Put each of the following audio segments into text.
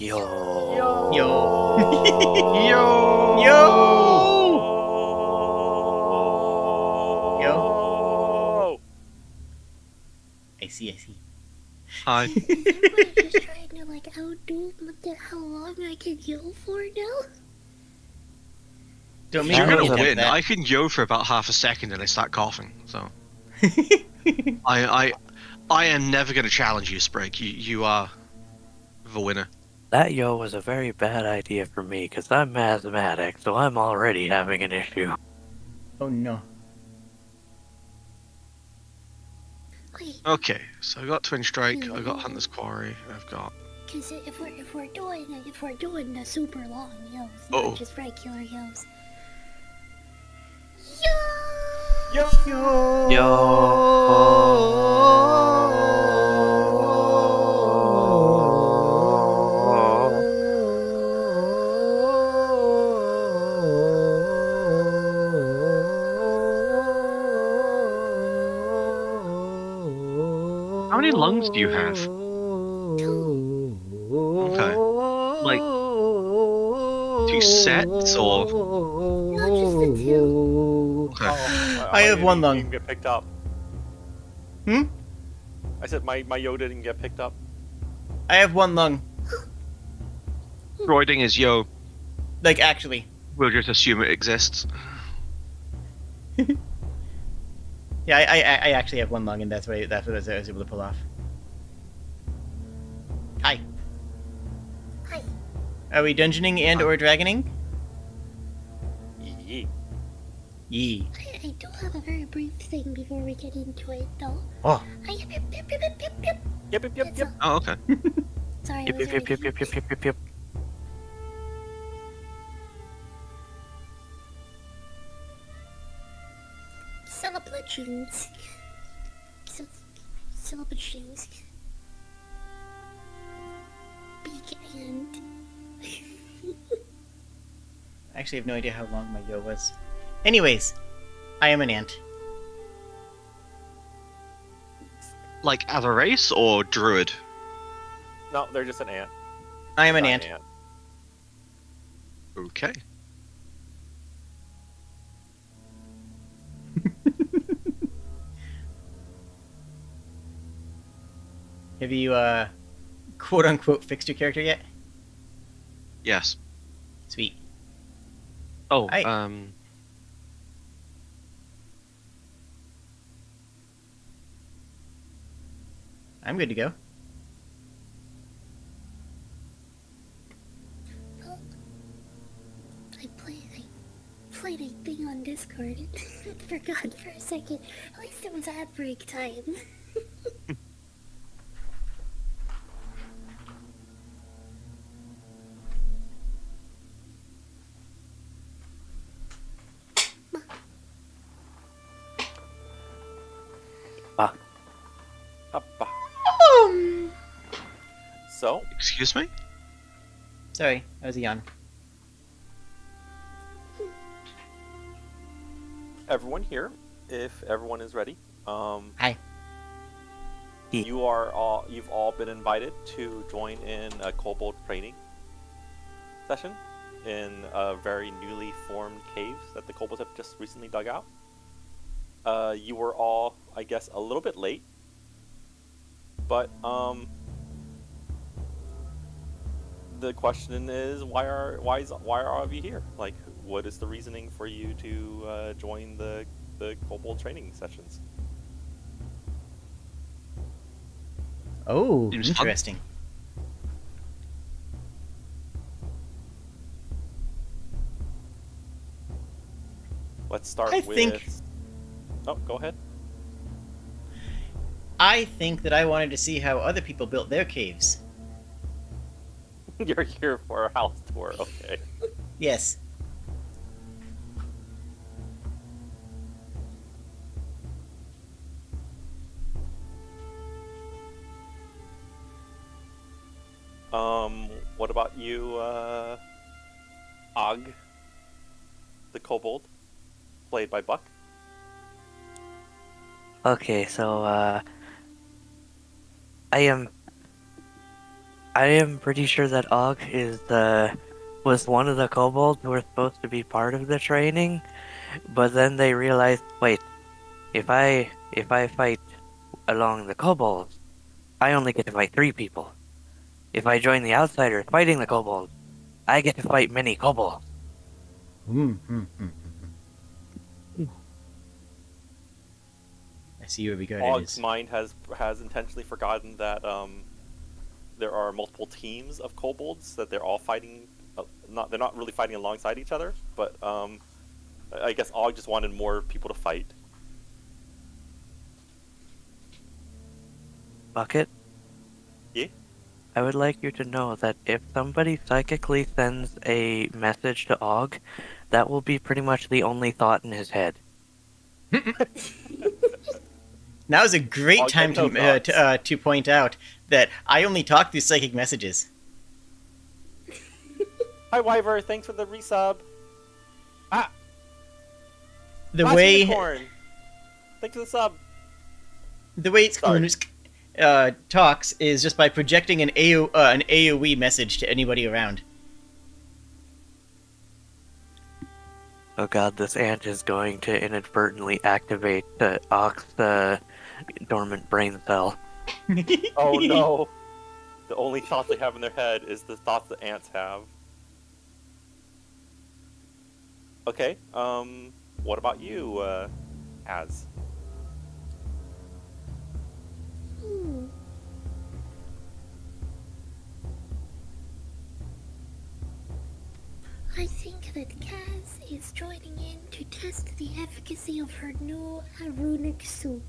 Yo. Yo. Yo! Yo. I see. Hi. Everybody's just trying to like outdo how long I can yell for now. Don't You're make me gonna attempt win. that. I can yo for about half a second and I start coughing, so... I am never gonna challenge you, Sprigg. You are the winner. That yo was a very bad idea for me, because I'm mathematic, so I'm already having an issue. Oh no. Wait, Okay, so I got Twin Strike, I got Hunter's Quarry, I've got... because if we're doing the super long yells, Uh-oh. not just regular yells. How many lungs do you have? Okay. Like, 2 sets, or...? Not just the two. Okay. I have one lung. Didn't get picked up. Hmm? I said my yo didn't get picked up. I have one lung. Droiding is yo. Like, actually. We'll just assume it exists. Yeah, I actually have one lung, and that's what I was able to pull off. Hi. Hi. Are we dungeoning and or dragoning? Yee. Yee. I do have a very brief thing before we get into it, though. Oh. Yep. Oh, okay. Sorry, I Yep, was yep, yep, already- yep, yep, yep, yep, yep. Xlbljnsk. Xlbljnsk. Big and. I actually have no idea how long my yo was. Anyways, I am an ant. Like, as a race, or druid? No, they're just an ant. I am an Giant ant. Okay. Have you, quote unquote, fixed your character yet? Yes. Sweet. Oh, I- I'm good to go. Well, I played a thing on Discord and forgot for a second. At least it was ad break time. Hoppa. So, excuse me? Sorry, that was a yawn. everyone here, if everyone is ready, Hi. you've all been invited to join in a kobold training session in a very newly formed caves that the kobolds have just recently dug out. You were all, I guess, a little bit late, but the question is, why are all of you here? Like, what is the reasoning for you to join the kobold training sessions? Oh, Seems fun. interesting. Let's start I with. think- Oh, go ahead. I think that I wanted to see how other people built their caves. You're here for a house tour, okay? Yes. What about you, Og, the kobold, played by Buck? Okay, so, I am I am pretty sure that Og was one of the kobolds who were supposed to be part of the training, but then they realized, wait, if I fight along the kobolds, I only get to fight 3 people. If I join the outsiders fighting the kobolds, I get to fight many kobolds. I see where we got it Og's is. mind has intentionally forgotten that there are multiple teams of kobolds that they're all fighting. They're not really fighting alongside each other, but I guess Og just wanted more people to fight. Bucket? Yeah? I would like you to know that if somebody psychically sends a message to Og, that will be pretty much the only thought in his head. Now is a great Og time had no to point out that I only talk through psychic messages. Hi, Wyver. Thanks for the resub. The Hi, way Unicorn. Thanks for the sub. the way Sorry. Xlbljnsk talks is just by projecting an AOE message to anybody around. Oh god, this ant is going to inadvertently activate the Og's dormant brain cell. Oh no. The only thoughts they have in their head is the thoughts that ants have. Okay, what about you, Az? Hmm. I think that Kaz is joining in to test the efficacy of her new runic soup.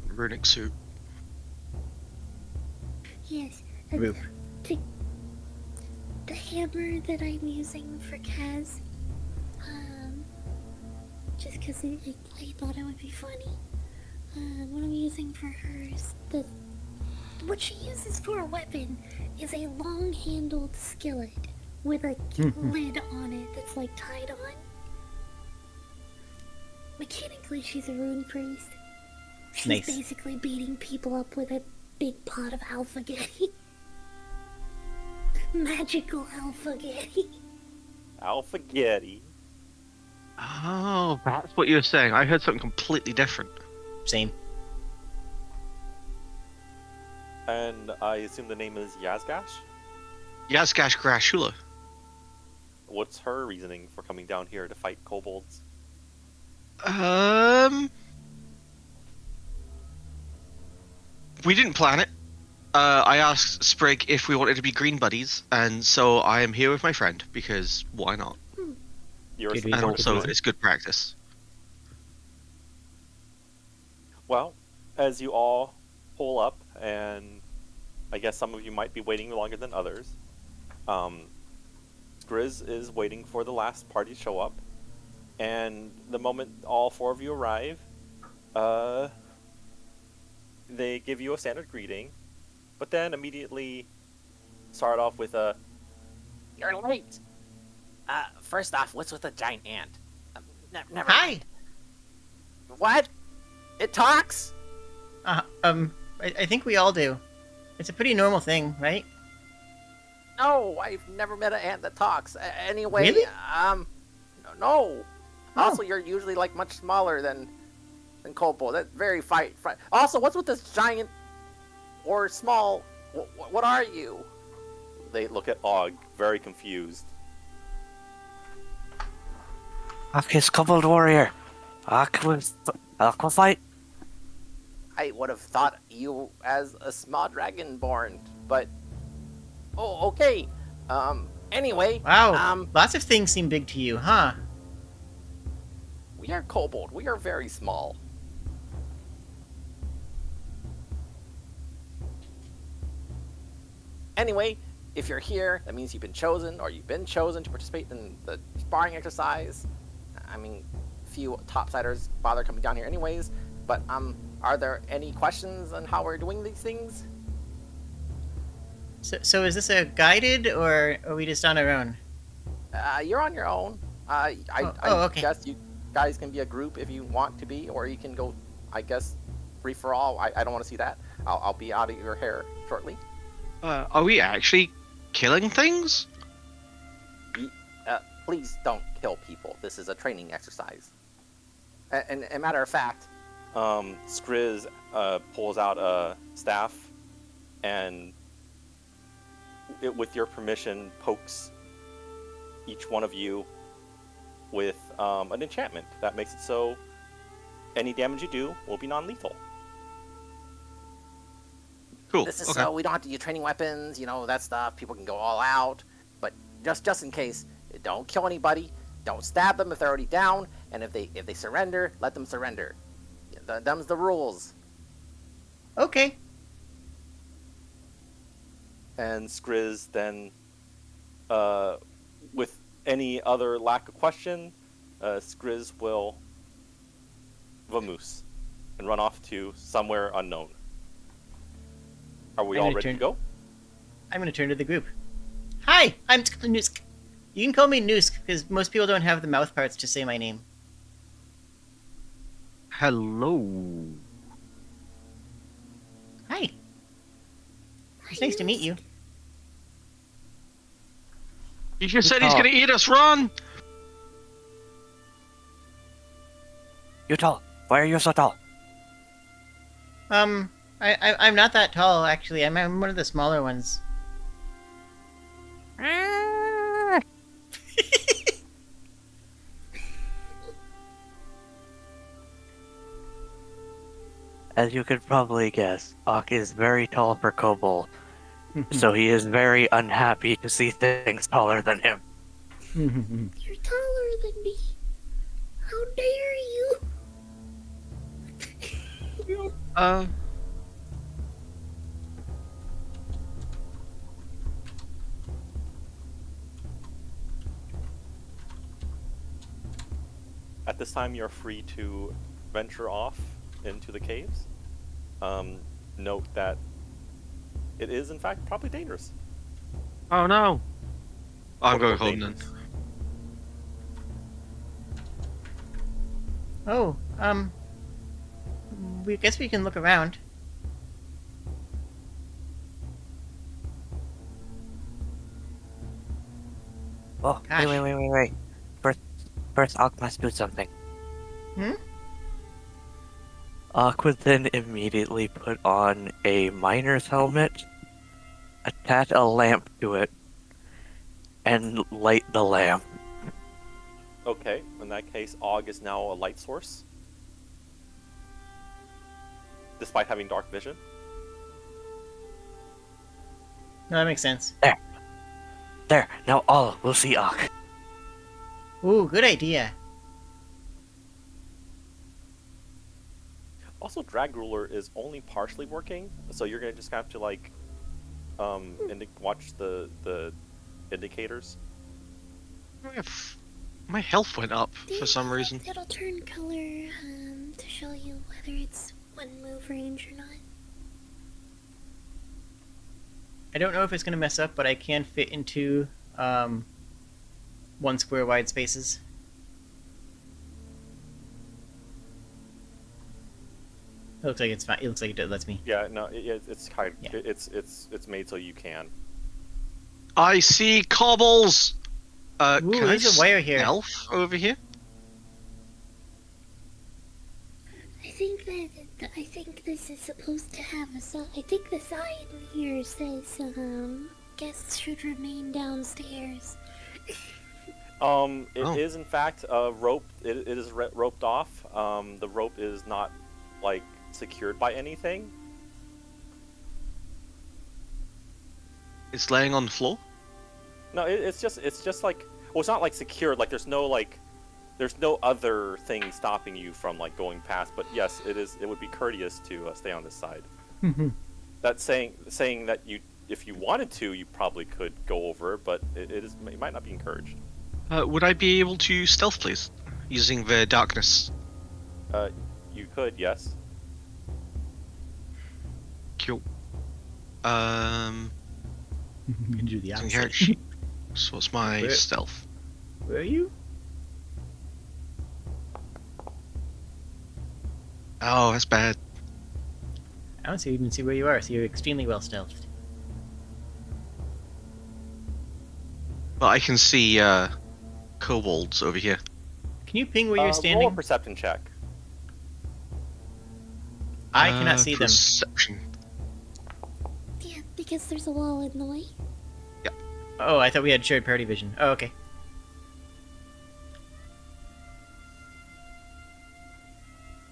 Runic soup. Yes, Roop. the hammer that I'm using for Kaz, just because I thought it would be funny. What I'm using for her is what she uses for a weapon is a long-handled skillet with a lid on it that's like tied on. Mechanically, she's a rune priest. She's Nice. basically beating people up with a big pot of alphagetti. Magical alphagetti. Alphagetti. Oh, that's what you were saying. I heard something completely different. Same. And I assume the name is Yazgash? Yazgash Grashula. What's her reasoning for coming down here to fight kobolds? We didn't plan it. I asked Sprigg if we wanted to be green buddies, and so I am here with my friend, because why not? You're Good a reason. And support. also, reason. it's good practice. Well, as you all pull up, and I guess some of you might be waiting longer than others, Grizz is waiting for the last party to show up, and the moment all 4 of you arrive, they give you a standard greeting, but then immediately start off with a, You're late. First off, what's with a giant ant? Never. Hi. What? It talks? I think we all do. It's a pretty normal thing, right? No, I've never met an ant that talks. Anyway, Really? no. Oh. Also, you're usually like much smaller than kobold. That's very fight. Also, what's with this giant or small? What are you? they look at Og, very confused. Akis kobold warrior. Aqua fight. I would have thought you as a small dragonborn, but okay. Anyway, Wow. Lots of things seem big to you, huh? we are kobold. We are very small. Anyway, if you're here, that means you've been chosen, or you've been chosen to participate in the sparring exercise. I mean, few topsiders bother coming down here anyways, but are there any questions on how we're doing these things? So is this a guided, or are we just on our own? You're on your own. I okay. guess you guys can be a group if you want to be, or you can go, I guess, free for all. I don't want to see that. I'll be out of your hair shortly. Are we actually killing things? Please don't kill people. This is a training exercise. And a matter of fact, Skriz pulls out a staff and, with your permission, pokes each one of you with an enchantment that makes it so any damage you do will be non-lethal. Cool. This is okay. so we don't have to use training weapons, that stuff. People can go all out. But just in case, don't kill anybody. Don't stab them if they're already down. And if they surrender, let them surrender. Them's the rules. Okay. And Skriz then, with any other lack of question, Skriz will vamoose and run off to somewhere unknown. Are we I'm all gonna ready to go? I'm going to turn to the group. Hi, I'm Xlbljnsk. You can call me Noosk, because most people don't have the mouth parts to say my name. Hello. Hi. It's nice to meet you. He just said he's gonna eat us. Run! You're tall. Why are you so tall? I'm not that tall, actually. I'm one of the smaller ones. As you could probably guess, Ak is very tall for Kobold, so he is very unhappy to see things taller than him. You're taller than me. How dare you? At this time, you're free to venture off into the caves. Note that it is, in fact, probably dangerous. Oh no. I'm going home Dangerous. then. Oh, we guess we can look around. Oh, Gosh. wait. First, Ak must do something. Hmm? Ak would then immediately put on a miner's helmet, attach a lamp to it, and light the lamp. Okay, in that case, Og is now a light source. Despite having dark vision. No, that makes sense. There, now all will see Ak. Ooh, good idea. Also, Drag Ruler is only partially working, so you're gonna just have to watch the indicators. My health went up for some reason. It'll turn color to show you whether it's one move range or not. I don't know if it's going to mess up, but I can fit into 1 square wide spaces. It looks like it's fine. It looks like it lets me. Yeah, no, it's kind. Yeah. It's made so you can. I see cobbles. Ooh, can there's a wire here. Elf over here. I think this is supposed to have a sign. I think the sign here says, guests should remain downstairs. It is in fact roped. It is roped off. The rope is not secured by anything. It's laying on the floor. No, it's just well, it's not secured. There's no other thing stopping you from going past. But yes, it would be courteous to stay on this side. That's saying that if you wanted to, you probably could go over, but it might not be encouraged. Would I be able to stealth, please, using the darkness? You could, yes. Cool. You can do the Character opposite. sheet. So what's my Where- stealth? Where are you? Oh, that's bad. don't even see where you are, so you're extremely well stealthed. But I can see kobolds over here. Can you ping where you're Roll a standing? perception check. I cannot see them. Perception. Yeah, because there's a wall in the way. Oh, I thought we had shared party vision. Oh, okay.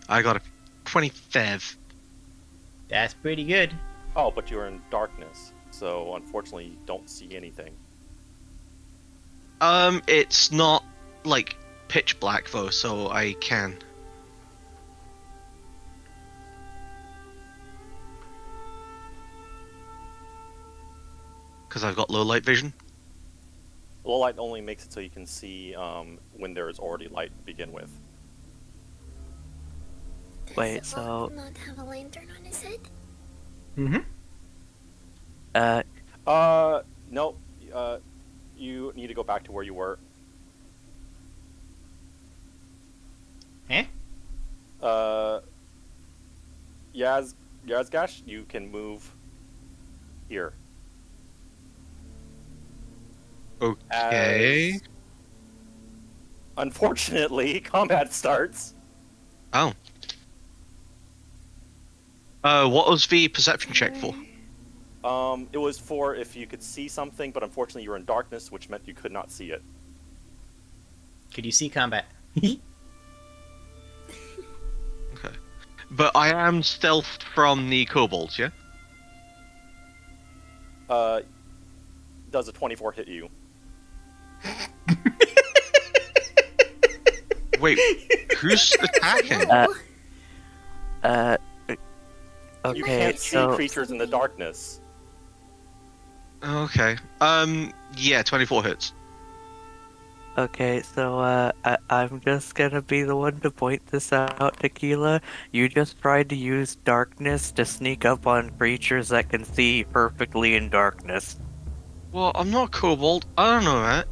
I got a 25. That's pretty good. Oh, but you're in darkness, so unfortunately you don't see anything. It's not like pitch black though, so I can. Because I've got low light vision. Low light only makes it so you can see when there is already light to begin with. Does Wait, the so- orc not have a lantern on his head? Mm-hmm. Nope. You need to go back to where you were. Eh? Yazgash, you can move here. Okay. As- Unfortunately, combat starts. Oh. What was the perception check for? It was for if you could see something, but unfortunately you were in darkness, which meant you could not see it. Could you see combat? Okay. But I am stealthed from the kobolds, yeah? Does a 24 hit you? Wait, who's attacking? No. You Okay, can't see so creatures in the darkness. Okay. Yeah, 24 hits. I'm just gonna be the one to point this out, Tequila. You just tried to use darkness to sneak up on creatures that can see perfectly in darkness. Well, I'm not a kobold. I don't know that.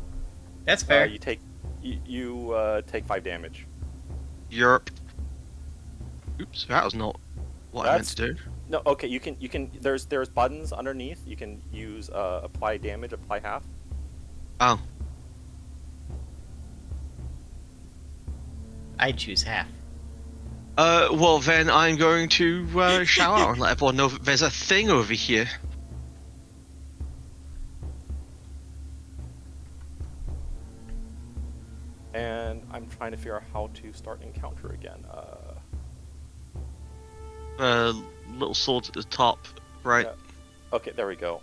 That's fair. You take 5 damage. Yerp. Oops, that was not what I meant to do. No, okay, you can. There's buttons underneath. You can use apply damage, apply half. Oh. I choose half. Well then I'm going to shout out and let everyone know that there's a thing over here. And I'm trying to figure out how to start encounter again. Little swords at the top, right? Yeah. Okay, there we go.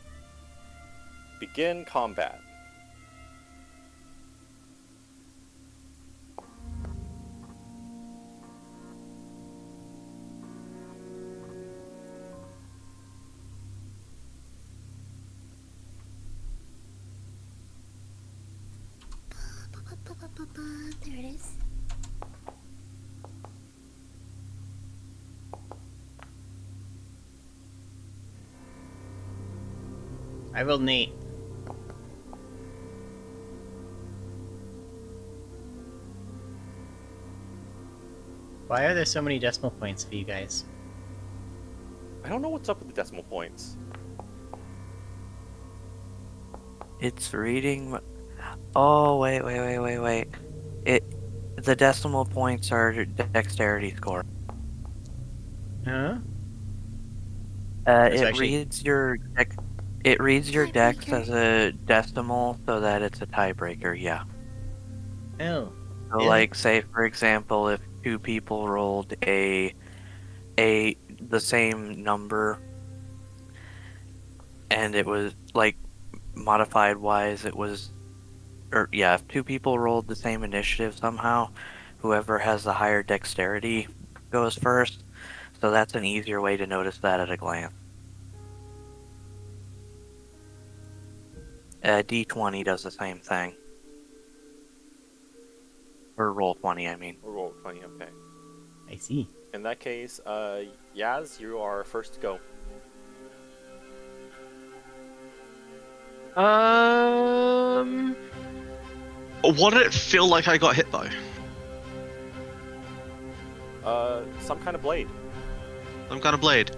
Begin combat. There it is. I rolled an 8. Why are there so many decimal points for you guys? I don't know what's up with the decimal points. It's reading. Oh wait. The decimal points are dexterity score. Huh? It actually- reads your it reads your dex Tiebreaker. as a decimal so that it's a tiebreaker. Yeah. Oh. So Yeah. like, say for example, if two people rolled the same number, and it was like modified wise, if two people rolled the same initiative somehow, whoever has the higher dexterity goes first. So that's an easier way to notice that at a glance. D20 does the same thing. Or roll 20, I mean. Or roll 20, okay. I see. In that case, Yaz, you are first to go. What did it feel like I got hit by? Some kind of blade. Some kind of blade.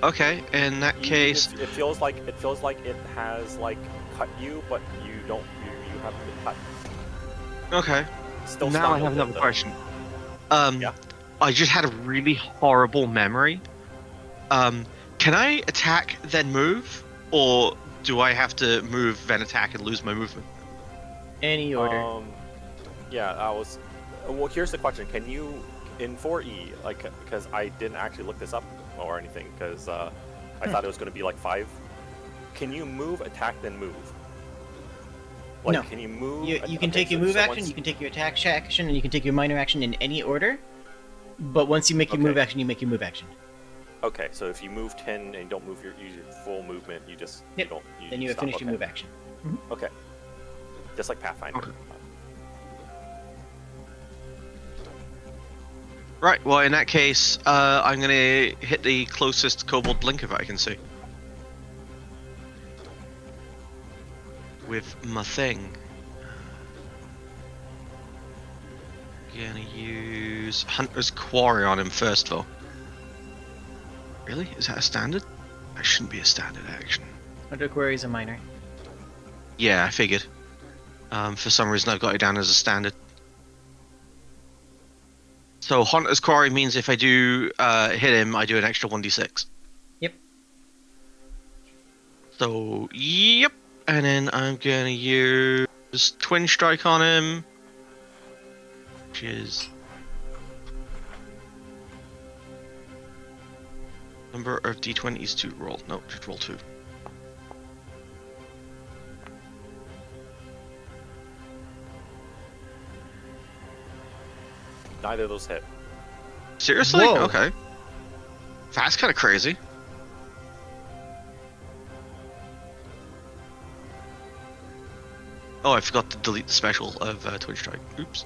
Okay, in that case, It feels like it has like cut you, but you don't. You haven't been cut. okay. Still Now I stung a have bit, another though. question. Yeah. I just had a really horrible memory. Can I attack then move, or do I have to move then attack and lose my movement? Any order. Yeah, I was. Well, here's the question: Can you, in 4E, like, because I didn't actually look this up or anything, because I thought it was going to be like 5. Can you move, attack, then move? Like, No. Can you move? You can take your move action, you can take your attack action, and you can take your minor action in any order. But once you make your Okay. move action, you make your move action. Okay, so if you move 10 and you don't move your full movement, you just Yep. you don't. Then you have stop. finished your Okay. move action. Okay. Just like Pathfinder. Okay. Right, well, in that case, I'm gonna hit the closest kobold blinker that I can see. With my thing. Gonna use Hunter's Quarry on him first, though. Really? Is that a standard? That shouldn't be a standard action. Hunter Quarry is a minor. Yeah, I figured. For some reason I've got it down as a standard. So Hunter's Quarry means if I do hit him, I do an extra 1d6. Yep. So, yep. And then I'm gonna use Twin Strike on him. Which is... Number of d20s to roll. No, just roll 2. Neither of those hit. Seriously? Whoa. Okay. That's kind of crazy. Oh, I forgot to delete the special of Twin Strike. Oops.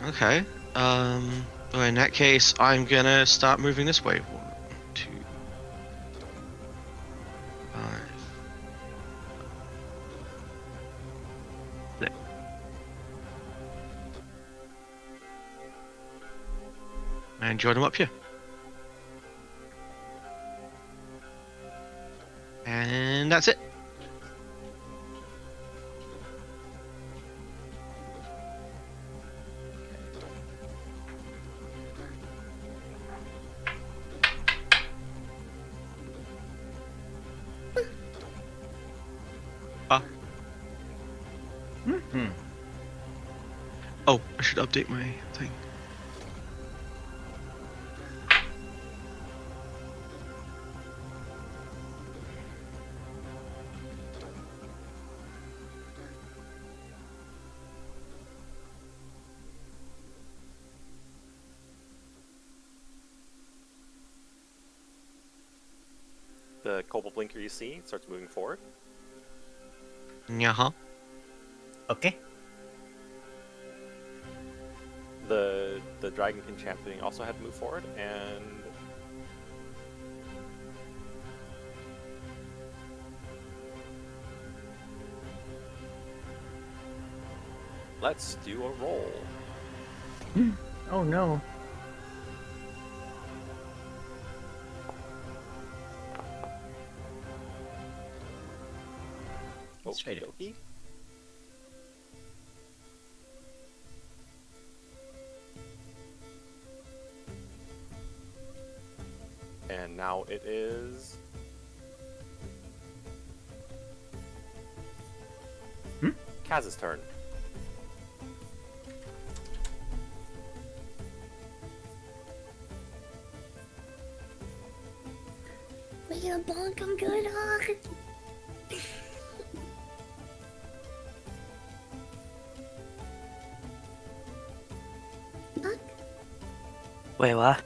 Okay. Well, in that case, I'm gonna start moving this way. 1, 2, 5. 6. And join them up here. And that's it. Hmm. Oh, I should update my thing. The Kobold Blinker you see starts moving forward. Yeah. Okay. The Dragonkin Champion also had to move forward, and let's do a roll. Oh no. Let's try it. Okey-dokey. And now it is Kaz's turn. We gonna bonk him good, huh? Buck? Wait, what?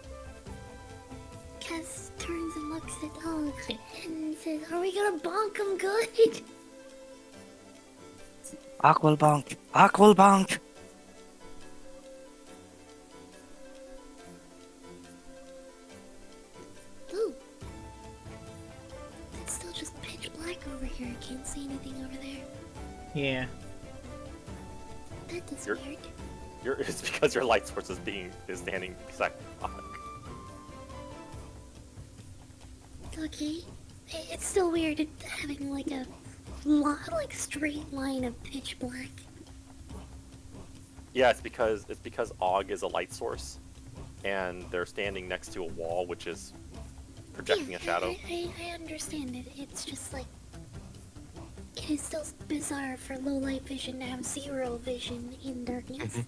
Kaz turns and looks at Dog and says, "Are we gonna bonk him good?" Aqualbonk! Aqualbonk! Ooh. It's still just pitch black over here. I can't see anything over there. Yeah. That is You're- weird. It's because your light source is standing beside Og. Okay. It's still weird having like a straight line of pitch black. Yeah, it's because Og is a light source, and they're standing next to a wall, which is projecting a shadow. I understand it. It's just like it is still bizarre for low light vision to have zero vision in darkness.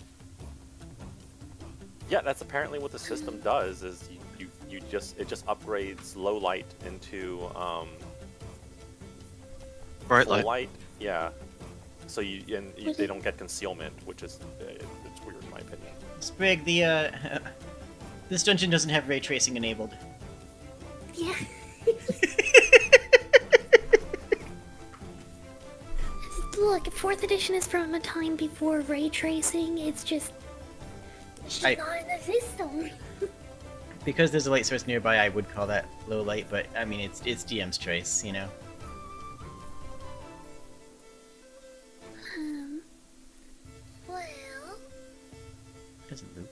Yeah, that's apparently what the system does. Is it just upgrades low light into Bright full light. light. Yeah. So they don't get concealment, which is it's weird in my opinion. Sprigg, this dungeon doesn't have ray tracing enabled. Yeah. Look, 4th edition is from a time before ray tracing. It's just not in the system. Because there's a light source nearby, I would call that low light, but I mean, it's DM's choice, you know? Well... Doesn't loop.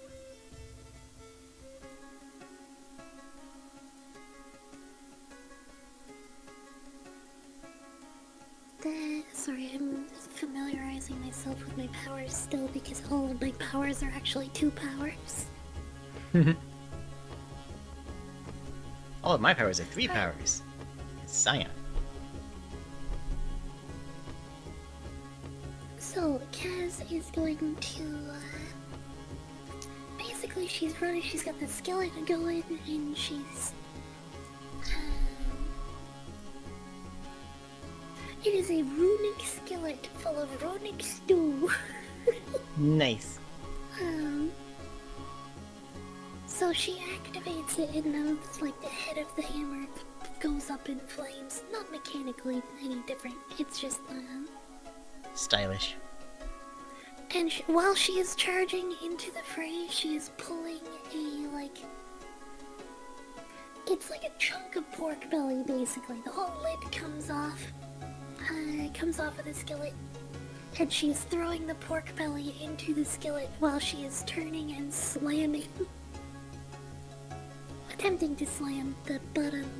Sorry, I'm familiarizing myself with my powers still because all of my powers are actually 2 powers. All of my powers are 3 powers. Scion. So, Kaz is going to, basically she's running, she's got the skeleton going, and she's, it is a runic skillet full of runic stew. Nice. So she activates it, and like the head of the hammer goes up in flames. Not mechanically any different. It's just Stylish. And while she is charging into the fray, she is pulling it's like a chunk of pork belly, basically. The whole lid comes off. It comes off of the skillet, and she is throwing the pork belly into the skillet while she is turning and slamming. Attempting to slam the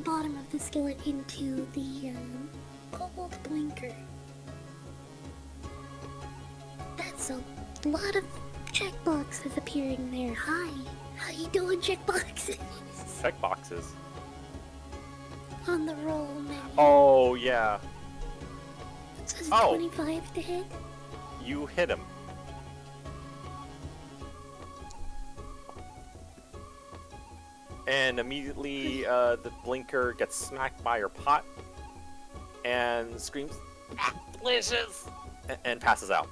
bottom of the skillet into the kobold blinker. That's a lot of checkboxes appearing there. Hi, how you doing, checkboxes? Checkboxes. On the roll menu. Oh yeah. It says Oh. 25 to hit. You hit him. And immediately the blinker gets smacked by her pot and screams, "Ah, delicious!" and passes out.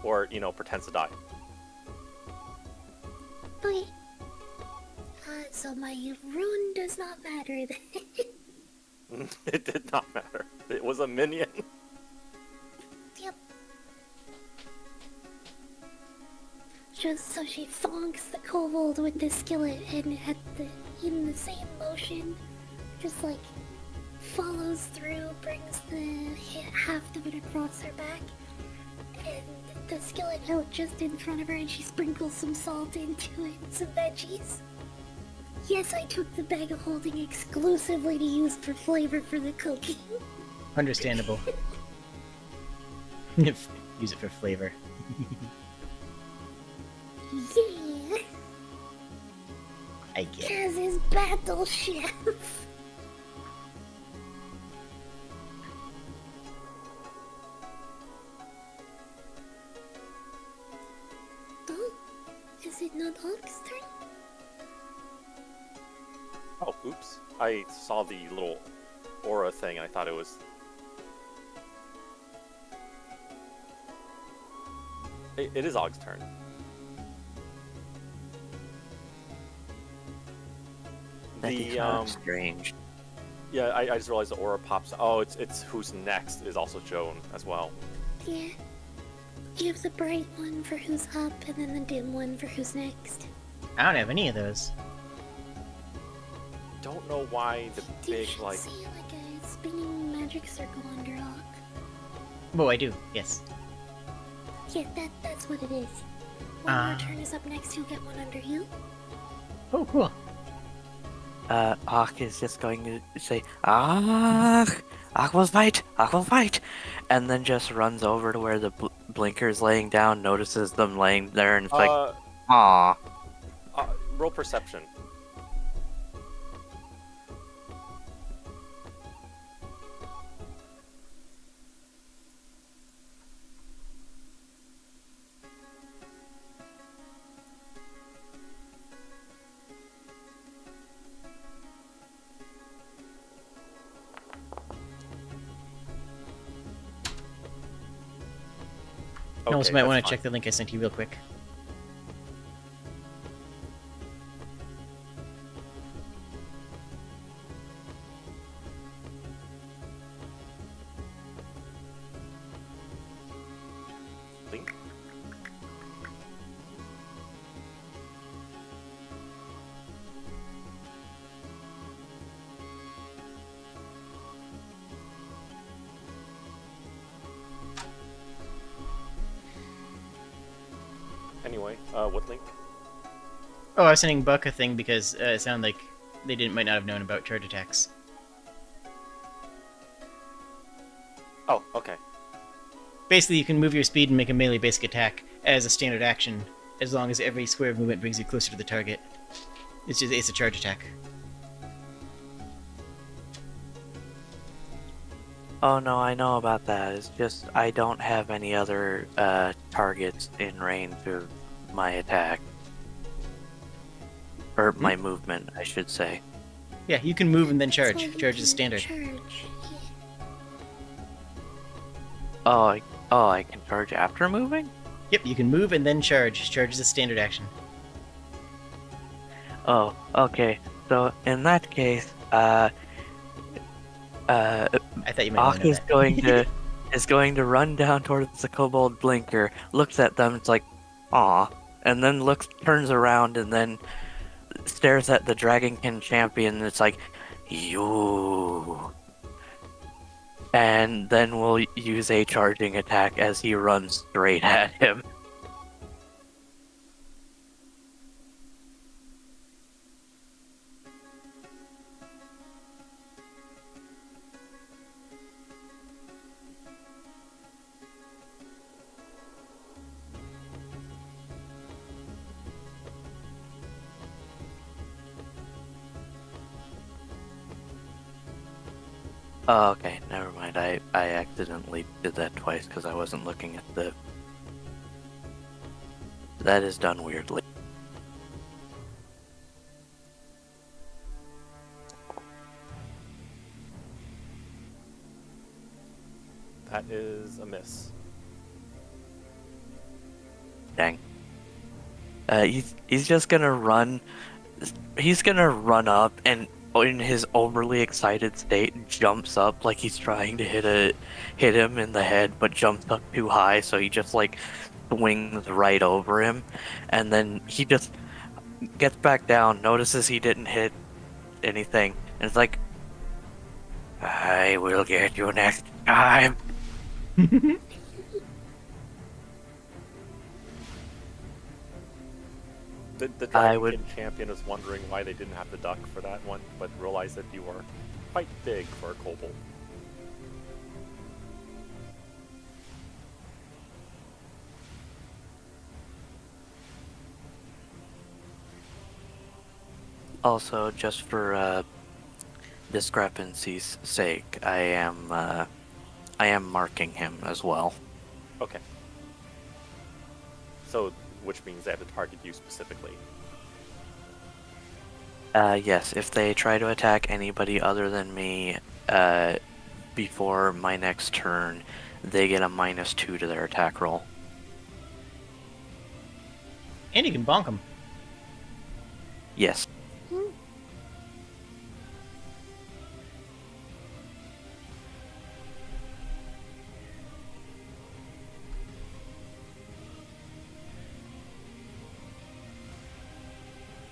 Or, pretends to die. Okay. So my rune does not matter then. It did not matter. It was a minion. Yep. So she thonks the kobold with the skillet, and in the same motion, just like follows through, brings the haft of it across her back, and the skillet out just in front of her, and she sprinkles some salt into it and some veggies. Yes, I took the bag of holding exclusively to use for flavor for the cooking. Understandable. Use it for flavor. Yeah! I get it. Kaz's battle chef! Oh, is it not Og's turn? Oh, oops. I saw the little aura thing and I thought it was... It is Og's turn. That is kind of strange. Yeah, I just realized the aura pops. Oh, it's who's next is also shown as well. Yeah. You have the bright one for who's up, and then the dim one for who's next. I don't have any of those. Don't know why the You big, should like... see like a spinning magic circle under Og. Oh, I do. Yes. Yeah, that's what it is. when your turn is up next, you'll get one under you. Oh, cool. Ak is just going to say, Ak will fight, and then just runs over to where the blinker's laying down, notices them laying there, and it's like, aw. Roll perception. You also Okay, might that's want to fine. check the link I sent you real quick. Link. Anyway, what link? Oh, I was sending Buck a thing because it sounded like they might not have known about charge attacks. Oh, okay. Basically, you can move your speed and make a melee basic attack as a standard action, as long as every square of movement brings you closer to the target. It's a charge attack. Oh no, I know about that. It's just I don't have any other targets in range of my attack. Or my movement, I should say. Yeah, you can move and then So charge. you Charge is can standard. Charge. Yeah. Oh, I can charge after moving? Yep, you can move and then charge. Charge is a standard action. Oh, okay. So in that case, I thought you might want Ak to know is that. going to run down towards the kobold blinker, looks at them, it's like, aw, and then turns around and then stares at the Dragonkin champion, and it's like, you. And then we'll use a charging attack as he runs straight at him. Oh, okay, never mind. I accidentally did that twice because I wasn't looking at the... That is done weirdly. That is a miss. Dang. He's just gonna run. He's gonna run up and, in his overly excited state, jumps up like he's trying to hit him in the head, but jumps up too high, so he just like swings right over him, and then he just gets back down, notices he didn't hit anything, and it's like, I will get you next time. The I Dragonkin would- champion is wondering why they didn't have the duck for that one, but realized that you are quite big for a kobold. Also, just for discrepancy's sake, I am marking him as well. Okay. So, which means they have to target you specifically. Yes, if they try to attack anybody other than me before my next turn, they get a -2 to their attack roll. And you can bonk them. Yes.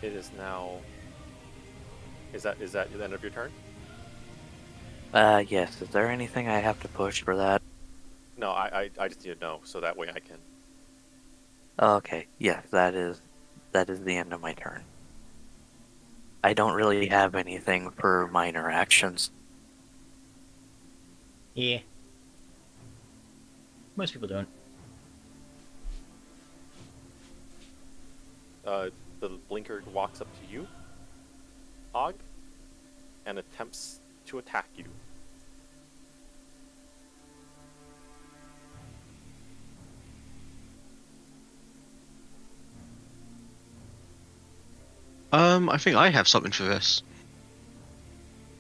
It is now. Is that the end of your turn? Yes. Is there anything I have to push for that? No, I just need to know so that way I can. Okay, yes, that is the end of my turn. I don't really have anything for minor actions. Yeah. Most people don't. The blinker walks up to you, Og, and attempts to attack you. I think I have something for this.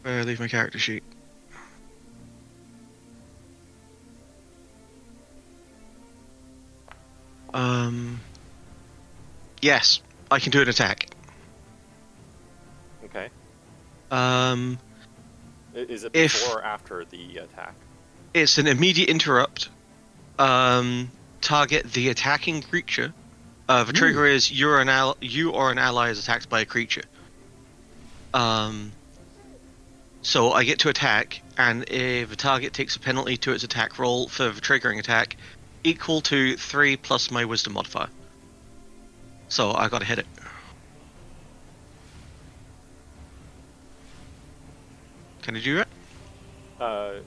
Where I leave my character sheet. Yes, I can do an attack. Okay. Um, Is it If- before or after the attack? it's an immediate interrupt. Target the attacking creature. The trigger is you or an ally is attacked by a creature. So I get to attack, and if the target takes a penalty to its attack roll for the triggering attack, equal to 3 plus my wisdom modifier. So I gotta hit it. Can I do it?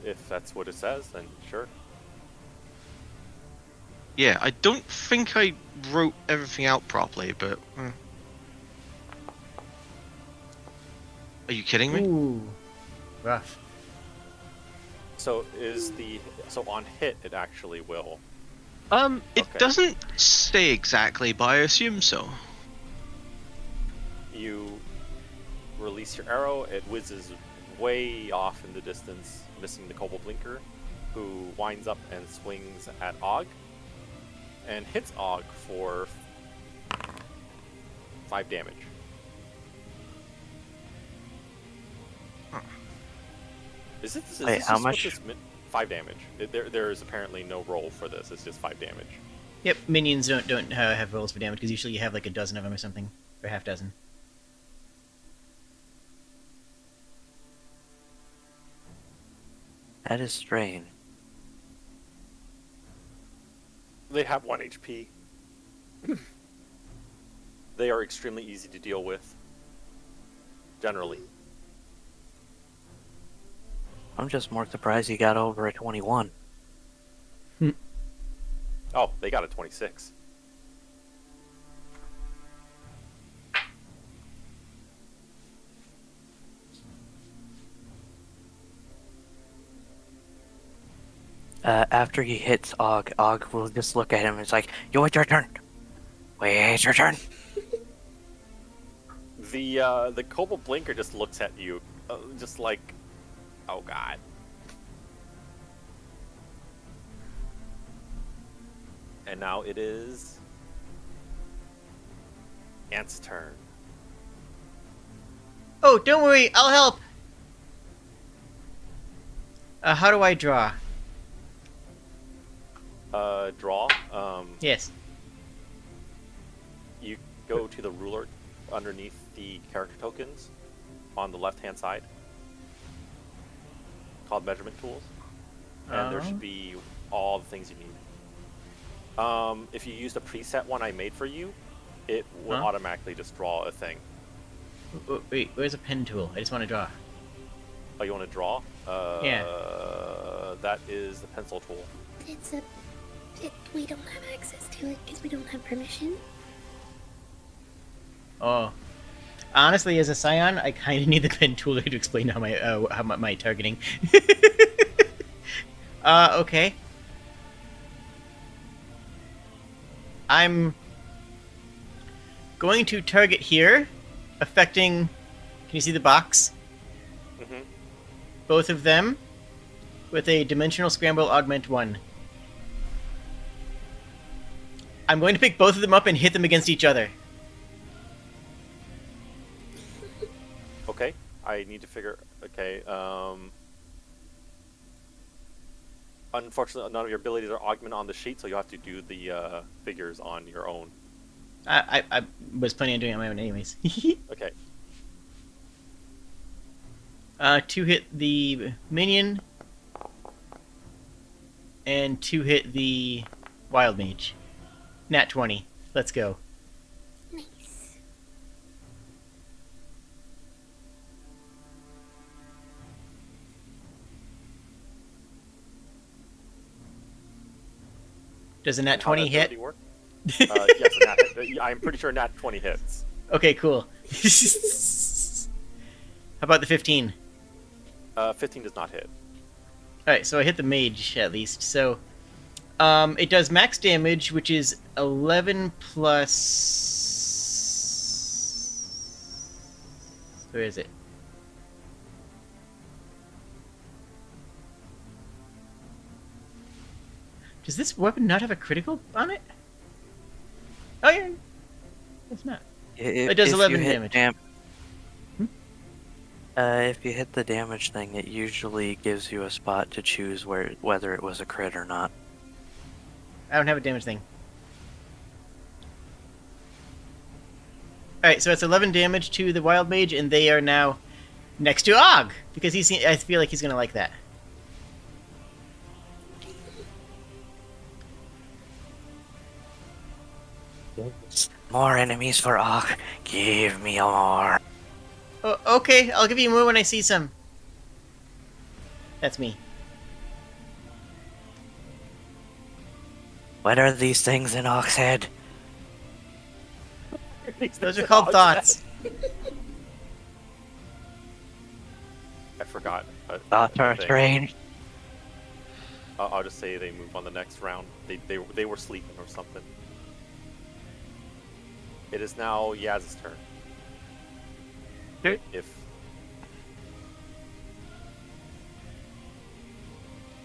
If that's what it says, then sure. Yeah, I don't think I wrote everything out properly, but... Are you kidding me? Ooh. Rough. So on hit it actually will. It Okay. doesn't say exactly, but I assume so. You release your arrow, it whizzes way off in the distance, missing the Kobold Blinker, who winds up and swings at Og, and hits Og for 5 damage. Wait, how much? 5 damage. There is apparently no roll for this. It's just 5 damage. Yep, minions don't have rolls for damage because usually you have like a dozen of them or something, or half dozen. That is strange. They have 1 HP. They are extremely easy to deal with. Generally. I'm just more surprised he got over a 21. Oh, they got a 26. After he hits Og, Og will just look at him and it's like, yo, it's your turn. Wait, it's your turn. The Kobold Blinker just looks at you, just like, oh god. And now it is Ant's turn. Oh, don't worry, I'll help! How do I draw? Draw. Yes. You go to the ruler underneath the character tokens on the left-hand side, called measurement tools, and there should be all the things you need. If you use the preset one I made for you, it will automatically just draw a thing. Wait, where's a pen tool? I just want to draw. Oh, you want to draw? Yeah. That is the pencil tool. We don't have access to it because we don't have permission. Oh. Honestly, as a scion, I kind of need the pen tool to explain how my targeting. Okay. I'm going to target here, affecting... Can you see the box? Mm-hmm. Both of them with a Dimensional Scramble Augment 1. I'm going to pick both of them up and hit them against each other. Okay, I need to figure... Okay, unfortunately, none of your abilities are augment on the sheet, so you'll have to do the figures on your own. I was planning on doing it on my own anyways. Okay. To hit the minion, and to hit the wild mage. Nat 20. Let's go. Nice. Does a nat How 20 that hit? ability work? Yes, I'm pretty sure nat 20 hits. Okay, cool. How about the 15? 15 does not hit. Alright, so I hit the mage at least. So, it does max damage, which is 11 plus. Where is it? Does this weapon not have a critical on it? Oh yeah, it's not. If, It does if 11 you hit damage. If you hit the damage thing, it usually gives you a spot to choose whether it was a crit or not. I don't have a damage thing. Alright, so it's 11 damage to the wild mage, and they are now next to Og, because I feel like he's gonna like that. More enemies for Og. Give me more. Oh, okay, I'll give you more when I see some. That's me. What are these things in Og's head? Those are called thoughts. I forgot. Thoughts are thing. strange. I'll just say they move on the next round. They were sleeping or something. It is now Yaz's turn. Okay. If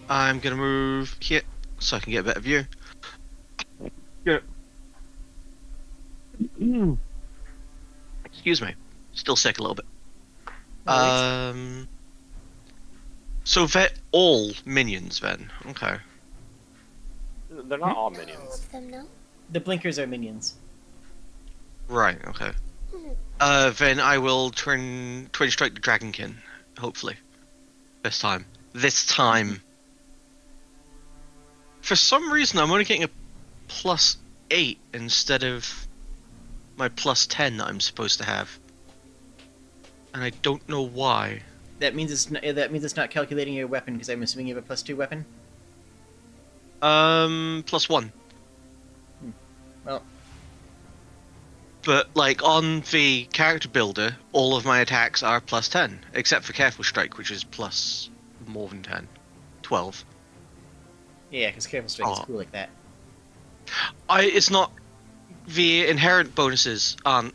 I'm gonna move here so I can get a better view. Yeah. Excuse me. Still sick a little bit. So they're all minions then. Okay. they're not all All minions. of them, no? The blinkers are minions. Right, okay. Then I will twin strike the dragonkin, hopefully. This time. For some reason I'm only getting a +8 instead of my +10 that I'm supposed to have. And I don't know why. That means it's not calculating your weapon, because I'm assuming you have a +2 weapon. +1. Well, But, like, on the character builder, all of my attacks are +10, except for Careful Strike, which is plus more than 10. 12. yeah, because careful strike is Oh. cool like that. It's not... The inherent bonuses aren't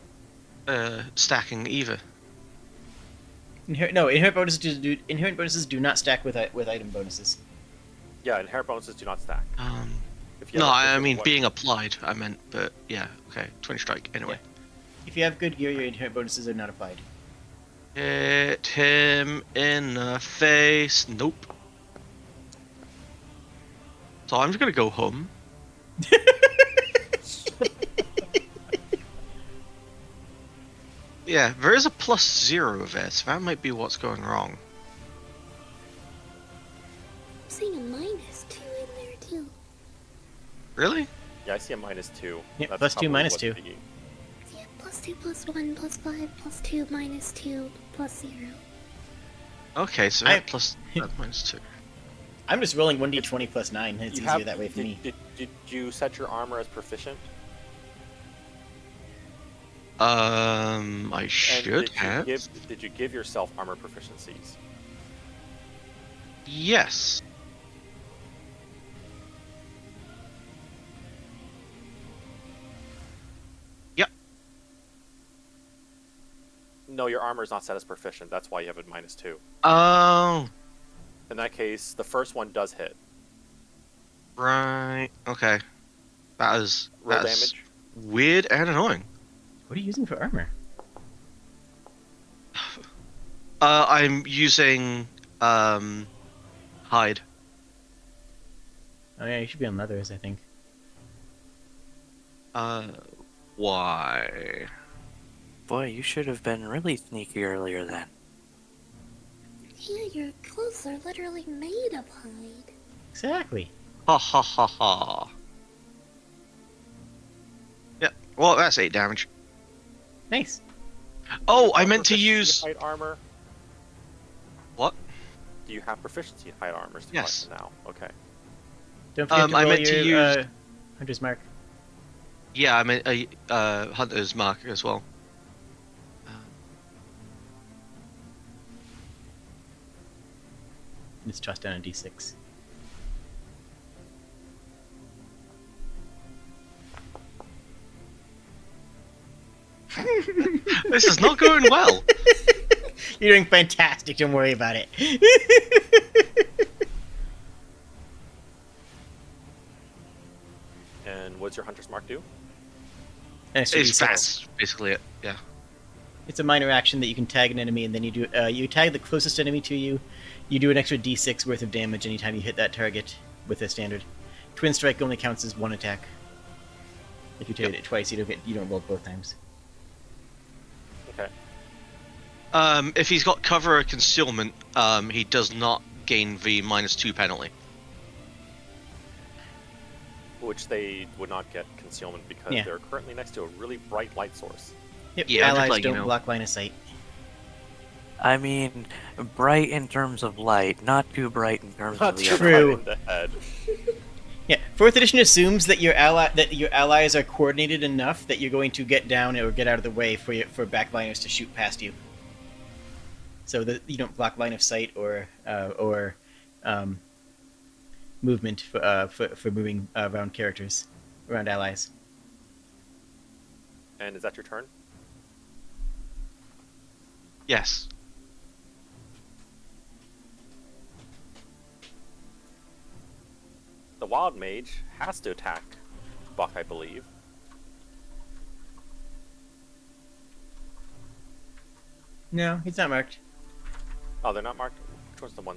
stacking either. Inherent bonuses do not stack with item bonuses. Yeah, inherent bonuses do not stack. If you No, have a I different mean weapon- being applied, I meant, but yeah, okay. 20 strike, anyway. If you have good gear, your inherent bonuses are not applied. Hit him in the face. Nope. So I'm just gonna go home. Yeah, there is a +0 there, so that might be what's going wrong. I'm seeing a -2 in there, too. Really? Yeah, I see a -2. Yeah, That's +2, probably -2. what's biggie. Yeah, +2, +1, +5, +2, -2, +0. Okay, so I- -2. I'm just rolling 1d20 plus 9. It's You easier have- that way for me. Did you set your armor as proficient? I And should have. Did you give yourself armor proficiencies? Yes. Yep. No, your armor is not set as proficient. That's why you have a -2. Oh, In that case, the first one does hit. right. Okay. That is Roll that's damage. weird and annoying. What are you using for armor? I'm using hide. Oh yeah, you should be on leathers, I think. Why? Boy, you should have been really sneaky earlier then. Yeah, your clothes are literally made of hide. Exactly. Ha ha ha ha. Yep. Well, that's 8 damage. Nice. Oh, I Have meant to proficiency use... in height armor. What? Do you have proficiency in height armor? Yes. Now. Okay. Don't forget to I roll meant to your use- Hunter's Mark. Yeah, I meant a Hunter's Mark as well. Let's toss down a d6. This is not going well. You're doing fantastic. Don't worry about it. And what's your hunter's mark do? Extra It's d6. fast, basically it. Yeah. It's a minor action that you can tag an enemy, and then you do you tag the closest enemy to you. You do an extra d6 worth of damage anytime you hit that target with a standard. Twin strike only counts as one attack. If you hit it twice, you don't roll both times. Okay. If he's got cover or concealment, he does not gain the -2 penalty. Which they would not get concealment because Yeah. they're currently next to a really bright light source. Yep, Yeah, just allies like, you don't know. block line of sight. I mean, bright in terms of light, not too bright in terms Not of the too other. True. right in the head. Yeah, 4th edition assumes that your allies are coordinated enough that you're going to get down or get out of the way for backliners to shoot past you. So that you don't block line of sight or movement for moving around characters, around allies. And is that your turn? Yes. The wild mage has to attack Buck, I believe. No, he's not marked. Oh, they're not marked? Which one's the one?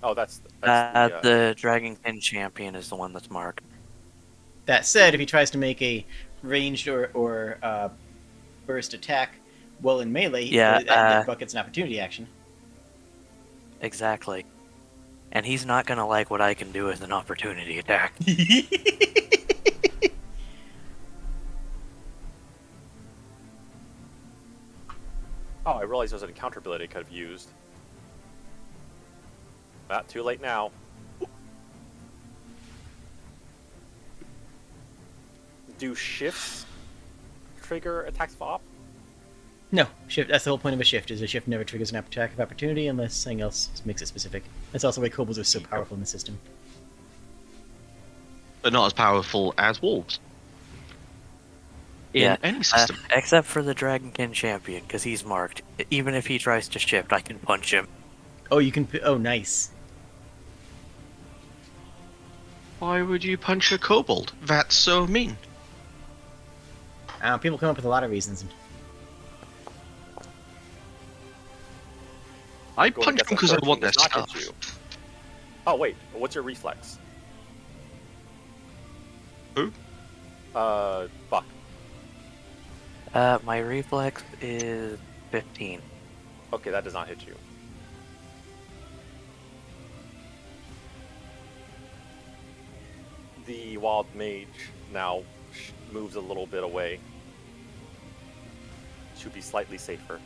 Oh, that's The Dragonkin champion is the one that's marked. That said, if he tries to make a ranged or burst attack while in melee, Yeah, that Buck gets an opportunity action. Exactly. And he's not gonna like what I can do as an opportunity attack. Oh, I realized there was an encounter ability I could have used. Not too late now. Do shifts trigger attacks of op? No, shift. That's the whole point of a shift. Is a shift never triggers an attack of opportunity unless something else makes it specific. That's also why kobolds are so powerful in the system. But not as powerful as wolves. In any system. Except for the Dragonkin champion, because he's marked. Even if he tries to shift, I can punch him. Oh, you can. Oh, nice. Why would you punch a kobold? That's so mean. People come up with a lot of reasons. I Going punch against them a because I 13 want their does not hit stuff. you. Oh wait, what's your reflex? Who? Buck. My reflex is 15. Okay, that does not hit you. The wild mage now moves a little bit away to be slightly safer.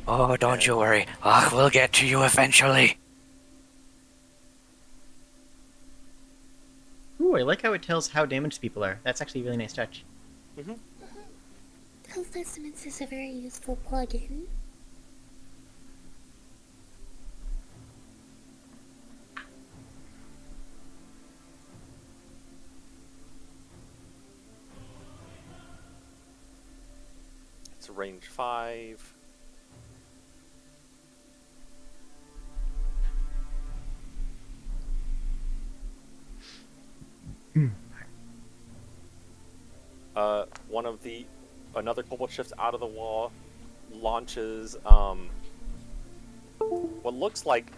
Oh, don't you worry. We'll get to you eventually. Ooh, I like how it tells how damaged people are. That's actually a really nice touch. Health Estimates is a very useful plugin. It's range 5. Another kobold shifts out of the wall, launches what looks like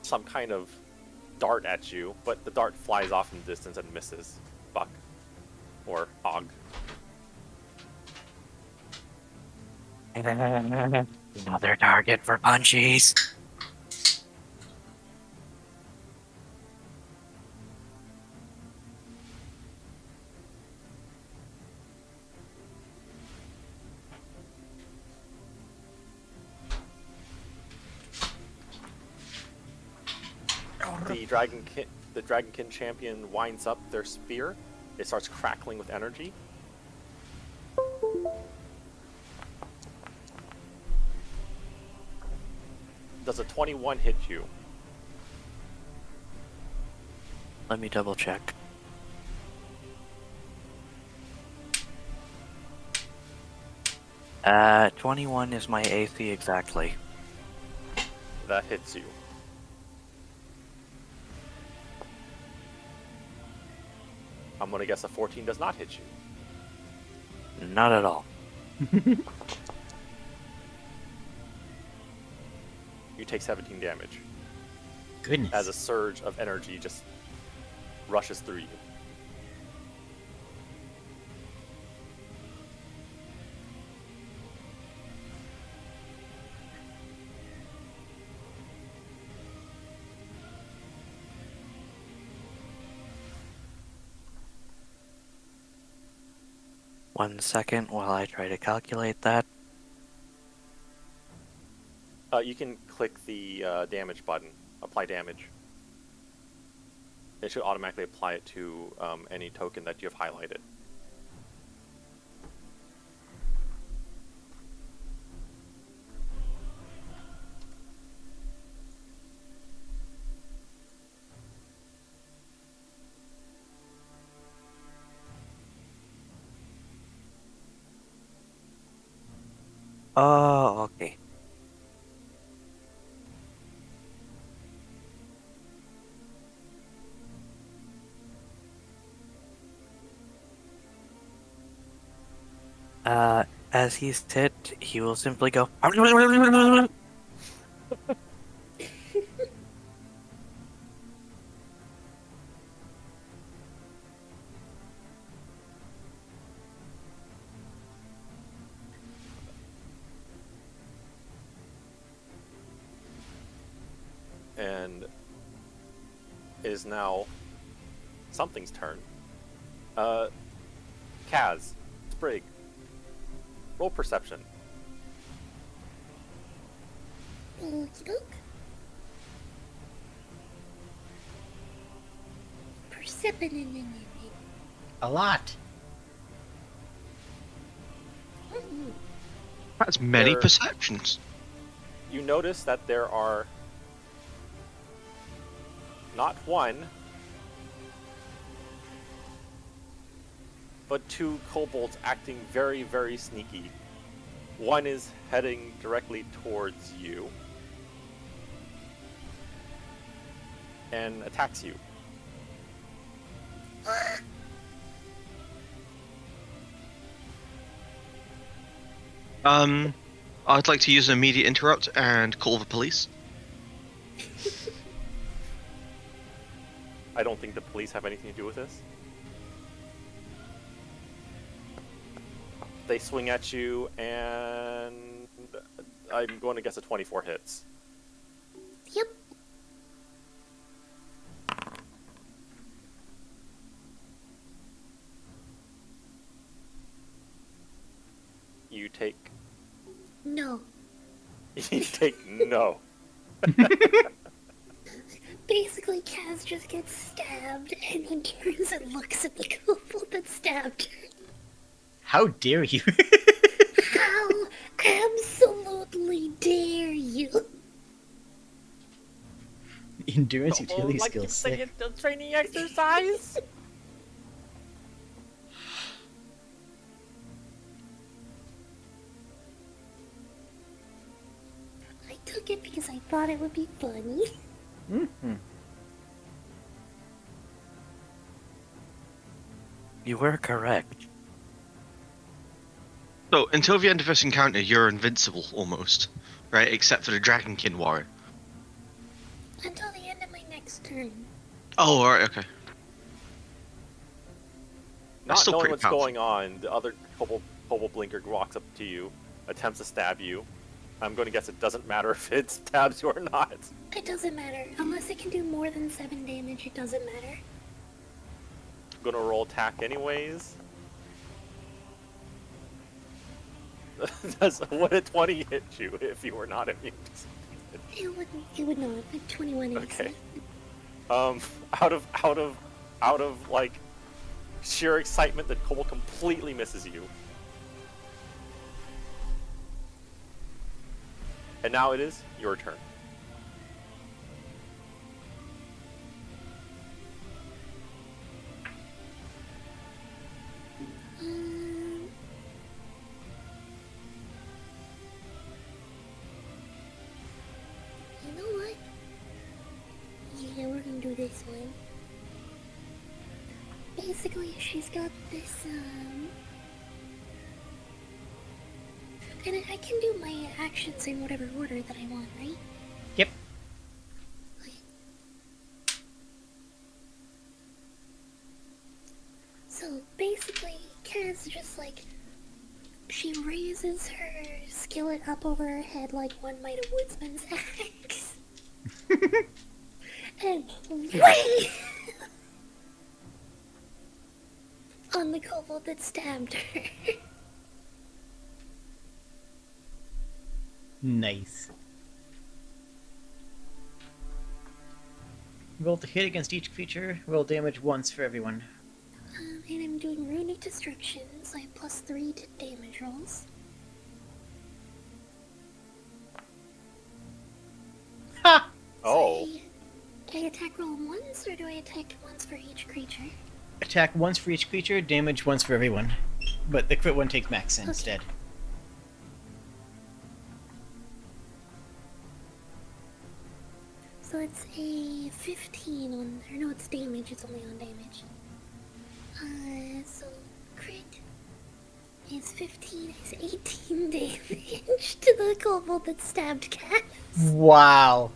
some kind of dart at you, but the dart flies off in the distance and misses Buck or Og. Another target for punchies. the Dragonkin champion winds up their spear. It starts crackling with energy. Does a 21 hit you? Let me double check. Uh, 21 is my AC exactly. That hits you. I'm gonna guess a 14 does not hit you. Not at all. You take 17 damage Goodness. as a surge of energy just rushes through you. One second while I try to calculate that. You can click the damage button, apply damage. It should automatically apply it to any token that you have highlighted. Oh, okay. As he's hit, he will simply go. And it is now something's turn. Kaz, Sprigg, roll perception. Okey doke. Perception. A lot. That's many There- perceptions. You notice that there are not one, but two kobolds acting very, very sneaky. One is heading directly towards you and attacks you. I'd like to use an immediate interrupt and call the police. I don't think the police have anything to do with this. They swing at you, and I'm going to guess a 24 hits. Yep. You take No. no. Basically, Kaz just gets stabbed, and then turns and looks at the kobold that stabbed her. How dare you? How absolutely dare you? Endurance utility skills. Sick. The training exercise. I took it because I thought it would be funny. Mm-hmm. You were correct. So, until the end of this encounter, you're invincible, almost. Right? Except for the Dragonkin warrior. Until the end of my next turn. Oh, alright, okay. That's Not still knowing pretty what's powerful. going on, the other kobold blinker walks up to you, attempts to stab you. I'm going to guess it doesn't matter if it stabs you or not. It doesn't matter. Unless it can do more than 7 damage, it doesn't matter. I'm going to roll attack anyways. Would a 20 hit you if you were not immune? It would not. Like 21 AC. Okay. Out of like sheer excitement, the kobold completely misses you. And now it is your turn. You know what? Yeah, we're gonna do this one. Basically, she's got this, and I can do my actions in whatever order that I want, right? Yep. Okay. So, basically, Kaz just, like, she raises her skillet up over her head like one might a woodsman's axe. And whang! On the kobold that stabbed her. Nice. Roll to hit against each creature. Roll damage once for everyone. And I'm doing runic destruction, so I have +3 to damage rolls. Ha! Oh. Do I attack roll once, or do I attack once for each creature? Attack once for each creature, damage once for everyone. But the crit one takes max Okay. instead. So it's a 15 on, or no, it's damage, it's only on damage. So crit is 15, is 18 damage to the kobold that stabbed Cat. Wow.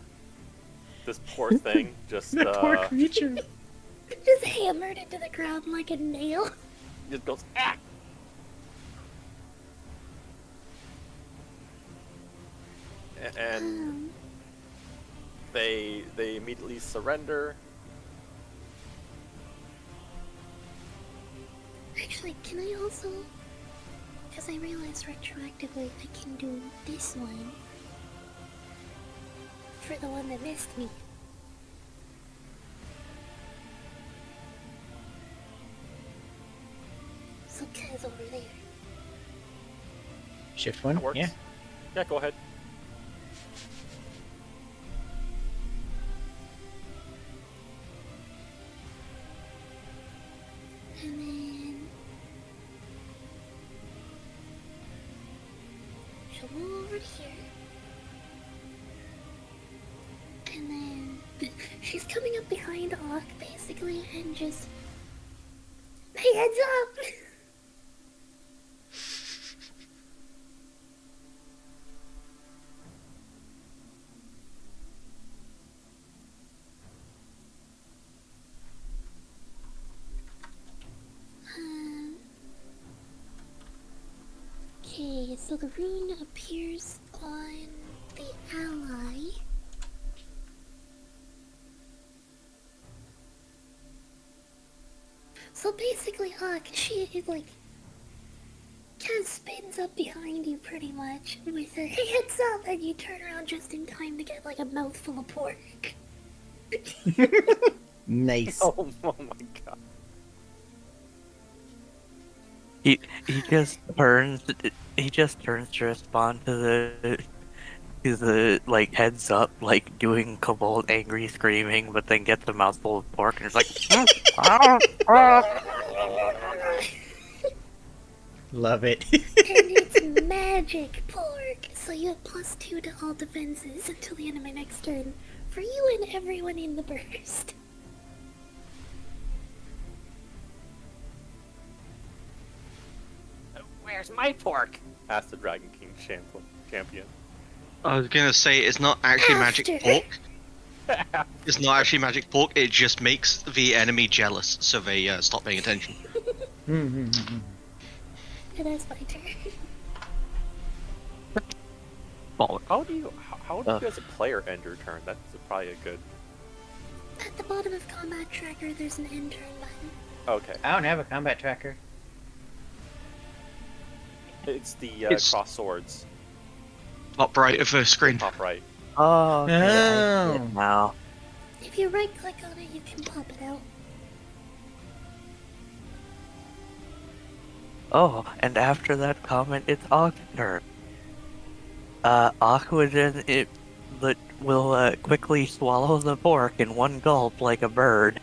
This poor thing just That poor creature. Just hammered into the ground like a nail. just goes ah. And they immediately surrender. Actually, can I also, because I realized retroactively I can do this one for the one that missed me. So Kaz over there. Shift one? That works. Yeah. Yeah, go ahead. And then she'll move over to here. And then she's coming up behind Ock basically and just hands up. Okay, so the rune appears on the ally. So basically, she is like, kind of spins up behind you pretty much with her hands up, and you turn around just in time to get like a mouthful of pork. Nice. Oh my god. He just turns to respond to the like heads up, like doing kobold angry screaming, but then gets a mouthful of pork and is like Love it. And it's magic pork, so you have +2 to all defenses until the end of my next turn for you and everyone in the burst. Where's my pork? Asked the Dragon King champion. I was gonna say it's not actually magic After. pork. It's not actually magic pork. It just makes the enemy jealous, so they stop paying attention. And that's my turn. How do you as a player end your turn? That's probably a good. At the bottom of combat tracker, there's an end turn button. Okay, I don't have a combat tracker. it's the It's- cross swords, Top right of the screen. top right. oh, okay, I see Oh. it now. Yeah, If you right click on it, you can pop it out. Oh, and after that comment, it's Og's turn. Aqua then will quickly swallow the pork in one gulp like a bird,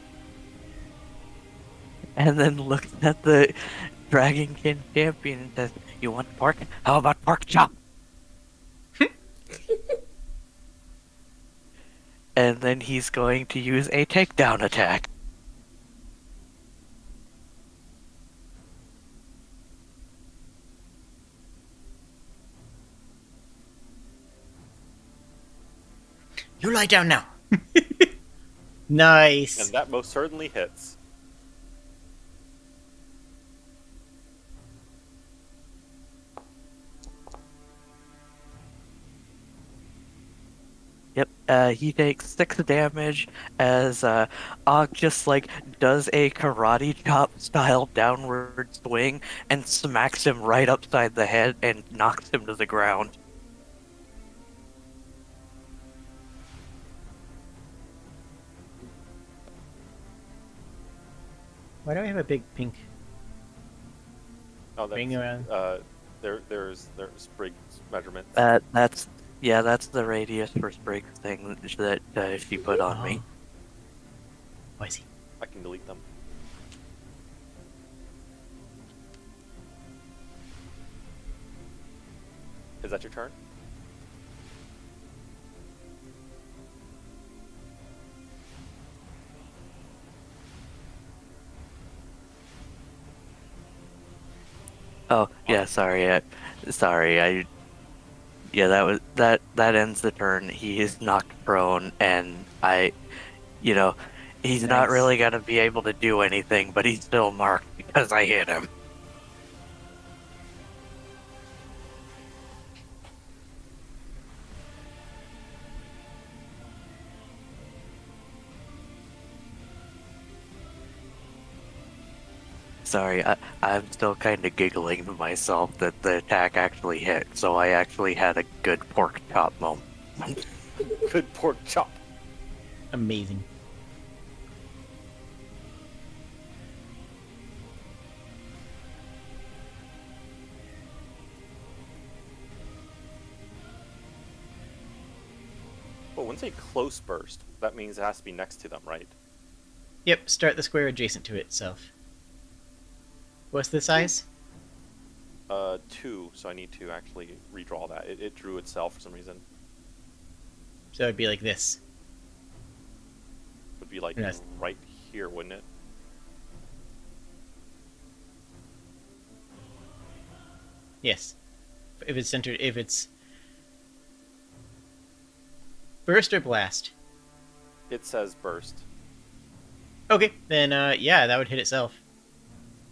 and then looks at the Dragonkin champion and says, "You want pork? How about pork chop?" And then he's going to use a takedown attack. You lie down now. Nice. And that most certainly hits. Yep, he takes 6 damage as Og just does a karate chop style downward swing and smacks him right upside the head and knocks him to the ground. Why do I have a big pink Oh, that's, ring around? there's Sprigg's measurements. That's the radius for Sprigg's thing that she put on me. Oh, I see. I can delete them. Is that your turn? Oh, yeah, sorry, yeah, that ends the turn. He is knocked prone, and he's not Nice. really gonna be able to do anything, but he's still marked because I hit him. Sorry, I'm still kind of giggling to myself that the attack actually hit, so I actually had a good pork chop moment. Good pork chop. Amazing. But when say close burst, that means it has to be next to them, right? Yep, start the square adjacent to itself. What's the size? 2, so I need to actually redraw that. It drew itself for some reason. So it'd be like this. Would be like Yes. right here, wouldn't it? Yes. If it's centered, if it's burst or blast. It says burst. Okay, then yeah, that would hit itself.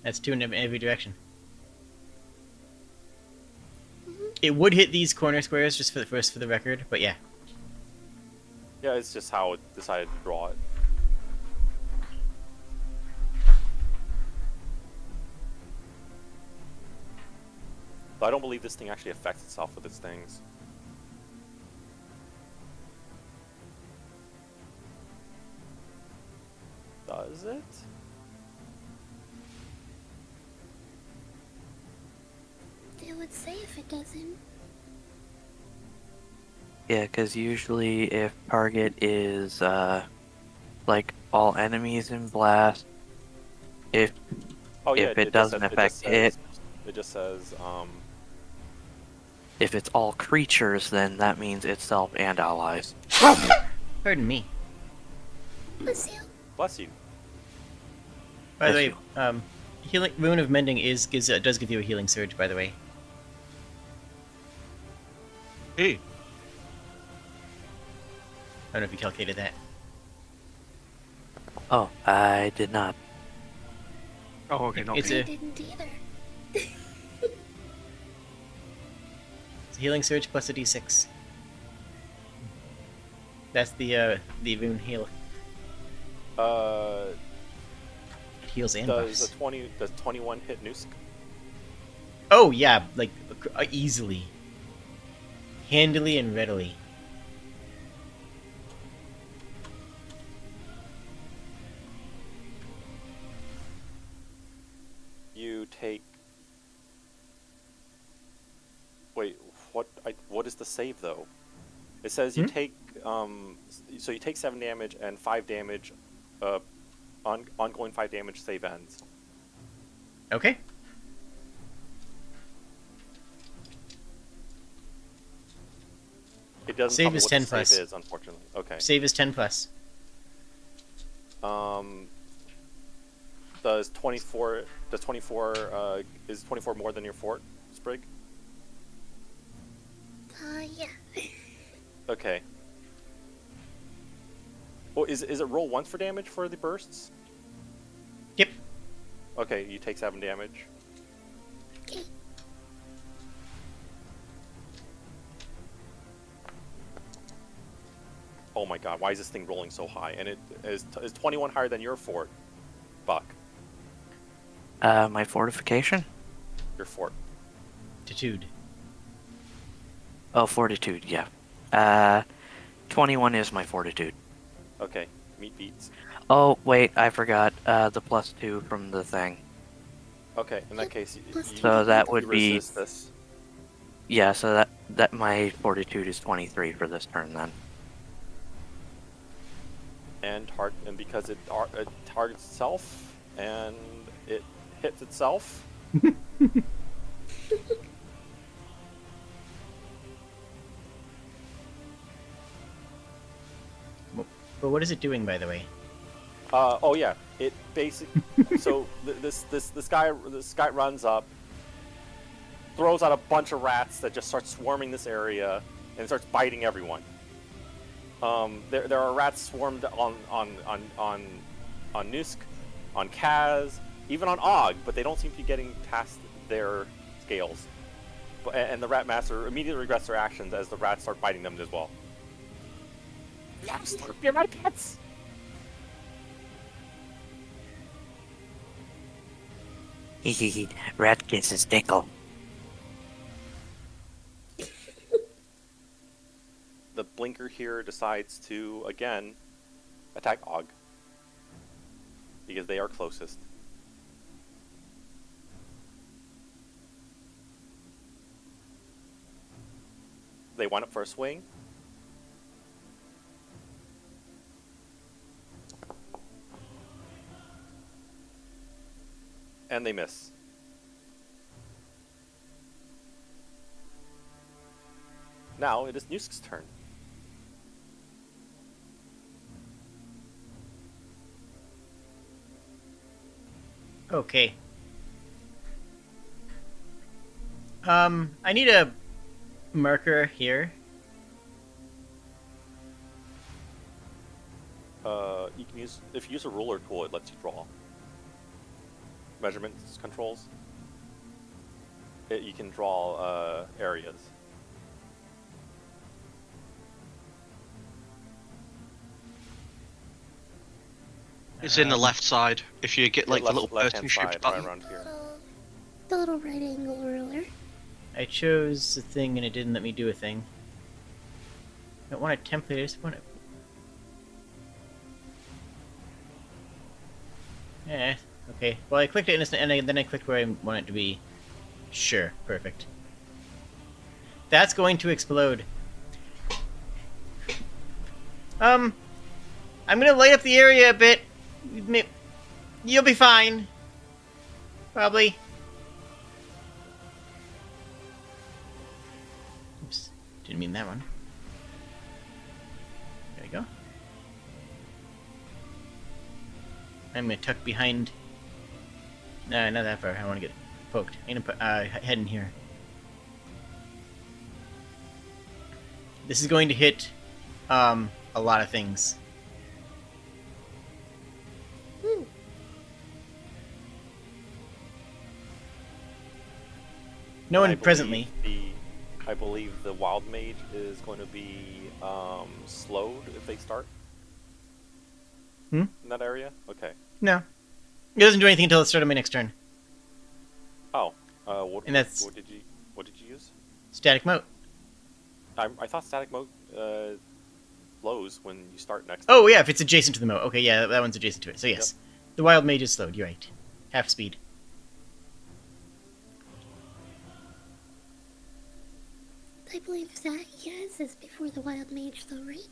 That's 2 in every direction. It would hit these corner squares just for the record, but yeah. Yeah, it's just how it decided to draw it. But I don't believe this thing actually affects itself with its things. Does it? It would say if it doesn't. Yeah, because usually if target is all enemies in blast, if Oh yeah, If it doesn't affect it. It just says if it's all creatures, then that means itself and allies. Pardon me. Bless you. bless you. By the Bless way, healing Rune of Mending does give you a healing surge. By the way, Hey, I don't know if you calculated that. Oh, I did not. oh okay, no. It's I a didn't either. healing surge plus a d6. That's the Rune heal. It heals and buffs. Does 21 hit Nusk? Oh yeah, like easily, handily and readily. just a save though. It says you take so you take 7 damage and 5 damage, ongoing 5 damage save ends. Okay. It doesn't Save tell me is what 10 the plus. save is, unfortunately. Okay. Save is 10 plus. Does 24 is 24 more than your fort, Sprigg? Yeah. Okay. Well, is it roll once for damage for the bursts? Yep. Okay, you take 7 damage. Okay. Oh my god, why is this thing rolling so high? And it is 21 higher than your fort, Buck. My fortification? Your fort. Attitude. Oh, fortitude, yeah. 21 is my fortitude. Okay, meat beats. Oh, wait, I forgot. The +2 from the thing. Okay, in that case, So that would you be... resist this. Yeah, so that my fortitude is 23 for this turn then. And because it targets itself and it hits itself. But what is it doing, by the way? Oh yeah, it basically. So this guy runs up, throws out a bunch of rats that just start swarming this area and starts biting everyone. There are rats swarmed on Nusk, on Kaz, even on Og, but they don't seem to be getting past their scales. And the rat master immediately regrets their actions as the rats start biting them as well. You're my pets. Rat kisses tickle. The blinker here decides to again attack Og because they are closest. They wind up for a swing. And they miss. Now it is Nusk's turn. Okay. I need a marker here. You can use if you use a ruler tool, it lets you draw measurements controls. You can draw areas. It's in the left side. If you get like the little left-hand person shaped side, button. right around here. The little right angle ruler. I chose a thing and it didn't let me do a thing. I don't want a template, I just want it. Okay. Well, I clicked it and then I clicked where I want it to be. Sure, perfect. That's going to explode. I'm gonna light up the area a bit. You'll be fine. Probably. Oops. Didn't mean that one. There we go. I'm gonna tuck behind... No, not that far. I want to get poked. I'm gonna put head in here. This is going to hit a lot of things. No one presently. I believe the wild mage is going to be slowed if they start. In that area? Okay. No. It doesn't do anything until the start of my next turn. Oh. What did you use? Static moat. I thought static mode slows when you start next. Oh, yeah, if it's adjacent to the moat. Okay, yeah, that one's adjacent to it. So, yes. Yep. The wild mage is slowed, you're right. Half speed. I believe that Yaz is before the Wild Mage, though, right?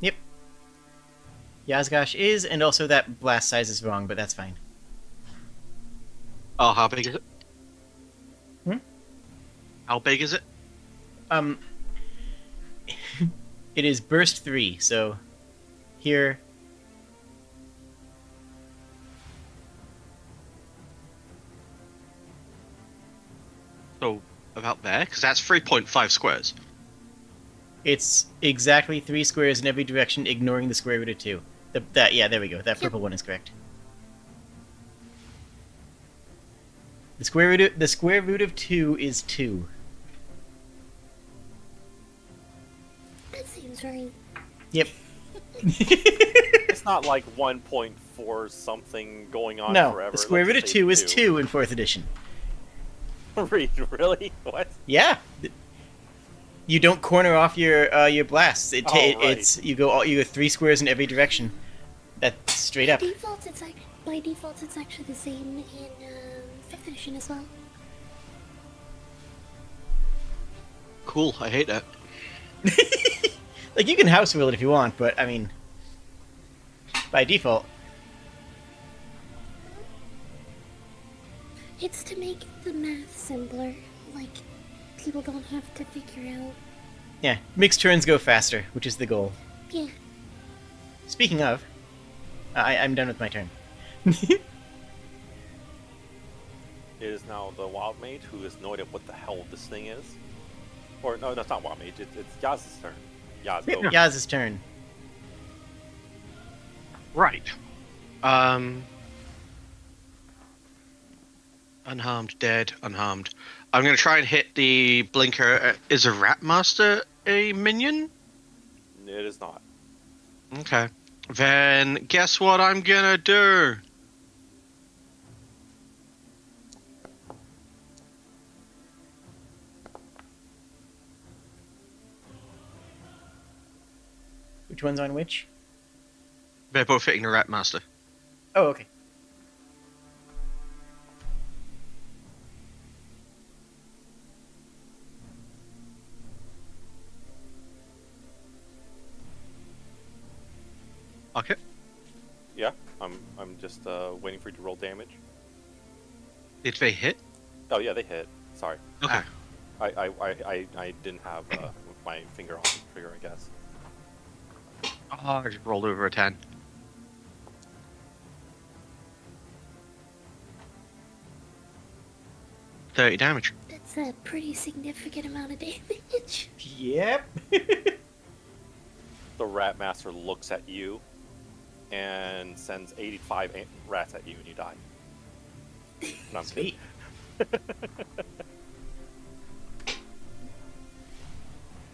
Yep. Yazgash is, and also that blast size is wrong, but that's fine. Oh, how big is it? Hmm? How big is it? It is burst 3, so here. So, about there? Because that's 3.5 squares. It's exactly 3 squares in every direction, ignoring the square root of 2. Yeah, there we go. That purple one is correct. The square root of 2 is 2. That seems right. Yep. It's not like 1.4 something going on No, forever. the square root of 2 is 2 in 4th edition. Really? What? Yeah. You don't corner off your blasts. Right. It's you go 3 squares in every direction. That's straight up. By default, it's actually the same in 5th edition as well. Cool, I hate that. Like, you can house rule it if you want, but I mean, by default. It's to make the math simpler. Like, people don't have to figure out. Yeah, makes turns go faster, which is the goal. Yeah. Speaking of, I'm done with my turn. It is now the Wild Mage, who has no idea what the hell this thing is. Or, no, it's not Wild Mage, it's Yaz's turn. Yaz, go. Yaz's turn. Right. Unharmed, dead, unharmed. I'm going to try and hit the blinker. Is a Rat Master a minion? It is not. Okay. Then guess what I'm going to do? Which one's on which? They're both hitting the Rat Master. Oh, okay. Okay. Yeah, I'm just waiting for you to roll damage. Did they hit? Oh yeah, they hit. Sorry. Okay. I didn't have my finger on the trigger, I guess. Oh, I just rolled over a 10. $30 damage. That's a pretty significant amount of damage. Yep. The Rat Master looks at you and sends 85 rats at you and you die. No, I'm kidding. Sweet.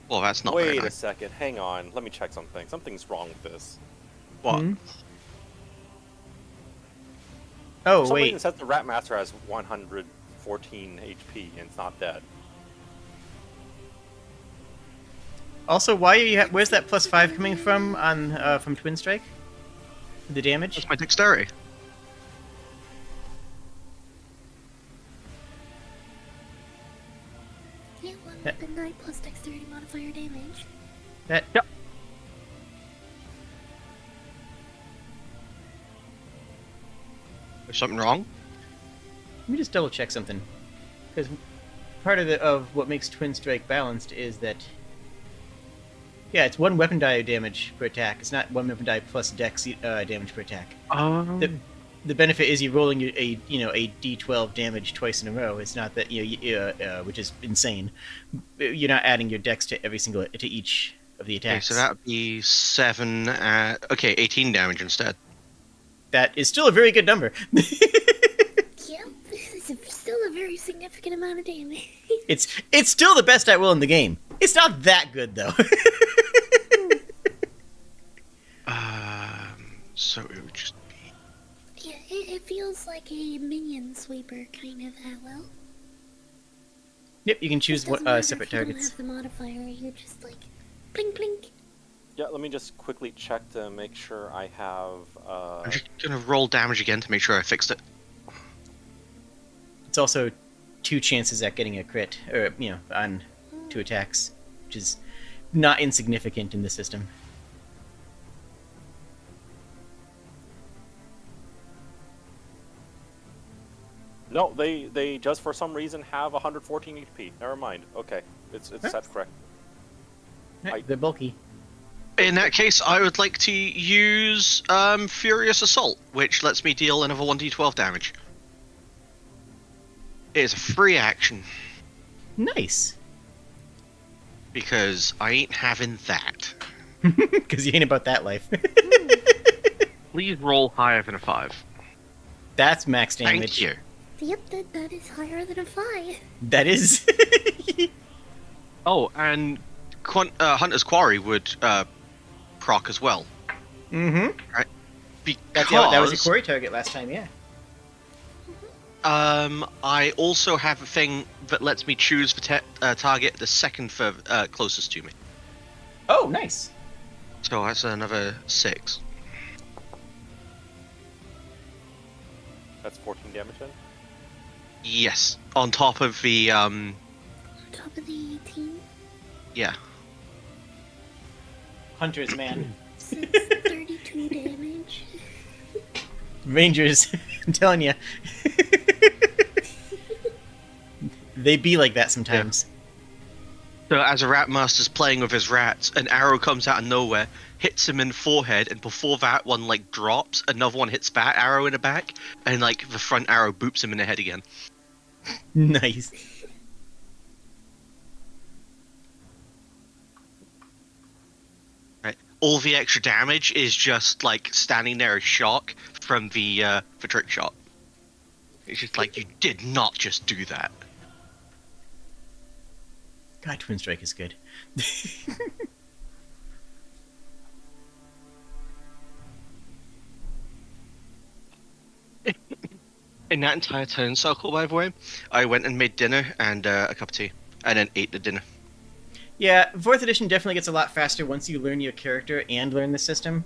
Well, that's not very Wait a nice. second, hang on. Let me check something. Something's wrong with this. What? Hmm? Oh, For some reason wait. it says the Rat Master has 114 HP and it's not dead. Also, why are you? Where's that +5 coming from on from Twin Strike? The damage? That's my dexterity. Yeah, one weapon die plus dexterity modifier damage. That. Yep. There's something wrong? Let me just double check something, because part of what makes Twin Strike balanced is that. Yeah, it's 1 weapon die damage per attack. It's not 1 weapon die plus dex damage per attack. The benefit is you're rolling a d12 damage twice in a row. It's not that which is insane. You're not adding your dex to each of the Okay, attacks. so that would be 7 okay, 18 damage instead. That is still a very good number. Yeah, this is still a very significant amount of damage. It's still the best at will in the game. It's not that good though. So it would just be... Yeah, it feels like a minion sweeper kind of at will. Yep, you can choose It doesn't matter separate if you don't targets. have the modifier, you're just like, blink blink. Yeah, let me just quickly check to make sure I have. I'm just gonna roll damage again to make sure I fixed it. It's also 2 chances at getting a crit, or on to attacks, which is not insignificant in the system. No, they just for some reason have 114 HP. Never mind. Okay, it's set correct. Right, they're bulky. In that case, I would like to use Furious Assault, which lets me deal another 1d12 damage. It is a free action, Nice. because I ain't having that. Because you ain't about that life. Please roll higher than a 5. That's max damage. Thank you. Yep, that is higher than a 5. That is. Oh, and Hunter's Quarry would proc as well. Mm-hmm. Right? Because That was a quarry target last time, yeah. I also have a thing that lets me choose the target the second closest to me. Oh, nice. So that's another 6. That's 14 damage then. Yes, on top of the On top of the 18. yeah. Hunters, man. 32 damage. Rangers, I'm telling you. They be like that sometimes. So as a rat master's playing with his rats, an arrow comes out of nowhere, hits him in the forehead, and before that one like drops, another one hits that arrow in the back, and like the front arrow boops him in the head again. Nice. Right. All the extra damage is just like standing there in shock from the trick shot. It's just like, you did not just do that. God, Twin Strike is good. In that entire turn cycle, by the way, I went and made dinner and a cup of tea, and then ate the dinner. Yeah, 4th edition definitely gets a lot faster once you learn your character and learn the system.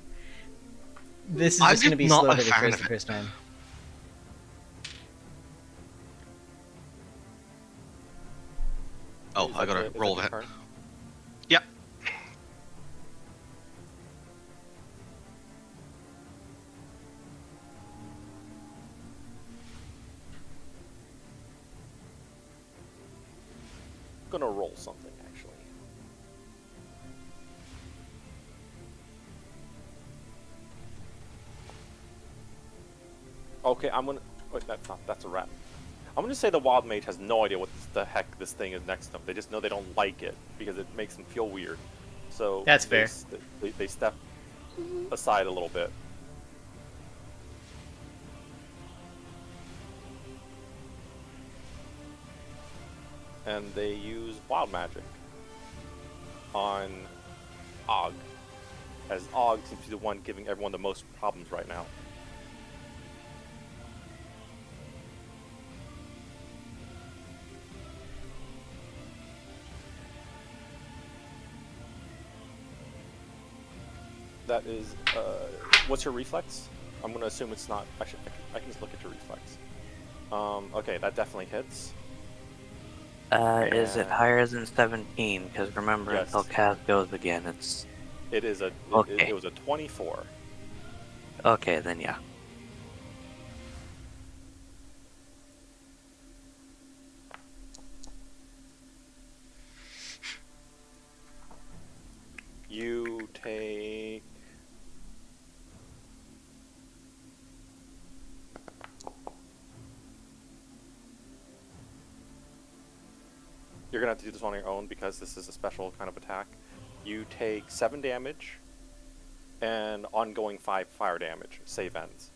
This is I'm just going to be not slow a to fan the of it. first time. Oh, Is I gotta is roll your that. turn? Yep. I'm gonna roll something actually. Okay, I'm gonna. Wait, that's not. That's a rat. I'm gonna say the wild mage has no idea what the heck this thing is next to them. They just know they don't like it because it makes them feel weird. So That's they fair. They step aside a little bit. And they use wild magic on Og, as Og seems to be the one giving everyone the most problems right now. That is, what's your reflex? I'm gonna assume it's not. Actually, I can just look at your reflex. Okay, that definitely hits. Is it higher than 17? Because remember, Yes. until cast goes again, it's... It is a. Okay. It was a 24. Okay, then yeah. You take. You're gonna have to do this on your own because this is a special kind of attack. You take 7 damage and ongoing 5 fire damage. Save ends.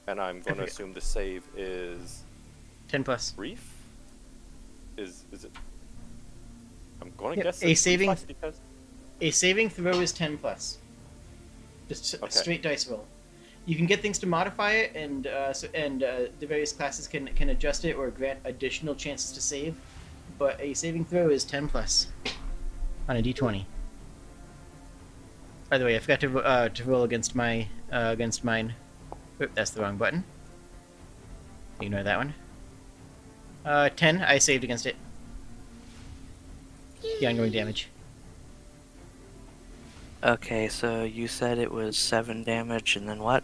And I'm going to Okay. assume the save is 10 plus. Reef? Is it? I'm going to Yep, guess a it's saving- reflex because A saving throw is 10 plus. Just a Okay. straight dice roll. You can get things to modify it, and the various classes can adjust it or grant additional chances to save. But a saving throw is 10 plus on a d20. By the way, I forgot to roll against my against mine. Oop, that's the wrong button. Ignore that one. 10. I saved against it. the ongoing damage. Okay, so you said it was 7 damage, and then what?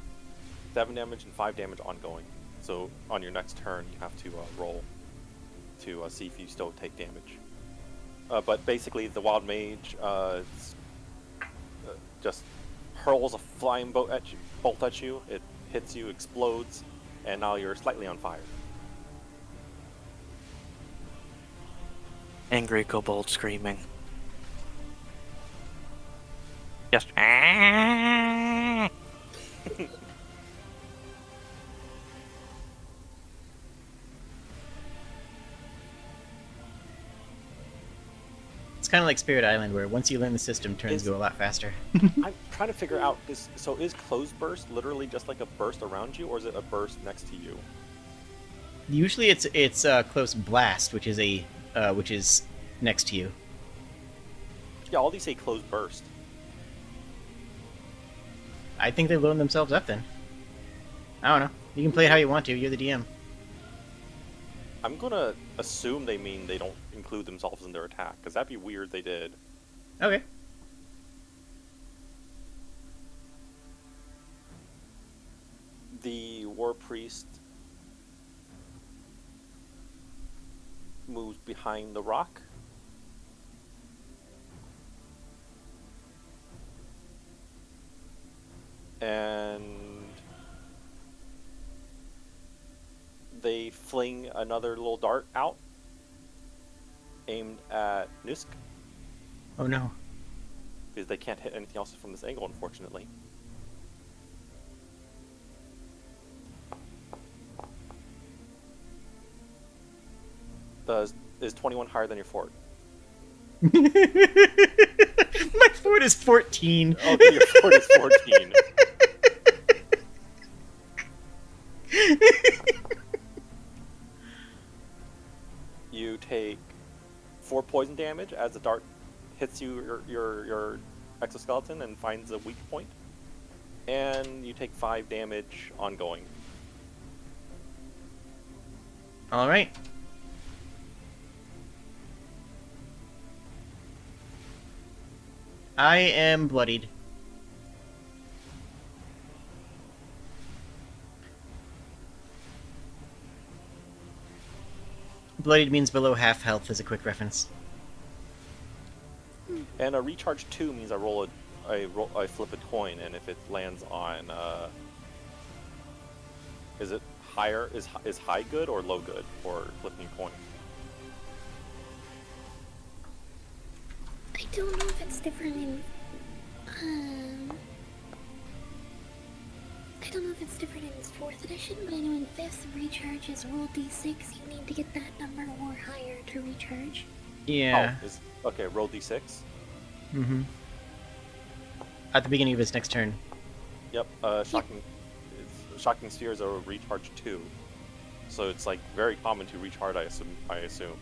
7 damage and 5 damage ongoing. So on your next turn, you have to roll to see if you still take damage. But basically, the wild mage just hurls a flying bolt at you. It hits you, explodes, and now you're slightly on fire. Angry kobold screaming. Just. "Ah!" It's kind of like Spirit Island, where once you learn the system, turns Is- go a lot faster. I'm trying to figure out this. So is close burst literally just like a burst around you, or is it a burst next to you? Usually, it's close blast, which is next to you. Yeah, all these say close burst. I think they load themselves up then. I don't know. You can play it how you want to. You're the DM. I'm gonna assume they mean they don't include themselves in their attack, because that'd be weird they did. Okay. The war priest moves behind the rock. And they fling another little dart out aimed at Nusk, Oh no. because they can't hit anything else from this angle, unfortunately. Is 21 higher than your fort? My fort is 14. Okay, your fort is 14. You take 4 poison damage as the dart hits your exoskeleton and finds a weak point, and you take 5 damage ongoing. All right. I am bloodied. Bloodied means below half health, as a quick reference. And a recharge 2 means I flip a coin, and if it lands on, is it higher? Is high good or low good for flipping a coin? I don't know if it's different in. I don't know if it's different in 4th edition, but I know in 5th, recharge is roll d6. You need to get that number or higher to recharge. Yeah. Oh, okay, roll d6. Mm-hmm. At the beginning of his next turn. Yep, shocking sphere is a recharge 2. So it's like very common to recharge, I assume.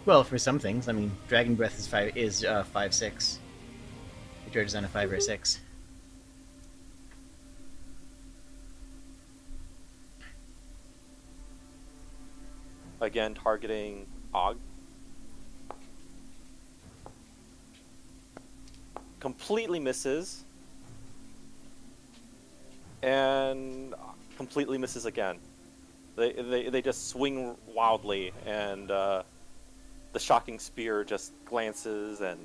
Well, for some things, I mean, Dragon Breath is 5/6. Recharges on a 5 or a 6. Again, targeting Og. Completely misses. And completely misses again. They just swing wildly, and the shocking spear just glances and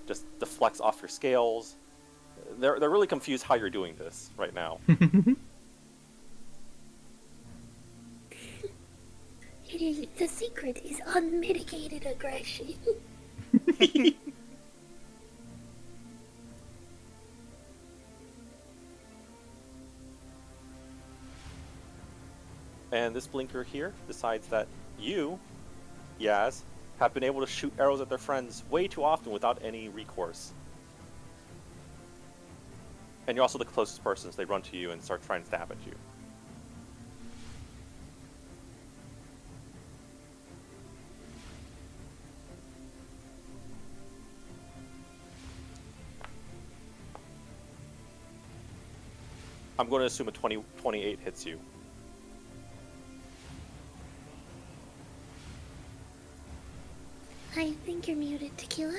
just deflects off your scales. They're really confused how you're doing this right now. The secret is unmitigated aggression. And this blinker here decides that you, Yaz, have been able to shoot arrows at their friends way too often without any recourse. And you're also the closest person, so they run to you and start trying to stab at you. I'm going to assume a 28 hits you. I think think you're muted, Tequila.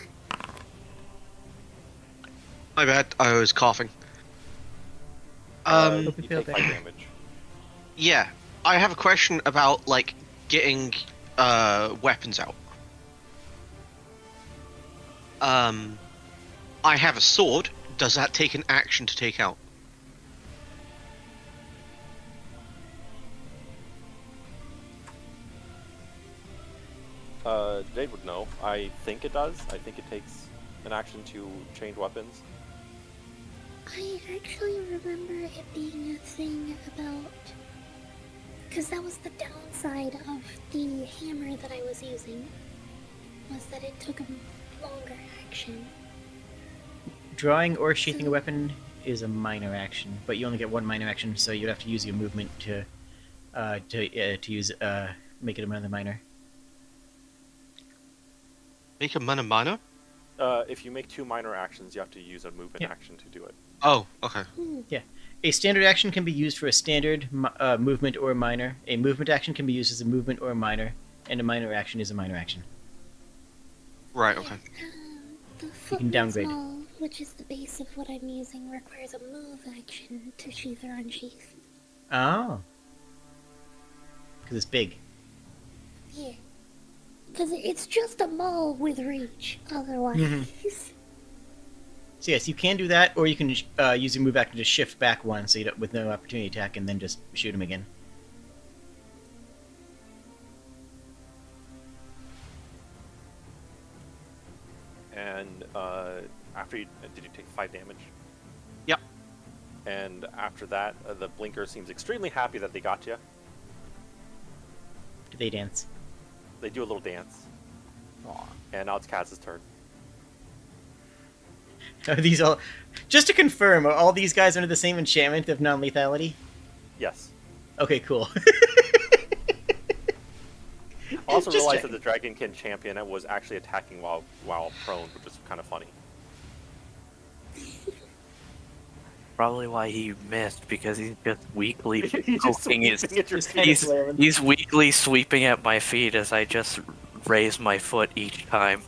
My bad, I was coughing. You you feel take 5 better. damage. Yeah, I have a question about, like, getting, weapons out. I have a sword. Does that take an action to take out? Jade would know. I think it does. I think it takes an action to change weapons. I actually remember it being a thing about... Because that was the downside of the hammer that I was using, was that it took a longer action. Drawing or sheathing a weapon is a minor action, but you only get one minor action, so you'd have to use your movement to use make it another minor. Make a minor? If you make 2 minor actions, you have to use a movement Yeah. action to do it. Oh, okay. A standard action can be used for a standard movement or a minor. A movement action can be used as a movement or a minor, and a minor action is a minor action. Right, okay. The You can footman's downgrade. maul, which is the base of what I'm using, requires a move action to sheath or unsheath. Oh. Because it's big. Yeah. Because it's just a maul with reach, otherwise. So yes, you can do that, or you can use your move action to shift back one, so you don't, with no opportunity attack, and then just shoot him again. And after you did you take 5 damage? Yep. And after that, the blinker seems extremely happy that they got you. Do they dance? They do a little dance. And now it's Kaz's turn. Are these all? Just to confirm, are all these guys under the same enchantment of non-lethality? Yes. Okay, cool. I also Just realized checking. that the Dragonkin champion was actually attacking while prone, which is kind of funny. Probably why he missed, because he's just weakly He's just poking his. sweeping at your Just kinda feet. slamming. He's weakly sweeping at my feet as I just raise my foot each time.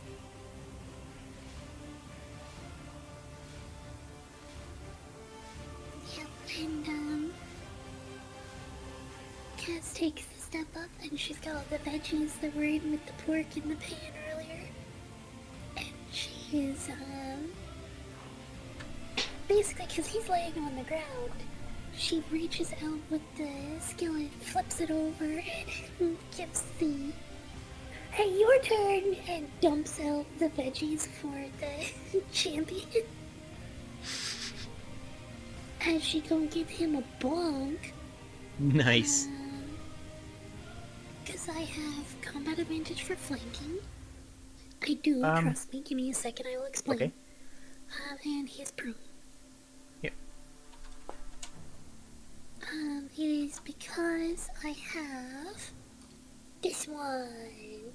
Yep, and Kaz takes a step up, and she's got all the veggies that were in with the pork in the pan earlier. And she is, basically, because he's laying on the ground, she reaches out with the skillet, flips it over, and gives the, hey, your turn, and dumps out the veggies for the champion. As she gonna give him a bonk. Nice. Because I have combat advantage for flanking. I do, trust me. Give me a second, I will explain. Okay. And he's prone. Yep. It is because I have this one.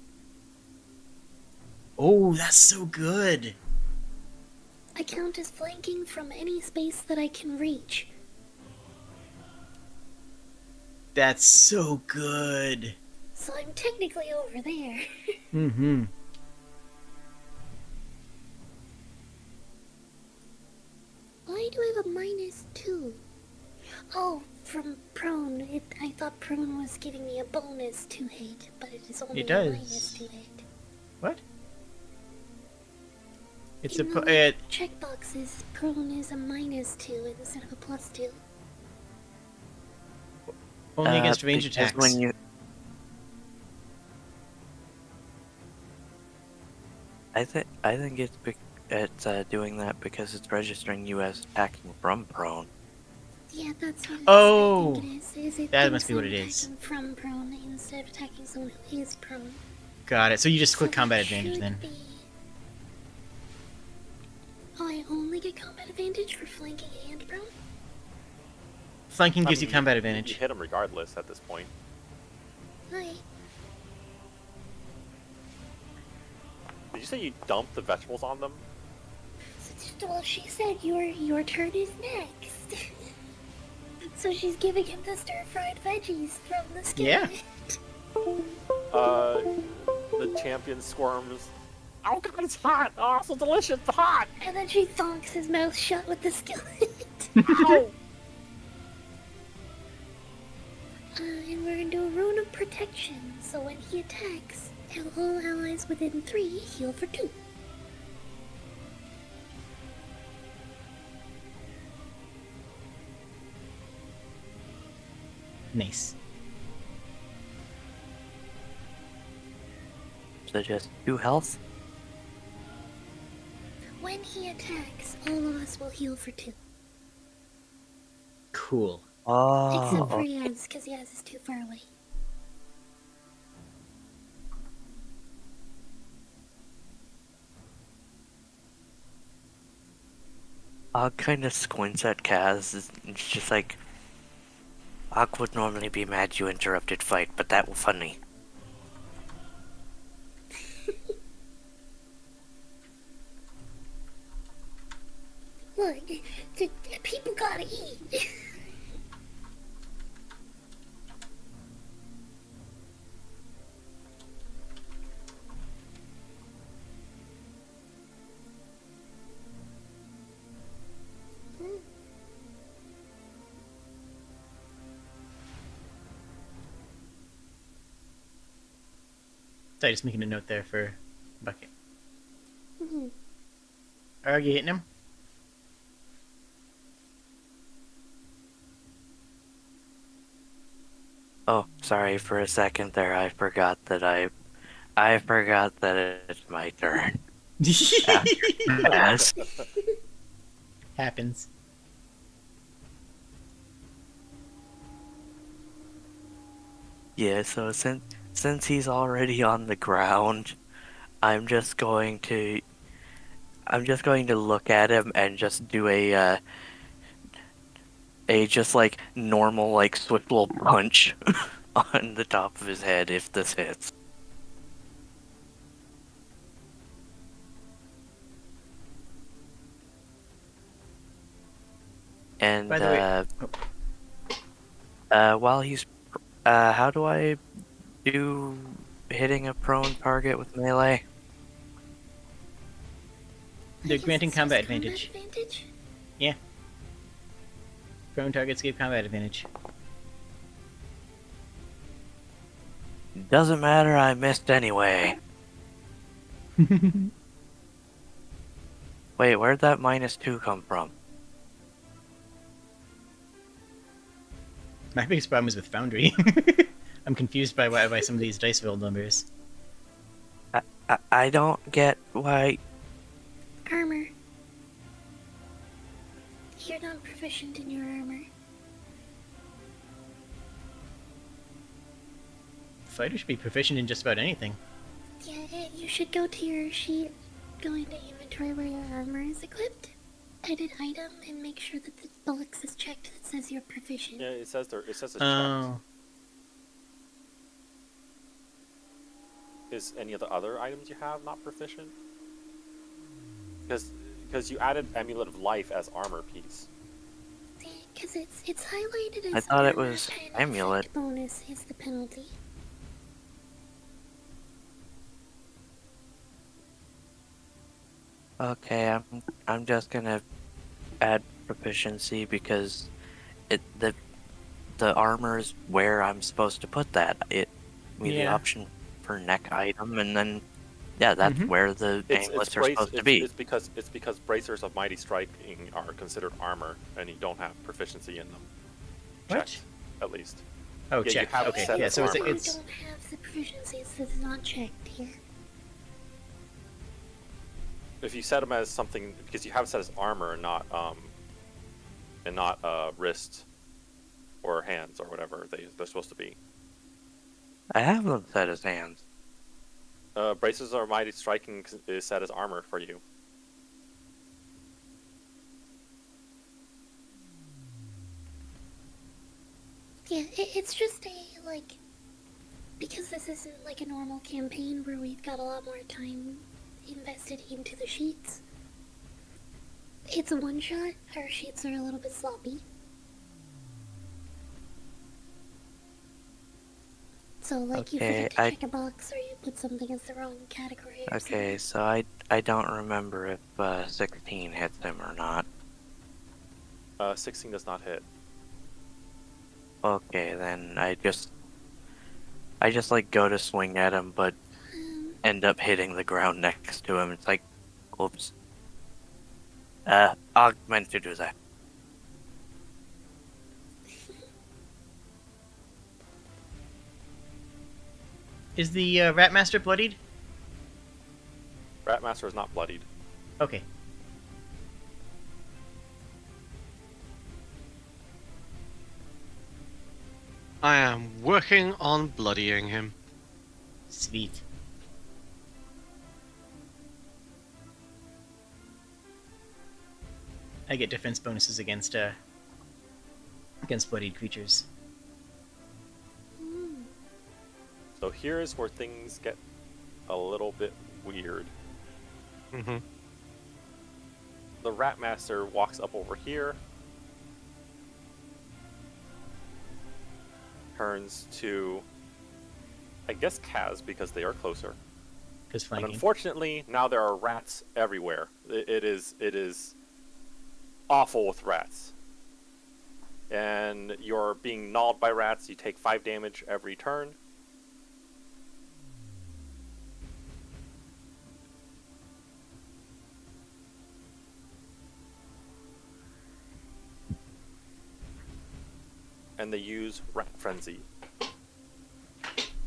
Oh, that's so good. I count as flanking from any space that I can reach. That's so good. So I'm technically over there. Mm-hmm. Why do I have a -2? Oh, from prone. I thought prone was giving me a bonus to hit, but it is only It a does. -2 hit. What? It's In a the checkboxes, prone is a -2 instead of a +2. only against range Because attacks. When you... I think it's doing that because it's registering you as attacking from prone. Yeah, that's what Oh, I think it is. It that thinks must be what I'm it is. attacking from prone instead of attacking someone who is prone. Got it. So you just So click that combat advantage should then. be- Oh, I only get combat advantage for flanking and prone? Flanking I gives mean, you combat You advantage. hit him regardless at this point. Right. Did you say you dumped the vegetables on them? Well, she said your turn is next. So she's giving him the stir-fried veggies from the skillet. Yeah. The champion squirms Oh god, it's hot! Oh, so delicious, it's hot! And then she thonks his mouth shut with the skillet. Ow! And we're gonna do a rune of protection, so when he attacks, all allies within 3 heal for 2. Nice. So just 2 health? When he attacks, all of us will heal for 2. Cool. Except for Oh, Yaz, because Yaz is too far away. Og kind of squints at Kaz. It's just like, Og would normally be mad you interrupted fight, but that was funny. Look, people gotta eat. Sorry, just making a note there for Bucket. Mhm. Are you hitting him? Oh, sorry, for a second there, I forgot that it's my turn. Yes. Happens. Yeah, so since he's already on the ground, I'm just going to look at him and just do a just like normal like swift little punch on the top of his head if this hits. And By the way, while he's how do I do hitting a prone target with melee? they're I guess granting it's combat just advantage. advantage? Yeah. Prone targets give combat advantage. Doesn't matter, I missed anyway. Wait, where'd that -2 come from? My biggest problem is with Foundry. I'm confused by some of these dice roll numbers. I don't get why. Armor. You're not proficient in your armor. Fighter should be proficient in just about anything. Yeah, you should go to your sheet, go into inventory where your armor is equipped, edit item, and make sure that the box is checked that says you're proficient. Yeah, it says it's checked. Oh. Is any of the other items you have not proficient? Because you added Amulet of Life as armor piece. Because it's highlighted as I thought it armor was and amulet. effect bonus is the penalty. Okay, I'm just gonna add proficiency because the armor's where I'm supposed to put that. It me the Yeah. option for neck item, and then yeah, that's Mhm. where the amulets are supposed to be. It's because bracers of mighty striking are considered armor, and you don't have proficiency in them. What? Checked, at least. Oh, Yeah, you check. have it Okay, set yeah. as So armor. You it's don't have the proficiency, it says not checked here. If you set them as something, because you have it set as armor and not wrist or hands or whatever they're supposed to be. I have them set as hands. Braces of mighty striking is set as armor for you. Yeah, it's just like, because this isn't like a normal campaign where we've got a lot more time invested into the sheets. It's a one-shot, our sheets are a little bit sloppy. So, like, you Okay, forget to check a box or you put something as the wrong category or Okay, something. so I don't remember if 16 hits him or not. 16 does not hit. Okay, then I just like go to swing at him, but end up hitting the ground next to him. It's like, oops. I meant to do that. Is the Ratmaster bloodied? Ratmaster is not bloodied. Okay. I am working on bloodying him. Sweet. I get defense bonuses against bloodied creatures. So here is where things get a little bit weird. Mm-hmm. The Ratmaster walks up over here, turns to, I guess, Kaz, because they are closer. Because And flanking. unfortunately, now there are rats everywhere. It is awful with rats. And you're being gnawed by rats. You take 5 damage every turn. And they use Rat Frenzy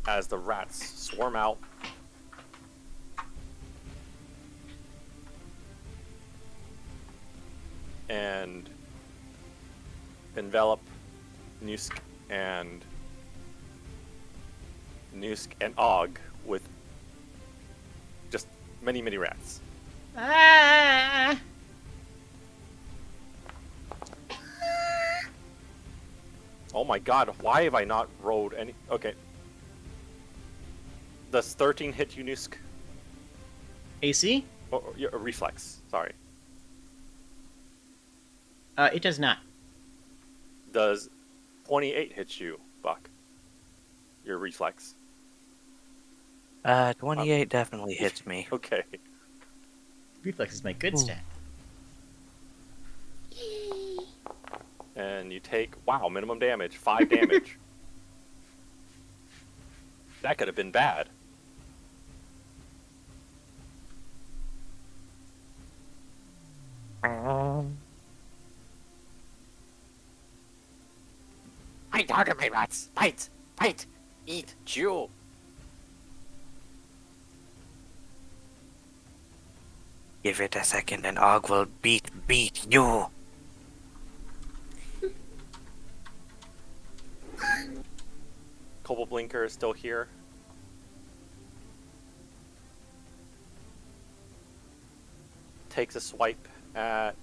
as the rats swarm out. And envelop Nusk and Og with just many, many rats. Ah! Oh my god, why have I not rolled any? Okay. Does 13 hit you, Nusk? AC? Or reflex, sorry. It does not. Does 28 hit you, Buck? Your reflex. 28 definitely hits me. Okay. Reflex is my good Ooh. stat. Yay! And you take, wow, minimum damage, 5 damage. That could have been bad. Fight harder, my rats! Fight! Fight! Eat! Chew! Give it a second and Og will beat you. Xlbljnsk is still here. Takes a swipe at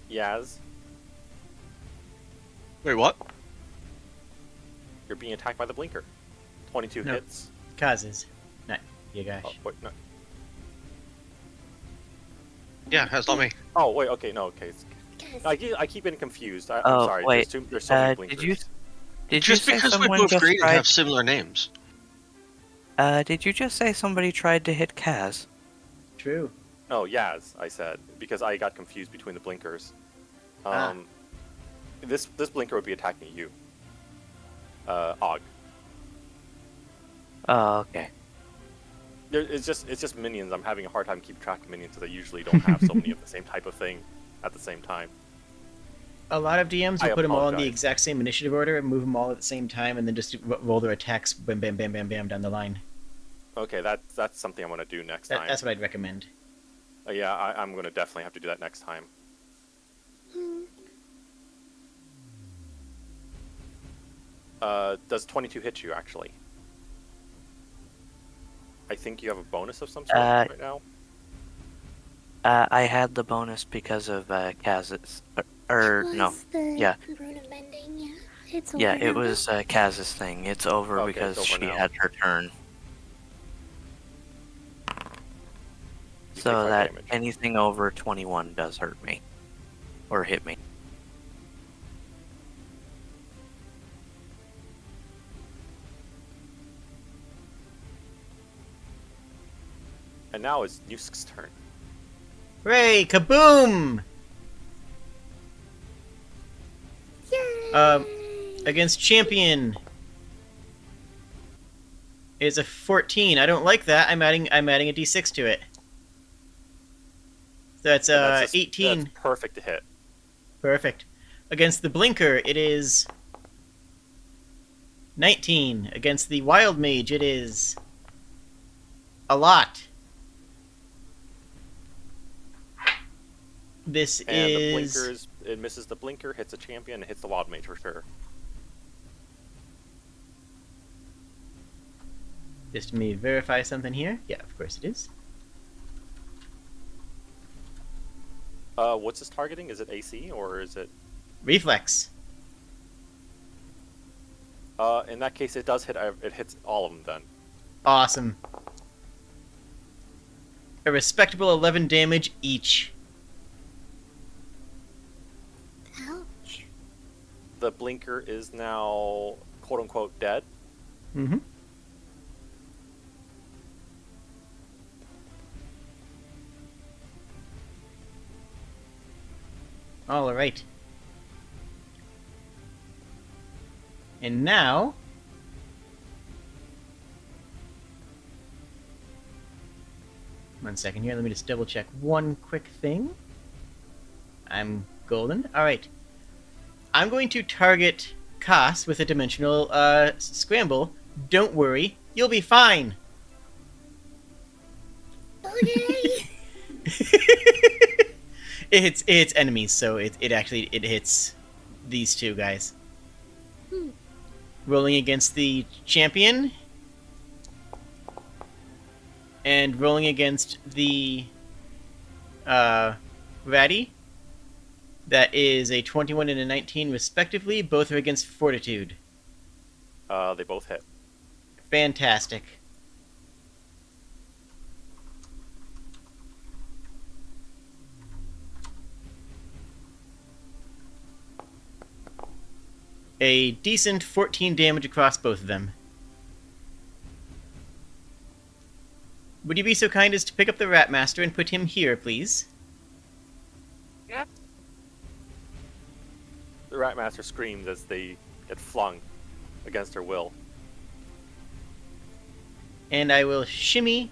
Yaz. Wait, what? You're being attacked by the blinker. 22 No. hits. Kaz is. Not Yagash. Oh, wait, no. Yeah, that's not me. Oh, wait, okay, no, okay. Guys, I keep getting confused. I'm Oh, sorry. wait. There's so many blinkers. Did Just you say because we're someone both just green and tried? have similar names. Did you just say somebody tried to hit Kaz? True. No, Yaz, I said, because I got confused between the blinkers. Ah. This blinker would be attacking you. Og. Oh, okay. It's just minions. I'm having a hard time keeping track of minions because I usually don't have so many of the same type of thing at the same time. A lot of DMs will I put them all in the apologize. exact same initiative order and move them all at the same time, and then just roll their attacks, bam, bam, bam, bam, bam, down the line. Okay, that's something I'm gonna do next time. That's what I'd recommend. Yeah, I'm gonna definitely have to do that next time. Does 22 hit you actually? I think you have a bonus of some sort right now. I had the bonus because of Kaz's. No. was the Yeah. Rune of Mending, yeah. It's Yeah, over it now. was Kaz's thing. It's over Okay, because it's over she now. had her turn. You So take 5 that damage. anything over 21 does hurt me. Or hit me. And now it's Nusk's turn. Hooray! Kaboom! Yay! Against champion is a 14. I don't like that. I'm adding a d6 to it. So that's And that's 18. That's perfect to hit. Perfect. Against the blinker, it is 19. Against the wild mage, it is a lot. This And is the blinkers, it misses the blinker, hits a champion, and hits the wild mage for sure. just me verify something here. Yeah, of course it is. What's his targeting? Is it AC or is it? Reflex. In that case, it does hit. It hits all of them then. Awesome. A respectable 11 damage each. Ouch. The blinker is now quote unquote dead. Mm-hmm. All right. And now, one second here. Let me just double check one quick thing. I'm golden. All right. I'm going to target Koss with a dimensional scramble. Don't worry, you'll be fine. Okay. It hits enemies, so it hits these two guys. Rolling against the champion, and rolling against the ratty. That is a 21 and a 19 respectively. Both are against fortitude. They both hit. Fantastic. A decent 14 damage across both of them. Would you be so kind as to pick up the Rat Master and put him here, please? Yeah. The Ratmaster screams as they get flung against her will. And I will shimmy.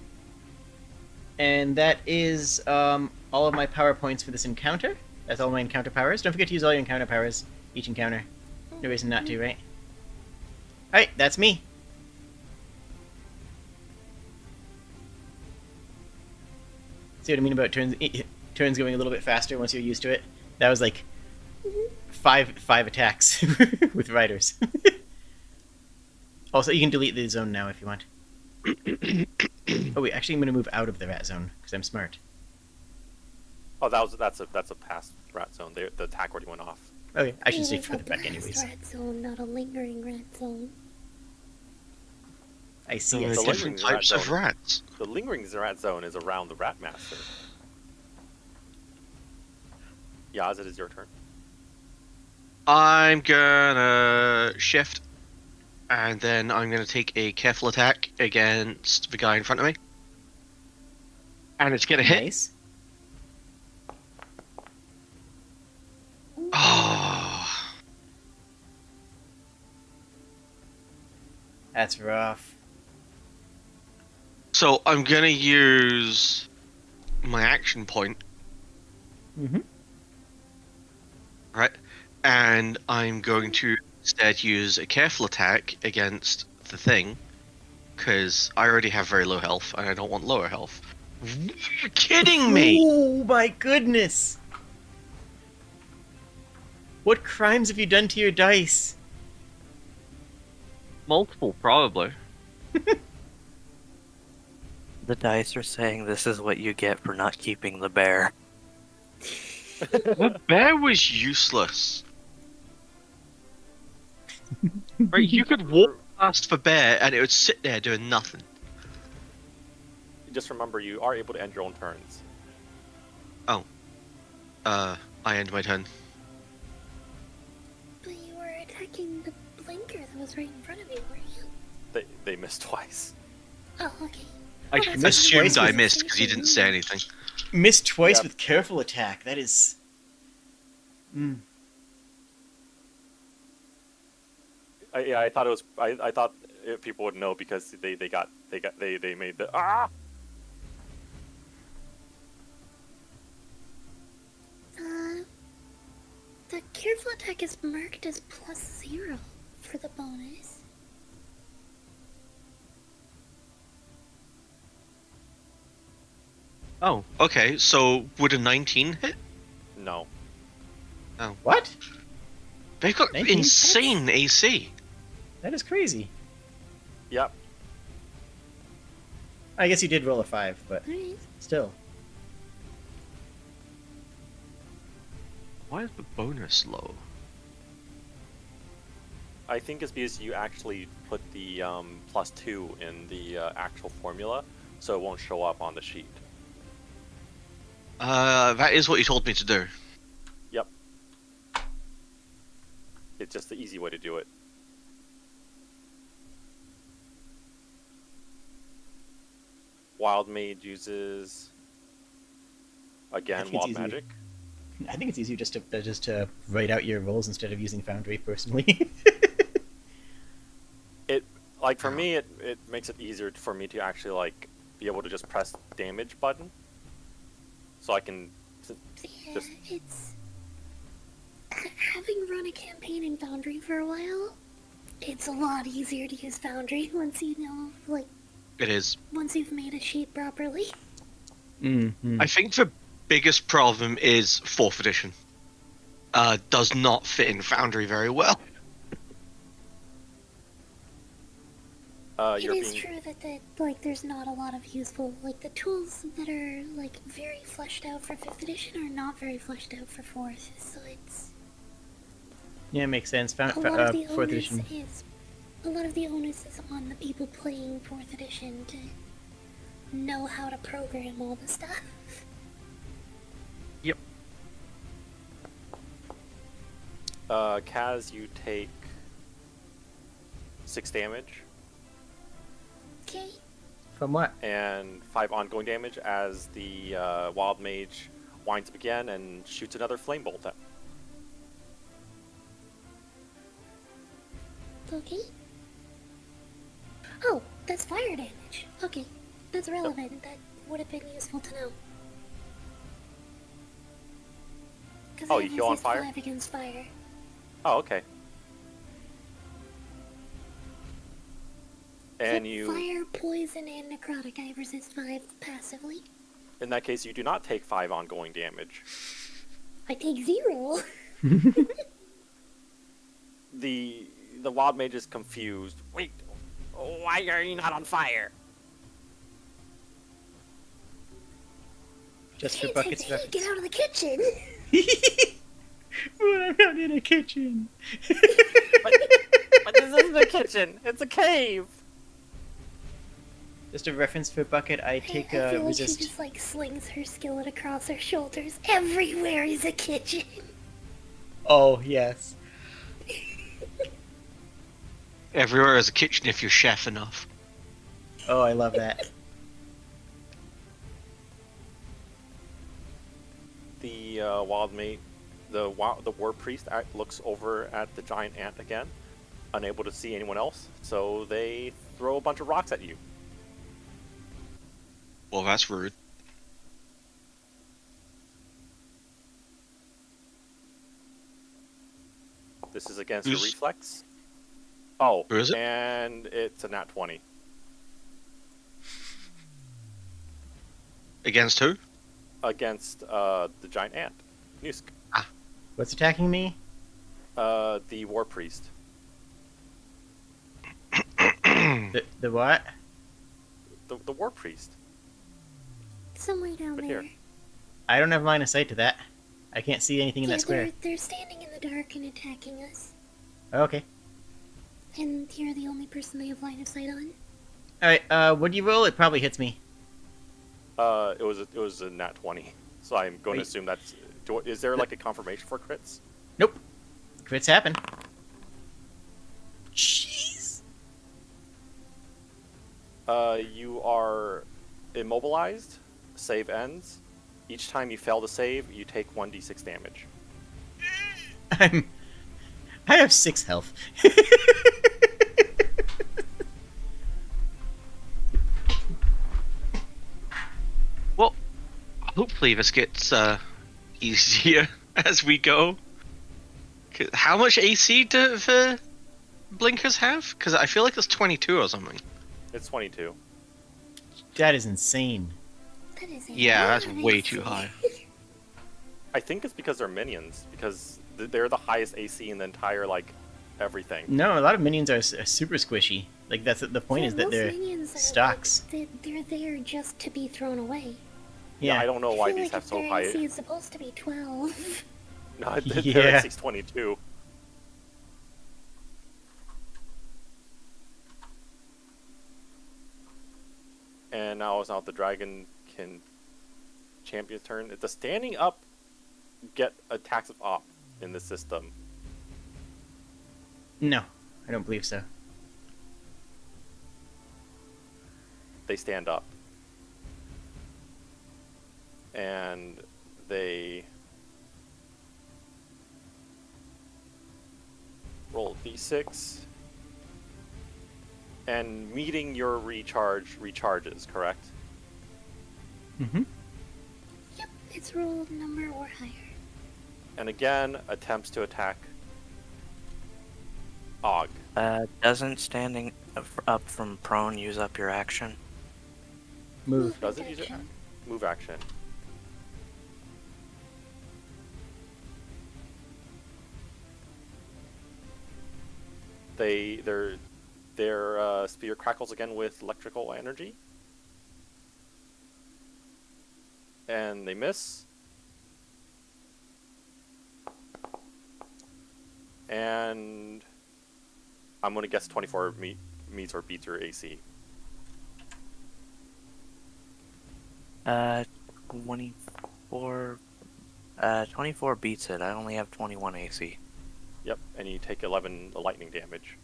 And that is all of my power points for this encounter. That's all my encounter powers. Don't forget to use all your encounter powers each encounter. No reason not to, right? Alright, that's me. See what I mean about turns going a little bit faster once you're used to it? That was like five attacks with riders. Also, you can delete the zone now if you want. Oh wait, actually I'm going to move out of the rat zone, because I'm smart. Oh, that's a past rat zone. The attack already went off. Okay, I should stay It was further a back blast anyways. rat zone, not a lingering rat zone. I see, I There are The see. lingering different types rat of zone. rats. The lingering rat zone is around the Ratmaster. Yaz, it is your turn. I'm gonna shift, and then I'm gonna take a careful attack against the guy in front of me. And it's gonna hit. Nice. Oh, That's rough. so I'm gonna use my action point, Mm-hmm. right? And I'm going to instead use a careful attack against the thing, because I already have very low health, and I don't want lower health. You're kidding me! Oh my goodness! What crimes have you done to your dice? Multiple, probably. The dice are saying this is what you get for not keeping the bear. The bear was useless. Right, you could walk past the bear and it would sit there doing nothing. Just remember, you are able to end your own turns. I end my turn. But you were attacking the blinker that was right in front of you, weren't you? They missed twice. Oh, okay. I that's assumed I really missed because you didn't say safe. anything. Missed twice Yep. with careful attack. That is. I thought it was. I thought people would know because they made the The careful attack is marked as +0 for the bonus. Oh, okay. So would a 19 hit? No. What? They've got 19? insane AC. That is crazy. Yep. I guess you did roll a 5, but Alright. still. Why is the bonus low? I think it's because you actually put the +2 in the actual formula, so it won't show up on the sheet. That is what you told me to do. Yep. It's just the easy way to do it. Wild Mage uses again think it's Wild easier. Magic. I think it's easier just to write out your rolls instead of using Foundry, personally. It like for me it makes it easier for me to actually like be able to just press damage button, so I can Yeah, just it's... Having run a campaign in Foundry for a while, it's a lot easier to use Foundry once you know, like, It is. once you've made a sheet properly. Mm-hmm. I think the biggest problem is 4th edition. Does not fit in Foundry very well. It you're is being true that like there's not a lot of useful, like the tools that are like very fleshed out for 5th edition are not very fleshed out for 4th, so it's Yeah, it makes sense. a lot of the 4th onus edition. is a lot of the onus is on the people playing 4th edition to know how to program all the stuff. Yep. Kaz, you take 6 damage Okay. From what? and 5 ongoing damage as the Wild Mage winds up again and shoots another flame bolt at. Okay. Oh, that's fire damage. Okay, that's relevant. That would have been useful to know. Oh, you heal on fire? 5 against fire. Oh, okay. And Yep, you, fire, poison, and necrotic. I resist 5 passively. in that case, you do not take 5 ongoing damage. I take 0. The Wild Mage is confused. Wait, why are you not on fire? Just for Hey, buckets hey, reference. get out of the kitchen! Well, I'm not in a kitchen. But this isn't a kitchen. It's a cave. Just a reference for bucket. I take I feel like she resist. just like slings her skillet across her shoulders. Everywhere is a kitchen. Oh yes. Everywhere is a kitchen if you're chef enough. Oh, I love that. The Wild Mage, the War Priest looks over at the giant ant again, unable to see anyone else, so they throw a bunch of rocks at you. Well, that's rude. This is against Who's- your reflex. Oh, Who is it? and it's a nat 20. Against who? Against the giant ant, Nusk. What's attacking me? The War Priest. The what? The War Priest. Somewhere down But there. here. I don't have line of sight to that. I can't see anything in Yeah, that square. they're standing in the dark and attacking us. Oh, okay. And you're the only person they have line of sight on. Alright, what do you roll? It probably hits me. It was a nat 20. So I'm going to Wait. assume that's. Is there like a confirmation for crits? Nope. Crits happen. Jeez. You are immobilized. Save ends. Each time you fail to save, you take 1d6 damage. I have 6 health. Well, hopefully this gets easier as we go. 'Cause how much AC do the blinkers have? Because I feel like it's 22 or something. It's 22. That is insane. That is a Yeah, lot that's of way AC. too high. I think it's because they're minions, because they're the highest AC in the entire, like, everything. No, a lot of minions are super squishy. Like, that's the point, Yeah, is that most they're minions are, stocks. Like, they're there just to be thrown away. Yeah. I don't know why I feel these like have if so their high. AC is supposed to be 12. No, they're Yeah. at 622. And now is not the dragon can champion's turn. It's a standing up get attacks of op in the system. No, I don't believe so. They stand up. And they roll d6. And meeting your recharges, correct? Mm-hmm. Yep, it's roll number or higher. And again, attempts to attack Og. Doesn't standing up from prone use up your action? Move. Does it use it? Action. Move action. Their spear crackles again with electrical energy. And they miss. And I'm going to guess 24 meets or beats your AC. 24. 24 beats it. I only have 21 AC. Yep, and you take 11 lightning damage.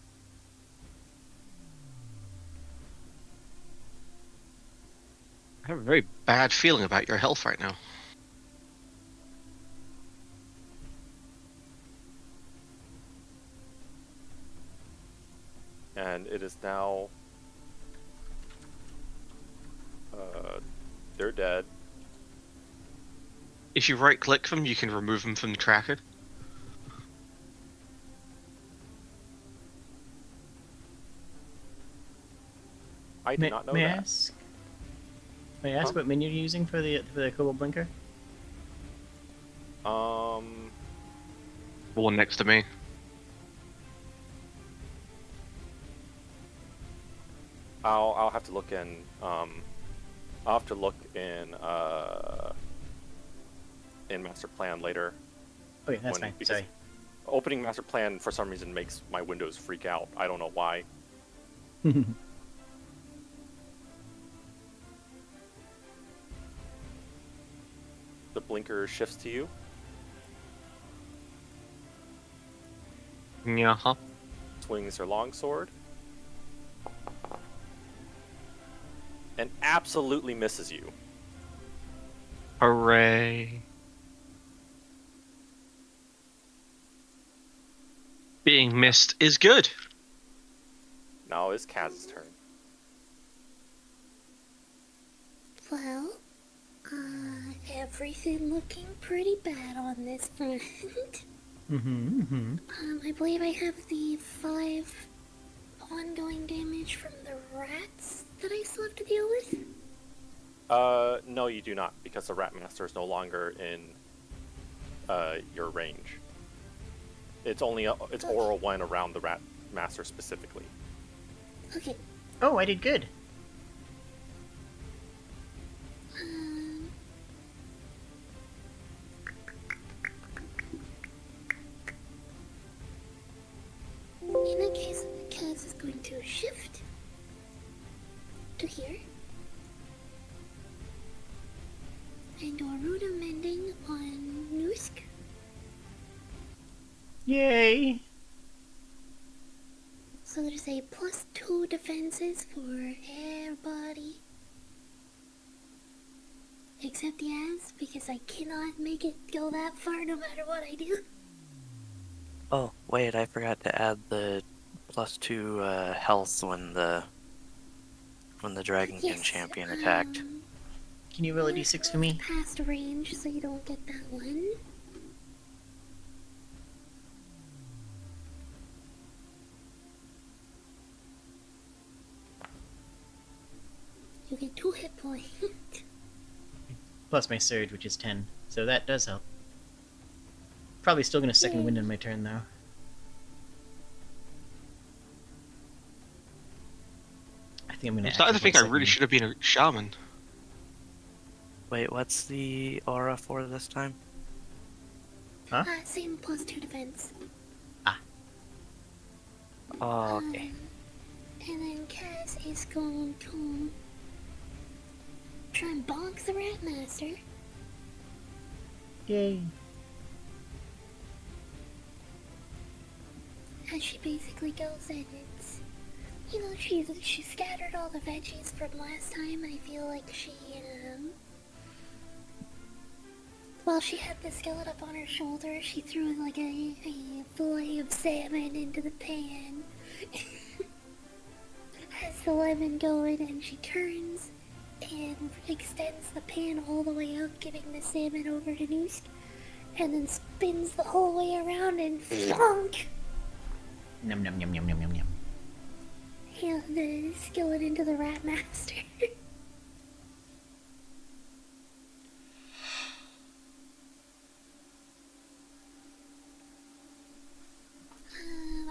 I have a very bad feeling about your health right now. And it is now... they're dead. If you right click them, you can remove them from the tracker. I did not know may I that. ask? May I ask Huh? what menu you're using for the Kobold Blinker? The one next to me. I'll have to look in. I'll have to look in master plan later. Okay, that's When- fine. because- Sorry. Opening master plan for some reason makes my windows freak out. I don't know why. The blinker shifts to you. Yeah. Swings her longsword. And absolutely misses you. Hooray. Being missed is good. Now is Kaz's turn. Well, everything looking pretty bad on this front. I believe I have the 5 ongoing damage from the rats that I still have to deal with. No, you do not, because the Rat Master is no longer in your range. It's only it's oral when around the Rat Master specifically. Okay. Oh, I did good. Um, in that case, Kaz is going to shift to here and do a rune of mending on Nusk. Yay! So there's a +2 defenses for everybody. accept the ads because I cannot make it go that far no matter what I do. Oh, wait, I forgot to add the +2 health when the Dragonkin champion attacked. Can you roll a d6 for me? Past range, so you don't get that one. You get 2 hit points. Plus my surge, which is 10. So that does help. Probably still gonna second wind in my turn, though. I think I'm gonna. I'm starting to think I really second- should have been a shaman. Wait, what's the aura for this time? Same +2 defense. Oh, okay. And then Cass is going to try and bonk the Rat Master. Yay. As she basically goes in, it's, you know, she scattered all the veggies from last time. I feel like she, while she had the skillet up on her shoulder, she threw like a fillet of salmon into the pan. Has the lemon going, and she turns and extends the pan all the way up, giving the salmon over to Noosk, and then spins the whole way around and flonk! Num num num num num num num. Yeah, the skillet into the Rat Master.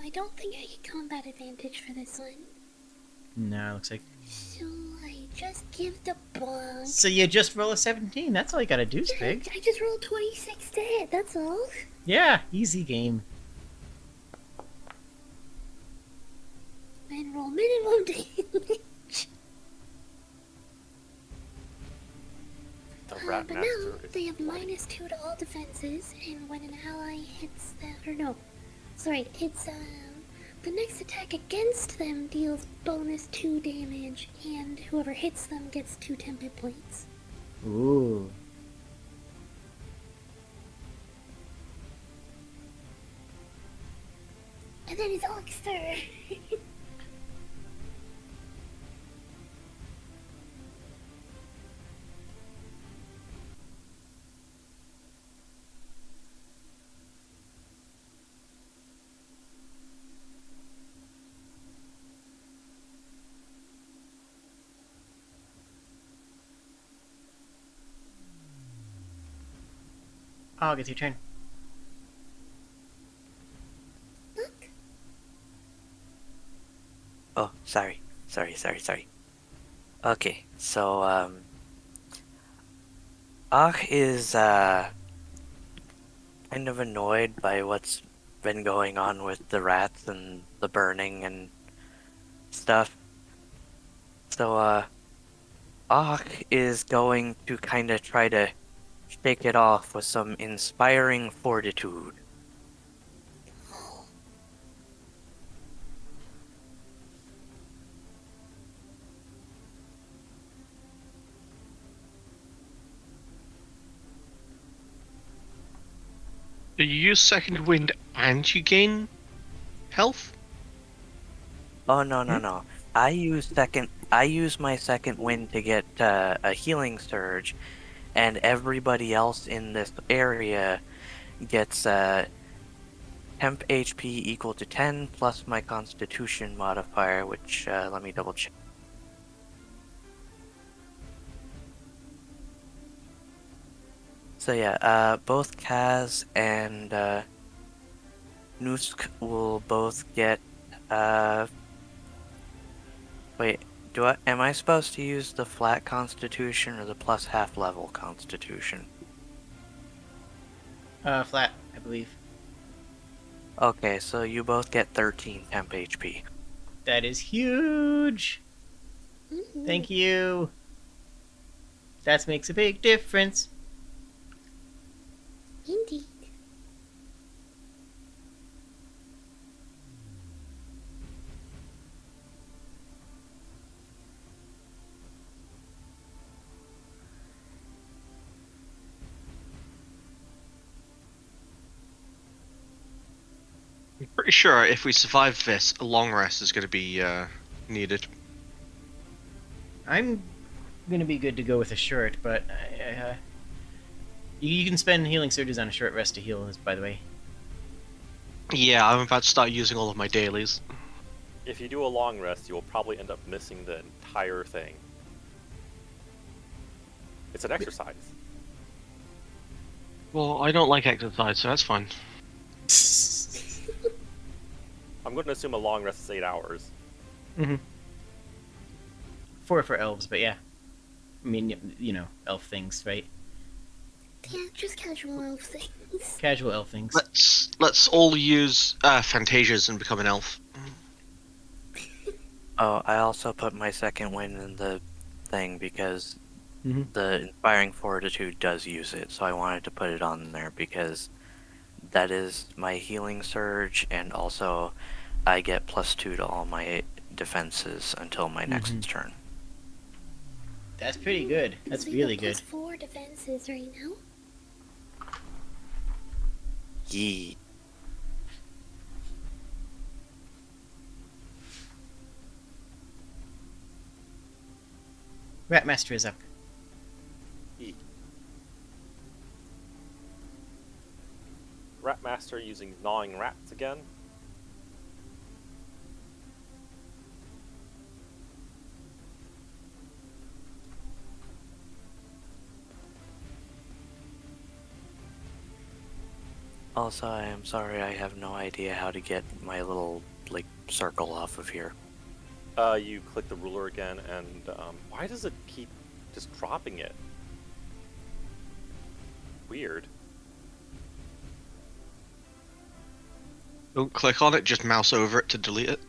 I don't think I get combat advantage for this one. No, it looks like. So I just give the bonk. So you just roll a 17. That's all you gotta do, Yeah, Sprigg. I just rolled 26 to hit, that's all. Yeah, easy game. And roll minimum damage. The Rat But Master now is they have bloody. -2 to all defenses, and when an ally hits them, or no, sorry, it's the next attack against them deals -2 damage, and whoever hits them gets 2 temp hit points. Ooh. And then it's Oxter. Oh, it's your turn. Look, Oh, sorry. Okay, so, Ach is, kind of annoyed by what's been going on with the rats and the burning and stuff. So, Ach is going to kind of try to shake it off with some inspiring fortitude. Do you use second wind and you gain health? Oh, no. I use my second wind to get a healing surge, and everybody else in this area gets temp HP equal to 10 plus my constitution modifier, which let me double check. So yeah, both Kaz and Noosk will both get wait, am I supposed to use the flat constitution or the plus half level constitution? Flat, I believe. Okay, so you both get 13 temp HP. That is huge. Thank you. That makes a big difference. indeed. I'm pretty sure if we survive this, a long rest is going to be needed. I'm gonna be good to go with a short, but you can spend healing surges on a short rest to heal. By the way. Yeah, I'm about to start using all of my dailies. If you do a long rest, you will probably end up missing the entire thing. It's an exercise. Well, I don't like exercise, so that's fine. I'm going to assume a long rest is 8 hours. Mm-hmm. 4 for elves, but yeah. I mean, you know, elf things, right? Yeah, just casual elf things. Casual elf things. Let's all use Fantasias and become an elf. Oh, I also put my second wind in the thing because Mhm. the Inspiring Fortitude does use it, so I wanted to put it on there because that is my healing surge, and also I get +2 to all my defenses until my next turn. That's pretty good. That's So you really got good. +4 defenses right now. Yee. Ratmaster is up. E. Ratmaster using gnawing rats again. Also, I am sorry, I have no idea how to get my little, like, circle off of here. You click the ruler again, and why does it keep just dropping it? Weird. Don't click on it, just mouse over it to delete it.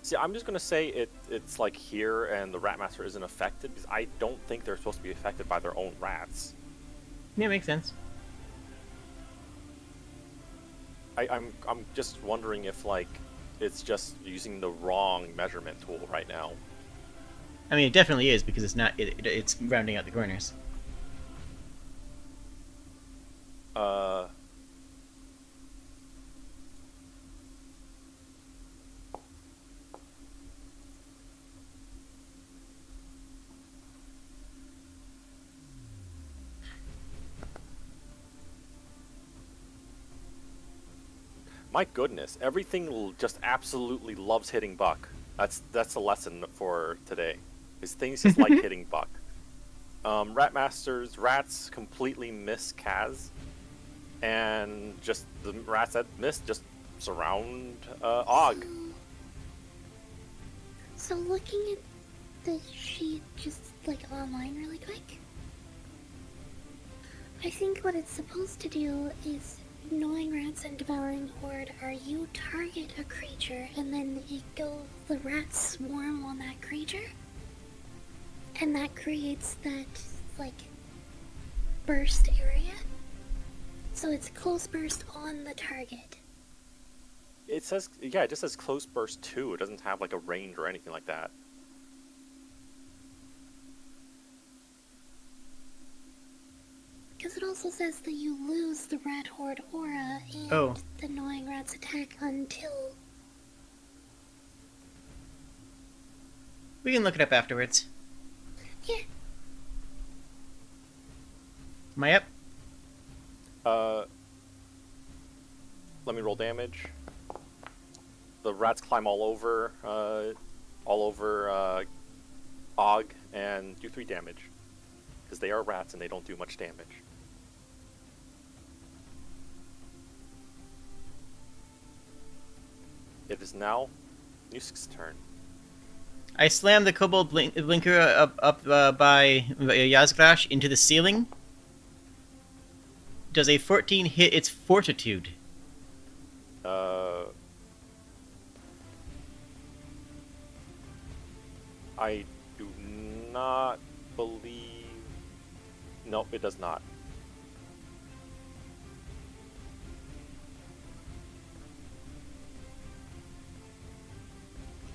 See, I'm just gonna say it's like here, and the Ratmaster isn't affected because I don't think they're supposed to be affected by their own rats. Yeah, makes sense. I'm just wondering if like it's just using the wrong measurement tool right now. I mean, it definitely is because it's not. It's rounding out the corners. My goodness, everything just absolutely loves hitting Buck. That's a lesson for today. Is things just like hitting Buck. Ratmaster's rats completely miss Kaz, and just the rats that miss just surround Og. So looking at the sheet just like online really quick, I think what it's supposed to do is gnawing rats and devouring horde are you target a creature and then the rats swarm on that creature, and that creates that like burst area. So it's close burst on the target. It says, yeah, it just says close burst 2. It doesn't have like a range or anything like that. Because it also says that you lose the rat horde aura and the gnawing rat's attack until. We can look it up afterwards. Yeah. Am I up? Let me roll damage. The rats climb all over Og and do 3 damage. Because they are rats and they don't do much damage. It is now Nusk's turn. I slam the Kobold Blinker up by Yazgrash into the ceiling. Does a 14 hit its fortitude? I do not believe... Nope, it does not.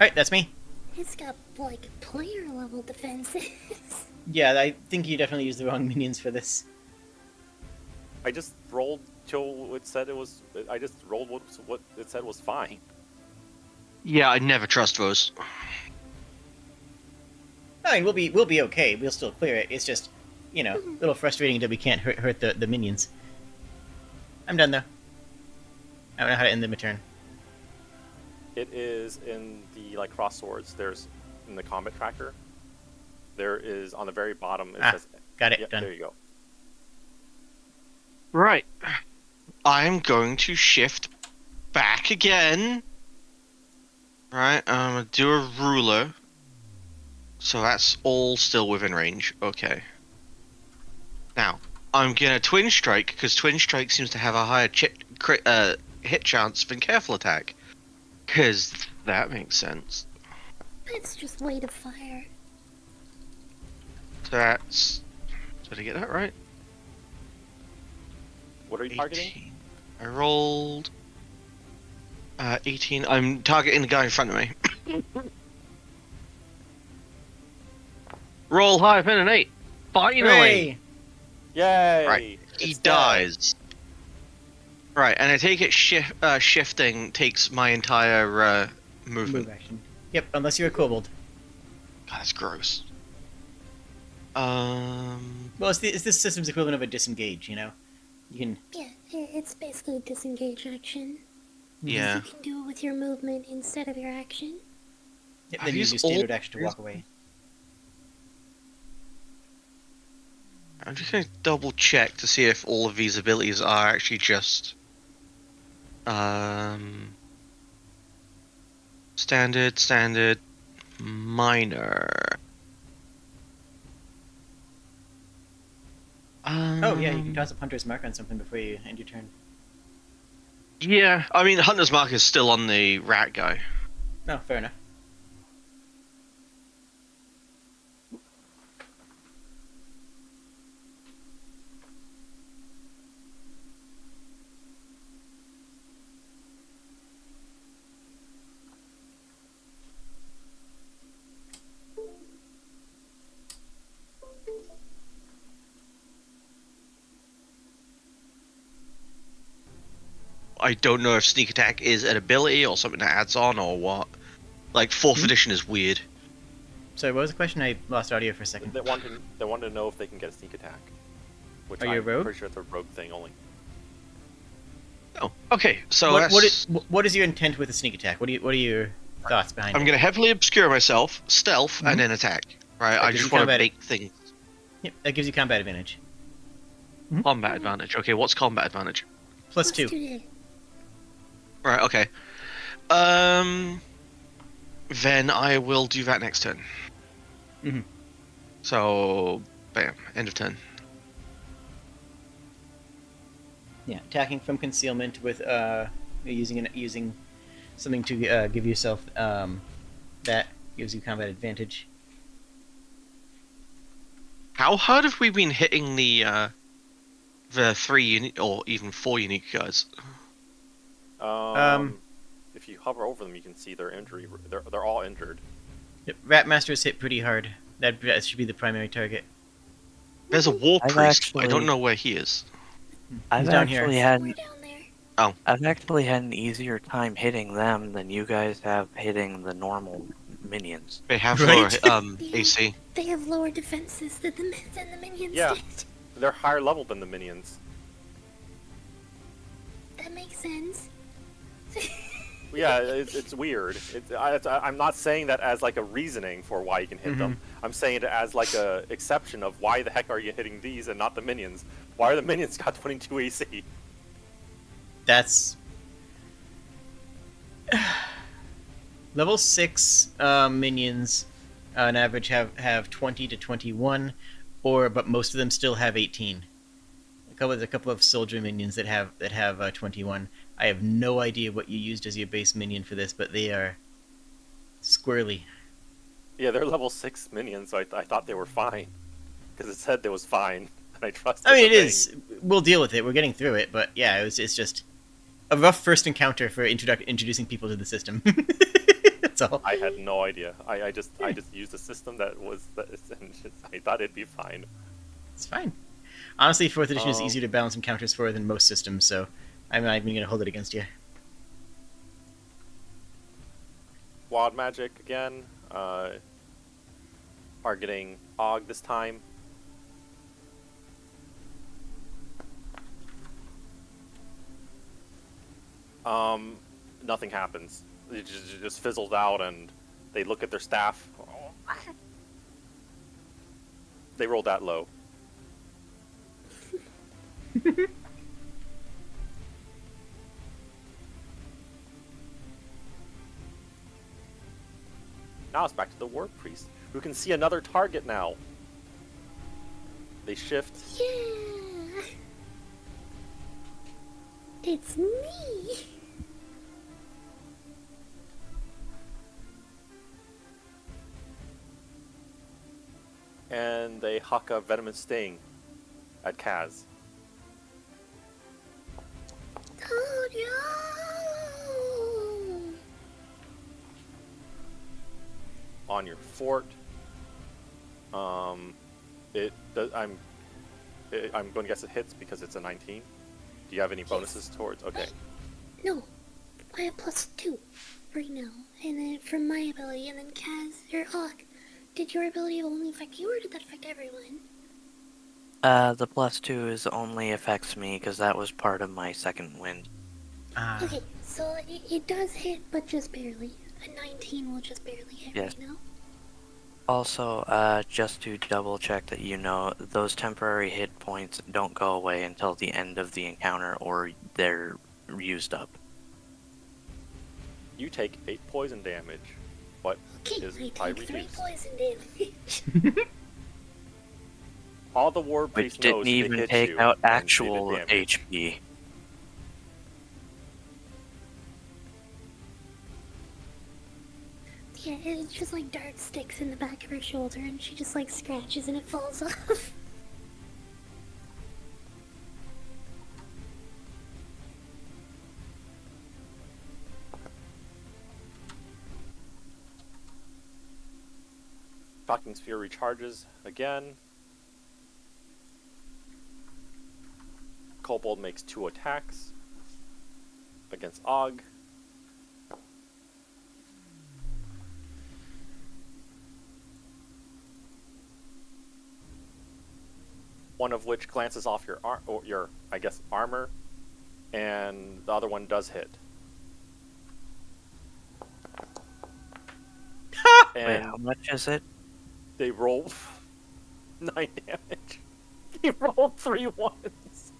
Alright, that's me. It's got like player level defenses. Yeah, I think you definitely used the wrong minions for this. I just rolled till it said it was. I just rolled what it said was fine. Yeah, I never trust those. I mean, we'll be okay. We'll still clear it. It's just, a little frustrating that we can't hurt the minions. I'm done though. I don't know how to end the turn. It is in the cross swords. There's in the combat tracker. There is on the very bottom. It says. Got it. Yep, Done. there you go. Right. I'm going to shift back again. Right, I'm gonna do a ruler. So that's all still within range. Okay. Now, I'm gonna twin strike, because twin strike seems to have a higher hit chance than careful attack. Because that makes sense. It's just weight of fire. So that's... Did I get that right? What are you targeting? 18. I rolled... 18. I'm targeting the guy in front of me. Roll high, pin an 8. Finally! Hooray! Yay! Right, he It's dead. dies. Right, and I take it shifting takes my entire movement. Move action. Yep, unless you're a kobold. God, that's gross. Well, it's this system's equivalent of a disengage, You can... Yeah, it's basically a disengage action. Yeah. You can do it with your movement instead of your action. Yep, I've then use your used standard all- action to walk away. I'm just going to double check to see if all of these abilities are actually just standard, minor. Oh, yeah, you can toss up Hunter's Mark on something before you end your turn. Yeah, I mean, Hunter's Mark is still on the rat guy. No, fair enough. I don't know if sneak attack is an ability or something that adds on or what. Like, 4th edition is weird. Sorry, what was the question? I lost audio for a second. They wanted to know if they can get a sneak attack. Which Are you a I'm rogue? pretty sure it's a rogue thing only. Oh, okay, so What is your intent with a sneak attack? What are your thoughts behind I'm it? going to heavily obscure myself, stealth, and then attack. Right, I gives just you want to combat- make things. Yep, that gives you combat advantage. Combat advantage. Okay, what's combat advantage? Plus 2. Right, okay. Then I will do that next turn. Mhm. So, bam, end of turn. Yeah, attacking from concealment with using something to give yourself that gives you combat advantage. How hard have we been hitting the 3 unique or even 4 unique guys? If you hover over them, you can see their injury. They're all injured. Yep, Ratmaster's hit pretty hard. That should be the primary target. There's a war I've priest. I don't actually- know where he is. I've down here. actually We're had down there. I've actually had an easier time hitting them than you guys have hitting the normal minions. They have Right. lower AC. They have lower defenses than the minions Yeah. did. They're higher level than the minions. That makes sense. Yeah, it's weird. I'm not saying that as like a reasoning for why you can hit them. I'm saying it as like a exception of why the heck are you hitting these and not the minions? Why are the minions got 22 AC? That's level 6 minions on average have 20 to 21, but most of them still have 18. There's a couple of soldier minions that have 21. I have no idea what you used as your base minion for this, but they are squirrely. Yeah, they're level 6 minions, so I thought they were fine. Because it said they was fine, and I trusted I mean, it the thing. is. We'll deal with it. We're getting through it, but yeah, it's just a rough first encounter for introducing people to the system. That's all. I had no idea. I just used a system that was... I thought it'd be fine. It's fine. Honestly, 4th edition is easier to balance encounters for than most systems, so I'm not even going to hold it against you. Wild magic again. Targeting Og this time. Nothing happens. It just fizzles out, and they look at their staff. They rolled that low. Now it's back to the War Priest, who can see another target now. They shift. Yeah! It's me! And they huck a venomous sting at Kaz. Oh no! On your fort. I'm going to guess it hits because it's a 19. Do you have any bonuses towards? Okay. No. I have +2 right now. And then from my ability, and then Kaz, or Hawk, did your ability only affect you, or did that affect everyone? The +2 is only affects me because that was part of my second wind. Okay, so it does hit, but just barely. A 19 will just barely hit Yes. right now. Also, just to double check that you know, those temporary hit points don't go away until the end of the encounter or they're used up. You take 8 poison damage. What Okay, is I I take 3 reduced? poison damage. All the War Which Priest knows didn't is they even hit take you out and they did actual damage. HP. Yeah, it's just like dart sticks in the back of her shoulder, and she just like scratches and it falls off. Shocking Sphere recharges again. Kobold makes 2 attacks against Og. One of which glances off your armor, and the other one does hit. Wait, And how much is it? they roll 9 damage. He rolled 3 ones.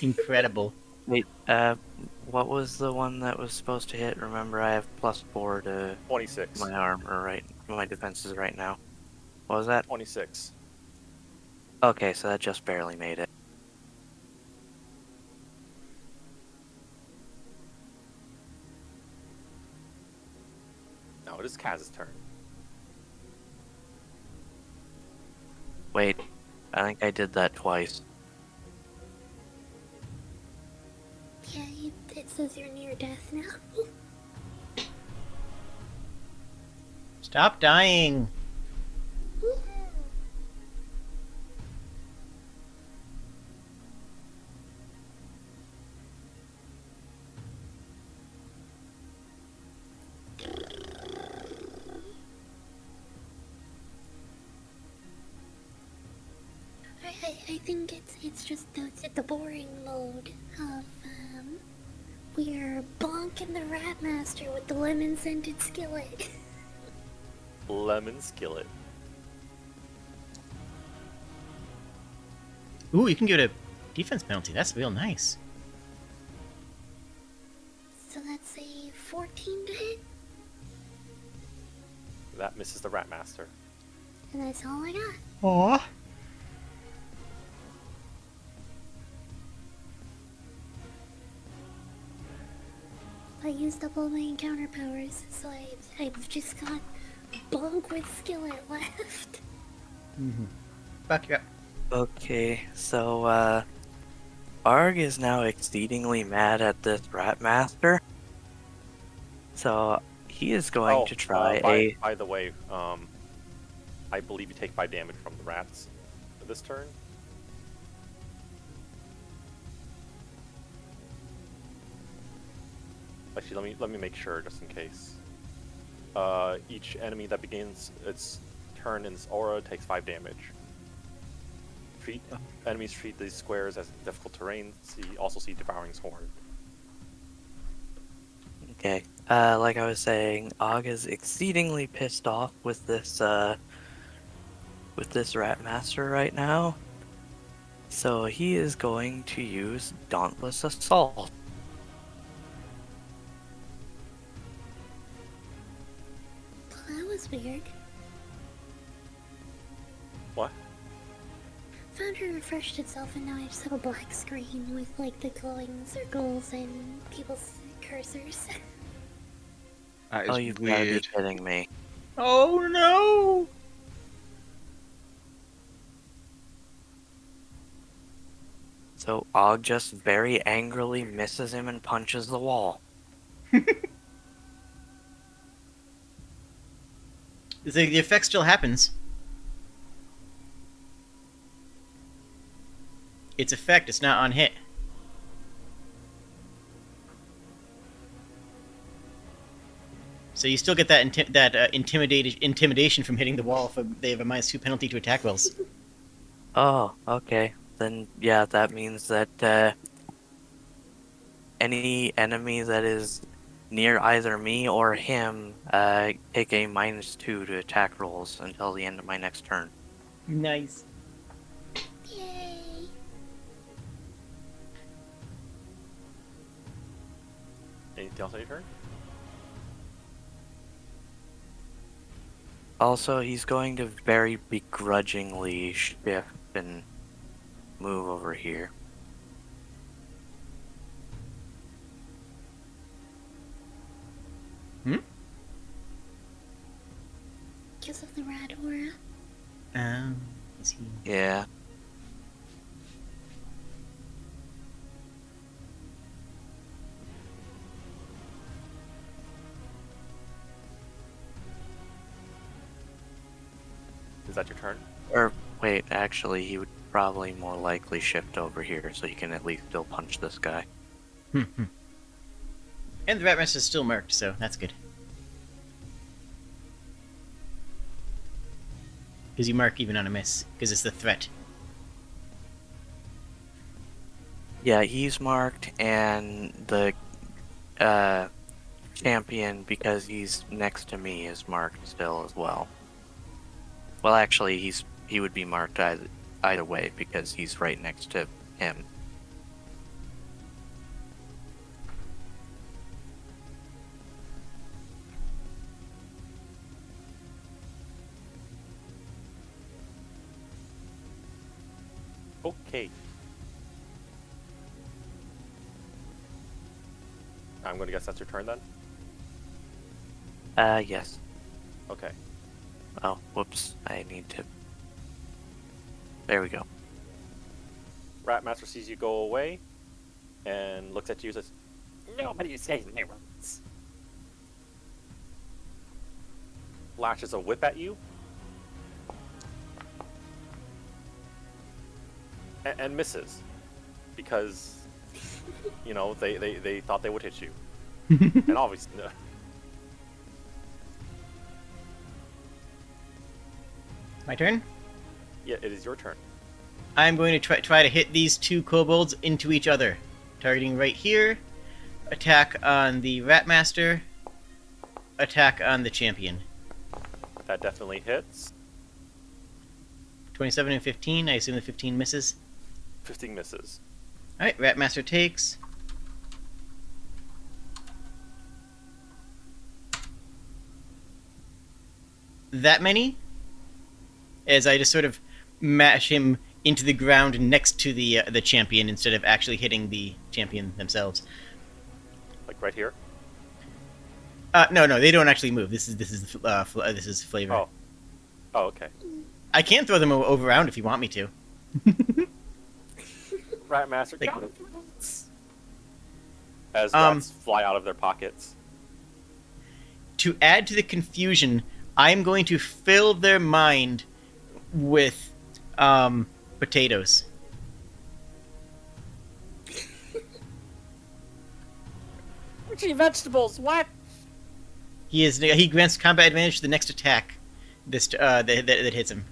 Incredible. Wait, what was the one that was supposed to hit? Remember, I have +4 to 26. my armor, right? My defenses right now. What was that? 26. Okay, so that just barely made it. Now it is Kaz's turn. Wait, I think I did that twice. Yeah, it says you're near death now. Stop dying. I think it's just the boring mode of we're bonking the Rat Master with the lemon scented skillet. Lemon Skillet. Ooh, you can give it a defense penalty. That's real nice. So that's a 14 to hit, That misses the Rat Master. and that's all I got. Aww. I used up all my encounter powers, so I've just got bonk with skillet left. Buck, you're up. Okay, so, Arg is now exceedingly mad at this Rat Master. So, he is going to try by the way, I believe you take 5 damage from the rats this turn. Actually, let me make sure just in case. Each enemy that begins its turn in this aura takes 5 damage. Enemies treat these squares as difficult terrain. Also see Devouring's Horn. Okay. Like I was saying, Og is exceedingly pissed off with this Rat Master right now. So he is going to use Dauntless Assault. Well, that was weird. What? Foundry refreshed itself and now I just have a black screen with like the glowing circles and people's cursors. That is Oh, you've got to be weird. kidding me. Oh no! So Og just very angrily misses him and punches the wall. The effect still happens. It's effect, it's not on hit. So you still get that intimidation from hitting the wall if they have a -2 penalty to attack rolls. Oh, okay. Then, yeah, that means that any enemy that is near either me or him take a -2 to attack rolls until the end of my next turn. Nice. Yay! Anything else on your turn? Also, he's going to very begrudgingly shift and move over here. Because of the rat aura. Is he? Yeah. Is that your turn? Or, wait, actually, he would probably more likely shift over here so he can at least still punch this guy. And the Ratmaster is still marked, so that's good. Because you mark even on a miss, because it's the threat. Yeah, he's marked, and the champion, because he's next to me, is marked still as well. Well, actually, he would be marked either way, because he's right next to him. Okay. I'm going to guess that's your turn then? Yes. Okay. Oh, whoops. I need to... There we go. Ratmaster sees you go away and looks at you and says, "Nobody says my words." Lashes a whip at you. And misses. Because, you know, they thought they would hit you. And obviously, no. My turn? Yeah, it is your turn. I'm going to try to hit these two kobolds into each other. Targeting right here. Attack on the Ratmaster. Attack on the champion. That definitely hits. 27 and 15. I assume the 15 misses. 15 misses. Alright, Ratmaster takes. That many? As I just sort of mash him into the ground next to the champion instead of actually hitting the champion themselves. Like right here? No, they don't actually move. This is flavor. Oh. Oh, okay. I can throw them over around if you want me to. Ratmaster, Like- as rats fly out of their pockets. To add to the confusion, I'm going to fill their mind with potatoes. Crunchy vegetables, what? He grants combat advantage to the next attack. That hits him.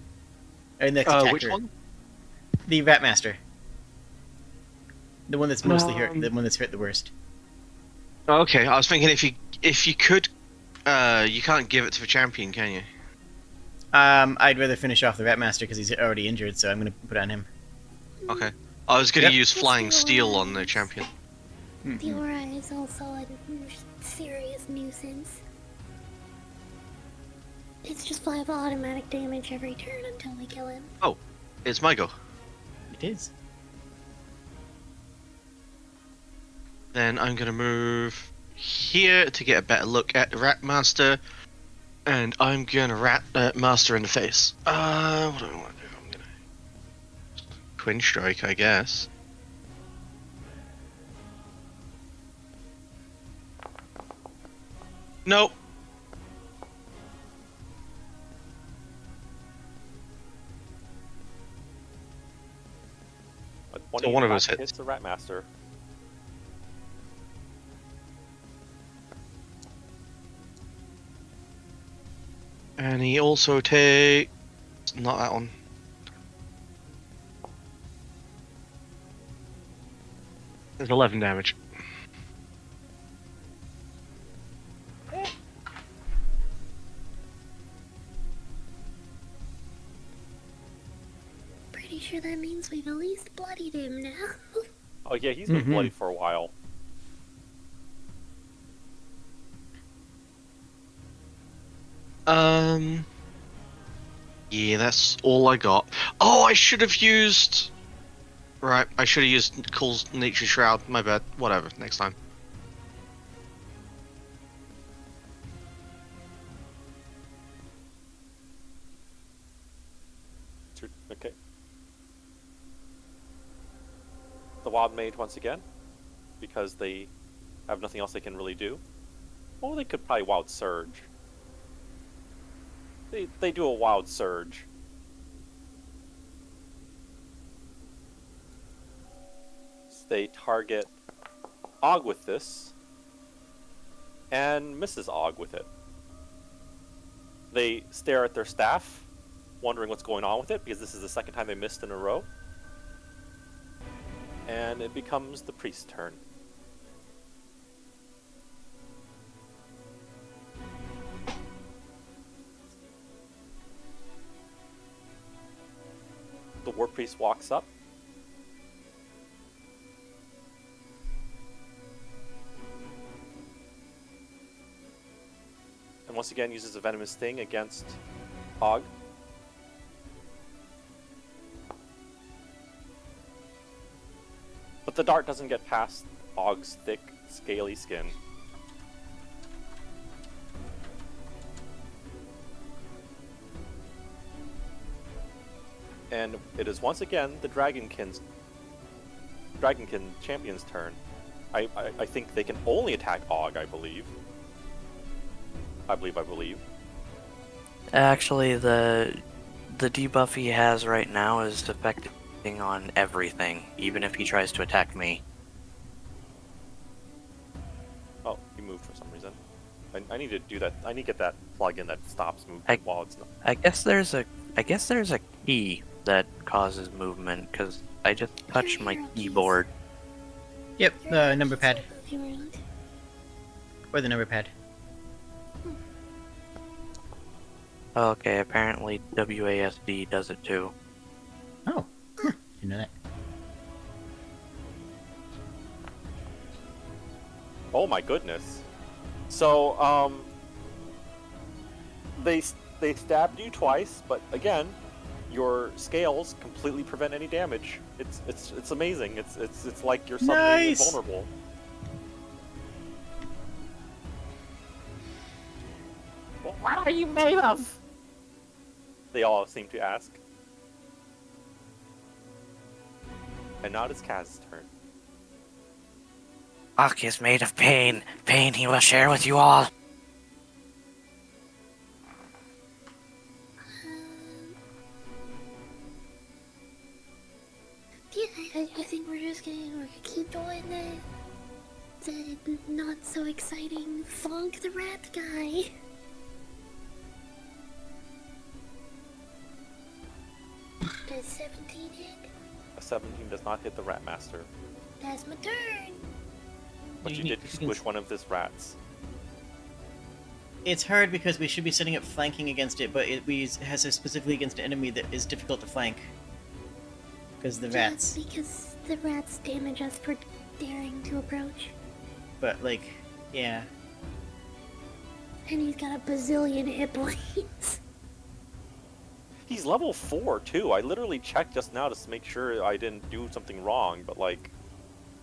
Or the next attacker. Which one? The Ratmaster. The one that's mostly hurt. The one that's hurt the worst. Okay, I was thinking if you could, you can't give it to the champion, can you? I'd rather finish off the Ratmaster because he's already injured, so I'm going to put it on him. Okay. I was going to Yep. use Flying Steel on the champion. The aura is also a serious nuisance. It's just 5 automatic damage every turn until we kill him. It's my go. It is. Then I'm going to move here to get a better look at the Ratmaster. And I'm going to Rat Master in the face. What do I want to do? I'm going to Twin Strike, I guess. Nope. But So one of us hits. hits the Ratmaster. And he also takes... Not that one. There's 11 damage. Pretty sure that means we've at least bloodied him now. Oh yeah, he's been bloody for a while. Yeah, that's all I got. Oh, I should have used... Right, I should have used Cole's Nature Shroud. My bad. Whatever, next time. Okay. The Wild Mage once again, because they have nothing else they can really do. Well, they could probably Wild Surge. They do a Wild Surge. So they target Og with this, and misses Og with it. They stare at their staff, wondering what's going on with it, because this is the second time they missed in a row. And it becomes the priest's turn. The war priest walks up. And once again uses a venomous sting against Og. But the dart doesn't get past Og's thick, scaly skin. And it is once again the Dragonkin champion's turn. I think they can only attack Og, I believe. I believe. Actually, the debuff he has right now is affecting on everything, even if he tries to attack me. Oh, he moved for some reason. I need to do that. I need to get that plug-in that stops movement while it's not. I guess there's a key that causes movement, because I just touched my keyboard. Yep, the number pad. Move you around. Or the number pad. Okay, apparently WASD does it too. Oh, didn't know that. Oh my goodness. So, they stabbed you twice, but again, your scales completely prevent any damage. It's amazing. It's like you're suddenly invulnerable. Well, what are you made of? They all seem to ask. And now it is Kaz's turn. Ak is made of pain. Pain he will share with you all. Yeah, I think we're gonna keep doing the not so exciting Fonk the Rat guy. Does 17 hit? A 17 does not hit the Rat Master, That's my turn. but you did squish one of his rats. It's hard because we should be setting up flanking against it, but it has it specifically against an enemy that is difficult to flank. Because the rats. Just because the rats damage us for daring to approach. But, like, yeah. And he's got a bazillion hit points. He's level 4 too. I literally checked just now to make sure I didn't do something wrong, but like,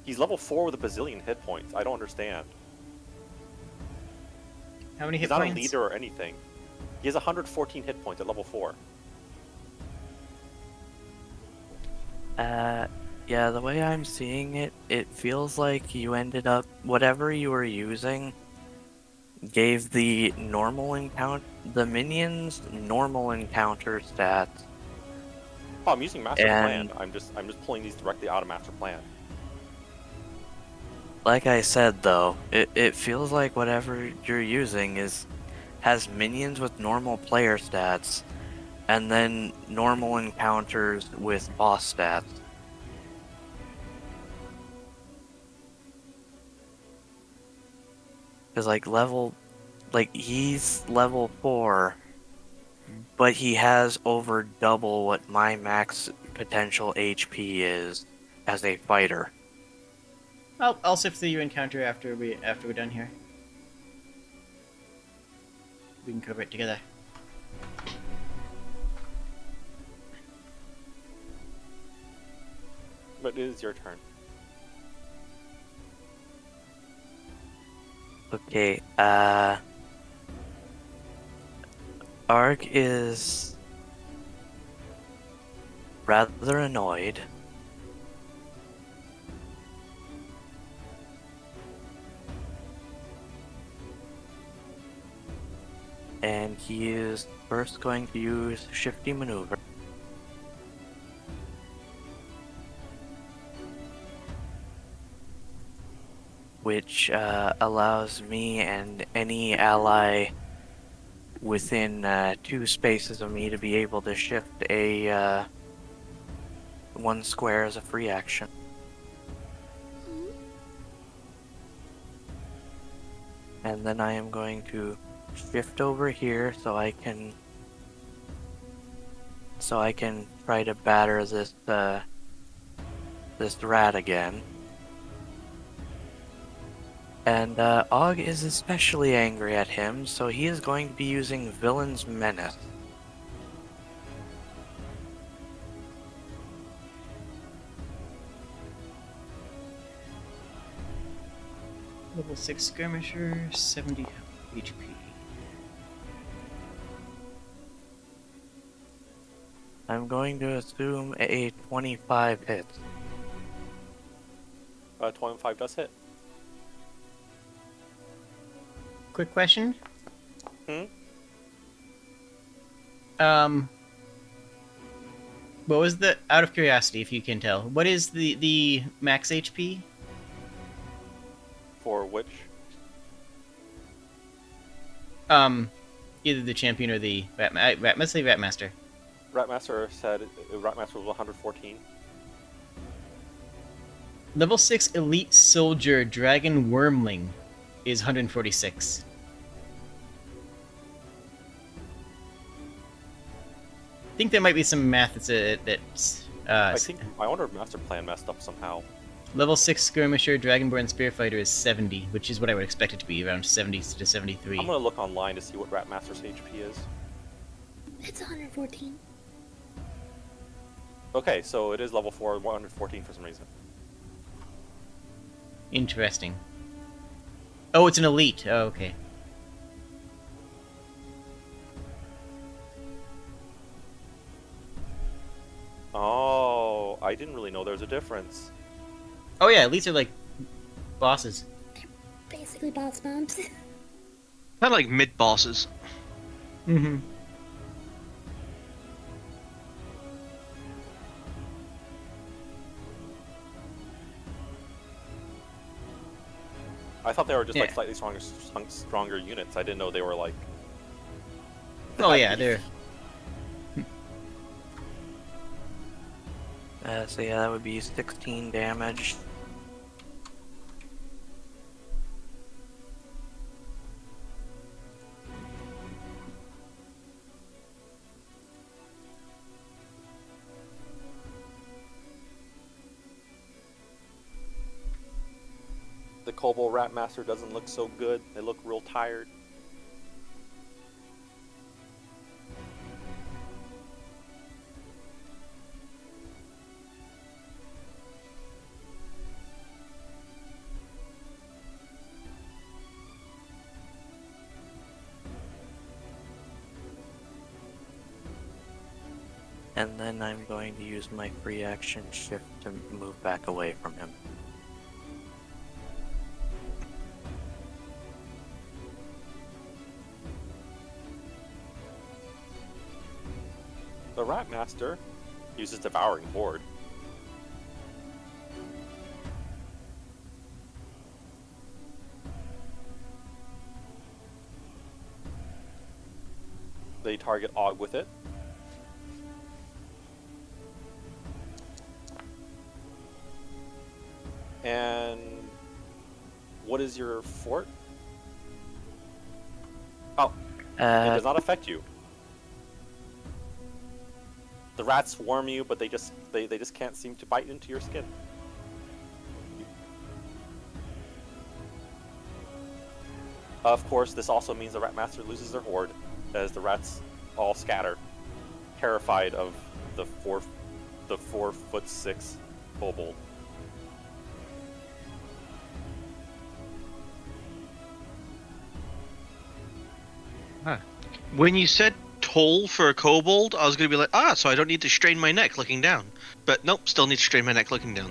he's level 4 with a bazillion hit points. I don't understand. How many He's hit not points? a leader or anything. He has 114 hit points at level 4. Yeah, the way I'm seeing it, it feels like you ended up, whatever you were using, gave the minions normal encounter stats. Oh, I'm using Master And- Plan. I'm just pulling these directly out of Master Plan. Like I said though, it feels like whatever you're using has minions with normal player stats, and then normal encounters with boss stats. Cause he's level 4, but he has over double what my max potential HP is as a fighter. I'll sift through your encounter after we're done here. We can cover it together. But it is your turn. Okay, Ark is rather annoyed. And he is first going to use Shifty Maneuver. Which allows me and any ally within 2 spaces of me to be able to shift a 1 square as a free action. And then I am going to shift over here so I can try to batter this rat again. And Og is especially angry at him, so he is going to be using Villain's Menace. Level 6 skirmisher, 70 HP. I'm going to assume a 25 hits. 25 does hit. Quick question. What was the, out of curiosity, if you can tell, what is the max HP? For which? Either the champion or the let's say Ratmaster. Ratmaster said Ratmaster was 114. Level 6 elite soldier dragon wormling is 146. I think there might be some math that's I wonder if Master Plan messed up somehow. level 6 skirmisher dragonborn spearfighter is 70, which is what I would expect it to be, around 70 to 73. I'm gonna look online to see what Ratmaster's HP is. It's 114. Okay, so it is level 4, 114 for some reason. Interesting. Oh, it's an elite. Oh, okay. Oh, I didn't really know there was a difference. Oh yeah, elites are like bosses. Basically boss bumps. Kind of like mid bosses. Mm-hmm. I thought they were just like Yeah. slightly stronger units. I didn't know they were like. Oh yeah, they're. So yeah, that would be 16 damage. The Kobold Rat Master doesn't look so good. They look real tired. And then I'm going to use my free action shift to move back away from him. The Rat Master uses Devouring Horde. They target Og with it. And what is your fort? Oh, it does not affect you. The rats swarm you, but they just can't seem to bite into your skin. Of course, this also means the Rat Master loses their horde, as the rats all scatter, terrified of the 4'6" kobold. When you said tall for a kobold, I was going to be like, so I don't need to strain my neck looking down. But nope, still need to strain my neck looking down.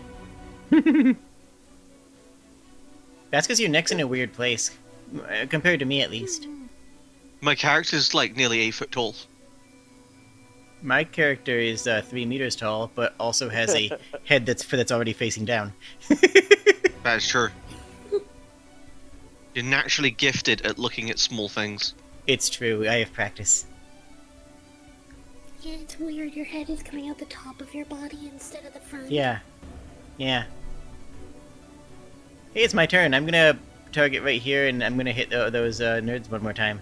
That's because your neck's in a weird place, compared to me at least. My character's like nearly 8 foot tall. My character is 3 meters tall, but also has a head that's already facing down. That's true. You're naturally gifted at looking at small things. It's true. I have practice. Yeah, it's weird. Your head is coming out the top of your body instead of the front. Yeah. Yeah. Hey, it's my turn. I'm gonna target right here, and I'm gonna hit those nerds one more time.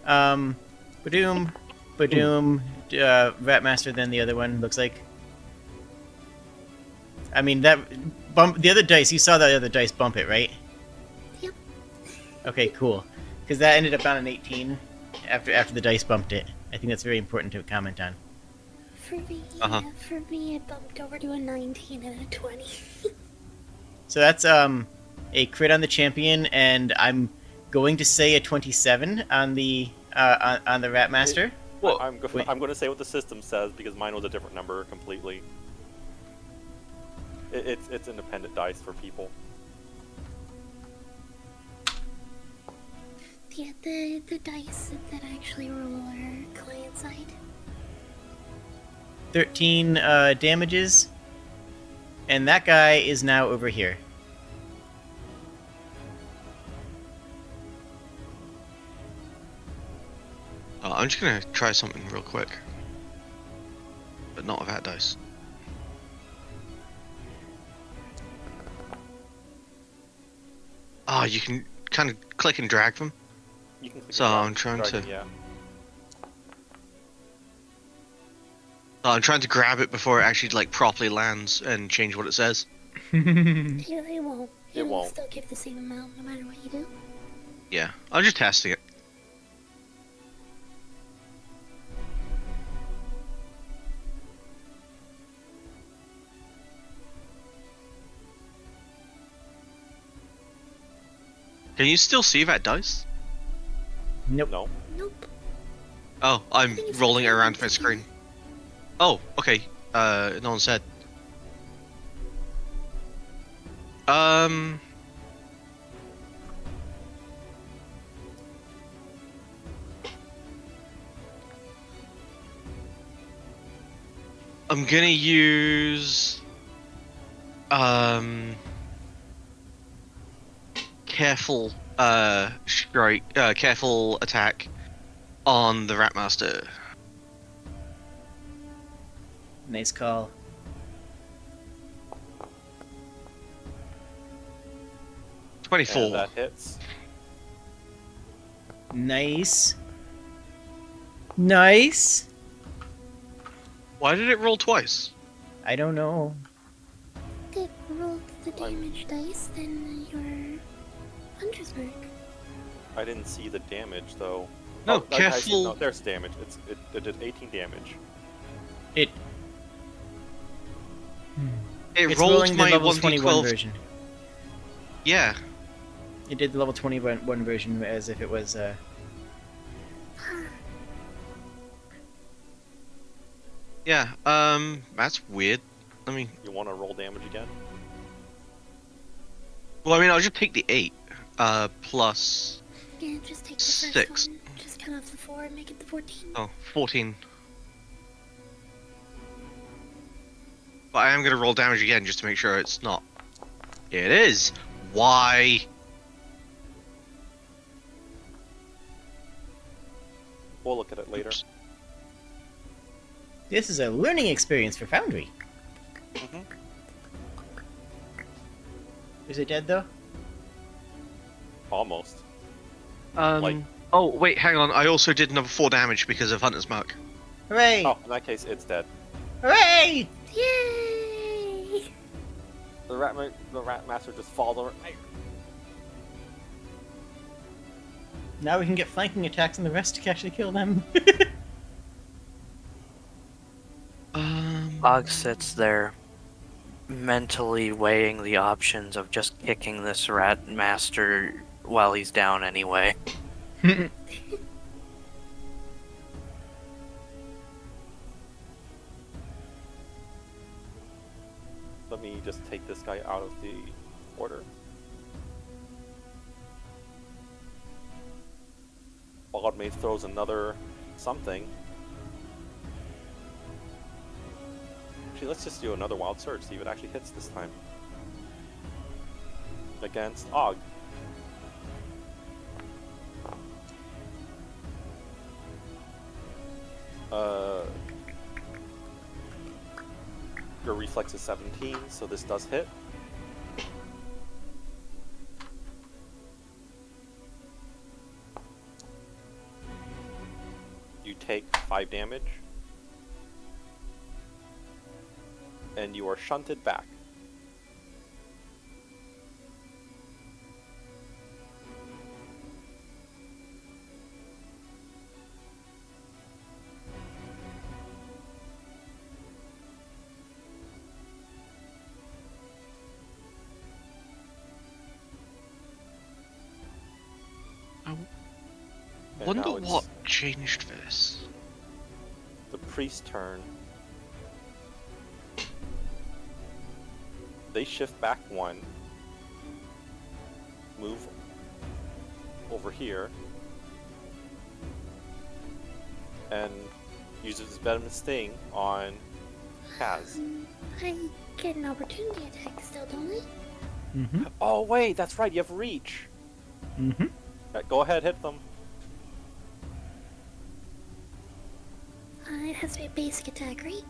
Badoom, Badoom, Ratmaster, then the other one, looks like. I mean, that bump, the other dice, you saw the other dice bump it, right? Yep. Okay, cool. Because that ended up on an 18 after the dice bumped it. I think that's very important to comment on. For me, for me, it bumped over to a 19 and a 20. So that's a crit on the champion, and I'm going to say a 27 on the Ratmaster. Well, I'm going to say what the system says because mine was a different number completely. It's independent dice for people. Yeah, the dice that actually roll are client side. 13 damages, and that guy is now over here. I'm just gonna try something real quick. But not with that dice. You can kind of click and drag them. You can click So and I'm trying drag to- it, yeah. I'm trying to grab it before it actually like properly lands and change what it says. It won't. It won't. Still give the same amount no matter what you do. Yeah, I'm just testing it. Can you still see that dice? Nope. No. Nope. Oh, I'm think it's rolling it okay around once my again. screen. Oh, okay. No one said. I'm gonna use careful careful attack on the Ratmaster. Nice call. And 24. that hits. Nice. Nice. Why did it roll twice? I don't know. It rolled the damage dice, then your hunter's mark. I didn't see the damage though. No, I see, careful. no, there's damage. It did 18 damage. It It it's rolled rolling the my level 21 1d12. version. Yeah. It did the level 21 version as if it was Yeah. That's weird. I mean, You want to roll damage again? well, I mean, I'll just take the 8. Plus. Yeah, just take the 6. first one. Just cut off the 4 and make it the 14. Oh, 14. But I am going to roll damage again just to make sure it's not. It is. Why? We'll look at it later. Oops. this is a learning experience for Foundry. hmm Is it dead though? Almost. Like. Oh, wait, hang on. I also did another 4 damage because of Hunter's Mark. Hooray! Oh, in that case, it's dead. Hooray! Yay! The rat master just falls over. Now we can get flanking attacks on the rest to actually kill them. Og sits there, mentally weighing the options of just kicking this rat master while he's down anyway. Let me just take this guy out of the order. Baldmate throws another something. Actually, let's just do another wild surge, see if it actually hits this time. Against Og. Your reflex is 17, so this does hit. You take 5 damage. And you are shunted back. And Wonder now it's what changed this. the priest's turn. They shift back 1. Move over here. And uses Venomous Sting on Kaz. I get an opportunity attack still, don't I? Mm-hmm. Oh wait, that's right, you have reach. Mm-hmm. Go ahead, hit them. It has to be a basic attack, right?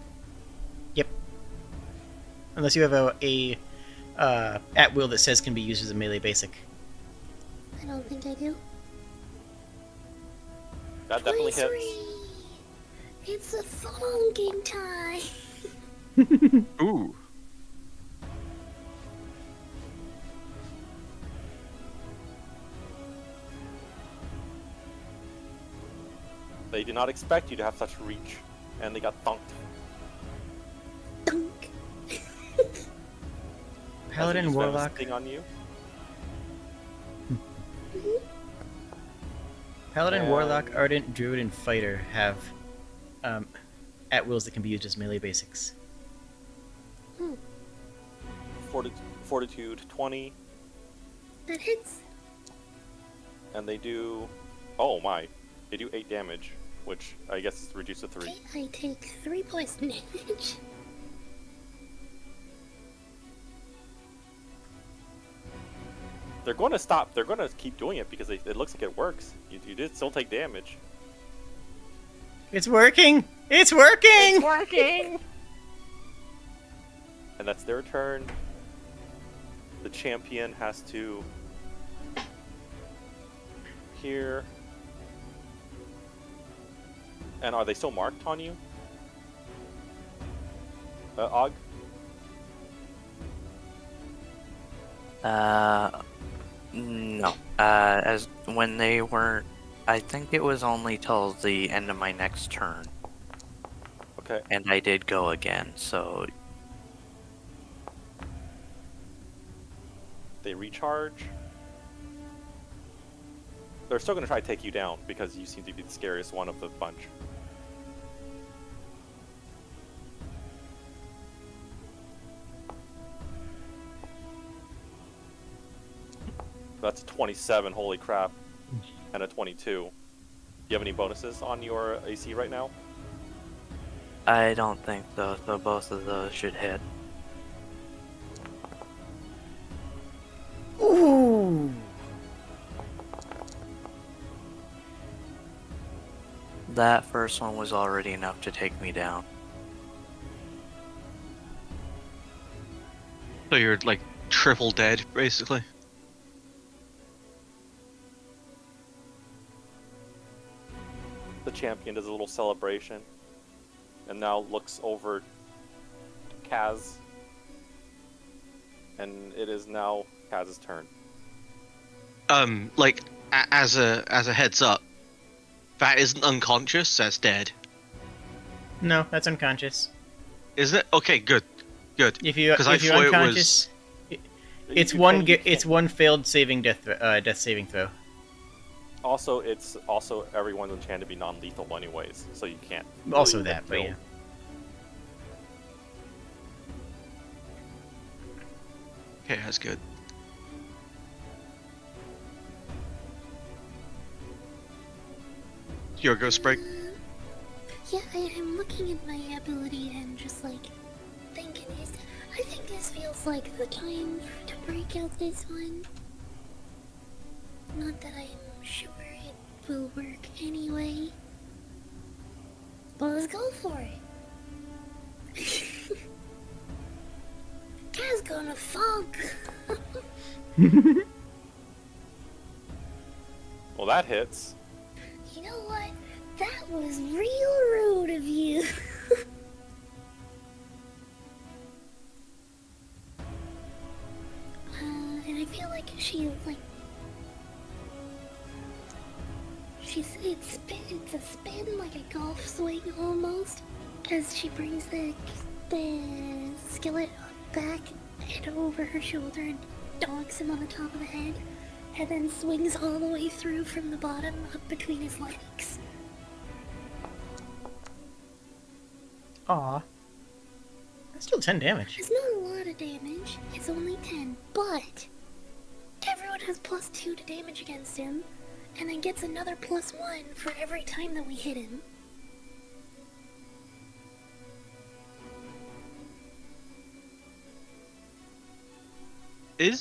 Yep. Unless you have a at will that says can be used as a melee basic. I don't think I do. That definitely 23! hits. It's a thonking time! Ooh. They did not expect you to have such reach, and they got thunked. Dunk! Paladin, As they use Venomous Warlock. Sting on you. Paladin, And- Warlock, Ardent, Druid, and Fighter have at wills that can be used as melee basics. Fortitude 20, That hits. and they do. Oh my. They do 8 damage, which I guess is reduced to 3. Okay, I take 3 poison damage. They're going to stop. They're going to keep doing it because it looks like it works. You did still take damage. It's working! It's working! working! And that's their turn. The champion has to... Here. And are they still marked on you? Og? No. As when they weren't, I think it was only till the end of my next turn, Okay. and I did go again. So They recharge. They're still going to try to take you down because you seem to be the scariest one of the bunch. That's a 27, holy crap, and a 22. Do you have any bonuses on your AC right now? I don't think so. So both of those should hit. Ooh! That first one was already enough to take me down. So you're like triple dead, basically. The champion does a little celebration and now looks over to Kaz. And it is now Kaz's turn. Like as a heads up, that isn't unconscious. That's dead, No, that's unconscious. isn't it? Okay, good. If you're 'Cause I thought it was- unconscious, it's one failed death saving throw. Also, it's also everyone's enchanted to be non-lethal anyways, so you can't. Also really that, get but killed. yeah. Okay, that's good. Your go, Sprigg. Yeah, I'm looking at my ability and just like thinking, I think this feels like the time to break out this one. Not that I'm sure it will work anyway. But let's go for it. Kaz gonna funk. Well, that hits. You know what? That was real rude of you. And I feel like it's a spin, like a golf swing almost, as she brings the skillet back and over her shoulder and donks him on the top of the head, and then swings all the way through from the bottom up between his legs. Aw. That's still 10 damage. It's not a lot of damage, it's only 10, but everyone has +2 to damage against him, and then gets another +1 for every time that we hit him. Is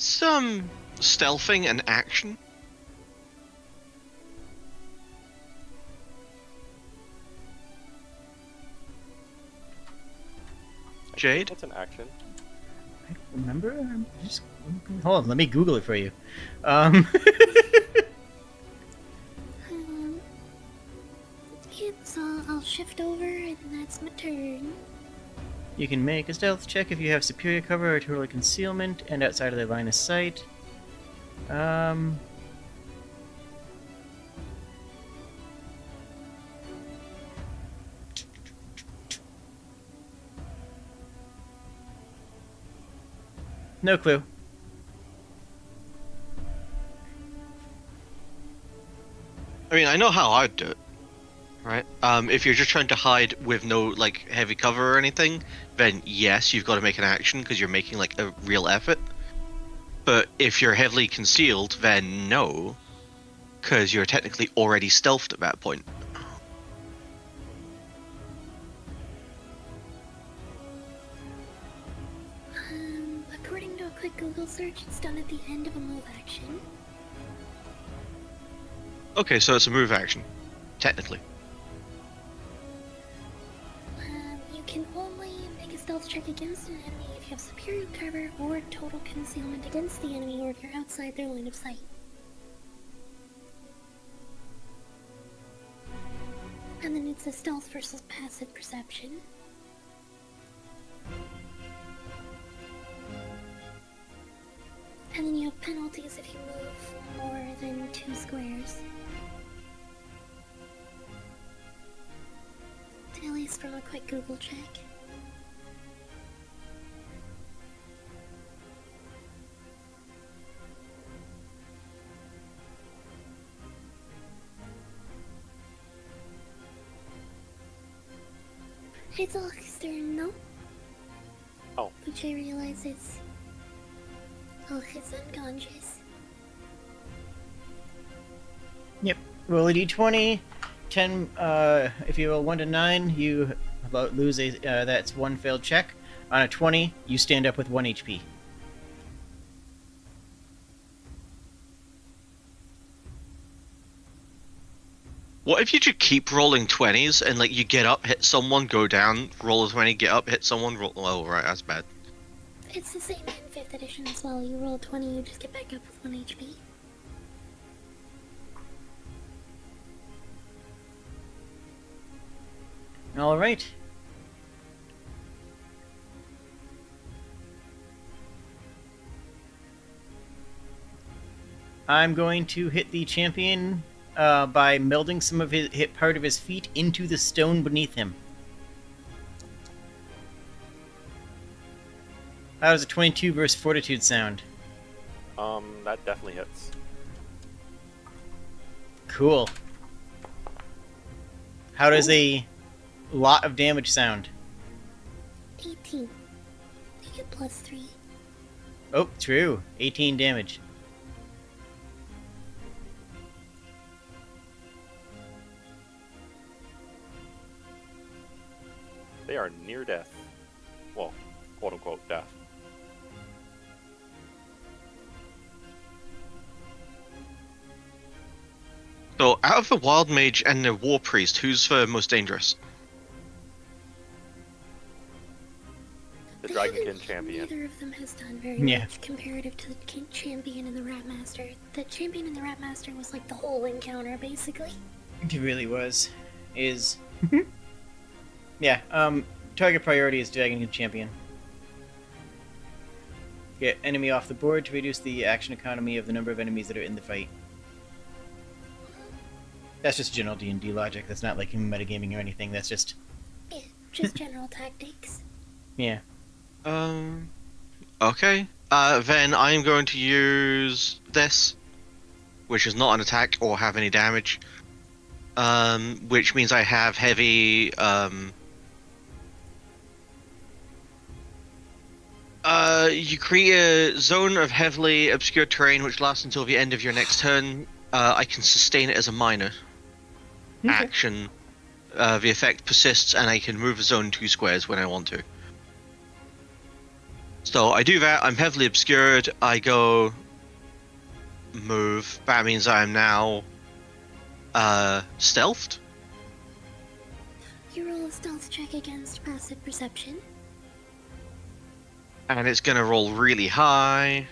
stealthing an action? Jade? What's an action? I don't remember. I'm just hold on. Let me Google it for you. Yeah, so I'll shift over, and that's my turn. You can make a stealth check if you have superior cover or total concealment and outside of their line of sight. No clue. I mean, I know how I'd do it, right? If you're just trying to hide with no like heavy cover or anything, then yes, you've got to make an action because you're making like a real effort. But if you're heavily concealed, then no, because you're technically already stealthed at that point. According to a quick Google Google search, it's done at the end of a move action. Okay, so it's a move action, technically. You can only make a stealth check against an enemy if you have superior cover or total concealment against the enemy, or if you're outside their line of sight. And then it's a stealth versus passive perception. And then you have penalties if you move more than 2 squares. At least from a quick Google check. It's all external, no? Oh. Which I realize is... Oh, it's unconscious. Yep. Roll a d20. 10. If you roll 1 to 9, you about lose a. That's 1 failed check. On a 20, you stand up with 1 HP. What if you just keep rolling 20s and like you get up, hit someone, go down, roll a 20, get up, hit someone, roll. Oh, right, that's bad. It's the same in 5th edition as well. You roll 20, you just get back up with 1 HP. All right. I'm going to hit the champion by melding some of his hit part of his feet into the stone beneath him. How does a 22 versus fortitude sound? That definitely hits. Cool. How does a lot of damage sound? 18. You get plus 3. Oh, true. 18 damage. They are near death. Well, quote unquote death. So, out of the Wild Mage and the War Priest, who's the most dangerous? The They Dragonkin haven't- champion. Neither of them has done very Yeah. much comparative to the champion and the Rat Master. The champion and the Rat Master was like the whole encounter, basically. It really was. Yeah, target priority is Dragon Champion. Get enemy off the board to reduce the action economy of the number of enemies that are in the fight. That's just general D&D logic. That's not like metagaming or anything. That's just... Yeah, just general tactics. Yeah. Okay. Then I'm going to use this, which is not an attack or have any damage. Which means I have heavy, you create a zone of heavily obscured terrain which lasts until the end of your next turn. I can sustain it as a minor action. The effect persists and I can move the zone 2 squares when I want to. So I do that, I'm heavily obscured, I go move. That means I am now stealthed. You roll a stealth check against passive perception. And it's gonna roll really high.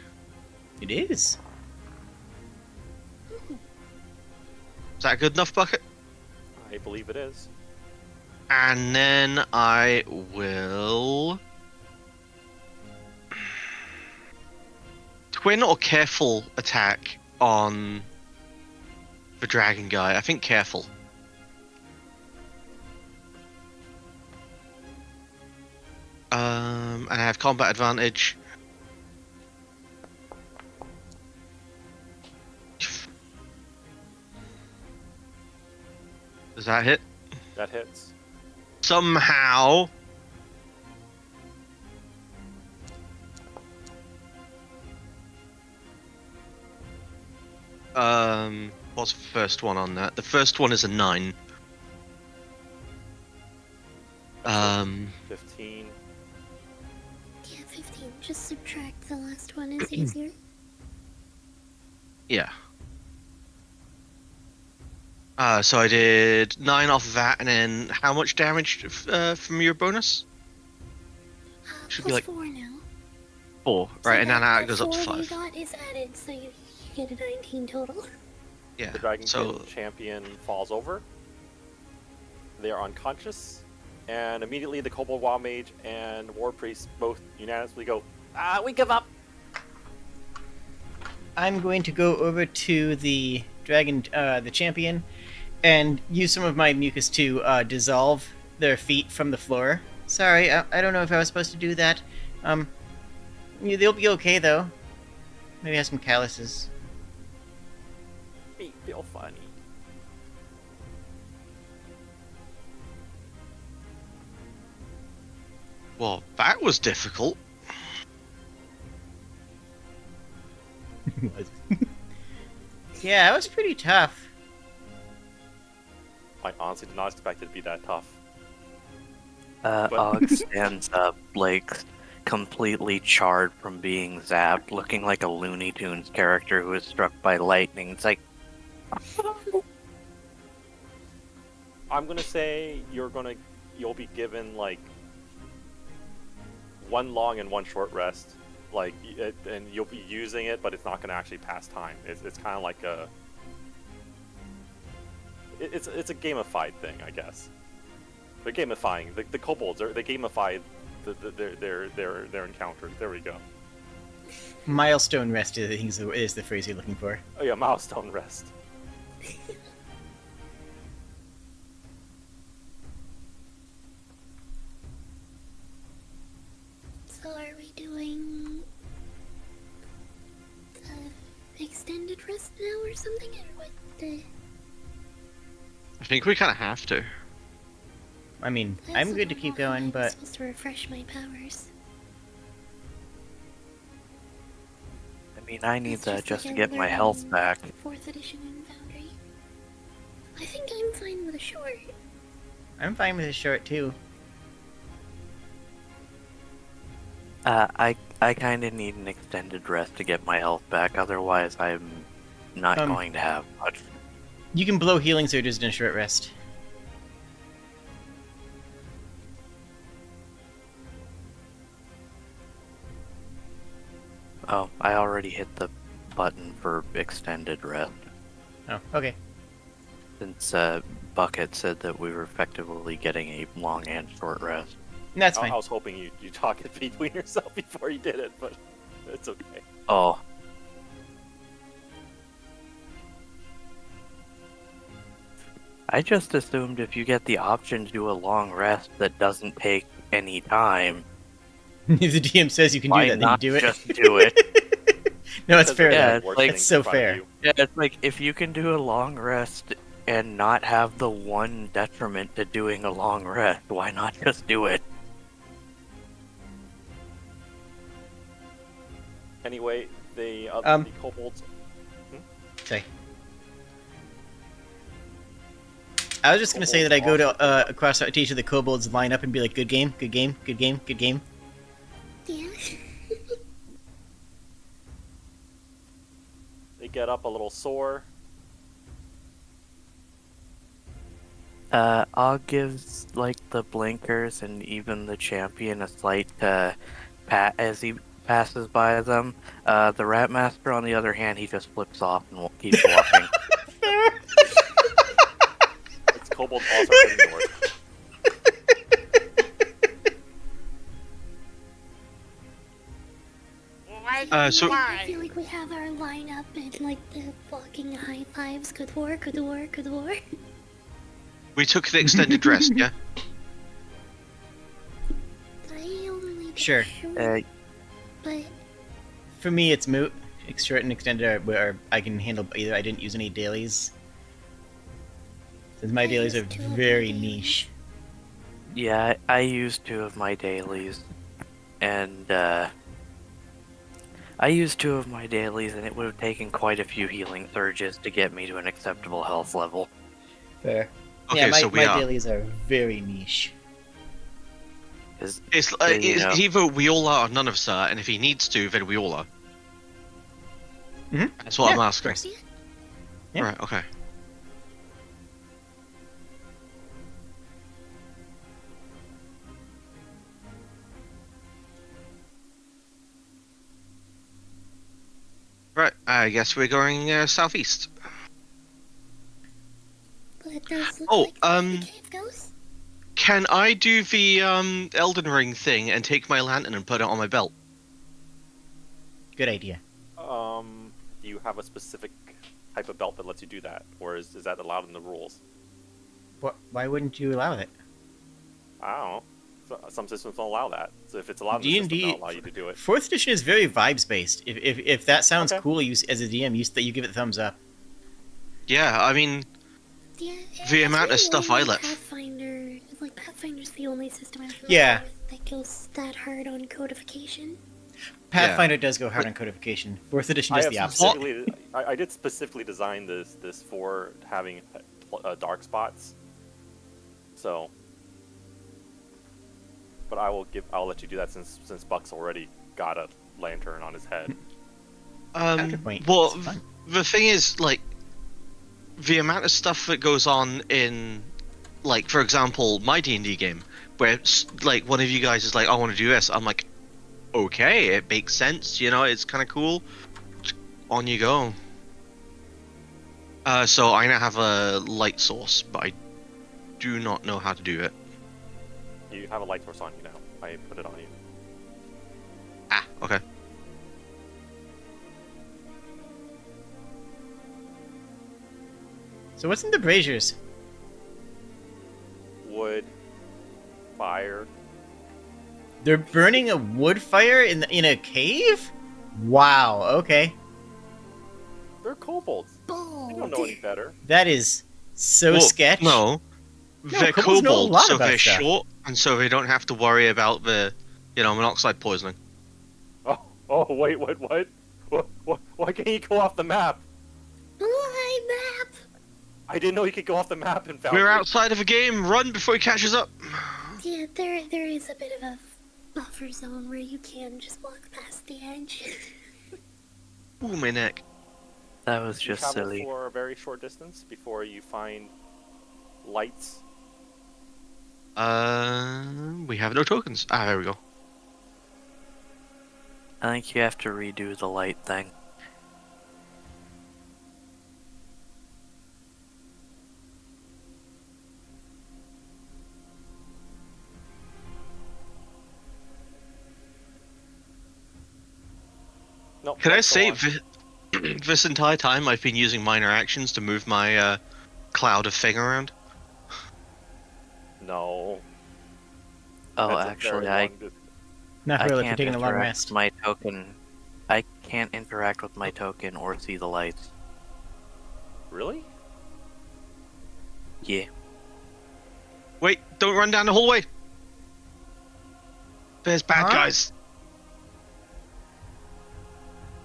It is. Is that good enough, Bucket? I believe it is. And then I will... Twin or careful attack on the dragon guy? I think careful. And I have combat advantage. Does that hit? That hits. Somehow. What's the first one on that? The first one is a 9. 15. Yeah, 15. just subtract the last one. It's easier. Yeah. So I did 9 off of that, and then how much damage from your bonus? Should be Plus like 4 now. 4, So right? And then that it goes up to 4 you 5. got is added, so you get a 19 total. Yeah. The Dragonkin So champion falls over. They are unconscious, and immediately the Kobold Wild Mage and War Priest both unanimously go, we give up! I'm going to go over to the dragon, the champion, and use some of my mucus to dissolve their feet from the floor. Sorry, I don't know if I was supposed to do that. They'll be okay though. Maybe have some calluses. Feet feel funny. well, that was difficult. Yeah, that was pretty tough. I honestly did not expect it to be that tough. Og stands up, like, completely charred from being zapped, looking like a Looney Tunes character who was struck by lightning. It's like, I'm gonna say you'll be given like one long and one short rest, and you'll be using it, but it's not gonna actually pass time. It's kind of like it's a gamified thing, I guess. They're gamifying the kobolds. They gamify their encounters. There we go. Milestone rest, I think, is the phrase you're looking for. Oh yeah, milestone rest. So are we doing extended rest now or something? Or what the... I think we kind of have to. I mean, I I'm also good to don't keep know how going, I'm but supposed to refresh my powers. I mean, I need It's that just like to I get my learned health in back. 4th edition in Foundry. I think I'm fine with a short. I'm fine with a short too. I kind of need an extended rest to get my health back, otherwise I'm not going to have much. You can blow healing surges in a short rest. Oh, I already hit the button for extended rest, Oh, okay. since Bucket said that we were effectively getting a long and short rest. That's I fine. was hoping you talk it between yourself before you did it, but it's okay. Oh. I just assumed if you get the option to do a long rest that doesn't take any time, If the DM says you can do why that, then not you do it. just do it? No, it's fair. Yeah, though. it's Worst like- thing it's so in front of fair. you. Yeah, it's like if you can do a long rest and not have the one detriment to doing a long rest, why not just do it? Anyway, the kobolds. Sorry. I was just gonna say that I go to across to each of the kobolds, line up, and be like, "Good game, good game, good game, good game." Yeah. They get up a little sore. Og gives like the blinkers and even the champion a slight pat as he passes by them. The rat master, on the other hand, he just flips off and won't keep walking. It's kobolds also heading north. So I feel like we have our lineup and like the blocking high fives. Good war, good war, good war. we took the extended rest, yeah? I only did Sure. short, but For me, it's moot. Short and extended are I can handle either. I didn't use any dailies. Since my I dailies are used 2 of my very dailies. niche. Yeah, I used 2 of my dailies, and it would have taken quite a few healing surges to get me to an acceptable health level. Fair. Okay, Yeah, my so we are. dailies are very niche. Is It's, you know, it's either we all are or none of us are, and if he needs to, then we all are. Mhm. That's what Yeah, I'm of asking. course. Yeah. Right, okay. Right, I guess we're going southeast. Well, it does look Oh, like the way the cave goes. Can I do the Elden Ring thing and take my lantern and put it on my belt? Good idea. Do you have a specific type of belt that lets you do that, or is that allowed in the rules? Why wouldn't you allow it? I don't know. Some systems don't allow that. So if it's allowed in the system, D&D they'll allow you to do it. 4th edition is very vibes based. If that sounds Okay. cool, you as a DM, you give it a thumbs up. Yeah, I mean, Yeah, The it's amount of really stuff I only let- Pathfinder, like Pathfinder's the only system I've Yeah. that goes that hard on codification. Pathfinder does go hard on codification. 4th edition does the opposite. I did specifically design this for having dark spots. So, but I'll let you do that since Buck's already got a lantern on his head. Good point. Well, It's fun. the thing is, like, the amount of stuff that goes on in, like, for example, my D&D game, where, like, one of you guys is like, I want to do this, I'm like, okay, it makes sense, you know, it's kind of cool. On you go. So I now have a light source, but I do not know how to do it. You have a light source on you now. I put it on you. Ah, okay. So what's in the braziers? Wood, fire. They're burning a wood fire in a cave? Wow. Okay, They're kobolds. They don't know any better. that is so Well, sketch. No. They're kobolds know a kobolds, lot so about they're stuff. short, and so they don't have to worry about the, monoxide poisoning. Oh wait, what? Why can't he go off the map? Why map? I didn't know he could go off the map in Valkyrie. We're outside of a game. Run before he catches up. Yeah, there is a bit of a buffer zone where you can just walk past the edge. Ooh, my neck. that was You just travel silly. for a very short distance before you find lights. We have no tokens. Ah, there we go. I think you have to redo the light thing. No. Can I lights say, go on. this entire time I've been using minor actions to move my cloud of thing around? No. Oh, That's a actually, very I long distance. Not I really. If you're can't taking a long interact rest. with my token. I can't interact with my token or see the lights. Really? Yeah. Wait, don't run down the hallway! There's bad Huh? guys.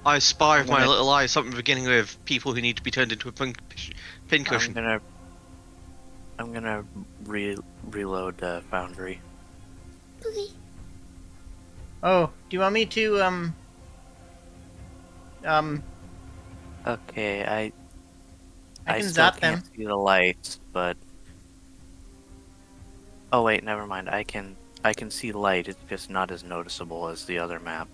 I spy with my gonna- little eye something beginning with people who need to be turned into a pin cushion. I'm gonna reload Foundry. Okay. Oh, do you want me to Okay, I I can still zap can't them. see the lights, but oh wait, never mind. I can see light. It's just not as noticeable as the other map.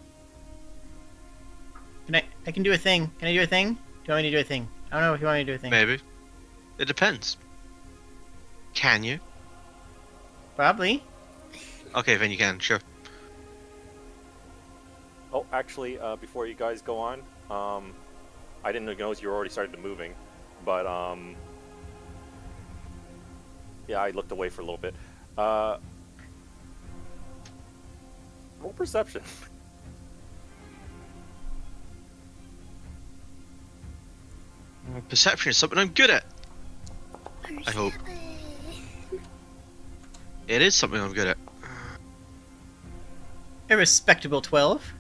I can do a thing. Can I do a thing? Do you want me to do a thing? I don't know if you want me to do a thing. Maybe. It depends. Can you? Probably. Okay, then you can, sure. Oh, actually, before you guys go on, I didn't know you were already started moving, but yeah, I looked away for a little bit. Roll perception. Perception is something I'm good at. I hope. It is something I'm good at. A respectable 12.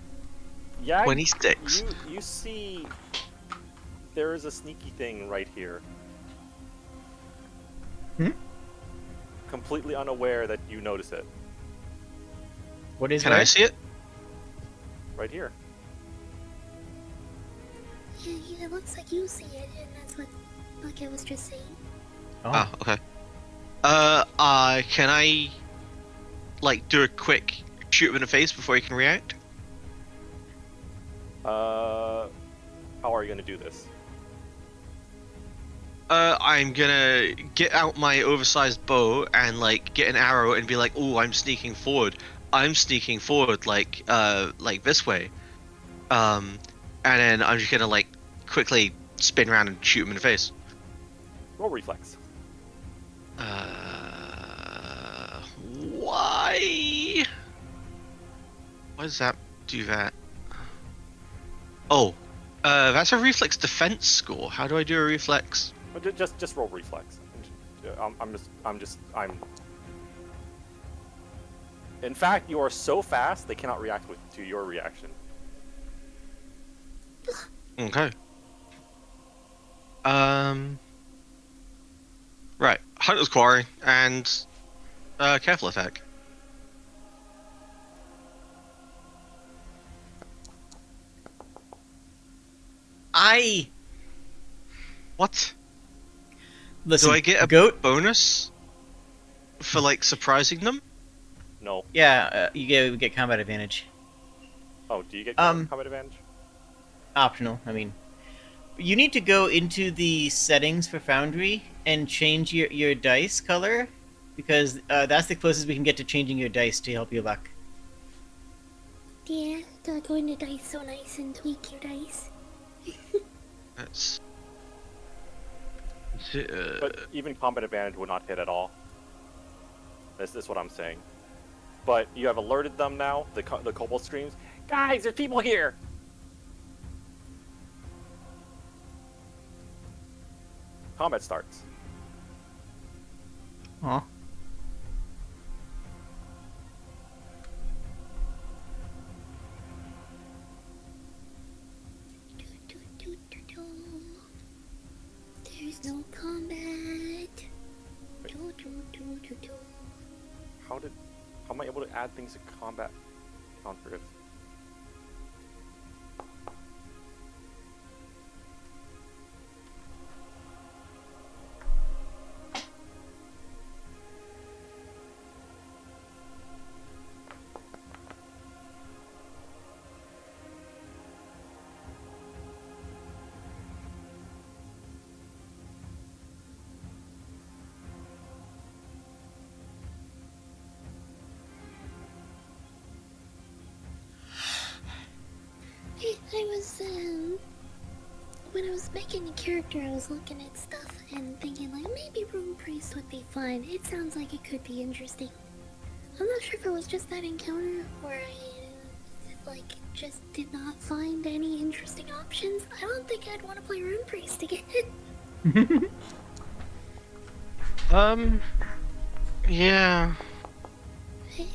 Yeah, 26. You see, there is a sneaky thing right here. Hmm? Completely unaware that you notice it. What is Can where? I see it? Right here. Yeah, it looks like you see it, and that's what Bucket was just saying. Oh. Ah, okay. Can I, like, do a quick shoot him in the face before he can react? How are you gonna do this? I'm gonna get out my oversized bow and, like, get an arrow and be like, "Oh, I'm sneaking forward. I'm sneaking forward, like this way." And then I'm just gonna, like, quickly spin around and shoot him in the face. Roll reflex. Why? Why does that do that? Oh, that's a reflex defense score. How do I do a reflex? But just roll reflex. I'm. In fact, you are so fast they cannot react to your reaction. Okay. Right. Hunter's Quarry and careful attack. What? Listen, Do I get a goat? bonus for, like, surprising them? No. Yeah, you get combat advantage. Oh, do you get combat advantage? Optional, I mean. You need to go into the settings for Foundry and change your dice color, because that's the closest we can get to changing your dice to help your luck. Yeah, go into dice so nice and tweak your dice. That's... But even combat advantage would not hit at all. This is what I'm saying. But you have alerted them now. The kobold screams, "Guys, there's people here!" Combat starts. Aw. There's no combat. How am I able to add things to combat counter? I was, when I was making a character, I was looking at stuff and thinking, like, maybe Rune Priest would be fun. It sounds like it could be interesting. I'm not sure if it was just that encounter where I, like, just did not find any interesting options. I don't think I'd want to play Rune Priest again. Yeah.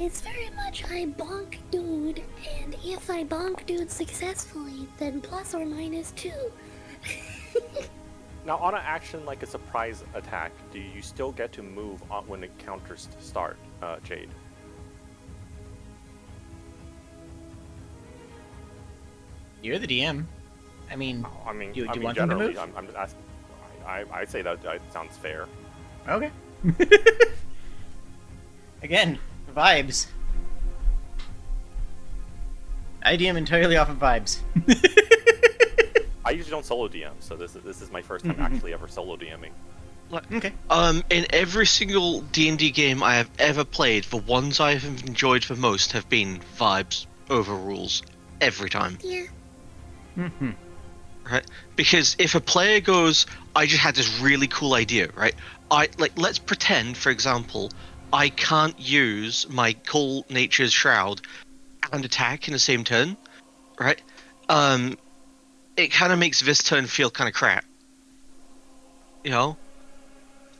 It's very much I bonk dude, and if I bonk dude successfully, then plus or minus 2. Now, on an action like a surprise attack, do you still get to move on when the counters start, Jade? You're the DM. I mean, I mean, do you want them to generally, move? I'm just asking. I'd say that sounds fair. Okay. Again, vibes. I DM entirely off of vibes. I usually don't solo DM, so this is my first time actually ever solo DMing. Okay. In every single D&D game I have ever played, the ones I have enjoyed the most have been vibes over rules. Every time. Yeah. Mm-hmm. Right? Because if a player goes, I just had this really cool idea, right? Let's pretend, for example, I can't use my Cool Nature's Shroud and attack in the same turn, right? It kind of makes this turn feel kind of crap. You know?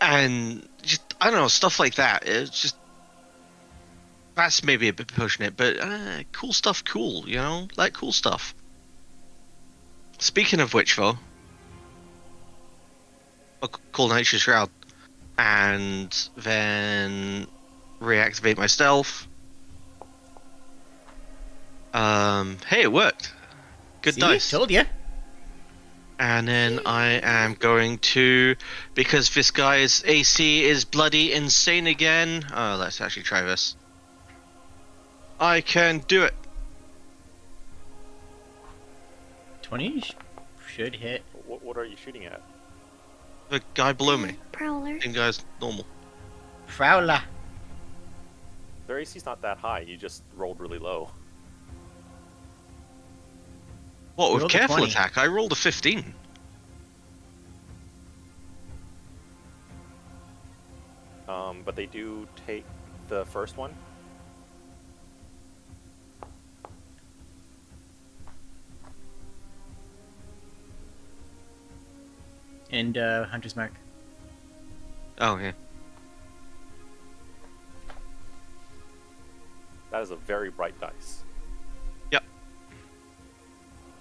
And just, I don't know, stuff like that. It's just, that's maybe a bit pushing it, but cool stuff, cool, you know? Like cool stuff. Speaking of which, though, I'll call Nature's Shroud and then reactivate my stealth. Hey, it worked. Good See? dice. Told ya. And then I am going to, because this guy's AC is bloody insane again. Oh, let's actually try this. I can do it. 20 should hit. What are you shooting at? The guy below me. Prowler. Same guy's normal. Prowler. Their AC's not that high. You just rolled really low. What, with Rolled a careful 20. attack? I rolled a 15. But they do take the first one. And Hunter's Mark. Oh, yeah. That is a very bright dice.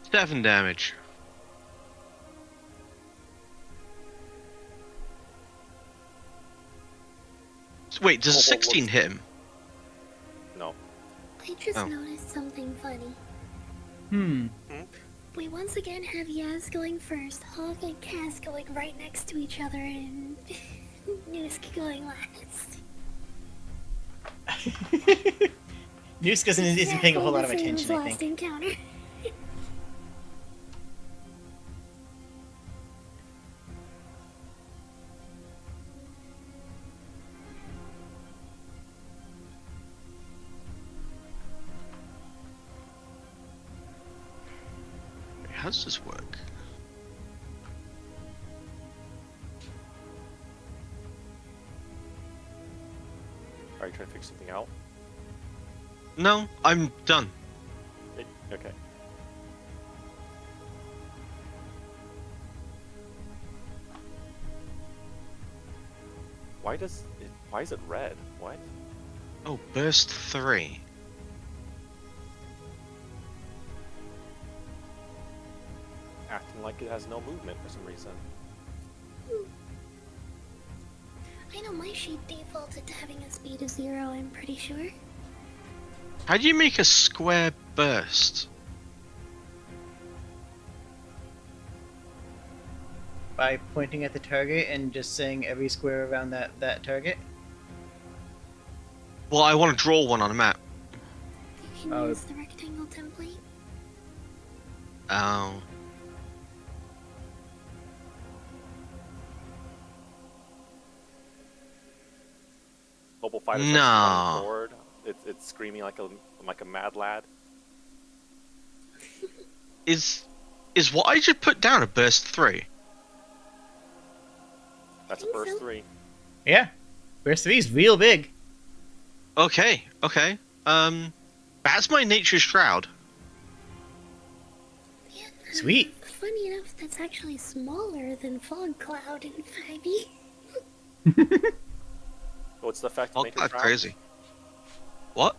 7 damage. Wait, does a Kobold 16 looks- hit him? No. I just Oh. noticed something funny. Hmm. We once again have Yaz going first, Hog and Cass going right next to each other, and Noosk going last. Noosk isn't paying a whole lot of Exactly the attention, same I as last think. encounter. How does this work? Are you trying to figure something out? No, I'm done. Okay. Why is it red? What? Oh, burst 3. Acting like it has no movement for some reason. I know my sheet defaulted to having a speed of 0, I'm pretty sure. How do you make a square burst? By pointing at the target and just saying every square around that target. Well, I want to draw one on a map. You can Oh. use the rectangle template. Oh. Mobile fighter No. running forward. It's screaming like a mad lad. Is what I just put down a burst 3? That's a think burst so. 3. Yeah. Burst 3 is real big. Okay. That's my nature's shroud. Yeah, Sweet. Funny enough, that's actually smaller than Fog Cloud in 5e. What's the effect of Oh, nature that's shroud? crazy. What?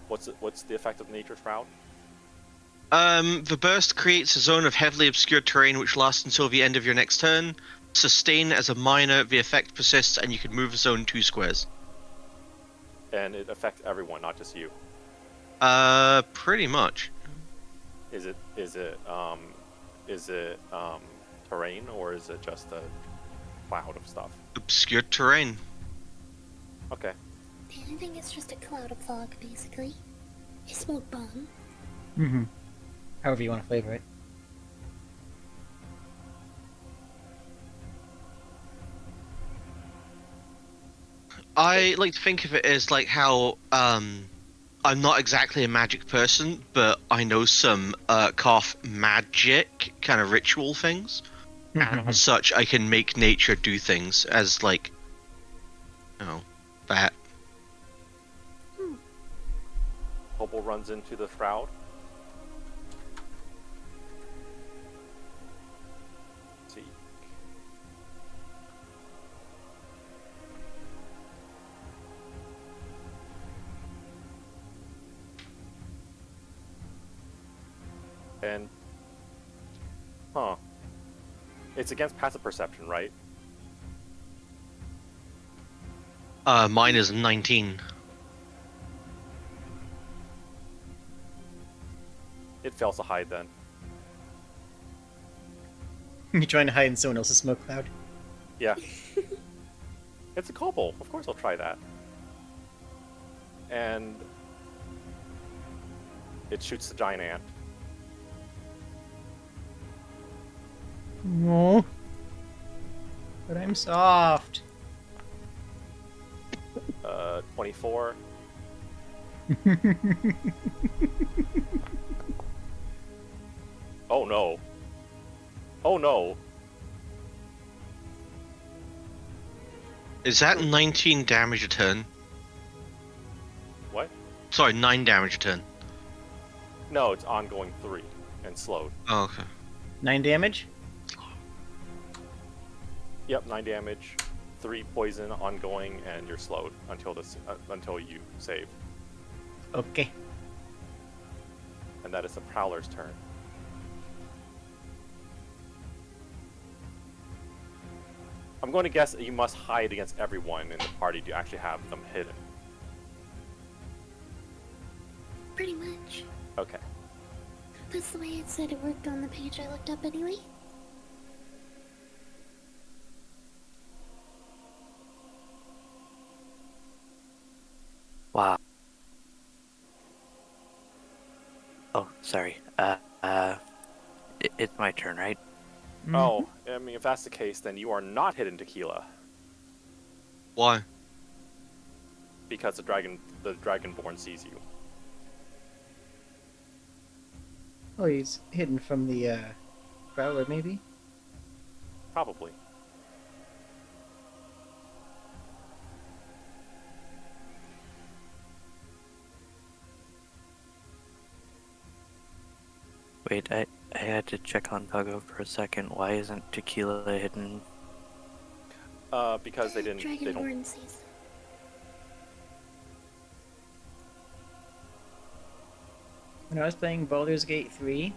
What's the effect of nature shroud? The burst creates a zone of heavily obscured terrain which lasts until the end of your next turn. Sustain as a minor, the effect persists, and you can move the zone 2 squares. And it affects everyone, not just you. Pretty much. Is it terrain, or is it just a cloud of stuff? Obscured terrain. Okay. I think it's just a cloud of fog, basically. A smoke bomb. Mm-hmm. However you want to flavor it. I like to think of it as like how I'm not exactly a magic person, but I know some Koth magic kind of ritual things. And as such, I can make nature do things as like, that. Hobble runs into the shroud. Let's see. And it's against passive perception, right? Mine is 19. It fails to hide then. You're trying to hide in someone else's smoke cloud. Yeah. It's a kobold. Of course I'll try that. And it shoots the giant ant. No. But I'm soft. 24. Oh no. Oh no. Is that 19 damage a turn? What? Sorry, 9 damage a turn. No, it's ongoing 3 and slowed. Oh, okay. 9 damage? Yep, 9 damage, 3 poison ongoing, and you're slowed until until you save. Okay. And that is the Prowler's turn. I'm going to guess that you must hide against everyone in the party to actually have them hidden. Pretty much. Okay. That's the way it said it worked on the page I looked up anyway. Wow. Oh, sorry. It's my turn, right? Oh, I mean, if that's the case, then you are not hidden, Tequila, Why? because the Dragonborn sees you. Oh, he's hidden from the Prowler, maybe? Probably. Wait, I had to check on Puggo for a second. Why isn't Tequila hidden? Because they don't. Dragonborn sees them. When I was playing Baldur's Gate 3,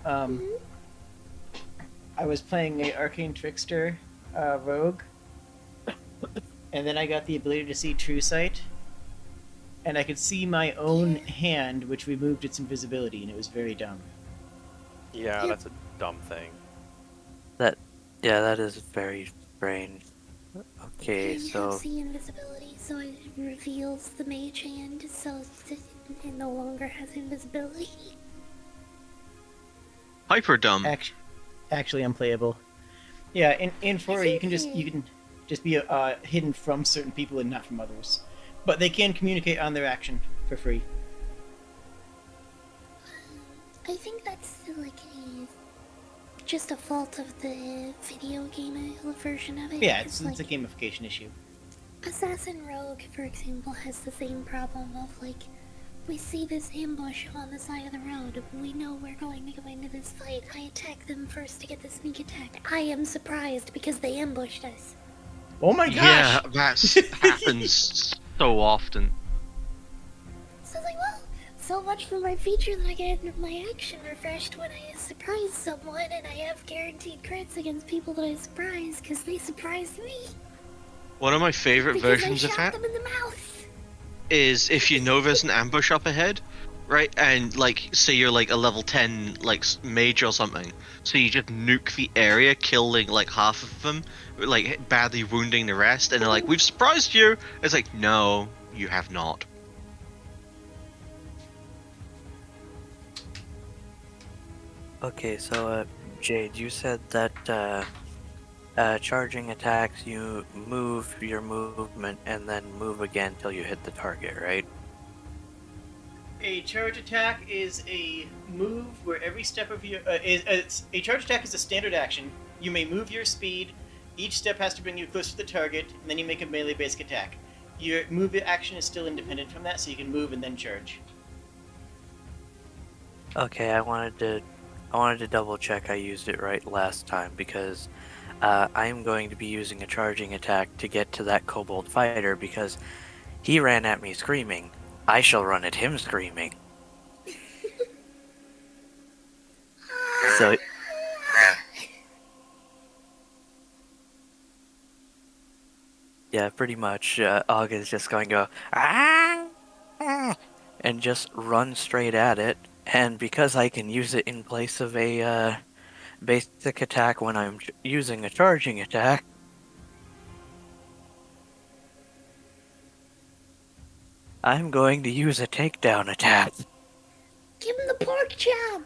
I was playing a Arcane Trickster rogue, and then I got the ability to see True Sight, and I could see my own hand, which removed its invisibility, and it was very dumb. Yeah, that's a dumb thing. Yeah, that is very strange. Okay, You so have see invisibility, so it reveals the mage hand, so it no longer has invisibility. Hyper dumb. Actually unplayable. Yeah, in 4 you can just okay. be hidden from certain people and not from others, but they can communicate on their action for free. I think that's like just a fault of the video game version of it. Yeah, It's it's a gamification issue. Assassin Rogue, for example, has the same problem of like, we see this ambush on the side of the road. We know we're going to go into this fight. I attack them first to get the sneak attack. I am surprised because they ambushed us. Oh my gosh! Yeah, that happens so often. So it's like, well, so much for my feature that I get my action refreshed when I surprise someone, and I have guaranteed crits against people that I surprise because they surprised me. One of my favorite Because versions I of shot that them in the mouth. is if you know there's an ambush up ahead, right? And like, say you're like a level 10 like mage or something, so you just nuke the area, killing like half of them, like badly wounding the rest, and they're like, "We've surprised you." It's like, no, you have not. okay, so Jade, you said that charging attacks, you move your movement and then move again till you hit the target, right? A charge attack is a move where every step of your a charge attack is a standard action. You may move your speed. Each step has to bring you close to the target, and then you make a melee basic attack. Your move action is still independent from that, so you can move and then charge. Okay, I wanted to double check I used it right last time because I am going to be using a charging attack to get to that kobold fighter because he ran at me screaming. I shall run at him screaming. So yeah, pretty much. Og is just going to go ah, and just run straight at it, And because I can use it in place of a basic attack when I'm using a charging attack, I'm going to use a takedown attack. Give him the pork chop!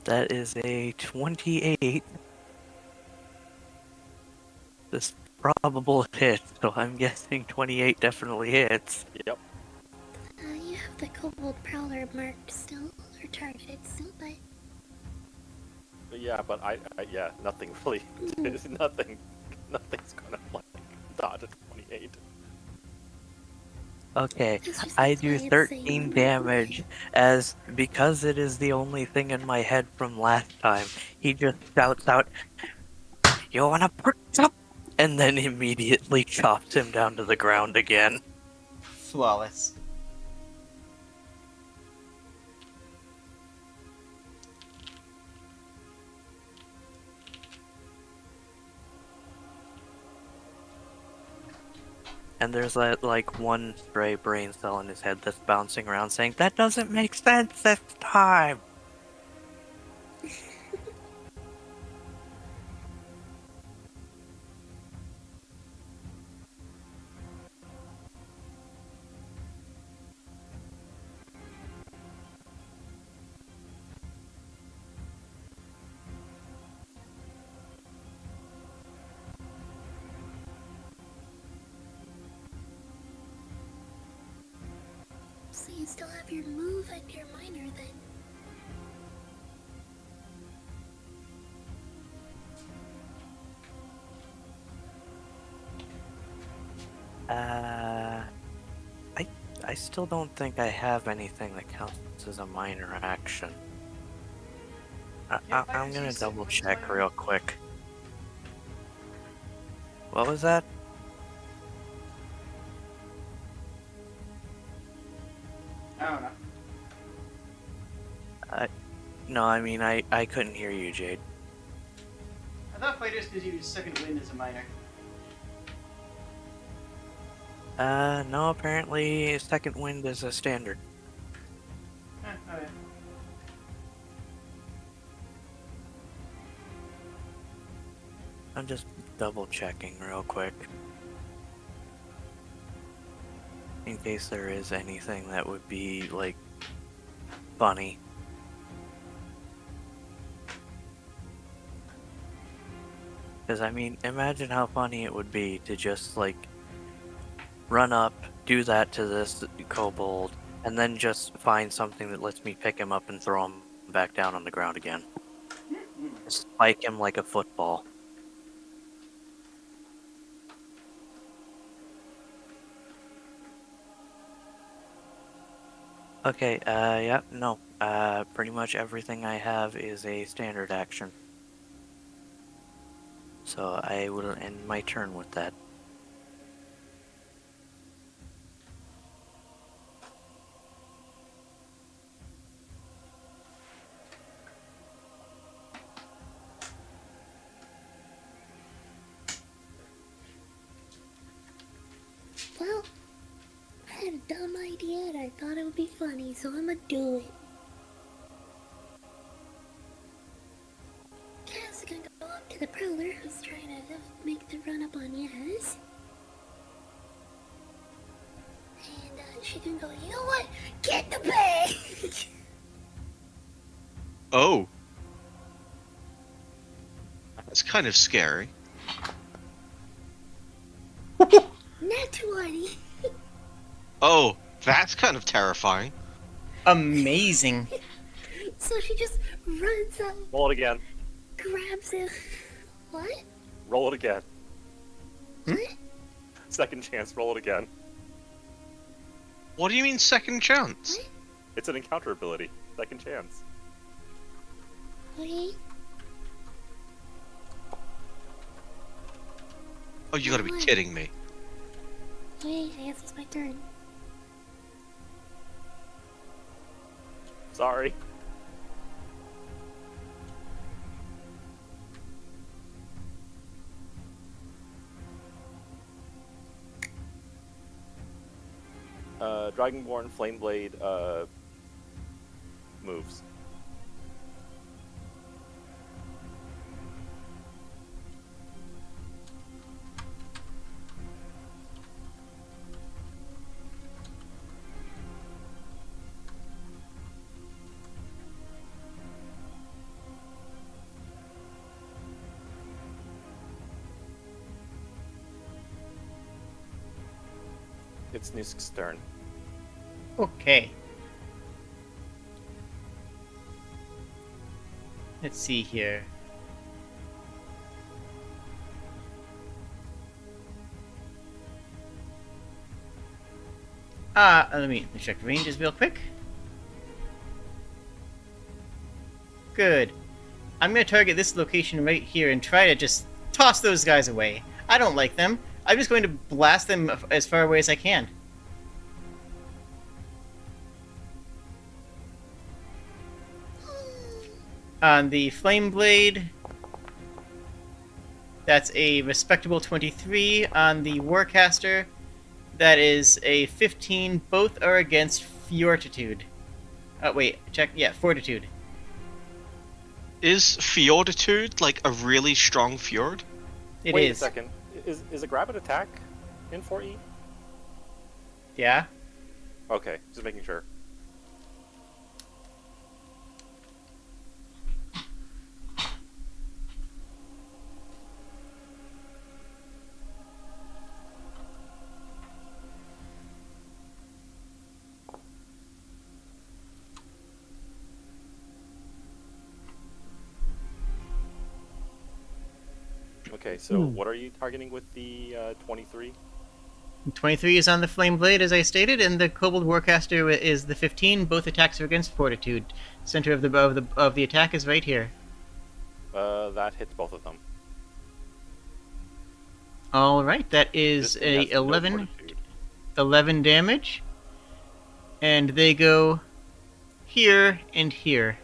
That is a 28. This probable hit, so I'm guessing 28 definitely hits. Yep. You have the Kobold Prowler marked still, or targeted still, but... Yeah, but yeah, nothing really. Nothing's gonna like dodge a 28. Okay, It's just I that's do why it's 13 saying- damage, as because it is the only thing in my head from last time, he just shouts out, "You wanna put up?" and then immediately chops him down to the ground again. Flawless. And there's that, like, one stray brain cell in his head that's bouncing around saying, "That doesn't make sense this time!" So you still have your move and your minor then? I still don't think I have anything that counts as a minor action. I'm gonna double check real quick. What was that? I don't know. No, I mean, I couldn't hear you, Jade. I thought fighters could use second wind as a minor. No, apparently second wind is a standard. Okay. I'm just double checking real quick. In case there is anything that would be, like, funny. Because, I mean, imagine how funny it would be to just, like, run up, do that to this kobold, and then just find something that lets me pick him up and throw him back down on the ground again. Spike him like a football. Okay, yeah, no. Pretty much everything I have is a standard action. So I will end my turn with that. Well, I had a dumb idea and I thought it would be funny, so I'm gonna do it. Cass gonna go up to the Prowler who's trying to make the run up on Yaz. And she can go, you know what? Get the bag! Oh. That's kind of scary. Nat 20! Oh, that's kind of terrifying. Amazing. So she just runs up, Roll it again. grabs him. What? Roll it again. What? Second chance. Roll it again. What do you mean second chance? What? It's an encounter ability. Second chance. Okay. Oh, you gotta be kidding me. Okay, I guess it's my turn. Sorry. Dragonborn Flameblade moves. It's Nisk's turn. Okay. Let's see here. Let me check the ranges real quick. Good. I'm gonna target this location right here and try to just toss those guys away. I don't like them. I'm just going to blast them as far away as I can. On the Flame Blade, that's a respectable 23. On the Warcaster, that is a 15. Both are against Fortitude. Oh, wait, check. Yeah, Fortitude. Is Fjorditude like a really strong fjord? It Wait is. a second. Is a grab and attack in 4E? Yeah? Okay, just making sure. Okay, so what are you targeting with the 23? 23 is on the Flame Blade, as I stated, and the Kobold Warcaster is the 15. Both attacks are against Fortitude. Center of the attack is right here. That hits both of them. All right, that is This thing has a no 11, fortitude. 11 damage, and they go here and here.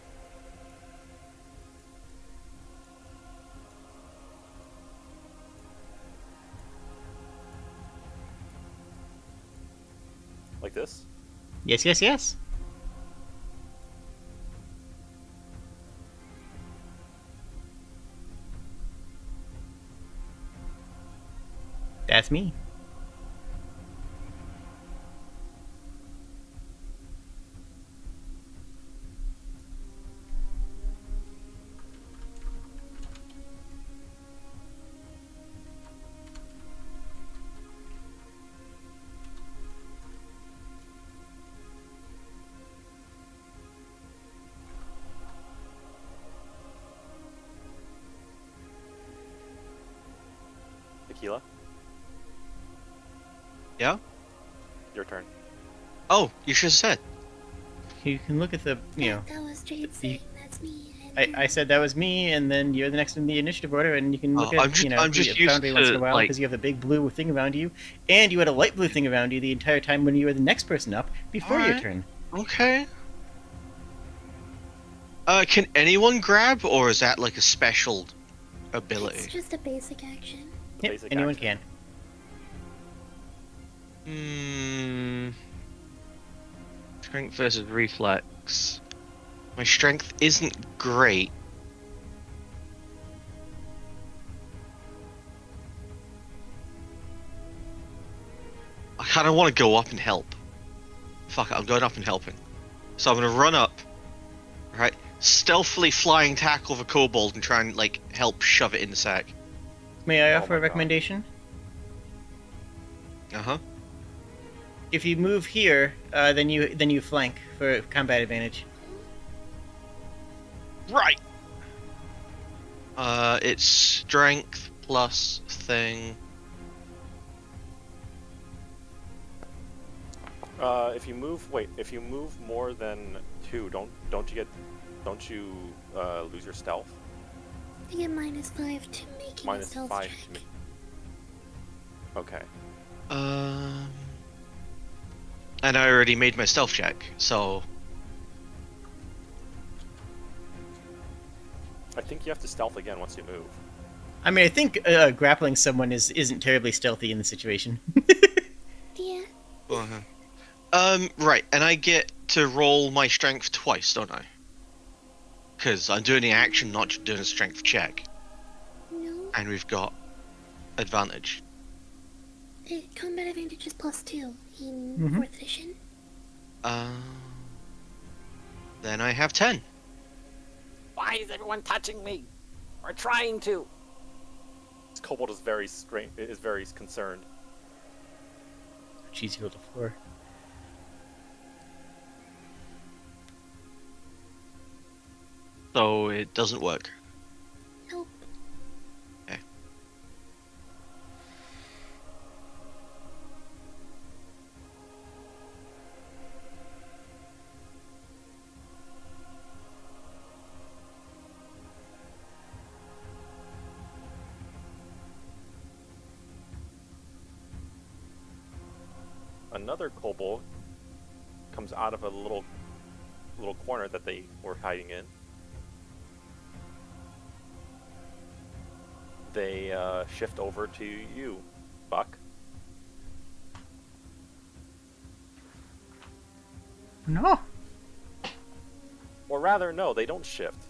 Like this? Yes, yes, yes. That's me. Tequila, Yeah? your turn. Oh, you should have said. You can look at the, That was Jade saying that's me. And I said that was me, and then you're the next in the initiative order, and you can look Oh, at, I'm just the boundary used once in to, a while, like- because you have the big blue thing around you, and you had a light blue thing around you the entire time when you were the next person up, before your Alright. turn. Okay. Can anyone grab, or is that like a special it's ability? just a basic action. Yep, Basic anyone action. Hmm. Strength versus reflex. My strength isn't great. I kind of want to go up and help. Fuck it, I'm going up and helping. So I'm going to run up, right? Stealthily flying tackle the kobold and try and, like, help shove it in the sack. May I Oh offer my a God. recommendation? Uh-huh. If you move here, then you flank for combat advantage. Right! It's strength plus thing. If you move more than 2, don't you lose your stealth? You get -5 to making a -5 stealth to check. me. Okay. And I already made my stealth check, so... think you have to stealth again once you move. I mean, I think grappling someone isn't terribly stealthy in the situation. Yeah. Right, and I get to roll my strength twice, don't I? Because I'm doing the action, not just doing a strength check. No. And we've got advantage. Combat advantage is +2 in Mhm. 4th edition. Then I have 10. Why is everyone touching me? Or trying to? This kobold is very concerned. Jeez, you rolled a 4. So it doesn't work. Nope. Okay. Another kobold comes out of a little corner that they were hiding in. They shift over to you, Buck. No. Or rather, no, they don't shift.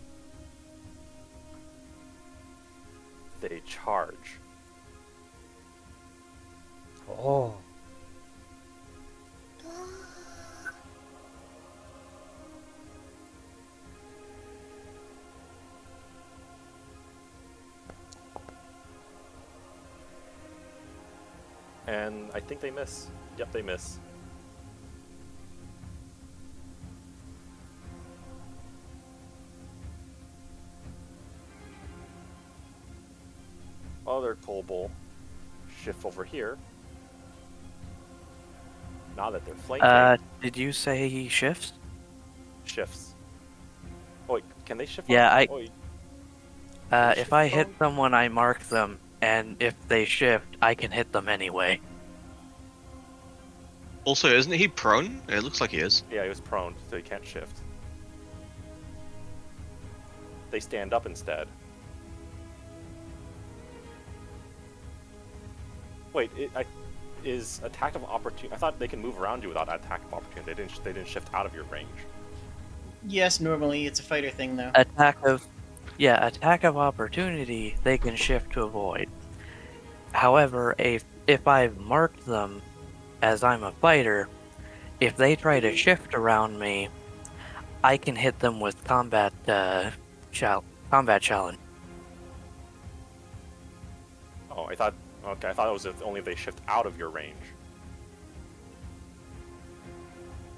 They charge. Oh. And I think they miss. Yep, they miss. Other kobold shift over here. Now that they're flanking, Did you say he shifts? shifts. Oh wait, can they shift? Yeah, on? I- Oh, wait, If I hit shift someone, I mark them, and if they shift, I can hit them anyway. Also, isn't he prone? It looks like he is. yeah, he was prone, so he can't shift. They stand up instead. Wait, is attack of opportunity? I thought they can move around you without attack of opportunity. They didn't shift out of your range. Yes, normally it's a fighter thing though. Attack of opportunity, they can shift to avoid. However, if I've marked them as I'm a fighter, if they try to shift around me, I can hit them with combat challenge. Oh, I thought it was only if they shift out of your range.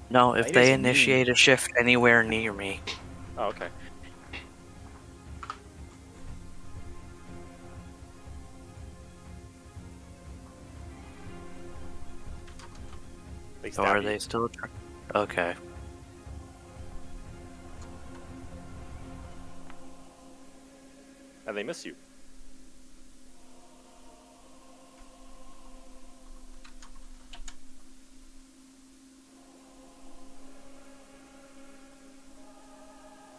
No, if Fighters they are mean. initiate a shift anywhere near me. Oh, okay. They So stab are you. they still? Okay. And they miss you.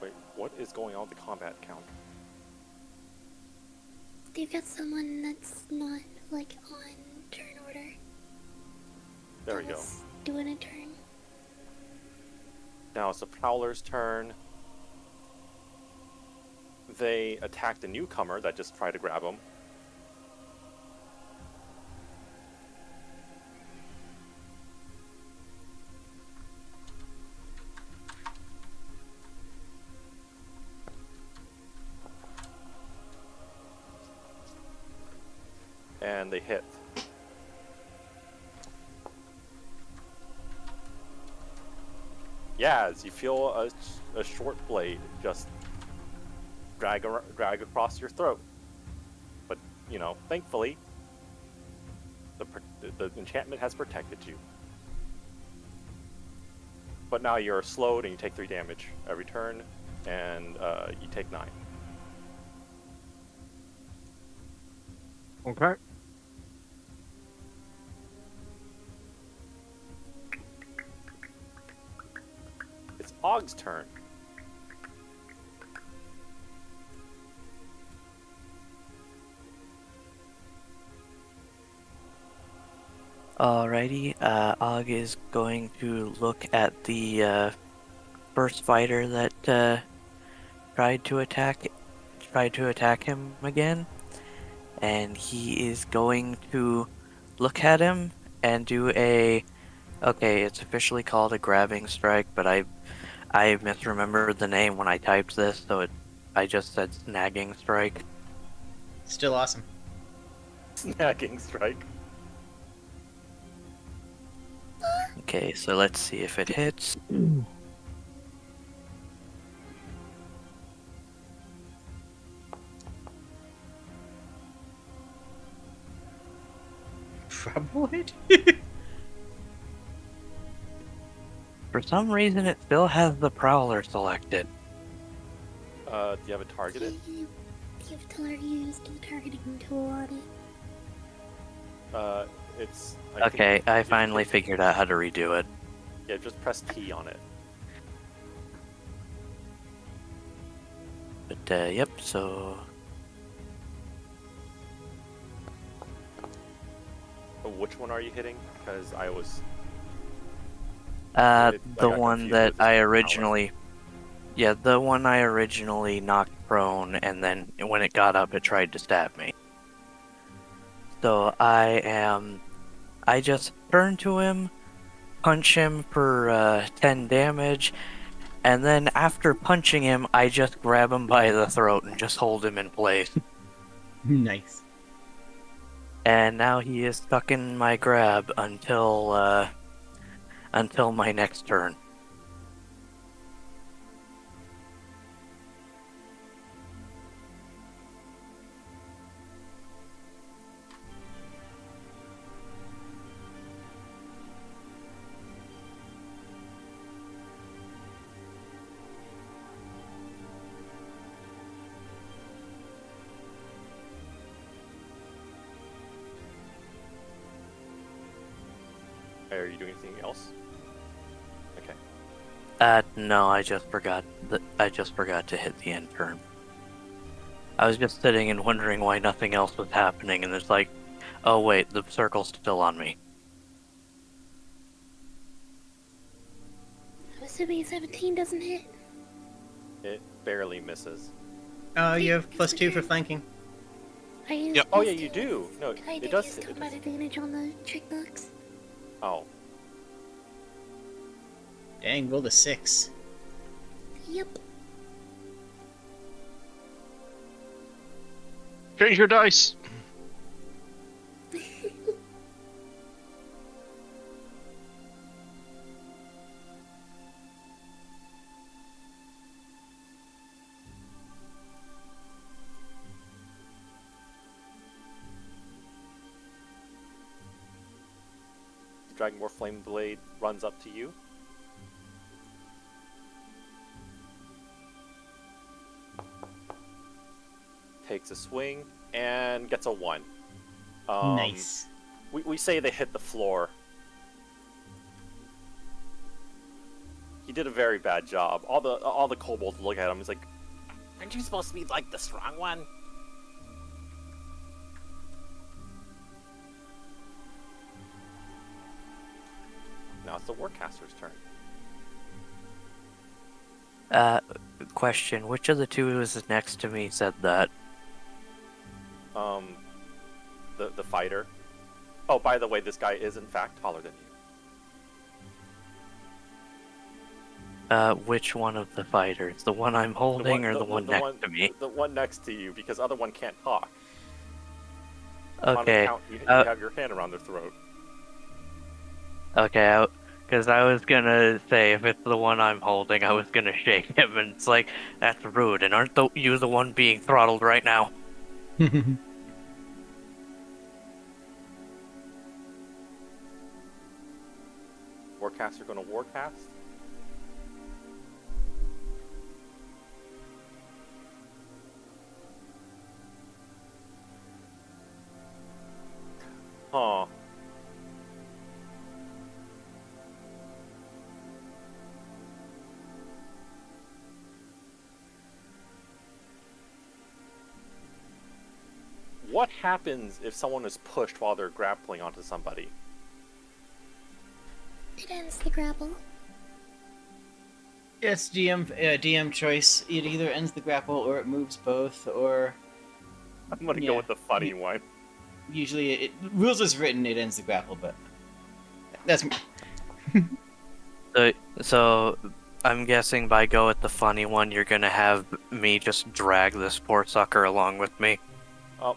Wait, what is going on with the combat count? They've got someone that's not, like, on turn order. There we that go. was doing a turn. Now it's the Prowler's turn. They attack the newcomer that just tried to grab him. And they hit. Yeah, as you feel a short blade just drag across your throat. But, you know, thankfully, the enchantment has protected you. But now you're slowed and you take 3 damage every turn, and you take 9. Okay. It's Og's turn. Alrighty, Og is going to look at the first fighter that tried to attack him again, and he is going to look at him and do a. Okay, it's officially called a grabbing strike, but I misremembered the name when I typed this, so I just said snagging strike. Still awesome. Snagging strike. Okay, so let's see if it hits. Probably. For some reason, it still has the Prowler selected. Do you have it targeted? You have to use the targeting tool on it. It's. Okay, I you finally figured out how to redo it. Yeah, just press T on it. But, yep, so... Which one are you hitting? Because I was. The got one confused that with the I power. originally... Yeah, the one I originally knocked prone, and then when it got up, it tried to stab me. So I just turn to him, punch him for 10 damage, and then after punching him, I just grab him by the throat and just hold him in place. Nice. And now he is stuck in my grab until my next turn. Are you doing anything else? Okay. No, I just forgot to hit the end turn. I was just sitting and wondering why nothing else was happening, and it's like, oh wait, the circle's still on me. I'm assuming 17 doesn't hit. It barely misses. You have +2 for flanking. I used Yep. Oh yeah, you do. No, I it did does. use It combat does. advantage on the trick knocks. Oh, Dang, rolled a 6. Yep. Change your dice. Dragonborn Flame Blade runs up to you. Takes a swing and gets a 1. Nice. We say they hit the floor. He did a very bad job. All the kobolds look at him. He's like, Aren't you supposed to be like the strong one? now it's the Warcaster's turn. Question, which of the two who was next to me said that? The fighter. Oh, by the way, this guy is in fact taller than you. Which one of the fighters? The one I'm holding or the one next to me? The one next to you, because other one can't talk. Okay. On account, you have your hand around their throat. Okay, because I was gonna say, if it's the one I'm holding, I was gonna shake him, and it's like, that's rude, and aren't you the one being throttled right now? Warcaster going to Warcast. Huh. What happens if someone is pushed while they're grappling onto somebody? It ends the grapple. It's DM choice. It either ends the grapple or it moves both, or I'm gonna Yeah. go with the funny one. usually rules as written. It ends the grapple, but that's So I'm guessing by go with the funny one, you're gonna have me just drag this poor sucker along with me. Oh,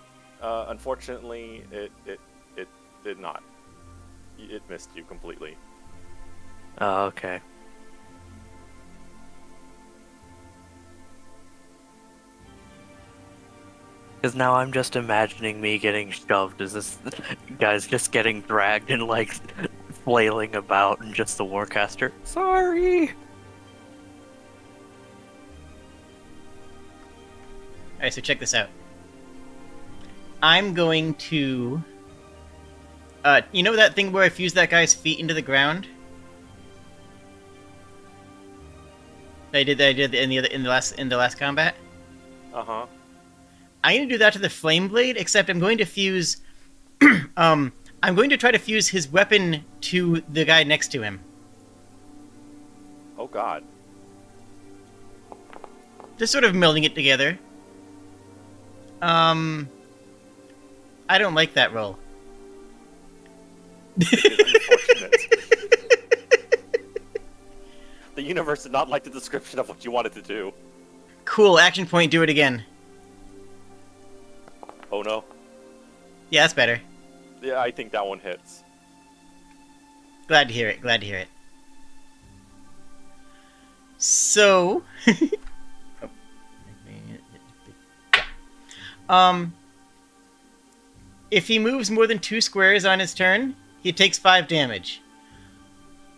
unfortunately, it did not. It missed you completely. Oh, okay. Because now I'm just imagining me getting shoved as this guy's just getting dragged and like flailing about, and just the Warcaster. Sorry. Alright, so check this out. I'm going to... you know that thing where I fused that guy's feet into the ground? I did in the last combat? Uh-huh. I'm going to do that to the Flame Blade, except I'm going to fuse... I'm going to try to fuse his weapon to the guy next to him. Oh god. Just sort of melding it together. I don't like that roll. It is unfortunate. The universe did not like the description of what you wanted to do. Cool, action point, do it again. Oh no. Yeah, that's better. Yeah, I think that one hits. Glad to hear it, glad to hear it. So... Oh. Yeah. If he moves more than 2 squares on his turn, he takes 5 damage.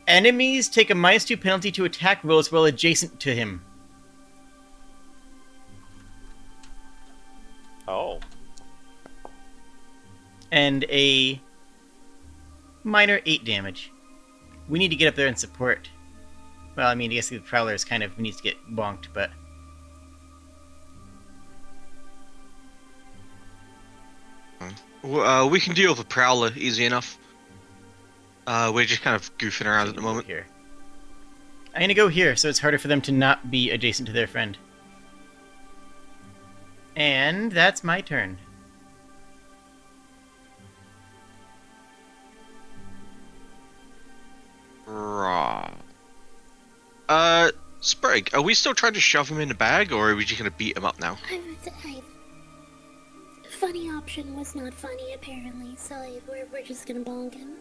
Enemies take a -2 penalty to attack rolls while adjacent to him. Oh. And a minor 8 damage. We need to get up there and support. Well, I mean, I guess the Prowler is kind of needs to get bonked, but... We can deal with a Prowler easy enough. We're just kind of goofing around at the moment. Here. I'm gonna go here, so it's harder for them to not be adjacent to their friend. And that's my turn. Right. Sprigg, are we still trying to shove him in the bag, or are we just gonna beat him up now? Funny option was not funny, apparently, so we're just gonna bonk him.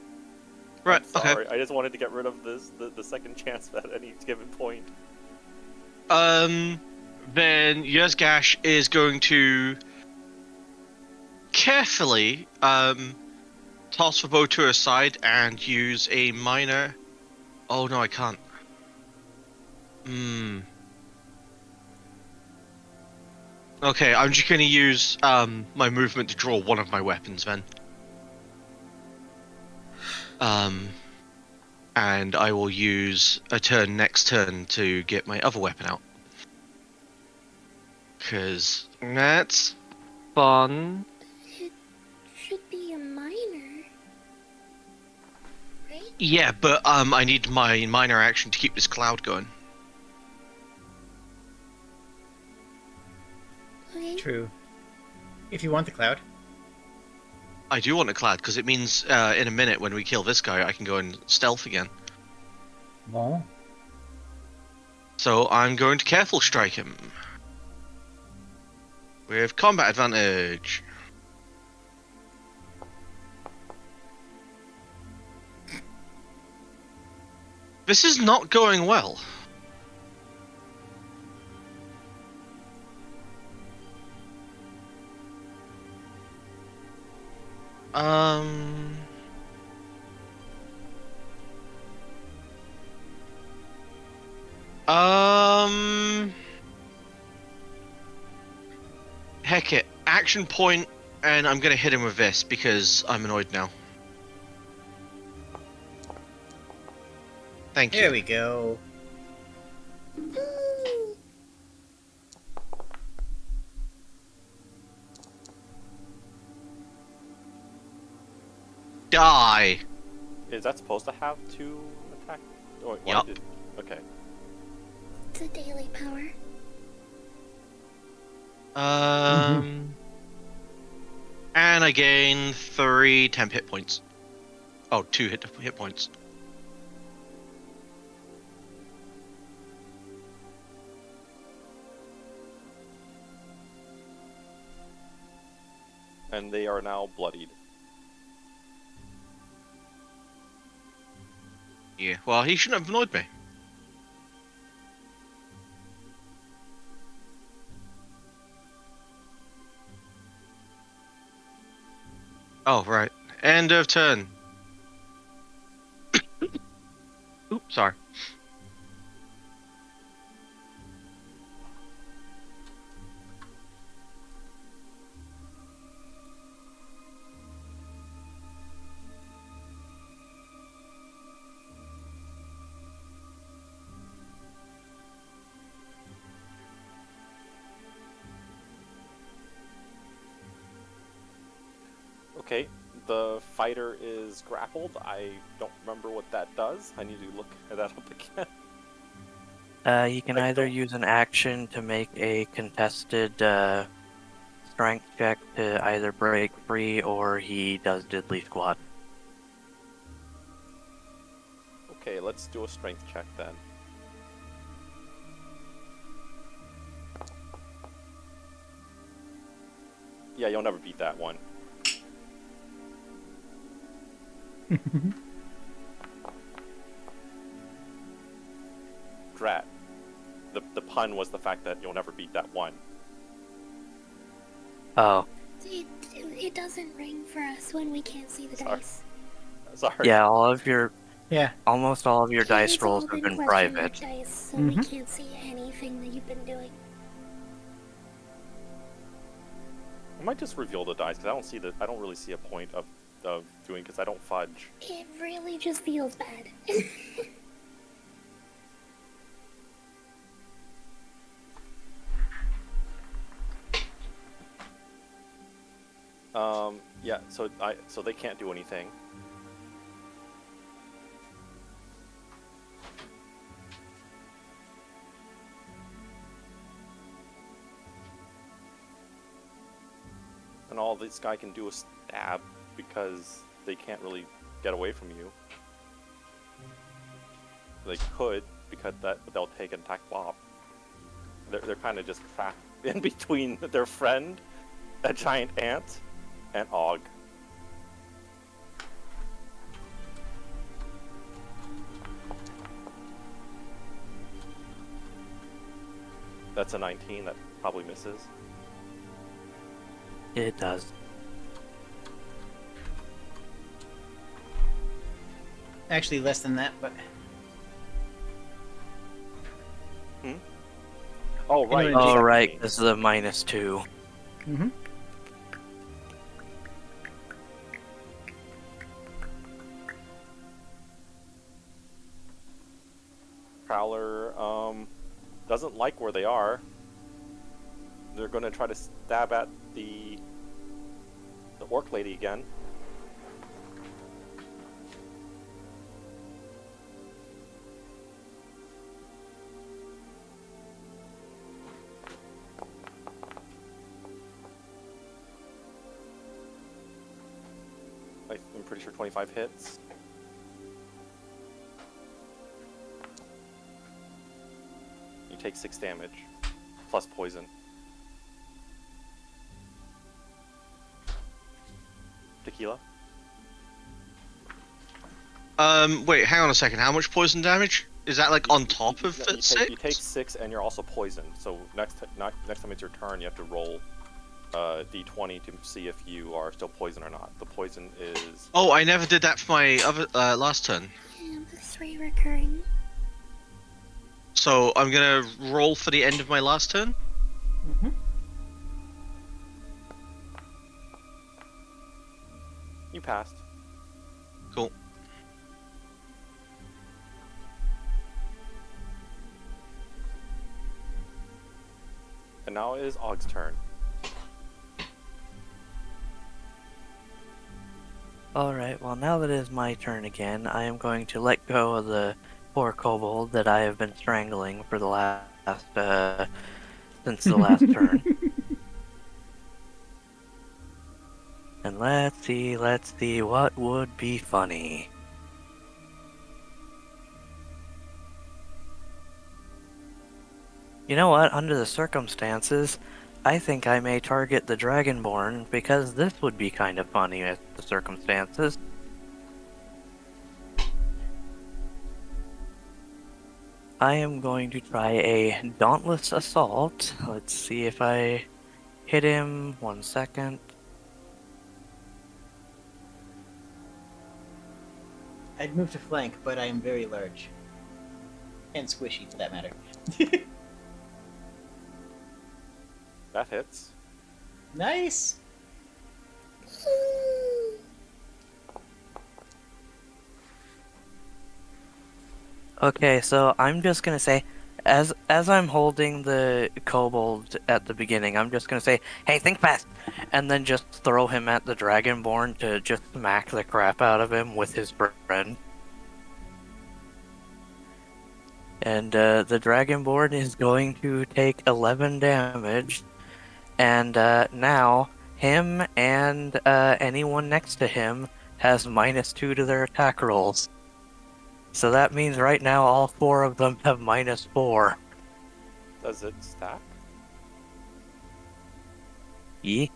Right, Sorry, okay. I just wanted to get rid of the second chance at any given point. Then Yuzgash is going to carefully, toss the bow to her side and use a minor... Oh no, I can't. Okay, I'm just gonna use, my movement to draw one of my weapons then. And I will use a turn next turn to get my other weapon out. Cause that's fun. It should be a minor, right? Yeah, but I need my minor action to keep this cloud going. Okay. True. If you want the cloud. I do want a cloud because it means in a minute when we kill this guy, I can go and stealth again. Well. So I'm going to careful strike him with combat advantage. This is not going well. Heck it. Action point, and I'm gonna hit him with this because I'm annoyed now. Thank you. There we go. Ooh. Die. Is that supposed to have 2 Oh, wait, why Yup. did... Okay. It's a daily power. And I gain 3 temp hit points. Oh, 2 hit points. And they are now bloodied. Yeah, well, he shouldn't have annoyed me. Oh, right. End of turn. Oops, sorry. Okay, the fighter is grappled. I don't remember what that does. I need to look that up again. You can I either don't- use an action to make a contested strength check to either break free, or he does diddly squat. Okay, let's do a strength check then. Yeah, you'll never beat that one. Drat. The pun was the fact that you'll never beat that one. Oh, It doesn't ring for us when we can't see the Sorry. dice. Sorry. yeah, Yeah. almost all of your dice It's rolls all have been been question mark private. dice, so we Mhm. can't see anything that you've been doing. I might just reveal the dice because I don't really see a point of doing because I don't fudge. It really just feels bad. Yeah. So they can't do anything. And all this guy can do is stab because they can't really get away from you. They could because but they'll take an attack Bob. They're kind of just trapped in between their friend, a giant ant, and Og. That's a 19. That probably misses. It does. Actually, less than that, but Oh right. Anyway, Oh, Just- right, this is a -2. mm-hmm. Prowler doesn't like where they are. They're going to try to stab at the orc lady again. I'm pretty sure 25 hits. You take 6 damage, plus poison. Tequila? Wait, hang on a second. How much poison damage? Is that like on top of You it? 6? you take 6 and you're also poisoned. So next time it's your turn, you have to roll d20 to see if you are still poisoned or not. The poison is... Oh, I never did that for my other last turn. And the 3 recurring. So I'm gonna roll for the end of my last turn. Mm-hmm. You passed. Cool. And now it is Og's turn. Alright, well now that it is my turn again, I am going to let go of the poor kobold that I have been strangling for the last, since the last turn. And let's see, what would be funny. You know what, under the circumstances, I think I may target the Dragonborn, because this would be kind of funny with the circumstances. I am going to try a Dauntless Assault. Let's see if I hit him. 1 second. I'd move to flank, but I am very large. And squishy, for that matter. That hits. Nice! Okay, so I'm just gonna say, as I'm holding the kobold at the beginning, I'm just gonna say, "Hey, think fast," and then just throw him at the Dragonborn to just smack the crap out of him with his friend. And the Dragonborn is going to take 11 damage, and now him and anyone next to him has -2 to their attack rolls. So that means right now all 4 of them have -4. Does it stack? Ye?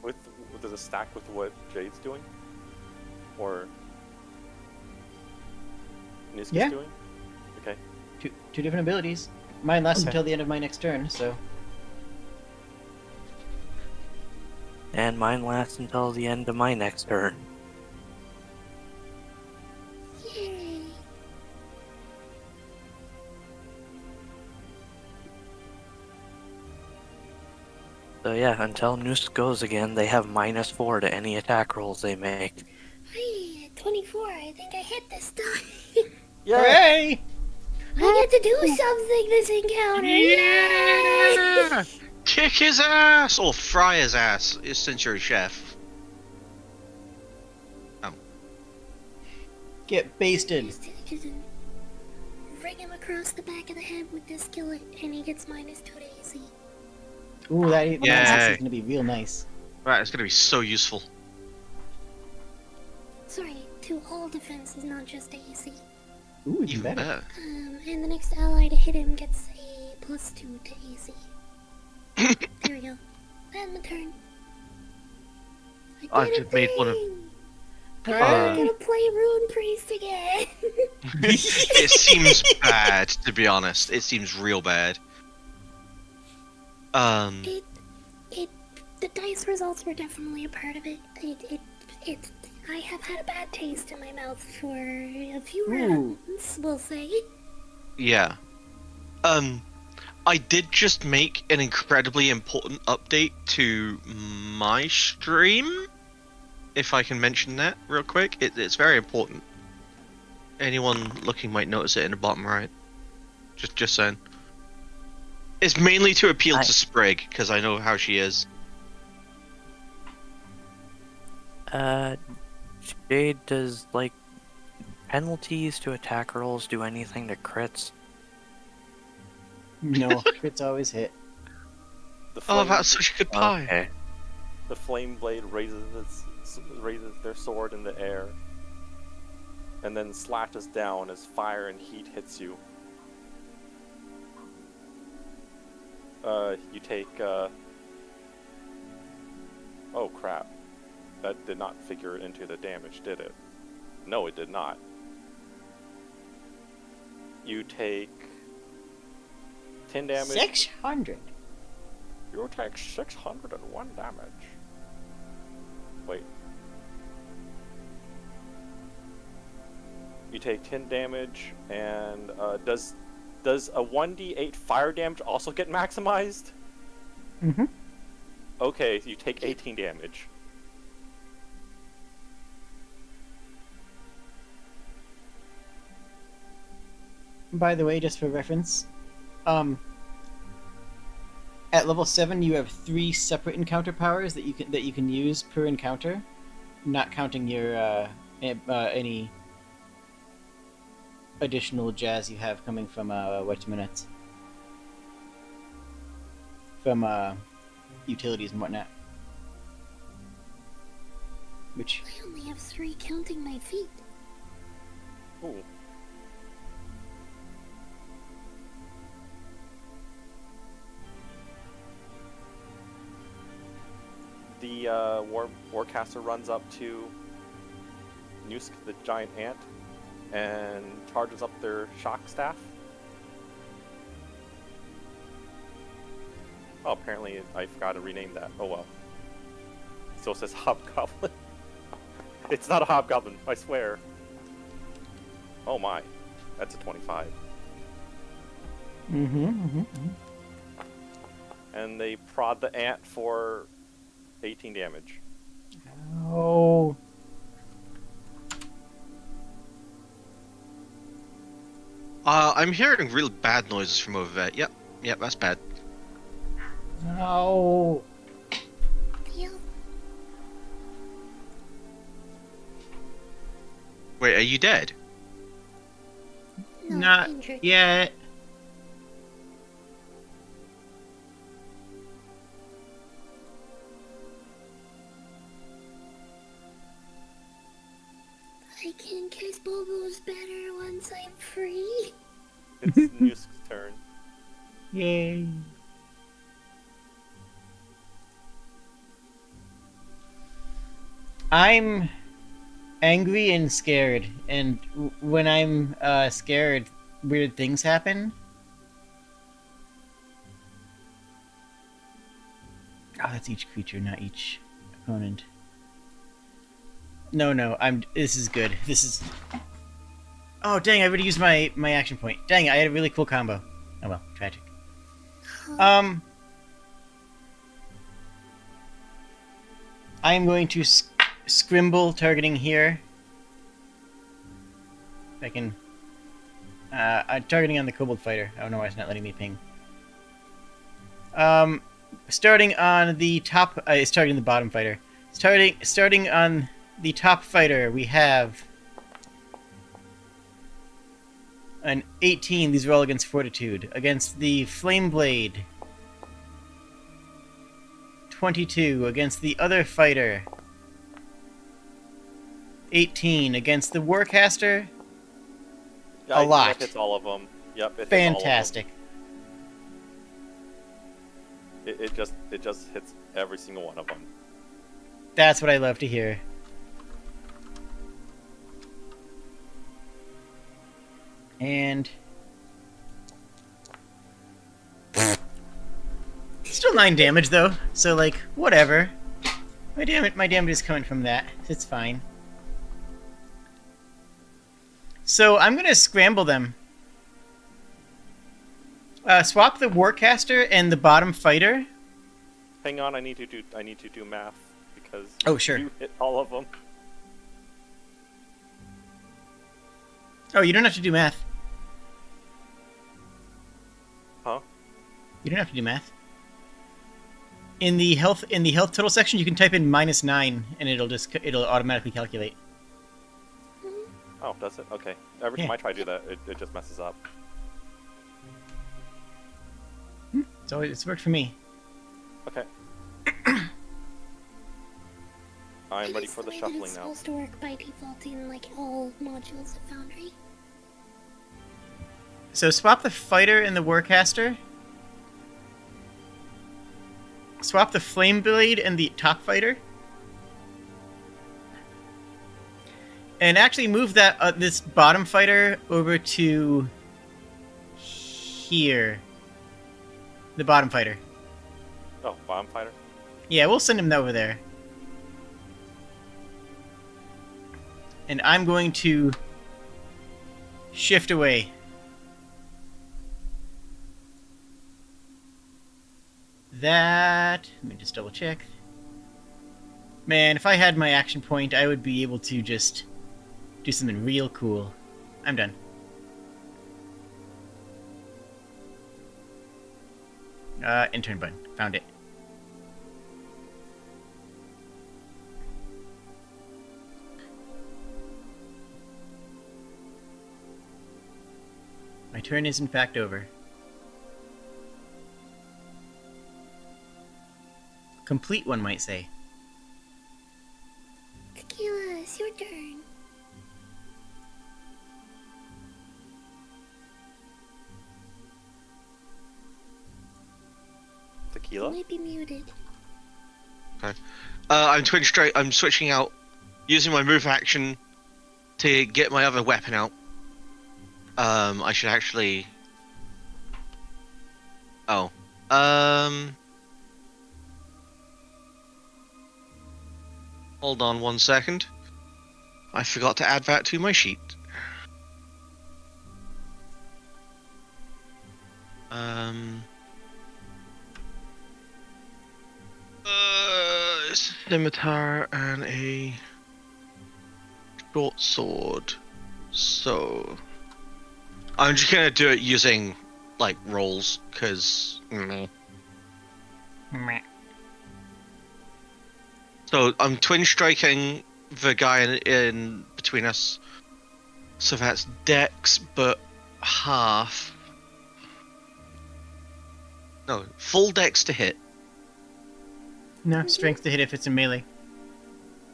Does it stack with what Jade's doing? Or Niska's Yeah. doing? Okay. Two different abilities. Mine lasts Okay. until the end of my next turn, so... And mine lasts until the end of my next turn. Yay. So yeah, until Noose goes again, they have -4 to any attack rolls they make. Hey, 24. I think I hit this time. Hooray! I get to do something this encounter. Yay! Kick his ass! Or fry his ass, since you're a chef. Get basted. Just ring him across the back of the head with this skillet, and he gets -2 to AC. Ooh, that Yay. is gonna be real nice. Right, it's gonna be so useful. Sorry, to all defenses, not just AC. Ooh, even Even better. better. And the next ally to hit him gets a +2 to AC. There we go. That's my turn. I just made one of- I'm gonna play Rune Priest again. It seems bad, to be honest. It seems real bad. The dice results were definitely a part of it. I have had a bad taste in my mouth for a few rounds, we'll say. Yeah. I did just make an incredibly important update to my stream. If I can mention that real quick. It's very important. Anyone looking might notice it in the bottom right. Just saying. It's mainly to appeal to Sprigg, because I know how she is. Jade, does, like, penalties to attack rolls do anything to crits? No, crits always hit. The Oh, flame, that's such a good pie. Okay. the flame blade raises their sword in the air, and then slashes down as fire and heat hits you. You take. Oh crap! That did not figure into the damage, did it? No, it did not. You take 10 damage. 600. You take 601 damage. Wait. You take 10 damage, and does a 1d8 fire damage also get maximized? Mm-hmm. Okay, you take 18 damage. By the way, just for reference, at level 7 you have 3 separate encounter powers that you can use per encounter, not counting your any additional jazz you have coming from what's minutes from utilities and whatnot. Which I only have 3 counting my feet. Ooh. The Warcaster runs up to Nusk, the giant ant, and charges up their shock staff. Oh, apparently I forgot to rename that. Oh well. Still says hobgoblin. It's not a hobgoblin, I swear. Oh my, that's a 25. And they prod the ant for 18 damage. Oh. I'm hearing real bad noises from over there. Yep, that's bad. No. Deal. Wait, are you dead? No, Not injured. yet. I can cast Bobos better once I'm free. It's Nusk's turn. Yay. I'm angry and scared, and when I'm scared, weird things happen. Oh, that's each creature, not each opponent. No, this is good. This is... Oh, dang, I already used my action point. Dang, I had a really cool combo. Oh well, tragic. I am going to scrimble targeting here. If I can... I'm targeting on the Kobold Fighter. I don't know why it's not letting me ping. Starting on the top... it's targeting the bottom fighter. Starting on the top fighter, we have... an 18. These are all against Fortitude. Against the Flame Blade... 22. Against the other fighter... 18. Against the Warcaster... Yeah, a lot. It hits all of them. Yep, it Fantastic. hits all of them. It just hits every single one of them. That's what I love to hear. And... still 9 damage, though. So, like, whatever. My damage is coming from that. It's fine. So, I'm gonna scramble them. Swap the Warcaster and the bottom fighter. Hang on, I need to do math because Oh, sure. you hit all of them. Oh, you don't have to do math. Huh? You don't have to do math. In the health total section, you can type in -9, and it'll automatically calculate. Oh, does it? Okay. Every time I try to do that, it just messes up. So it's worked for me. Okay. I'm ready for the shuffling It's now. supposed to work by default in like all modules of Foundry. So swap the fighter and the Warcaster. Swap the Flame Blade and the top fighter. And actually move that this bottom fighter over to here. The bottom fighter. Oh, bomb fighter. Yeah, we'll send him over there. And I'm going to shift away. That... let me just double check. Man, if I had my action point, I would be able to just do something real cool. I'm done. Intern button. Found it. turn is in fact over. Complete, one might say. Tequila, it's your turn. You Tequila? might be muted. I'm twin straight. I'm switching out, using my move action to get my other weapon out. I should actually. Oh. Hold on 1 second. I forgot to add that to my sheet. Scimitar and a short sword. So I'm just gonna do it using like rolls, cause. So I'm twin striking the guy in between us. So that's dex, but half. No, full dex to hit. No, strength to hit if it's in melee.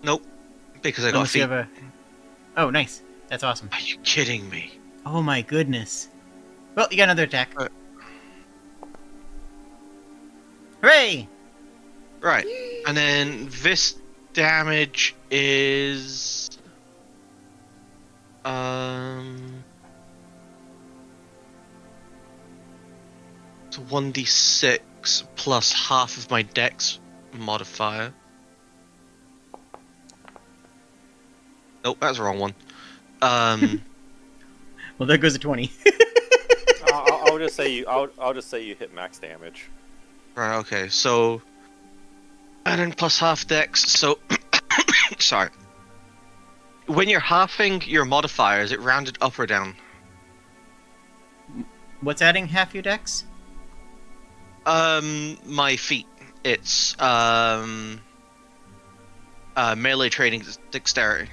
Nope, because I got Unless you feet. have a... Oh, nice. That's awesome. Are you kidding me? Oh my goodness. Well, you got another attack. Hooray! Right, and then this damage is it's 1d6 plus half of my dex modifier. Nope, that's the wrong one. Well, there goes a 20. I'll just say you hit max damage. Right, okay, so and then plus half dex, so sorry. When you're halving your modifier, is it rounded up or down? What's adding half your dex? My feet. It's melee training dexterity.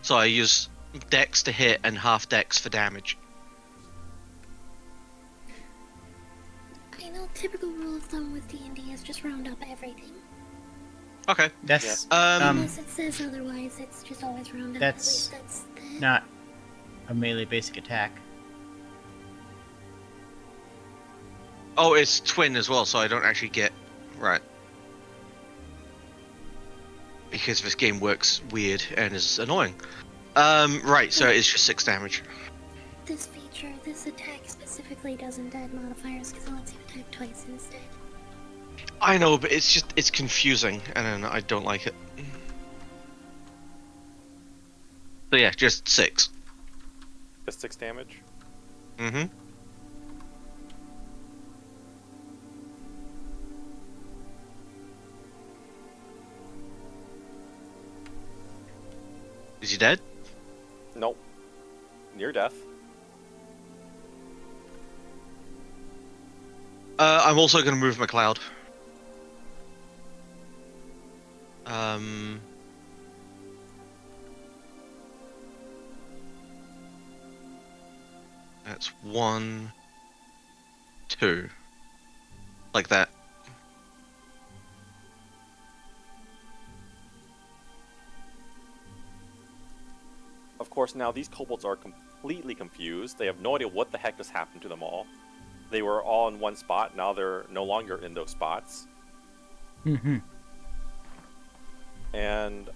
So I use dex to hit and half dex for damage. I know typical rule of thumb with D&D is just round up everything. Okay. That's Unless it says otherwise, it's just always round up. that's At least that's the... not a melee basic attack. Oh, it's twin as well, so I don't actually get right. Because this game works weird and is annoying. Right, so it's just 6 damage. This feature, this attack specifically doesn't add modifiers because it lets you attack twice instead. I know, but it's confusing, and I don't like it. So yeah, just 6. Just 6 damage. Mm-hmm. Is he dead? Nope. Near death. I'm also going to move McLeod. That's 1, 2. Like that. Of course, now these kobolds are completely confused. They have no idea what the heck just happened to them all. They were all in one spot. Now they're no longer in those spots. Mm-hmm. And,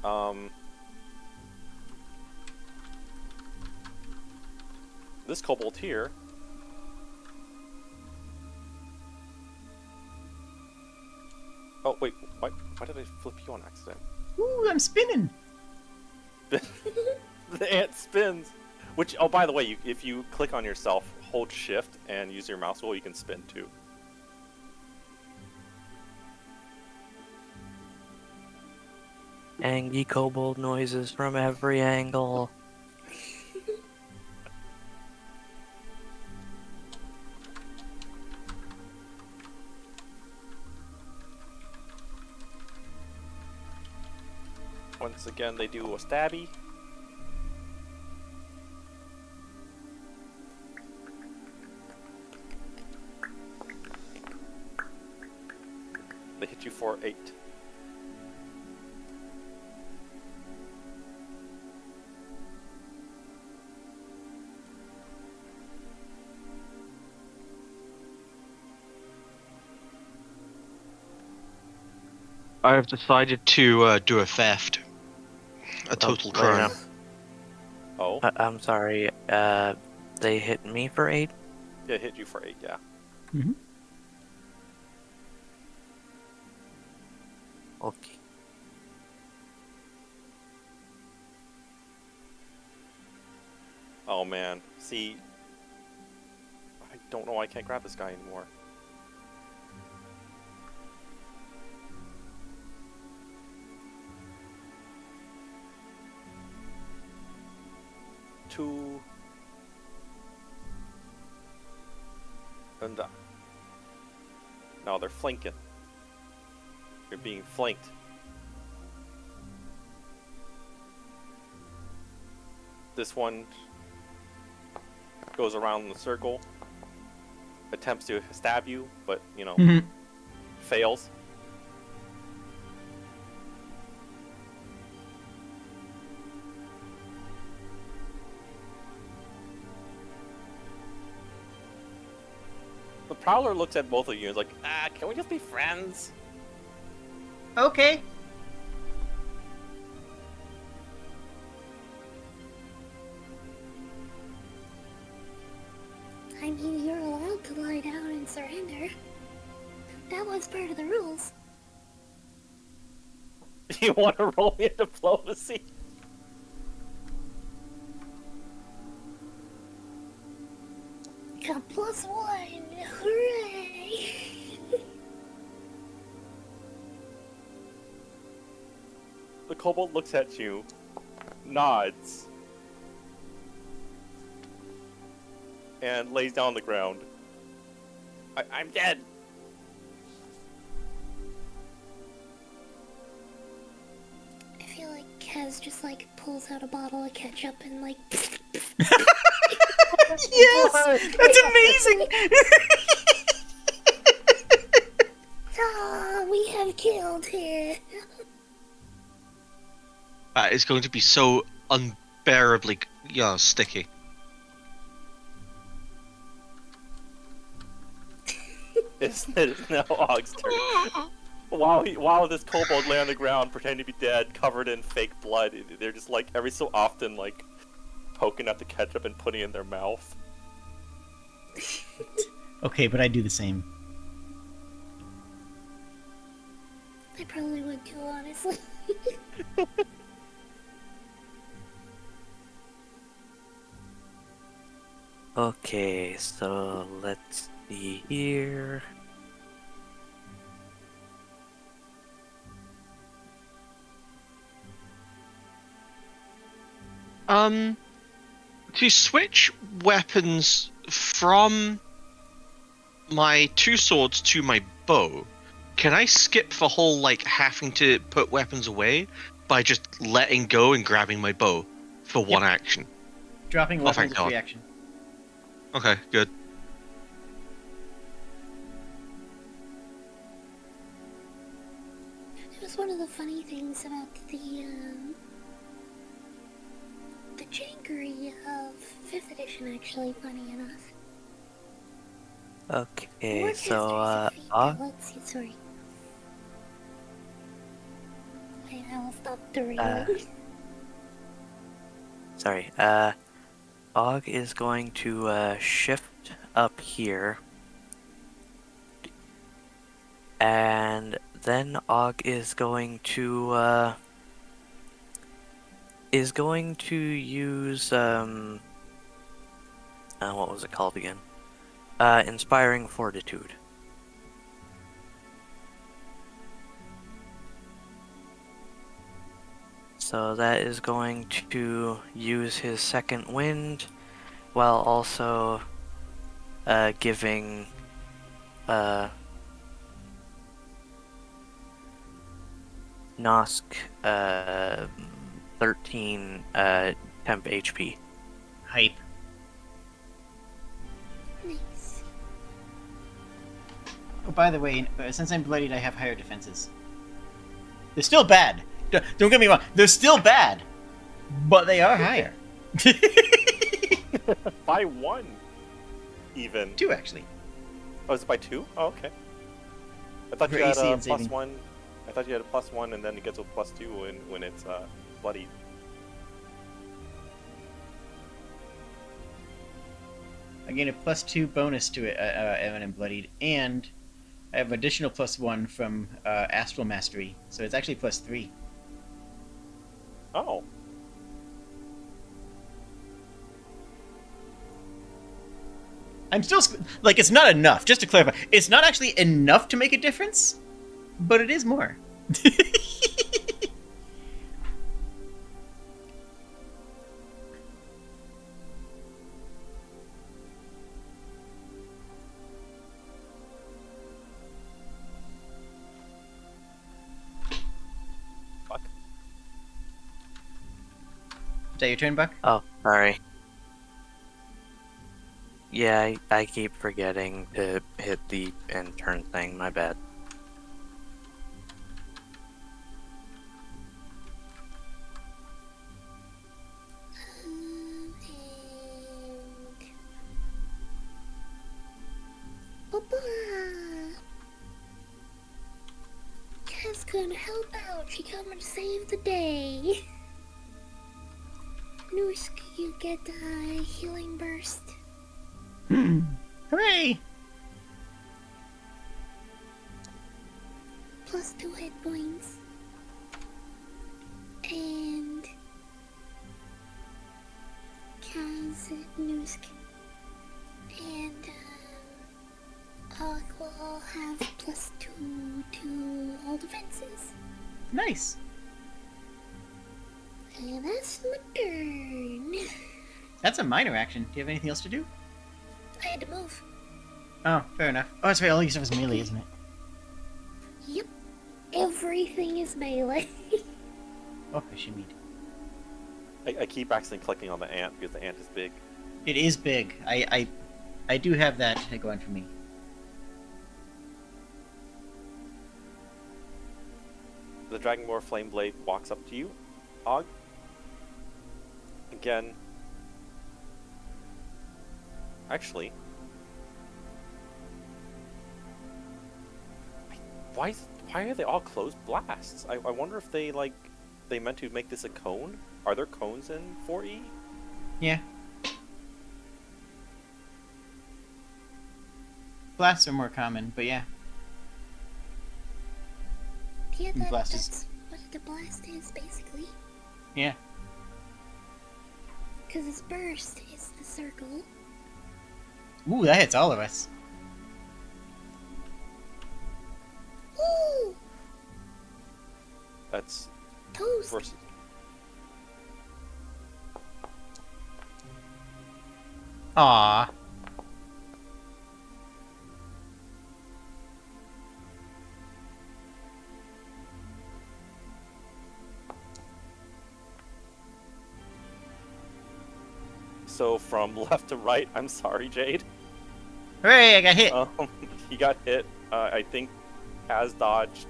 this kobold here... Oh, wait. Why did I flip you on accident? Ooh, I'm spinning! The ant spins. Which, oh, by the way, if you click on yourself, hold shift, and use your mouse wheel, you can spin too. Angry kobold noises from every angle. Once again, they do a stabby. hit you for 8. I've decided to do a theft. A total wait, crime. Oh, I'm sorry. They hit me for 8. yeah, hit you for 8. Yeah. Mm-hmm. Okay. Oh man, see, I don't know why I can't grab this guy anymore. Two. And no, they're flanking. They're being flanked. This one goes around in the circle, attempts to stab you, but you know, Mm-hmm. fails. The Prowler looks at both of you and is like, can we just be friends? Okay. I mean, you're allowed to lie down and surrender. That was part of the rules. You want to roll me a diplomacy? Got +1. Hooray! The kobold looks at you, nods, and lays down on the ground. I'm dead. I feel like Kez just like pulls out a bottle of ketchup and like. Yes! That's amazing! Ah, we have killed him. That is going to be so unbearably sticky. It's now Og's turn. While this kobold lay on the ground, pretending to be dead, covered in fake blood, they're just like every so often like poking at the ketchup and putting it in their mouth. Okay, but I do the same. I probably would too, honestly. Okay, so let's see here. To switch weapons from my 2 swords to my bow, can I skip the whole, like, having to put weapons away by just letting go and grabbing my bow for one action? Dropping Oh, weapons thank is God. free action. Okay, good. It was one of the funny things about the jankery of 5th edition, actually, funny enough. Okay, More so, casters defeat- let's see, sorry. I will stop the reload. sorry, Og is going to, shift up here. And then Og is going to, use, what was it called again? Inspiring Fortitude. So that is going to use his second wind, while also giving Nosk 13 temp HP. Hype. Nice. Oh, by the way, since I'm bloodied, I have higher defenses. They're still bad. Don't get me wrong. They're still bad, but they are higher. By 1, even. 2, actually. Oh, is it by 2? Oh, okay. I thought For you had AC a and saving. +1. I thought you had a +1, and then it gets a +2 when it's bloody. I gain a +2 bonus to it when I'm bloodied, and I have additional +1 from Astral Mastery, so it's actually +3. Oh. I'm still like, it's not enough. Just to clarify, it's not actually enough to make a difference, but it is more. Fuck. Is that your turn, Buck? Oh, sorry. Yeah, I keep forgetting to hit the end turn thing. My bad. Kaz couldn't help out. She come and save the day. Noosk, you get a healing burst. Hooray! +2 hit points. And Kaz, Noosk, and Og will all have +2 to all defenses. Nice. And that's my turn. That's a minor action. Do you have anything else to do? I had to move. Oh, fair enough. Oh, that's right. All your stuff is melee, isn't it? Yep. Everything is melee. Oh, I should meet. I keep accidentally clicking on the ant because the ant is big. It is big. I do have that going for me. The Dragonmore Flameblade walks up to you, Og. Again. Actually. Why are they all closed blasts? I wonder if they meant to make this a cone? Are there cones in 4E? Yeah. Blasts are more common, but yeah. Yeah, Blast is- that's what the blast is, basically. Yeah. Because its burst is the circle. Ooh, that hits all of us. Ooh! That's Toast! versus. Aww. So from left to right, I'm sorry, Jade. Hooray, I got hit! He got hit. I think Kaz dodged.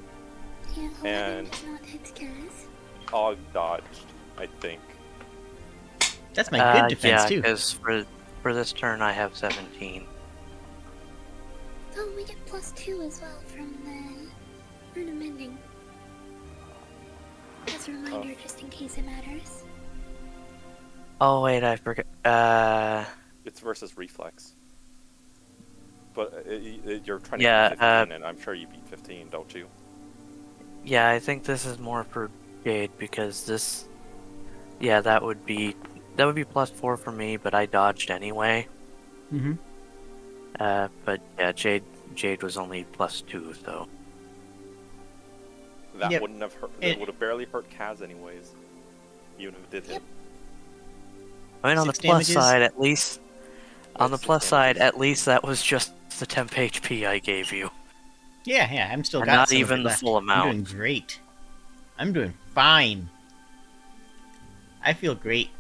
Yeah, And- 11 did not hit Kaz. Og dodged, I think. That's my good defense, yeah, too. because for this turn I have 17. Oh, we get +2 as well from the Rune of Mending. As a reminder, just in case it matters. Oh wait, I forgot. It's versus reflex. But you're trying to Yeah, beat 15, and I'm sure you beat 15, don't you? Yeah, I think this is more for Jade because this. Yeah, that would be +4 for me, but I dodged anyway. Mm-hmm. But yeah, Jade was only +2, so. That Yep. wouldn't have hurt. That would have barely hurt Kaz anyways. Even if it did hit. Yep. I mean, on the 6 plus damages? side, at least. On the That's plus 6 side, damages. at least that was just the temp HP I gave you. Yeah, I'm still And got not some of even it the left. full amount. I'm doing great. I'm doing fine. I feel great.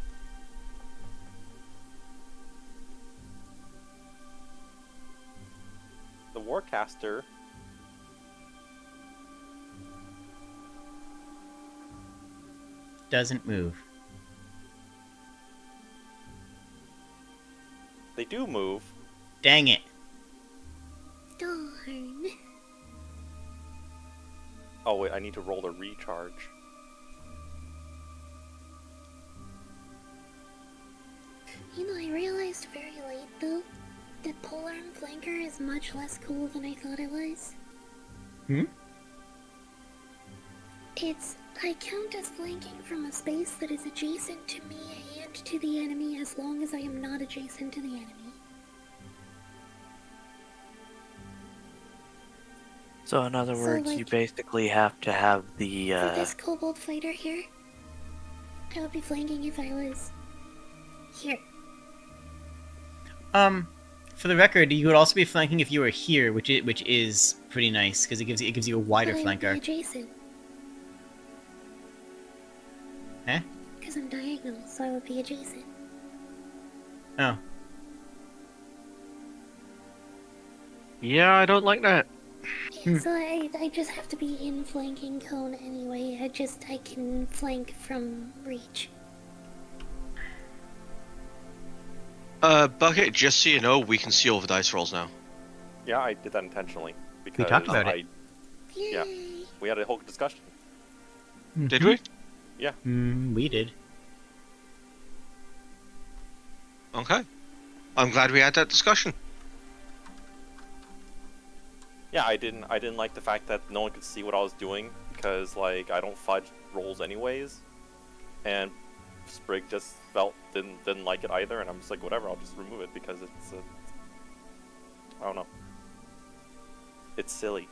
The Warcaster doesn't move. They do move. Dang it. Darn. Oh wait, I need to roll a recharge. You know, I realized very late, though, that polearm flanker is much less cool than I thought it was. Hmm? I count as flanking from a space that is adjacent to me and to the enemy as long as I am not adjacent to the enemy. So in other So, words, you like, basically have to have the For this kobold fighter here, I would be flanking if I was here. For the record, you would also be flanking if you were here, which is pretty nice because it gives you a wider But I flank would be arc. adjacent. Eh? Because I'm diagonal, so I would be adjacent. Oh. Yeah, I don't like that. Yeah, so I just have to be in flanking cone anyway. I can flank from reach. Bucket, just so you know, we can see all the dice rolls now. Yeah, I did that intentionally because talked about it. Yay! Yeah. We had a whole discussion. Did we? We did. Okay. I'm glad we had that discussion. Yeah, I didn't like the fact that no one could see what I was doing because like I don't fudge rolls anyways, and Sprigg just didn't like it either, and I'm just like whatever, I'll just remove it because I don't know. It's silly.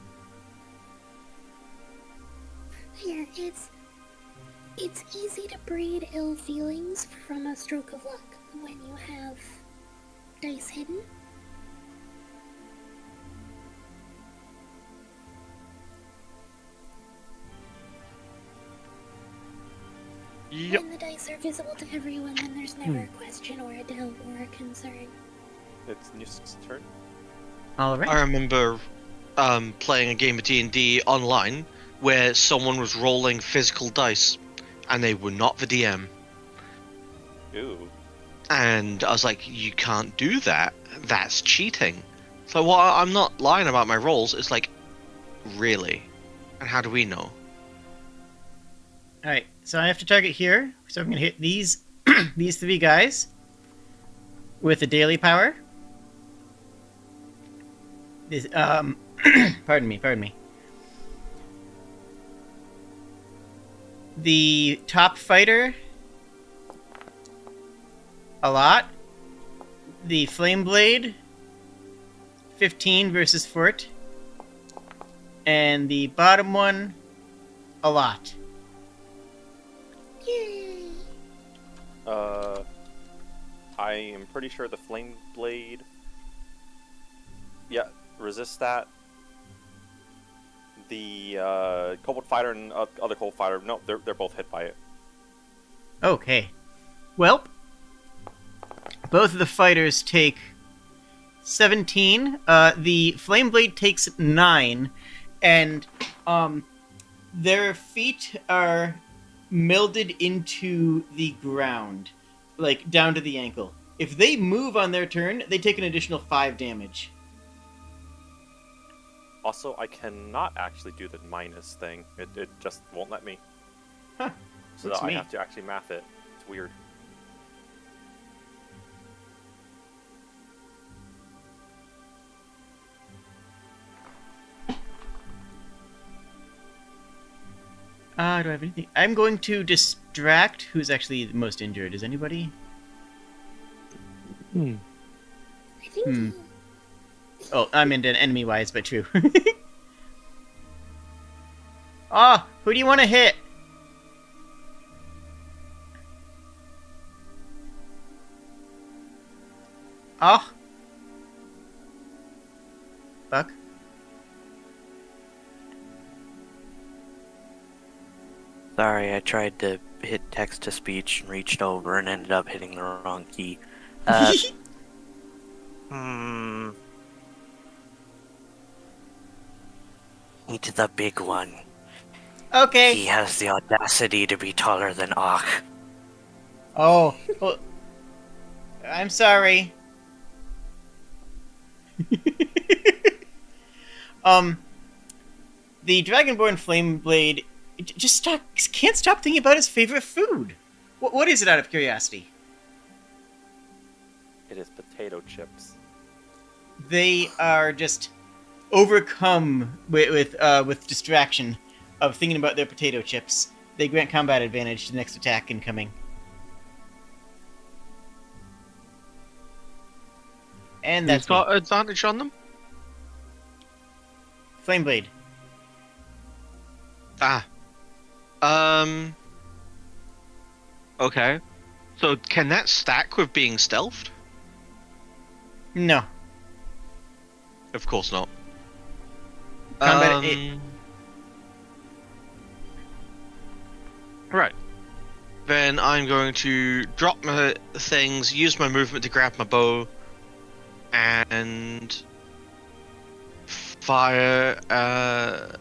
Yeah, it's easy to breed ill feelings from a stroke of luck when you have dice hidden. Yep. When the dice are visible to everyone, then there's never a question or a doubt or a concern. It's Newsk's turn. All right. I remember playing a game of D&D online where someone was rolling physical dice and they were not the DM. Ooh. And I was like, you can't do that. That's cheating. So well, I'm not lying about my rolls. It's like, really? And how do we know? All right. So I have to target here. So I'm gonna hit these these three guys with a daily power. This pardon me. The top fighter a lot. The flame blade 15 versus Fort. And the bottom one a lot. Yay! I am pretty sure the flame blade. Yeah, resist that. The kobold fighter and other kobold fighter. No, they're both hit by it. Okay. Well, both of the fighters take 17. The flame blade takes 9, and their feet are melded into the ground, like down to the ankle. If they move on their turn, they take an additional 5 damage. Also, I cannot actually do the minus thing. It just won't let me. Huh. So Looks I me. have to actually math it. It's weird. Do I have anything? I'm going to distract. Who's actually the most injured? Is anybody? I think Oh, I'm into enemy-wise, but true. Ah, who do you want to hit? Oh. Buck? Sorry, I tried to hit text to speech and reached over and ended up hitting the wrong key. It's the big one. Okay. He has the audacity to be taller than Og. Oh, well, I'm sorry. The Dragonborn Flameblade can't stop thinking about his favorite food. What is it, out of curiosity? It is potato chips. They are just overcome with distraction of thinking about their potato chips. They grant combat advantage to the next attack incoming. And Who's that's got advantage on them? Flameblade. Ah. Okay. So can that stack with being stealthed? No. Of course not. Combat. Right. Then I'm going to drop my things, use my movement to grab my bow, and fire. I'm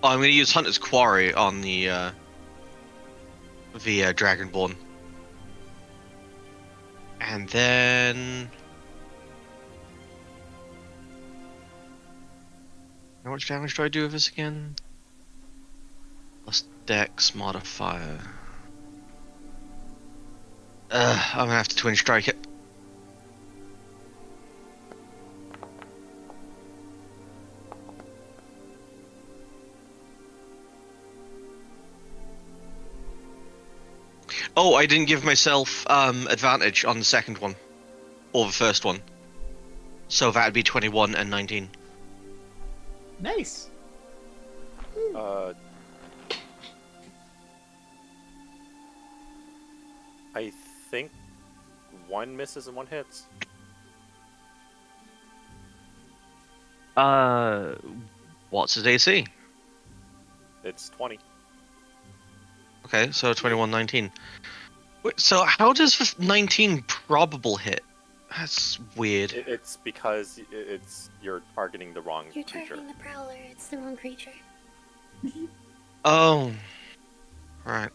going to use Hunter's Quarry on the Dragonborn, and then how much damage do I do with this again? Plus Dex modifier. I'm gonna have to twin strike it. Oh, I didn't give myself advantage on the second one, or the first one. So that'd be 21 and 19. Nice. I think one misses and one hits. What's his AC? It's 20. Okay, so 21, 19. Wait, so how does the 19 probable hit? That's weird. It's because you're targeting the wrong You're creature. targeting the Prowler, it's the wrong creature. Oh, right.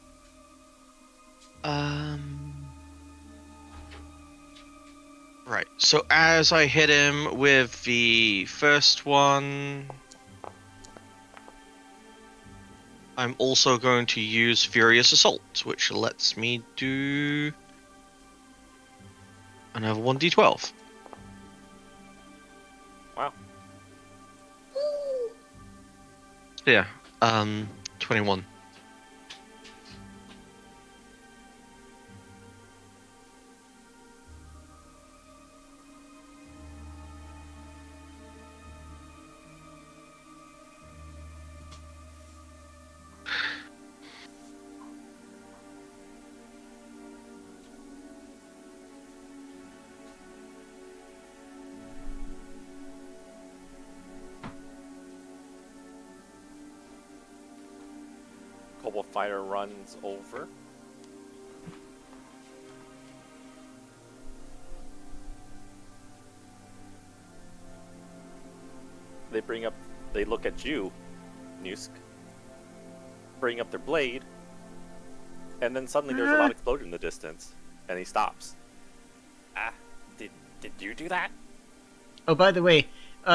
Right. So as I hit him with the first one, I'm also going to use Furious Assault, which lets me do another 1d12. Wow. Yeah. 21. Kobold fighter runs over. They look at you, Nusk, bring up their blade, and then suddenly there's a loud explosion in the distance, and he stops. Ah, did you do that? Oh, by the way,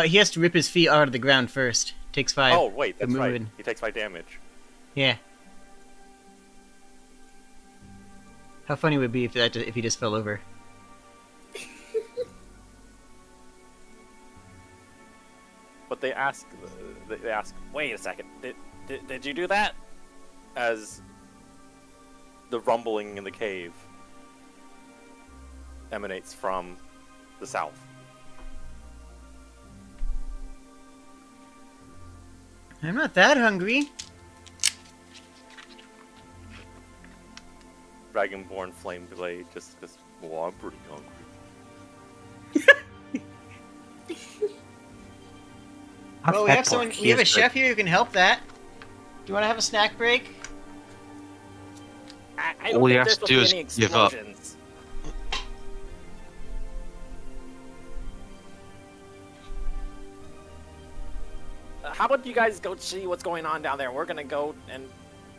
he has to rip his feet out of the ground first. Takes 5. Oh, wait, that's right. moving. He takes 5 damage. Yeah. How funny would it be if he just fell over? But they ask, wait a second, did you do that? As the rumbling in the cave emanates from the south. I'm not that hungry. Dragonborn Flame Blade just well, I'm pretty hungry. Well, we have someone. We have a chef here who can help that. Do you want to have a snack break? I don't All you think have there's to do supposed to is be any give up. explosions. how about you guys go see what's going on down there? We're gonna go and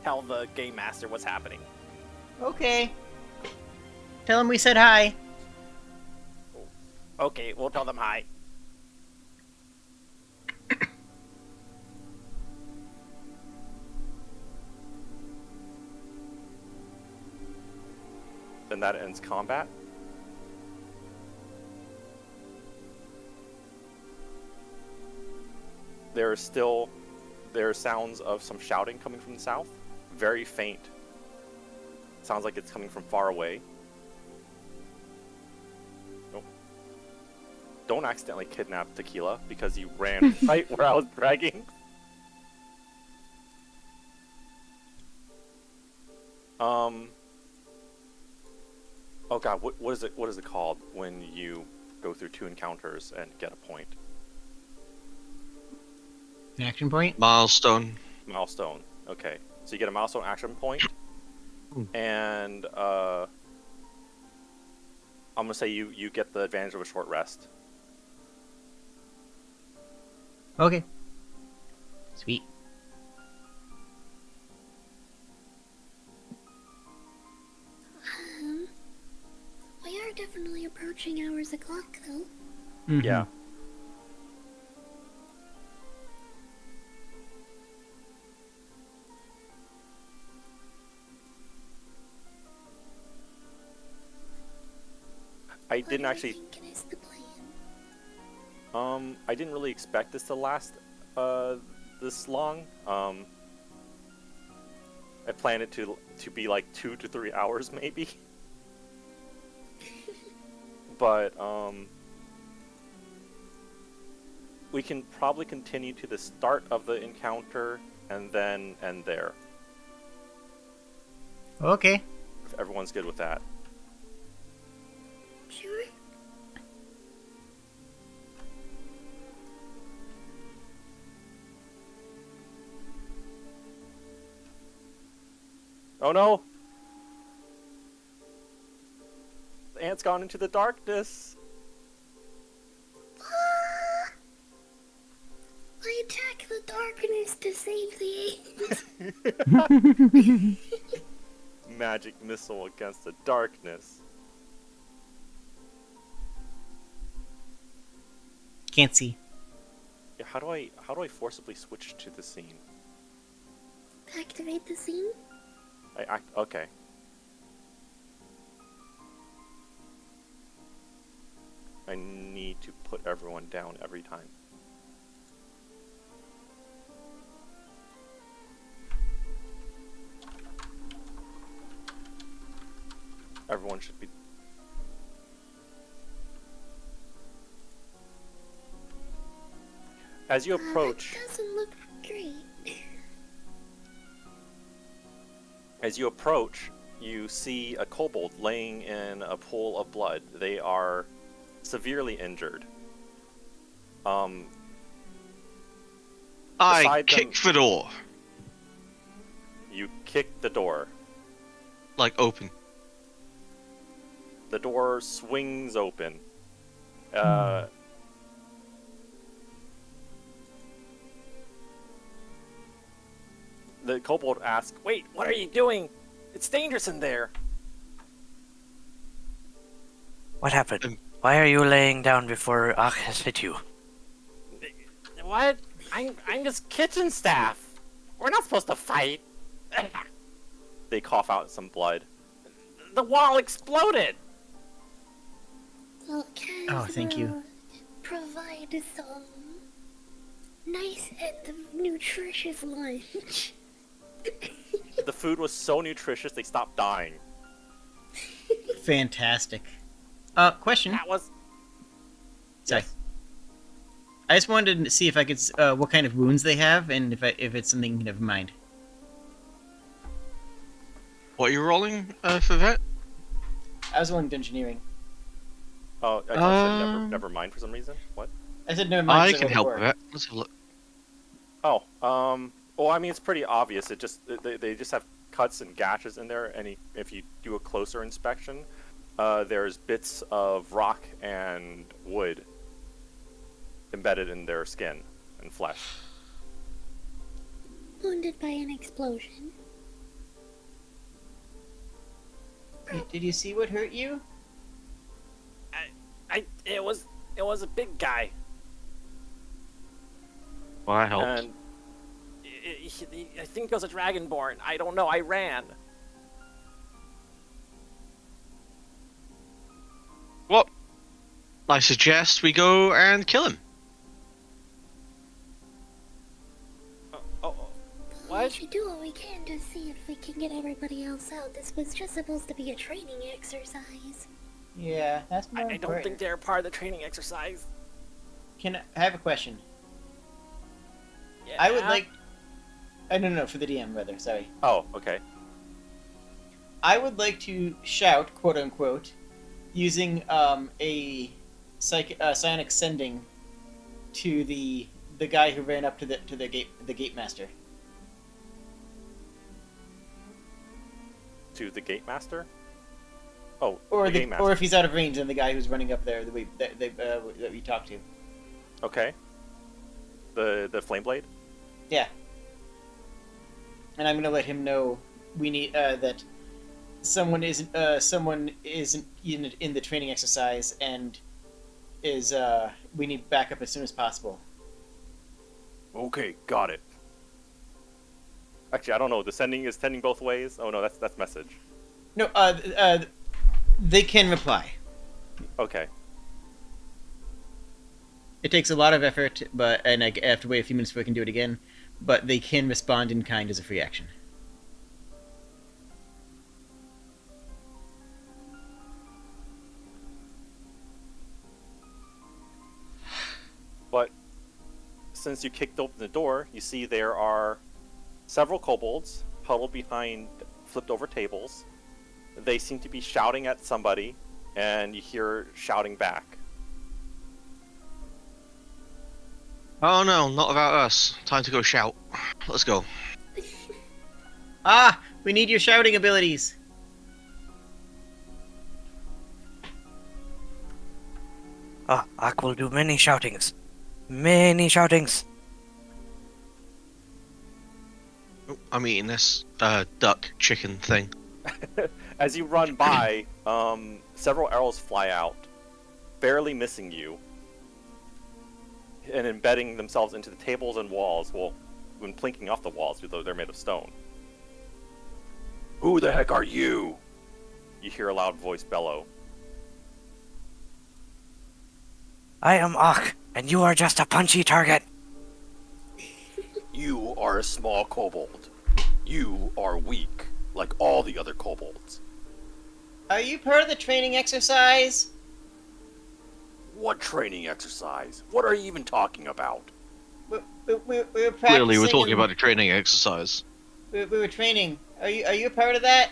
tell the game master what's happening. Okay. Tell him we said hi. Okay, we'll tell them hi. Then that ends combat. There are sounds of some shouting coming from the south. Very faint. Sounds like it's coming from far away. Nope. Don't accidentally kidnap Tequila because you ran right where I was dragging. Oh god, what is it called when you go through 2 encounters and get a point? An action point? Milestone. Milestone. Okay. So you get a milestone action point. And I'm gonna say you get the advantage of a short rest. Okay. Sweet. We are definitely approaching hours o'clock, though. Mhm. Yeah. I What didn't are you actually thinking is the plan? I didn't really expect this to last this long. I planned it to be like 2 to 3 hours maybe. But we can probably continue to the start of the encounter and then end there, Okay. if everyone's good with that. Sure. Oh no! The ant's gone into the darkness. I attack the darkness to save the ant. Magic missile against the darkness. Can't see. Yeah, how do I forcibly switch to the scene? Activate the scene. Okay. I need to put everyone down every time. Everyone should be. As you approach, That doesn't look great. you see a kobold laying in a pool of blood. They are severely injured. I Beside them- kick the door. You kick the door. Like, open. The door swings open. The kobold asks, Wait, what are you doing? It's dangerous in there. What happened? Um, Why are you laying down before Ach has hit you? What? I'm just kitchen staff. We're not supposed to fight. they cough out some blood. The wall exploded. Well, Kaz Oh, thank you. will provide some nice and nutritious lunch. The food was so nutritious they stopped dying. Fantastic. Question. That was. Sorry. Yes. I just wanted to see if I could, what kind of wounds they have, and if it's something, never mind. What are you rolling for that? I was rolling engineering. Oh, I thought you said Um, never mind for some reason. What? I said never mind. I 'cause can rolled a help four. with that. Let's have a look. Oh, well, I mean, it's pretty obvious. It just they just have cuts and gashes in there, and if you do a closer inspection, there's bits of rock and wood embedded in their skin and flesh. wounded by an explosion. Did you see what hurt you? It was a big guy, Well, that helped. and I think it was a dragonborn. I don't know. I ran. Well, I suggest we go and kill him. We should do what we can to see if we can get everybody else out. This was just supposed to be a training exercise. Yeah, that's more I don't important. think they're part of the training exercise. I have a question. Yeah. I would like... no, for the DM, rather, sorry. Oh, okay. I would like to shout, quote-unquote, using a psionic sending to the guy who ran up to the gate master. To the gate master. Oh, Or the gate master. or if he's out of range, then the guy who's running up there that we talked to. Okay. The flame blade. Yeah. And I'm gonna let him know we need that someone isn't in the training exercise and is we need backup as soon as possible. Okay, got it. Actually, I don't know. The sending is sending both ways. Oh no, that's message. No, they can reply. Okay. It takes a lot of effort, and I have to wait a few minutes before I can do it again. But they can respond in kind as a free action. But since you kicked open the door, you see there are several kobolds huddled behind flipped over tables. They seem to be shouting at somebody, and you hear shouting back. Oh no, not about us. Time to go shout. Let's go. Ah, we need your shouting abilities. Ak will do many shoutings. Many shoutings. Oh, I'm eating this duck chicken thing. As you run by, several arrows fly out, barely missing you, and embedding themselves into the tables and walls, well, when plinking off the walls, though they're made of stone. Who the heck are you? You hear a loud voice bellow. I am Ak, and you are just a punchy target. You are a small kobold. You are weak, like all the other kobolds. Are you part of the training exercise? What training exercise? What are you even talking about? We were practicing. Clearly, we're talking and about a training exercise. we were training. Are you a part of that?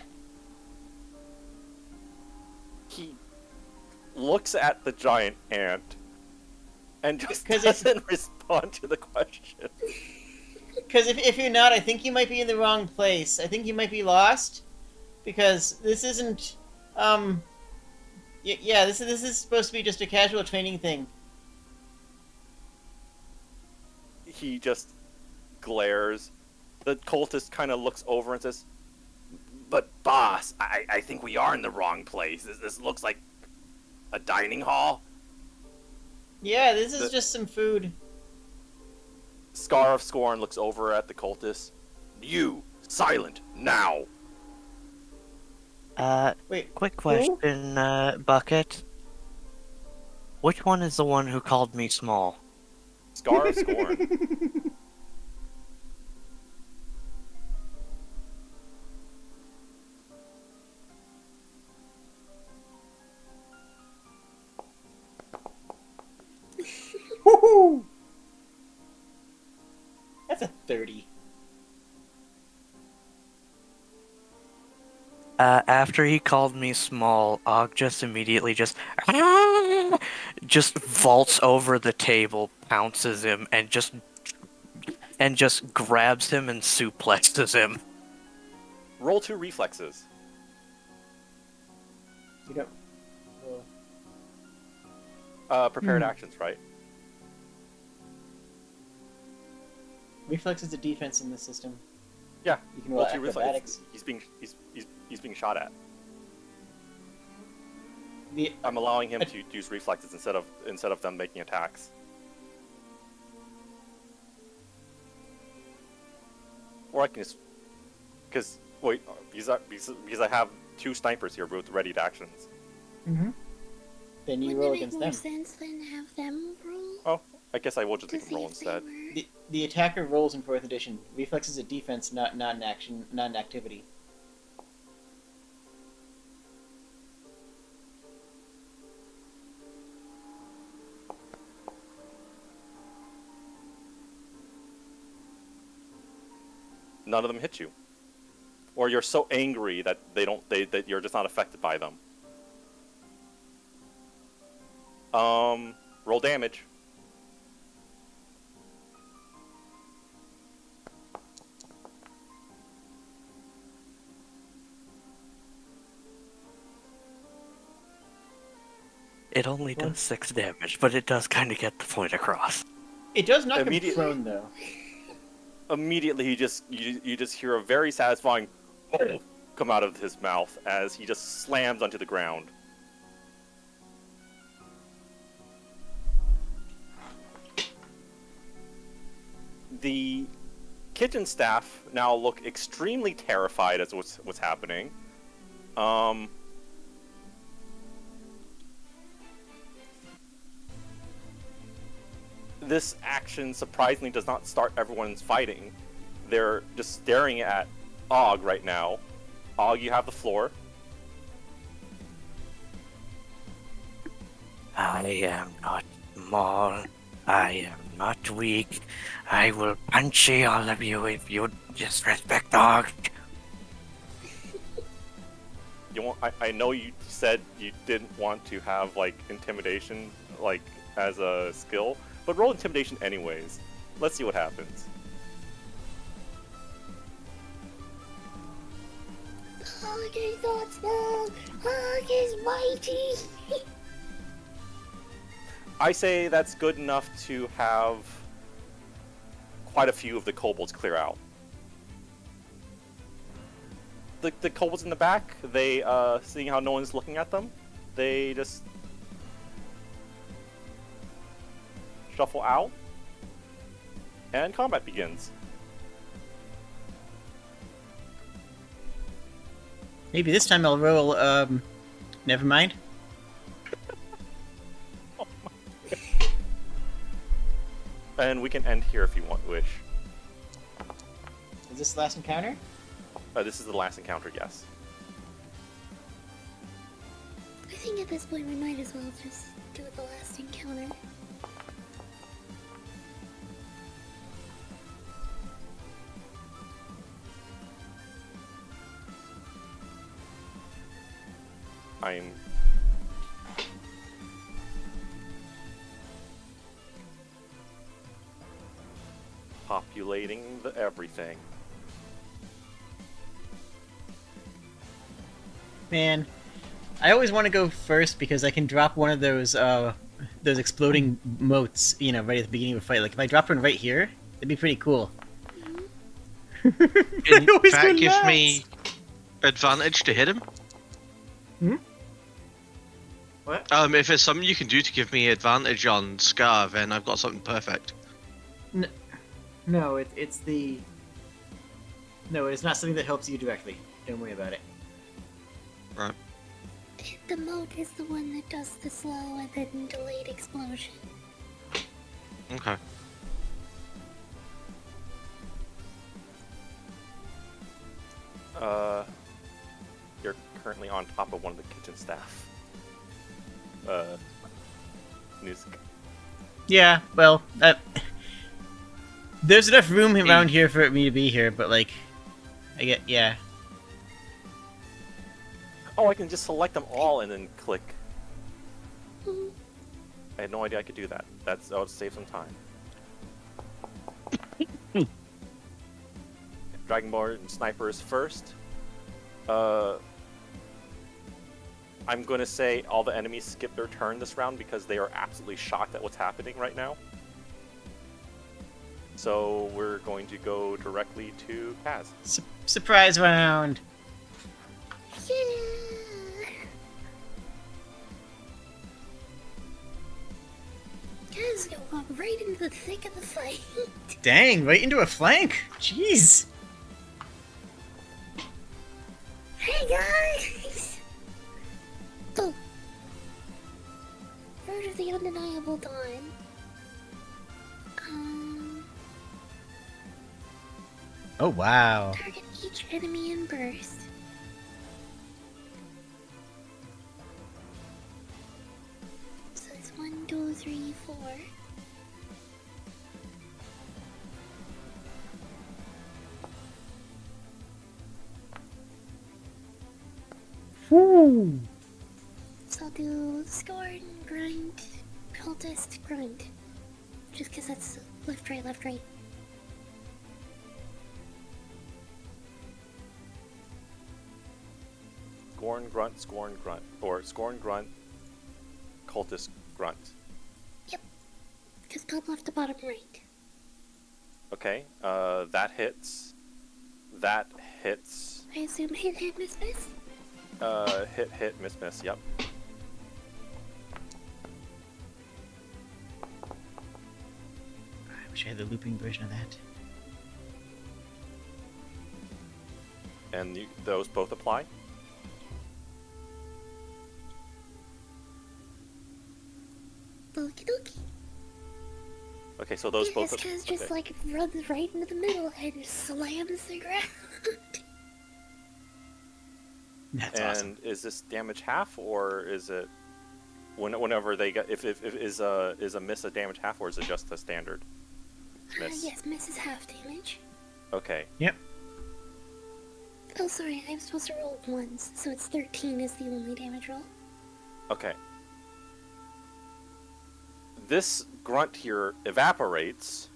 He looks at the giant ant and just 'Cause it's- doesn't respond to the question. Because if you're not, I think you might be in the wrong place. I think you might be lost. Because this isn't, yeah, this is supposed to be just a casual training thing. He just glares. The cultist kind of looks over and says, "But boss, I think we are in the wrong place. This looks like a dining hall." Yeah, this is just some food. Scar of Scorn looks over at the cultist. "You, silent, now!" Wait, Quick question, Bucket. Which one is the one who called me small? Scar of Scorn. Woohoo! That's a 30. After he called me small, Og just immediately just vaults over the table, pounces him, and just grabs him and suplexes him. Roll 2 reflexes. You don't. Prepared actions, right? Reflex is a defense in this system. Yeah. You can roll Multi acrobatics. reflex. He's being shot at. The I'm allowing him to use reflexes instead of them making attacks. Or I can just, because I have 2 snipers here with ready actions. Then you Wouldn't roll it make against more them. sense than have them roll? Oh, I guess I will just To make him roll see if they instead. were- The attacker rolls in 4th edition. Reflex is a defense, not an action, not an activity. None of them hit you, or you're so angry that that you're just not affected by them. Roll damage. It only does 6 damage, but it does kind of get the point across. It does knock him Immediately- prone, though. Immediately, you just hear a very satisfying "oh" come out of his mouth as he just slams onto the ground. The kitchen staff now look extremely terrified as what's happening. This action surprisingly does not start everyone's fighting. They're just staring at Og right now. Og, you have the floor. I am not small. I am not weak. I will punch all of you if you disrespect dog. I know you said you didn't want to have like intimidation like as a skill, but roll intimidation anyways. Let's see what happens. Hog is not small. Hog is mighty. I say that's good enough to have quite a few of the kobolds clear out. The kobolds in the back, they, seeing how no one's looking at them, they just shuffle out, and combat begins. Maybe this time I'll roll, never mind. And we can end here if you wish. Is this the last encounter? This is the last encounter, yes. I think at this point we might as well just do the last encounter. I'm populating the everything. Man, I always want to go first because I can drop one of those exploding motes, you know, right at the beginning of a fight. Like if I dropped one right here, that'd be pretty cool. Can I always go that give nuts. me advantage to hit him? What? If it's something you can do to give me advantage on Scar, then I've got something perfect. No, it's the. No, it's not something that helps you directly. Don't worry about it. Right. The moat is the one that does the slow and then delayed explosion. Okay. You're currently on top of one of the kitchen staff. Nusk. Yeah, well, there's enough room around here for me to be here, but like, yeah. Oh, I can just select them all and then click. Mhm. I had no idea I could do that. That would save some time. Dragonborn snipers first. I'm gonna say all the enemies skip their turn this round because they are absolutely shocked at what's happening right now. So we're going to go directly to Kaz. Surprise round. Yeah. Guys, go walk right into the thick of the fight. Dang, right into a flank. Jeez. Hey guys! Oh. Road of the Undeniable Dawn. Oh wow. Target each enemy in burst. So it's 1, 2, 3, 4. Woo. So I'll do Scorn, Grunt, Cultist, Grunt. Just because that's left, right, left, right. Scorn, grunt. Or Scorn, grunt, cultist, grunt. Yep. Because top left to bottom right. Okay, that hits. That hits. I assume hit, hit, miss, miss? Hit, miss, yep. I wish I had the looping version of that. And those both apply? Okie dokie. Okay, so those Yeah, both... this guy's just okay. like runs right into the middle and slams the ground. That's And awesome. is this damage half, or is it... Whenever they get... If is a miss a damage half, or is it just a standard miss? Yes, misses half damage. Okay. Yep. Oh, sorry, I'm supposed to roll once, so it's 13 is the only damage roll. Okay. This grunt here evaporates.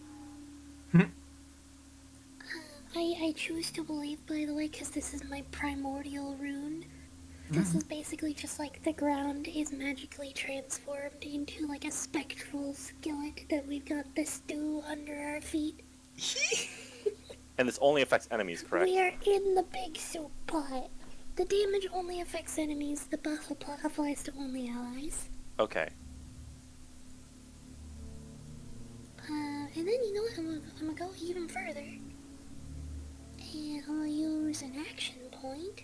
I choose to believe, by the way, because this is my primordial rune. This is basically just like the ground is magically transformed into like a spectral skillet that we've got the stew under our feet. And this only affects enemies, correct? We are in the big soup pot. The damage only affects enemies, the buff applies to only allies. Okay. And then, you know what, I'm gonna go even further. And I'll use an action point.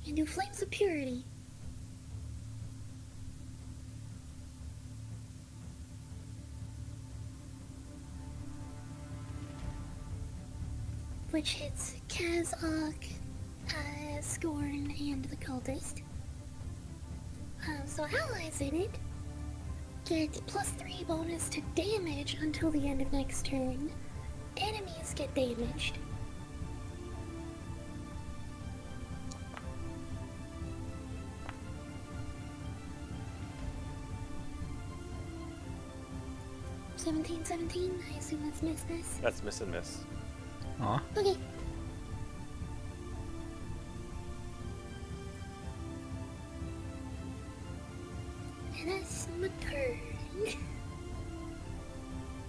And do Flames of Purity. Which hits Kaz, Scorn, and the Cultist. So allies in it get +3 bonus to damage until the end of next turn. Enemies get damaged. $17, I assume that's miss. That's miss and miss. Aw. Okay. And that's my turn.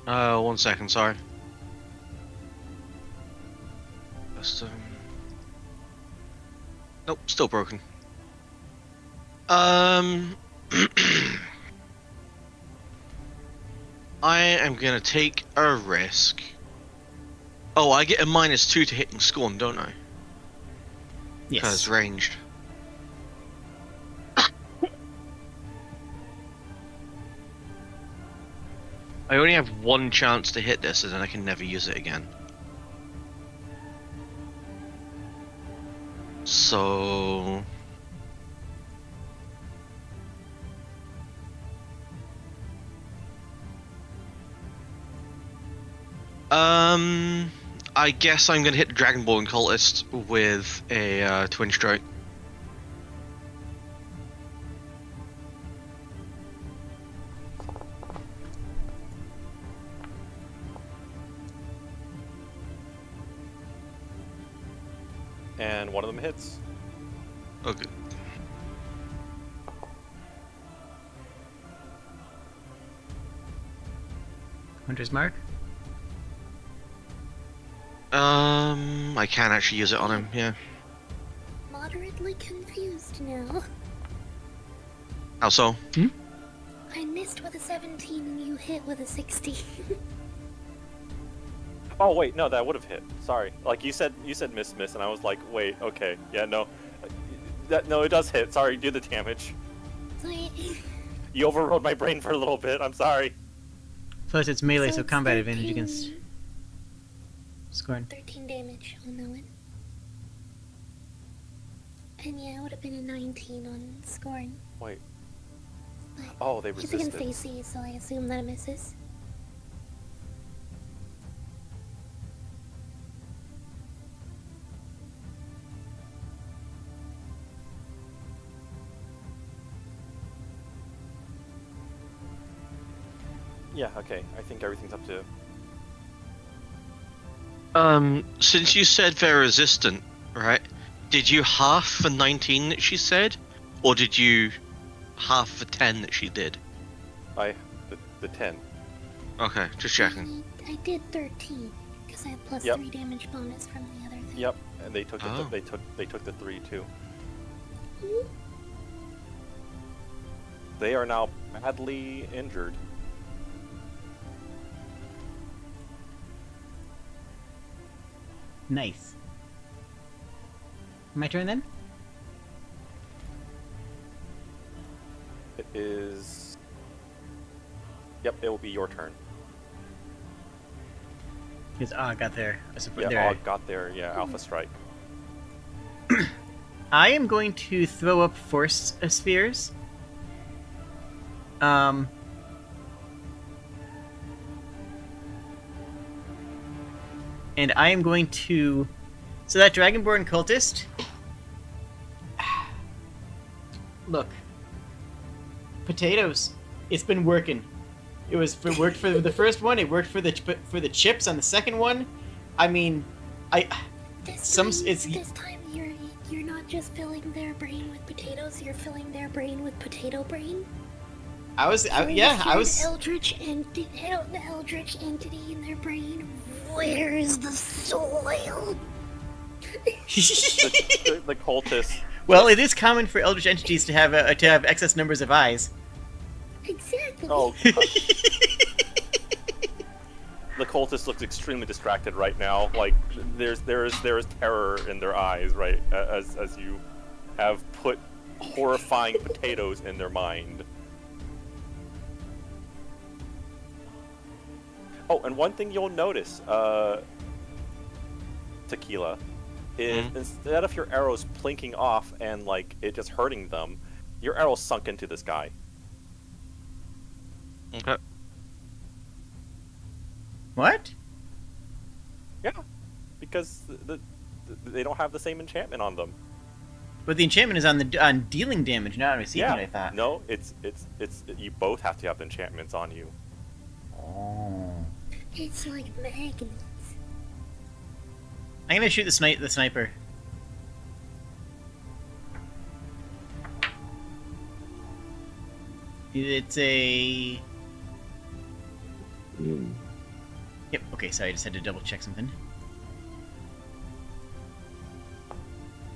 1 second, sorry. Just, nope, still broken. I am gonna take a risk. Oh, I get a -2 to hitting Scorn, don't I? Because it's Yes. ranged. I only have one chance to hit this, and then I can never use it again. So... I guess I'm gonna hit the Dragonborn Cultist with a Twin Strike. And one of them hits. Okay. Hunter's Mark. I can actually use it on him. Yeah. Moderately confused now. How so? I missed with a 17 and you hit with a 16. Oh wait, no, that would have hit. Sorry. Like you said miss, and I was like, wait, okay, yeah, no, no, it does hit. Sorry, do the damage. Wait, You overrode my brain for a little bit. I'm sorry. Plus it's melee, so it's combat advantage 13 against Scorn. 13 damage on that one. And yeah, it would have been a 19 on Scorn. Wait. But Oh, they it's against resisted. AC, so I assume that it misses. Yeah, okay. I think everything's up to. Since you said they're resistant, right? Did you half the 19 that she said, or did you half the 10 that she did? The 10. Okay, just checking. I did 13 because I had plus Yep. 3 damage bonus from the other thing. Yep, and they took Oh. they took the 3 too. Mhm. They are now badly injured. Nice. My turn then? It is. Yep, it will be your turn. Because I got there. Yeah, there. Og got there. Yeah, Alpha Strike. I am going to throw up force spheres. And I am going to. So that Dragonborn cultist. Look. Potatoes. It's been working. It worked for the first one. It worked for the chips on the second one. I mean, This time you're not just filling their brain with potatoes. You're filling their brain with potato brain. I was. The eldritch entity in their brain. Where is the soil? The cultist. Well, it is common for eldritch entities to have excess numbers of eyes. Exactly. Oh. The cultist looks extremely distracted right now. Like there is terror in their eyes, right? As you have put horrifying potatoes in their mind. Oh, and one thing you'll notice, Tequila, is instead of your arrows plinking off and like it just hurting them, your arrows sunk into this guy. Okay. What? Yeah, because they don't have the same enchantment on them. But the enchantment is on dealing damage, not on receiving. Yeah, I thought. no, it's you both have to have the enchantments on you. Oh. It's like magnets. I'm gonna shoot the sniper. It's a. Yep. Okay. Sorry, I just had to double check something.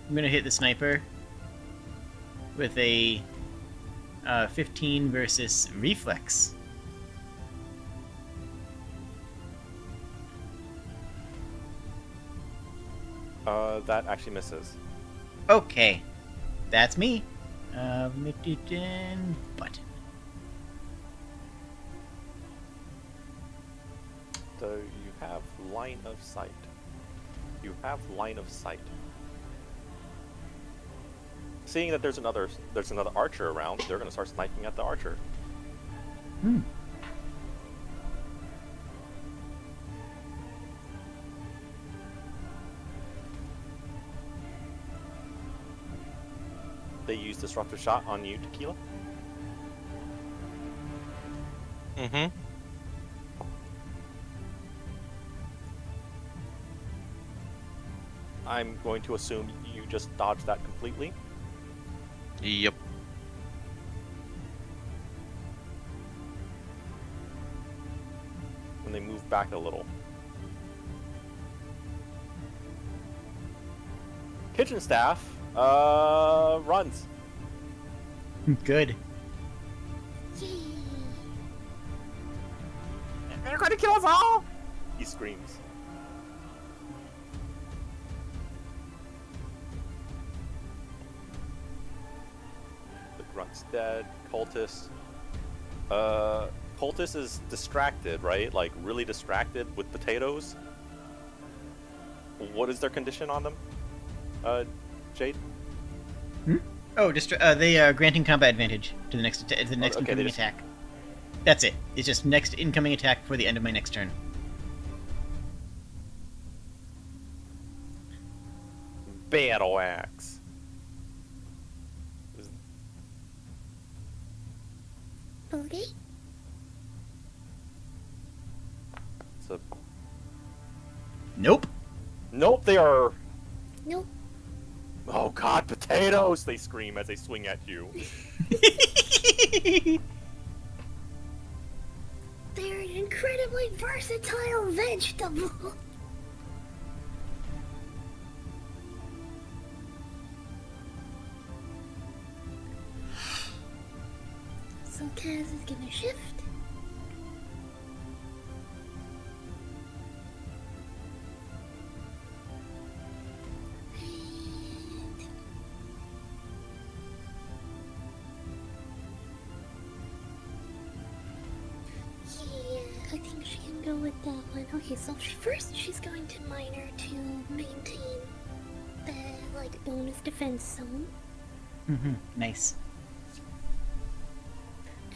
I'm gonna hit the sniper with a 15 versus reflex. That actually misses. Okay, that's me. Button. So you have line of sight. You have line of sight. Seeing that there's another archer around, they're gonna start sniping at the archer. Hmm. They use disruptive shot on you, Tequila. Mm-hmm. I'm going to assume you just dodged that completely. Yep. they move back a little. Kitchen staff runs. Good. Yay! They're gonna kill us all! He screams. The grunt's dead. Cultist. Cultist is distracted, right? Like, really distracted with potatoes. What is their condition on them? Jade? Oh, they are granting combat advantage to the next okay, incoming they just- attack. That's it. It's just next incoming attack before the end of my next turn. Battle axe. Okay. It's a... Nope. Nope, they are... Nope. Oh god, potatoes! They scream as they swing at you. They're an incredibly versatile vegetable. So Kaz is gonna shift. And yeah, I think she can go with that one. Okay, so first she's going to minor to maintain the like bonus defense zone. Mm-hmm. Nice.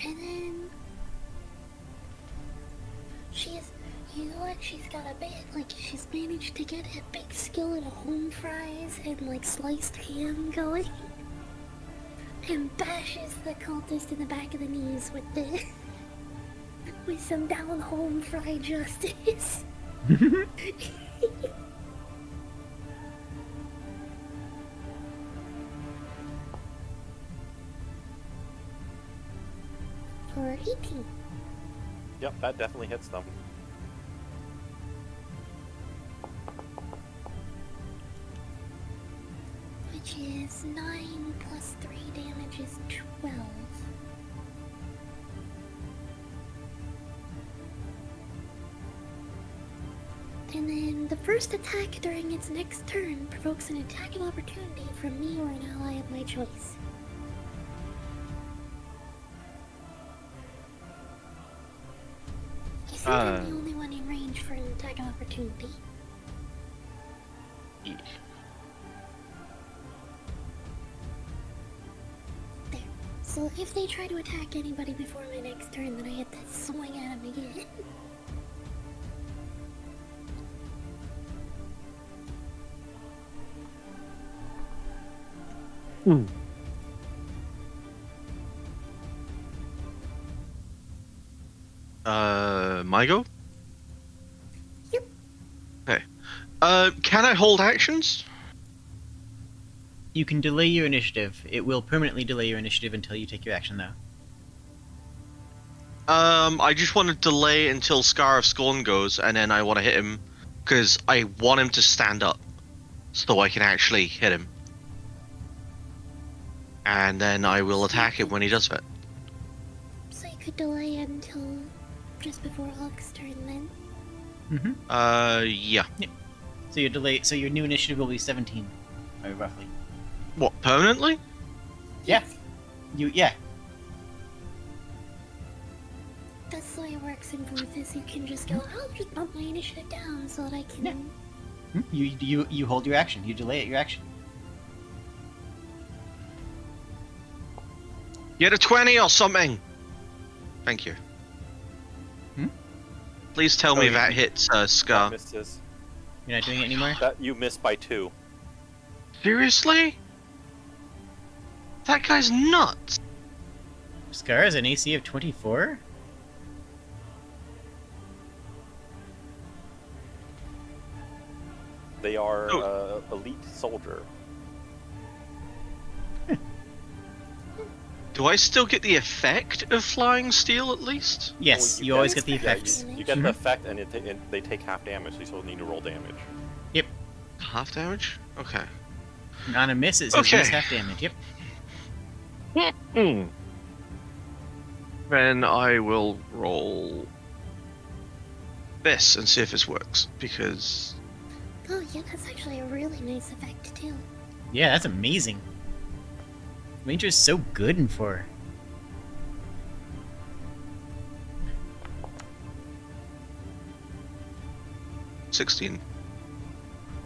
And then you know what, she's got a bit, like, she's managed to get a big skillet of home fries and, like, sliced ham going. And bashes the cultist in the back of the knees with the, with some down home fry justice. For 18. Yep, that definitely hits them. Which is 9 plus 3 damage is 12. And then the first attack during its next turn provokes an attack of opportunity from me or an ally of my choice. I think I'm the only one in range for an attack of opportunity. There. So if they try to attack anybody before my next turn, then I get to swing at them again. My go? Yep. Okay. Can I hold actions? You can delay your initiative. It will permanently delay your initiative until you take your action, though. I just want to delay until Scar of Scorn goes, and then I want to hit him, because I want him to stand up, so I can actually hit him. And then I will attack him when he does it. So you could delay until just before Hulk's turn then. Mm-hmm. Yeah. So your delay. So your new initiative will be 17, roughly. What, permanently? Yeah. Yeah. That's the way it works in Booth, is you can just go, I'll just bump my initiative down so that I can... Yeah. You hold your action. You delay it your action. Get a 20 or something! Thank you. Please tell me that hits Scar. Misses. You're not doing it anymore? That you missed by 2. Seriously? That guy's nuts! Scar has an AC of 24? They are elite soldier. Do I still get the effect of flying steel at least? Yes, Well, you always get the effects. You get the effect, and they take half damage, so you still need to roll damage. Yep. Half damage? Okay. And on a miss, it says Okay. miss half damage. Yep. Then I will roll this and see if this works, because Oh yeah, that's actually a really nice effect too. Yeah, that's amazing. Ranger's so good in 4. $16.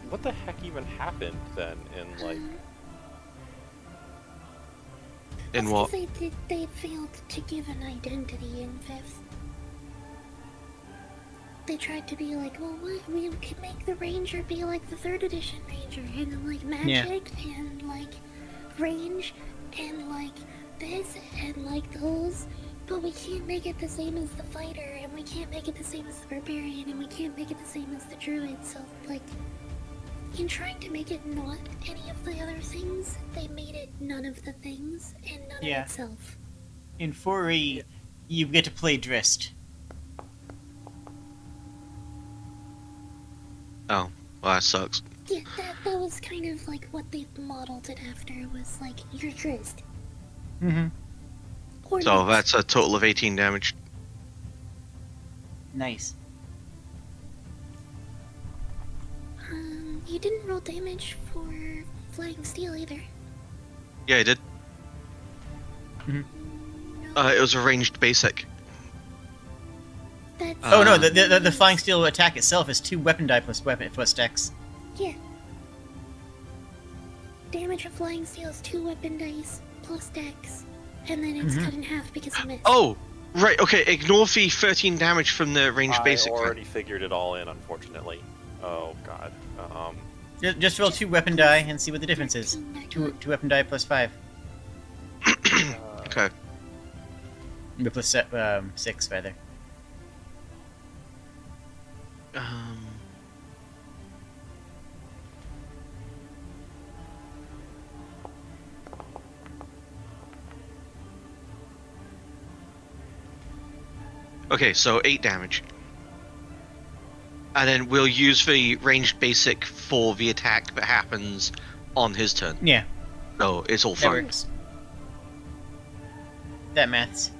What the heck even happened then in like? In That's what? 'cause they failed to give an identity in 5th. They tried to be like, well, what? We could make the Ranger be like the 3rd edition Ranger, and then like magic, and like range, and like this, and like those. But we can't make it the same as the fighter, and we can't make it the same as the barbarian, and we can't make it the same as the druid. So like, in trying to make it not any of the other things, they made it none of the things and none Yeah. of itself. In 4E, you get to play Drist. Oh, well, that sucks. Yeah, that was kind of like what they modeled it after, was like, you're Drizzt. Mm-hmm. Or So not. that's a total of 18 damage. Nice. You didn't roll damage for Flying Steel either. Yeah, I did. No, It was a ranged basic. that's... Oh no, the Flying Steel attack itself is 2 weapon die plus dex. Yeah. Damage of Flying Steel is 2 weapon dice plus dex. And then it's cut in half because you missed. Oh, right, okay, ignore the 13 damage from the ranged basic. I already figured it all in, unfortunately. Oh god. Just roll 2 weapon die and see what the difference is. 2 weapon die plus 5. Okay. Plus 6, rather. Okay, so 8 damage. And then we'll use the ranged basic for the attack that happens on his turn. Yeah, So it's all that fine. works. That maths.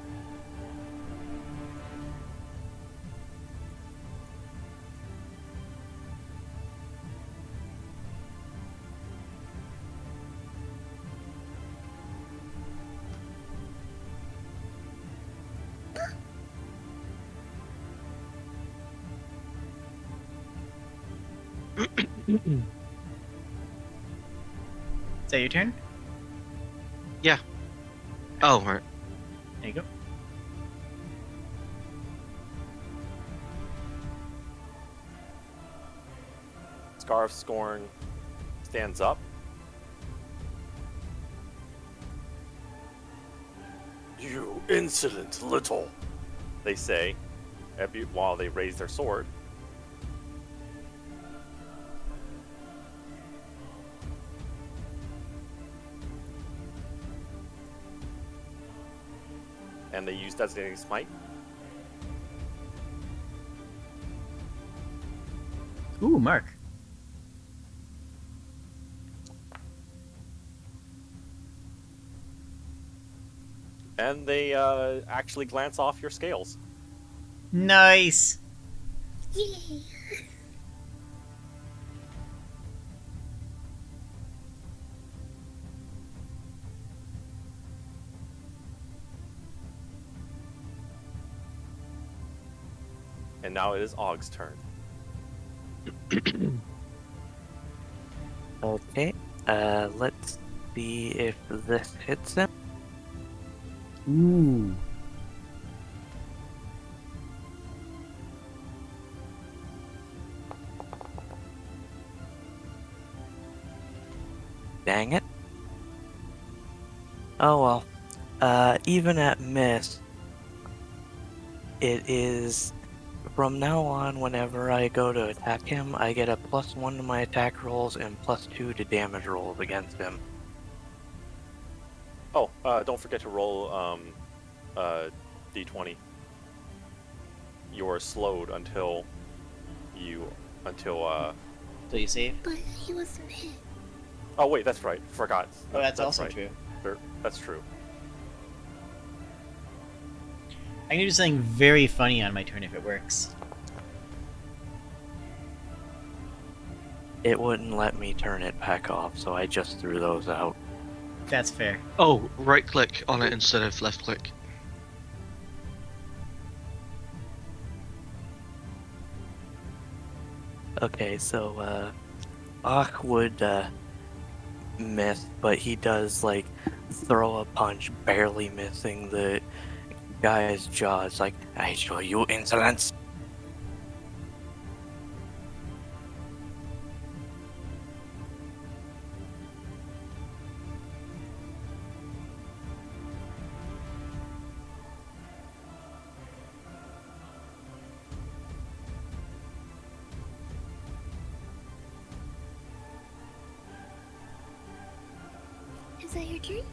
Is that your turn? Yeah. Oh, right. There you go. Scar of Scorn stands up. You insolent little, they say, while they raise their sword. And they use Designating Smite. Ooh, Mark. And they actually glance off your scales. Nice. Yay! And now it is Og's turn. Okay, let's see if this hits him. Ooh. Dang it. Oh well. Even at miss, it is... From now on, whenever I go to attack him, I get a +1 to my attack rolls and +2 to damage rolls against him. Oh, don't forget to roll d20. You're slowed until Till you save. But he wasn't hit. Oh wait, that's right. Forgot. Oh, that's also right. true. That's true. I can do something very funny on my turn if it works. It wouldn't let me turn it back off, so I just threw those out. That's fair. Oh, right click on it instead of left click. Okay, so Ak would miss, but he does like throw a punch, barely missing the guy's jaw. It's like, I show you insolence. Is that your turn?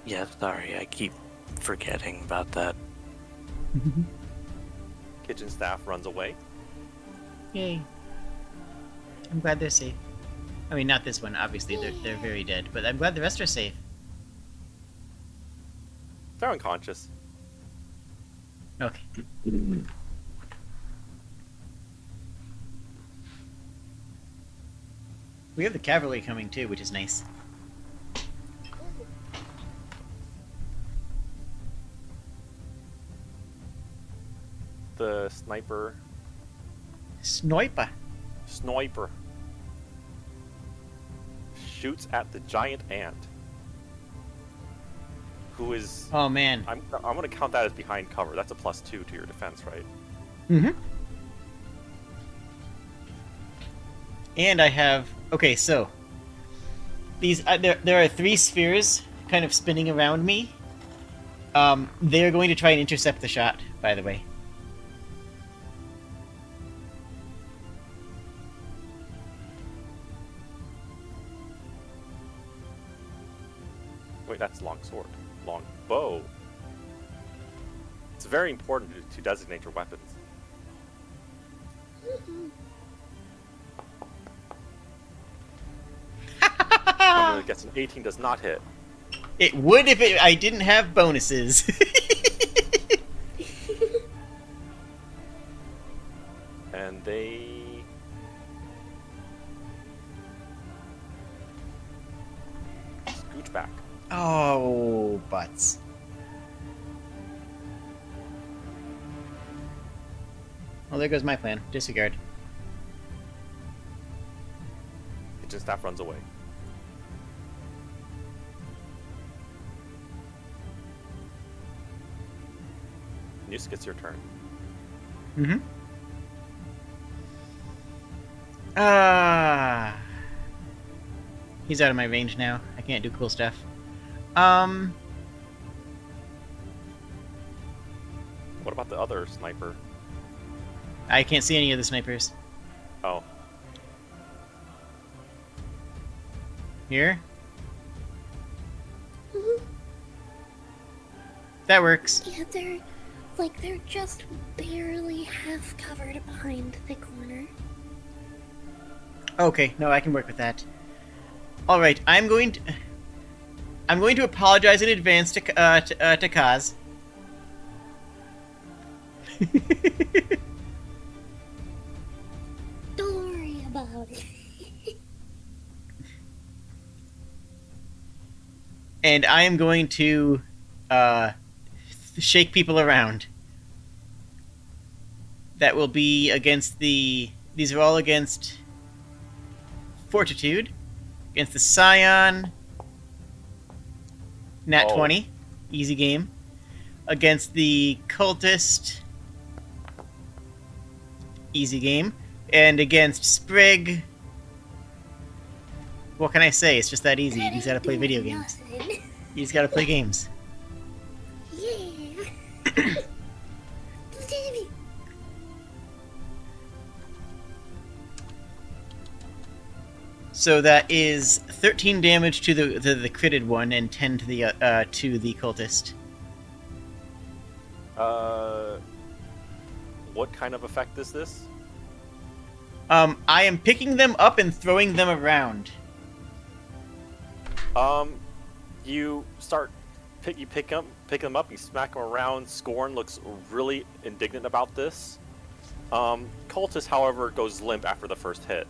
Yeah, sorry, I keep forgetting about that. Kitchen staff runs away. Yay. I'm glad they're safe. I mean, not this one, obviously. They're very dead, but I'm glad the rest are safe. They're unconscious. Okay. We have the cavalry coming too, which is nice. The sniper Sniper. shoots at the giant ant, who is. Oh man. I'm going to count that as behind cover. That's a +2 to your defense, right? Mm-hmm. And I have... Okay, so... These there are 3 spheres kind of spinning around me. They're going to try and intercept the shot, by the way. Wait, that's long sword. Long bow. It's very important to designate your weapons. I'm gonna guess an 18 does not hit. It would if I didn't have bonuses. And they... scooch back. Oh, butts. Well, there goes my plan. Disregard. Kitchen staff runs away. Noose gets your turn. Mm-hmm. Ah. He's out of my range now. I can't do cool stuff. What about the other sniper? I can't see any of the snipers. Oh, Here? That works. Yeah, they're just barely half covered behind the corner. Okay, no, I can work with that. Alright, I'm going to apologize in advance to Kaz. Don't worry about it. And I am going to shake people around. That will be against the... These are all against Fortitude. Against the Scion. Nat Oh. 20. Easy game. Against the Cultist. Easy game. And against Sprigg. What can I say? It's just that easy. You just gotta play video games. Nothing. You just gotta play games. Yeah. So that is 13 damage to the critted one and 10 to the cultist. What kind of effect is this? I am picking them up and throwing them around. You start pick them up, you smack them around. Scorn looks really indignant about this. Cultist, however, goes limp after the first hit.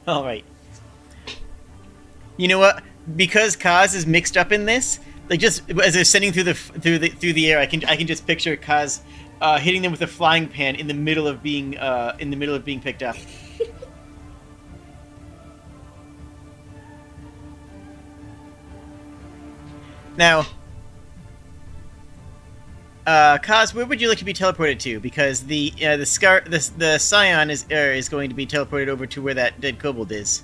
All right. You know what? Because Kaz is mixed up in this, like just as they're sending through the air, I can just picture Kaz hitting them with a flying pan in the middle of being picked up. Now, Kaz, where would you like to be teleported to? Because the Scion is going to be teleported over to where that dead kobold is.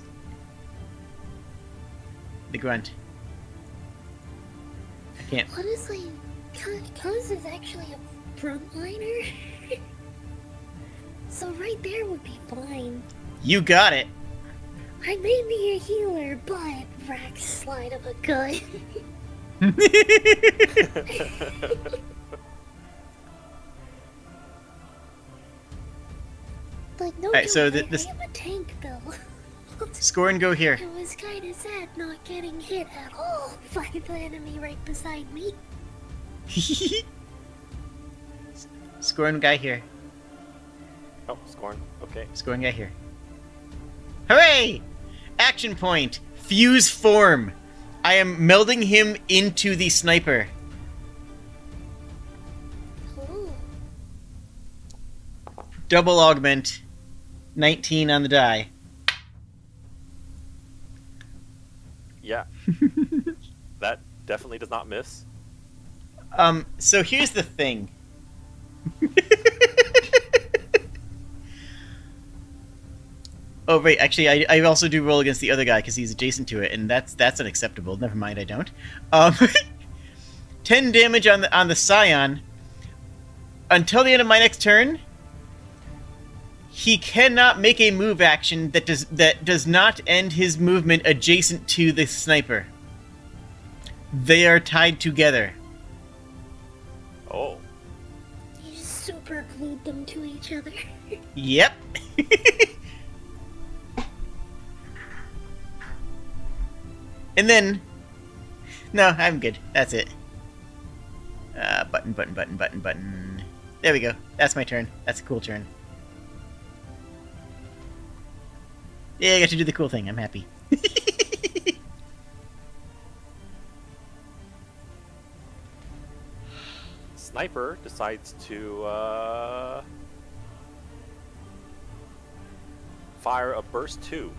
The grunt. I can't. Honestly, Kaz is actually a frontliner. So right there would be fine. You got it. I may be a healer, but rack slide of a gun. Like, no, Alright, so I this am a tank, Bill. score and go here. I was kind of sad not getting hit at all by the enemy right beside me. Score and guy here. Oh, Scorn. Okay. Score and guy here. Hooray! Action point. Fuse form. I am melding him into the sniper. Ooh. Double augment. 19 on the die. Yeah. That definitely does not miss. So here's the thing. Oh, right, actually, I also do roll against the other guy because he's adjacent to it, and that's unacceptable. Never mind, I don't. 10 damage on the Scion. Until the end of my next turn, he cannot make a move action that does not end his movement adjacent to the sniper. They are tied together. Oh. You just super glued them to each other. Yep. And then... No, I'm good. That's it. Button. There we go. That's my turn. That's a cool turn. Yeah, I got to do the cool thing. I'm happy. Sniper decides to fire a burst 2.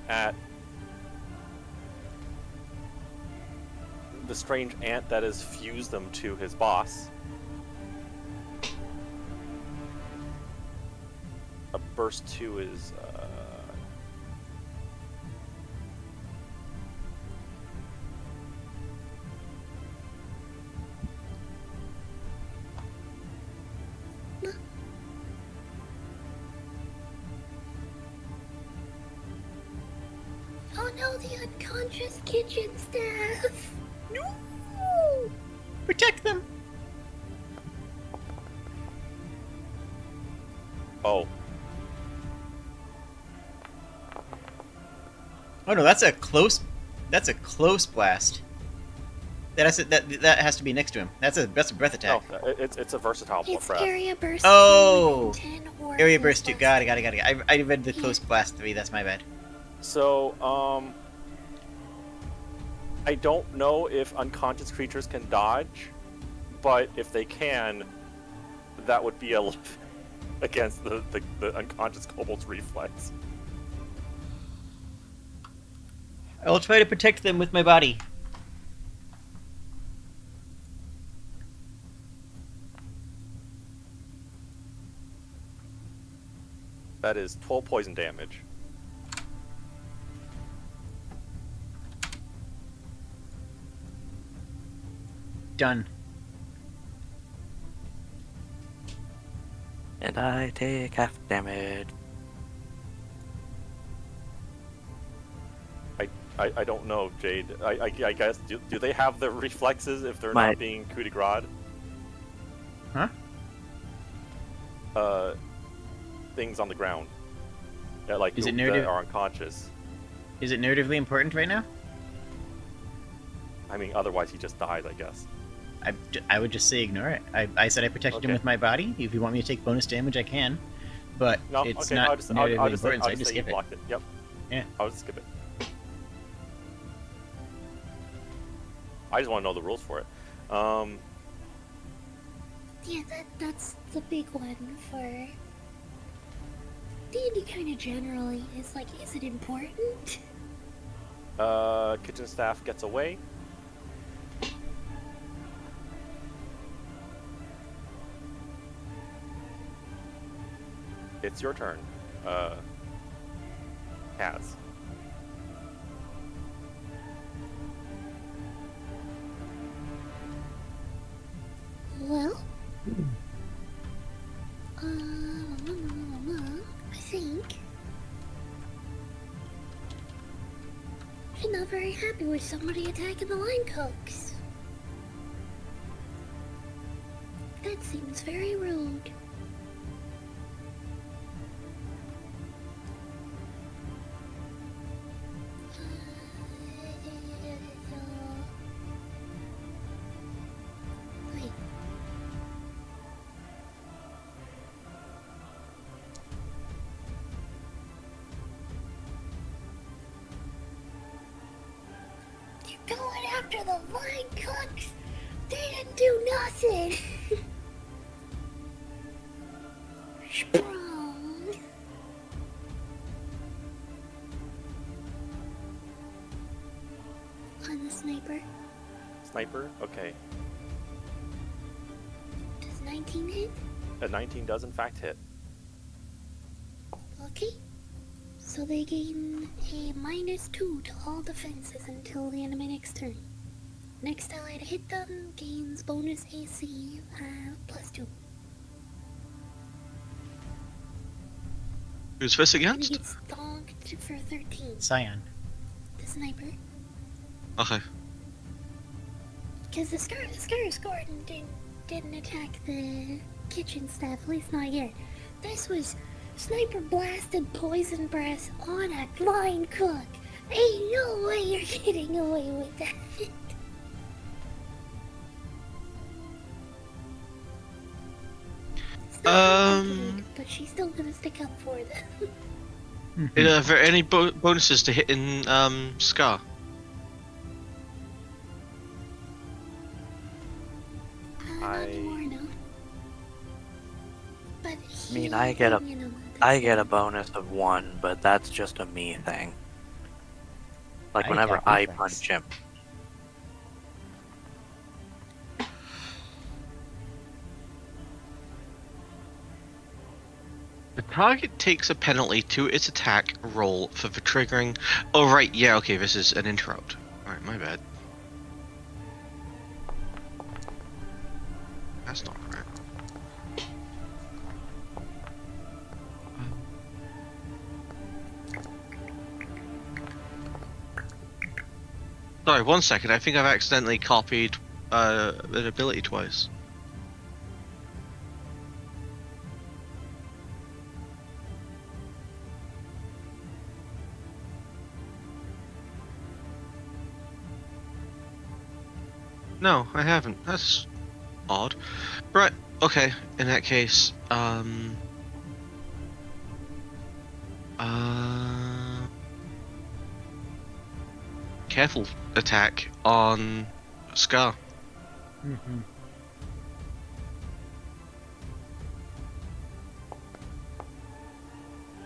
At the strange ant that has fused them to his boss. A burst 2 is Oh no, the unconscious kitchen staff! No! Protect them! oh. Oh no, that's a close blast. That has to be next to him. That's a breath attack. No, it's a versatile It's breath. area burst. Oh! 2 and 10 or Area close burst 2. blast. Got it. I read the close blast 3. That's my bad. So, I don't know if unconscious creatures can dodge, but if they can, that would be against the unconscious kobold's reflex. I will try to protect them with my body. That is 12 poison damage. Done. And I take half damage. I don't know, Jade. I guess do they have the reflexes if they're not being coup de grace? Huh? Things on the ground. Yeah, like Is it that narrative? are unconscious. Is it narratively important right now? I mean, otherwise he just dies, I guess. I would just say ignore it. I said I protected him Okay. with my body. If you want me to take bonus damage, I can. But No, it's okay, not I'll just narratively say, important, so I just say you skip it. blocked it. Yep. Yeah. I'll just skip it. I just want to know the rules for it. Yeah, that's the big one for D&D kind of generally. Is like, is it important? Kitchen staff gets away. It's your turn. Kaz. Well, I think I'm not very happy with somebody attacking the line cooks. That seems very rude. Wait. You're going after the line cooks? They didn't do nothing. Sprung. On the sniper. Sniper. Okay. Does 19 hit? A 19 does in fact hit. Okay. So they gain a -2 to all defenses until the end of my next turn. Next ally to hit them gains bonus AC +2. Who's this And he against? gets stonked for 13. Scion. The sniper. Okay. Because the score didn't attack the kitchen staff, at least not yet. This was sniper blasted poison breath on a line cook. Ain't no way you're getting away with that. It's not good, but she's still gonna stick up for them. Are there any bonuses to hitting Scar? Not anymore, no. But I mean, I get a bonus of 1, but that's just a me thing. Like I whenever attack I reflex. punch him. The target takes a penalty to its attack roll for the triggering. Oh right, yeah, okay, this is an interrupt. Alright, my bad. That's not right. Sorry, 1 second. I think I've accidentally copied an ability twice. No, I haven't. That's odd. Right, okay. In that case, careful attack on Scar. Mm-hmm.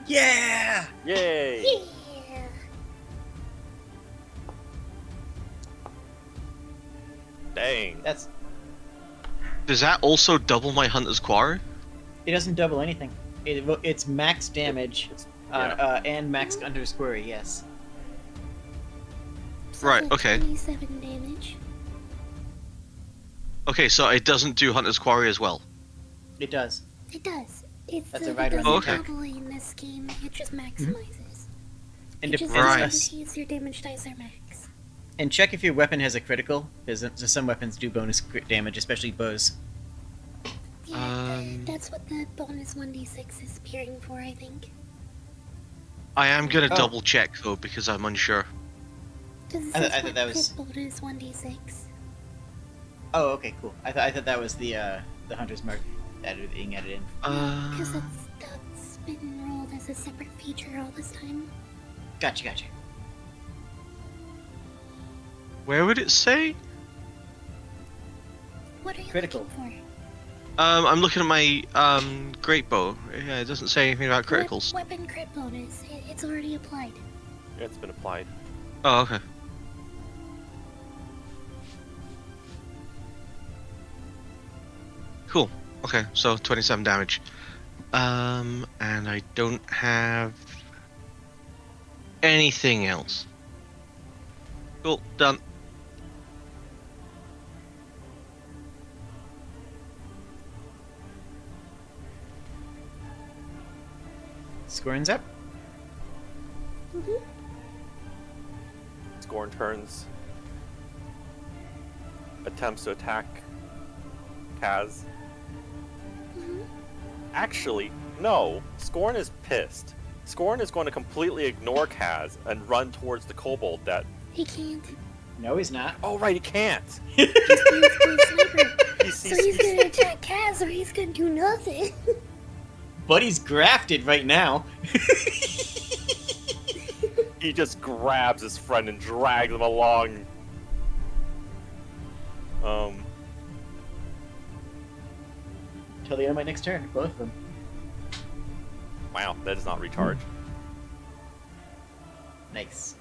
Yeah! Yay! Yeah. Dang. That's. Does that also double my Hunter's Quarry? It doesn't double anything. It's max damage yeah. and max underscore, yes. So Right, that's okay. 27 damage. Okay, so it doesn't do Hunter's Quarry as well. It does. It does. It's That's the, a rider it on the doesn't attack. double in this game. It just maximizes. And It just depends- guarantees your damage dice are max. And check if your weapon has a critical, because some weapons do bonus crit damage, especially bows. Yeah, that's what the bonus 1d6 is appearing for, I think. I am gonna Oh. double check though because I'm unsure. Because it I says thought what that was- crit bonus 1d6. Oh, okay, cool. I thought that was the hunter's mark being added in. Because that's been rolled as a separate feature all this time. Gotcha. Where would it say? What are you Critical. looking for? I'm looking at my great bow. Yeah, it doesn't say anything about criticals. Weapon crit bonus. It's already applied. It's been applied. Oh, okay. Cool. Okay, so 27 damage. And I don't have anything else. Cool, done. Scoring's up. Scorn turns. Attempts to attack Kaz. Actually, no. Scorn is pissed. Scorn is going to completely ignore Kaz and run towards the kobold that... He can't. No, he's not. Oh, right, he can't! He's a sniper. He's, So he's gonna attack Kaz or he's gonna do nothing. Buddy's grafted right now. he just grabs his friend and drags him along. Till the end of my next turn, both of them. Wow, that does not recharge. Nice.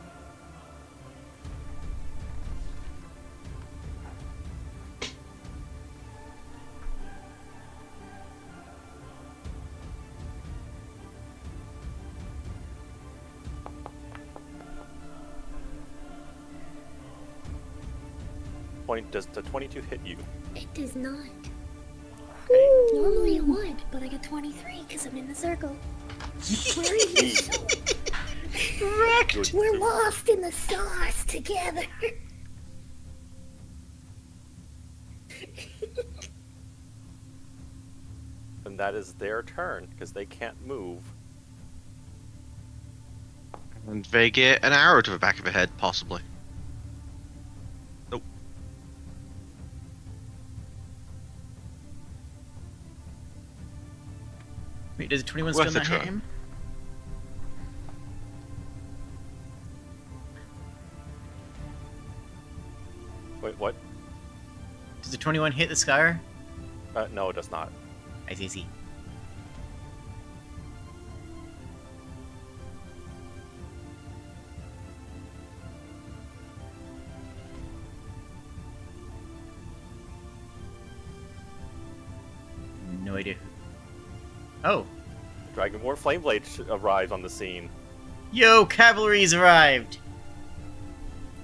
Does the 22 hit you? It does not. Normally it would, but I got 23 because I'm in the circle. Where are you? Correct. We're lost in the sauce together. And that is their turn, because they can't move. And they get an arrow to the back of the head, possibly. Nope. Wait, does a 21 Worth still a not hit try. him? Wait, what? Does a 21 hit the Scar? No, it does not. I see. No idea. Oh, Dragonborn Flameblade arrives on the scene. yo, cavalry's arrived.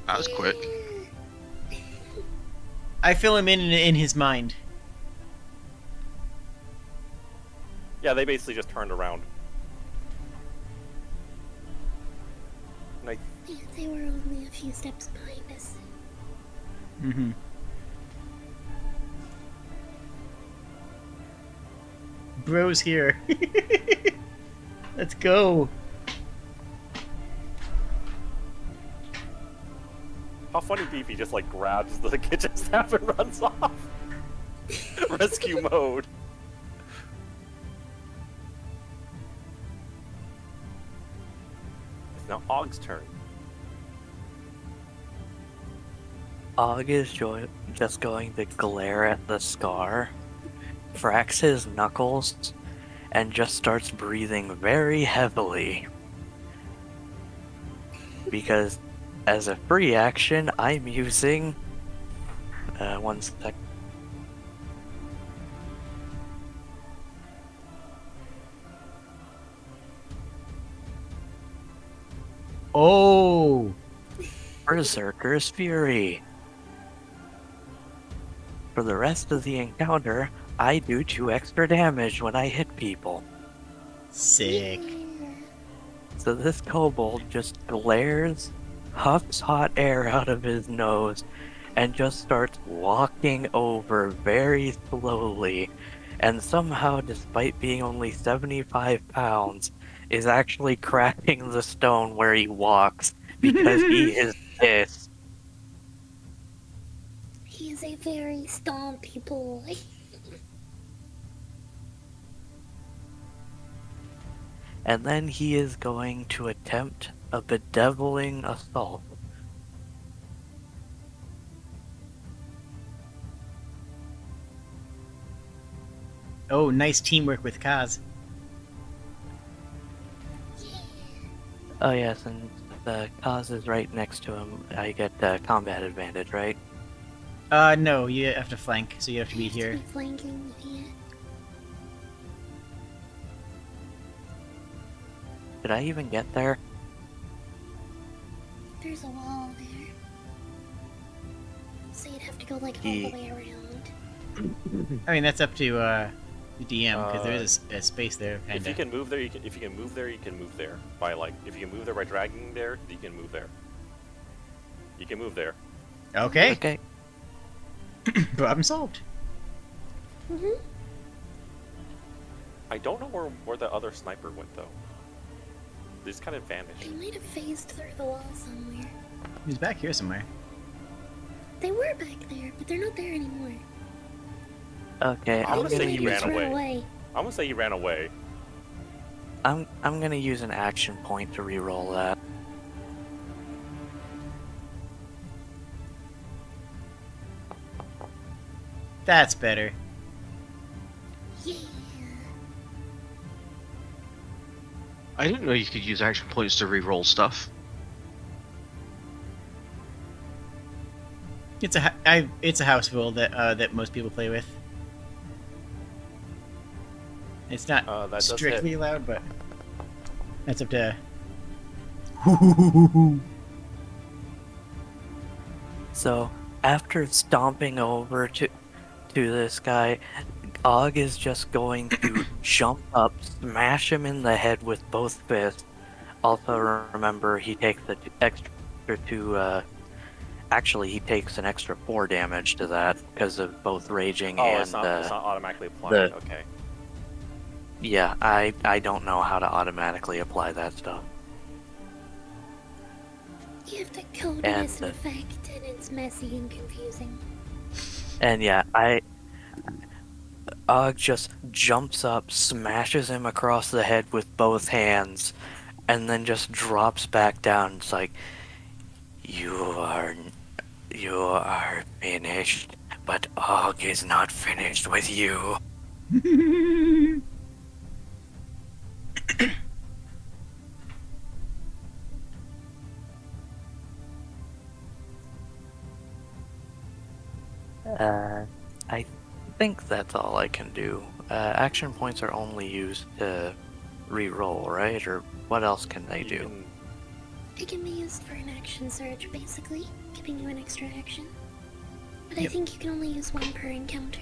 That was quick. I fill him in his mind. Yeah, they basically just turned around. And Yeah, they were only a few steps behind us. Mm-hmm. Bro's here. Let's go. how funny would it be if he just like grabs the kitchen staff and runs off? Rescue mode. It's now Og's turn. Og is just going to glare at the scar, cracks his knuckles, and just starts breathing very heavily. Because as a free action, I'm using... one sec. Oh. Berserker's Fury. For the rest of the encounter, I do 2 extra damage when I hit people. Sick. Yeah. So this kobold just glares, huffs hot air out of his nose, and just starts walking over very slowly. And somehow, despite being only 75 pounds, is actually cracking the stone where he walks because he is pissed. He is a very stompy boy. And then he is going to attempt a bedeviling assault. Oh, nice teamwork with Kaz. Oh yes, and the cause is right next to him. I get combat advantage, right? No, you have to flank, so you have to be here. Be flanking, yeah. Did I even get there? There's a wall there. So you'd have to go like all Ye- the way around. I mean, that's up to the DM because there is a space there, kind If you of. can move there, you can. If you can move there, you can move there. By like, if you can move there by dragging there, you can move there. You can move there. Okay, Okay. problem solved. Mm-hmm. I don't know where the other sniper went though. They just kind of They vanished. might have phased through the wall somewhere. He's back here somewhere. They were back there, but they're not there anymore. Okay, I'm I'm gonna say gonna he Maybe use just ran run away. I'm gonna say he ran away. I'm gonna use an action point to re-roll that. That's better. Yeah. I didn't know you could use action points to re-roll stuff. It's a house rule that that most people play with. It's not That does hit. strictly allowed, but that's up to. So after stomping over to this guy, Og is just going to jump up, smash him in the head with both fists. Also remember he takes the extra two. Actually, he takes an extra 4 damage to that because of both raging Oh, and it's not automatically applying. the- Okay. yeah. I don't know how to automatically apply that stuff. You have to code it And, as an effect, and it's messy and confusing. And yeah, Og just jumps up, smashes him across the head with both hands, and then just drops back down. It's like, you are finished, but Og is not finished with you. I think that's all I can do. Action points are only used to re-roll, right? Or what else can they You do? can- It can be used for an action surge, basically, giving you an extra action. But I Yep. think you can only use one per encounter.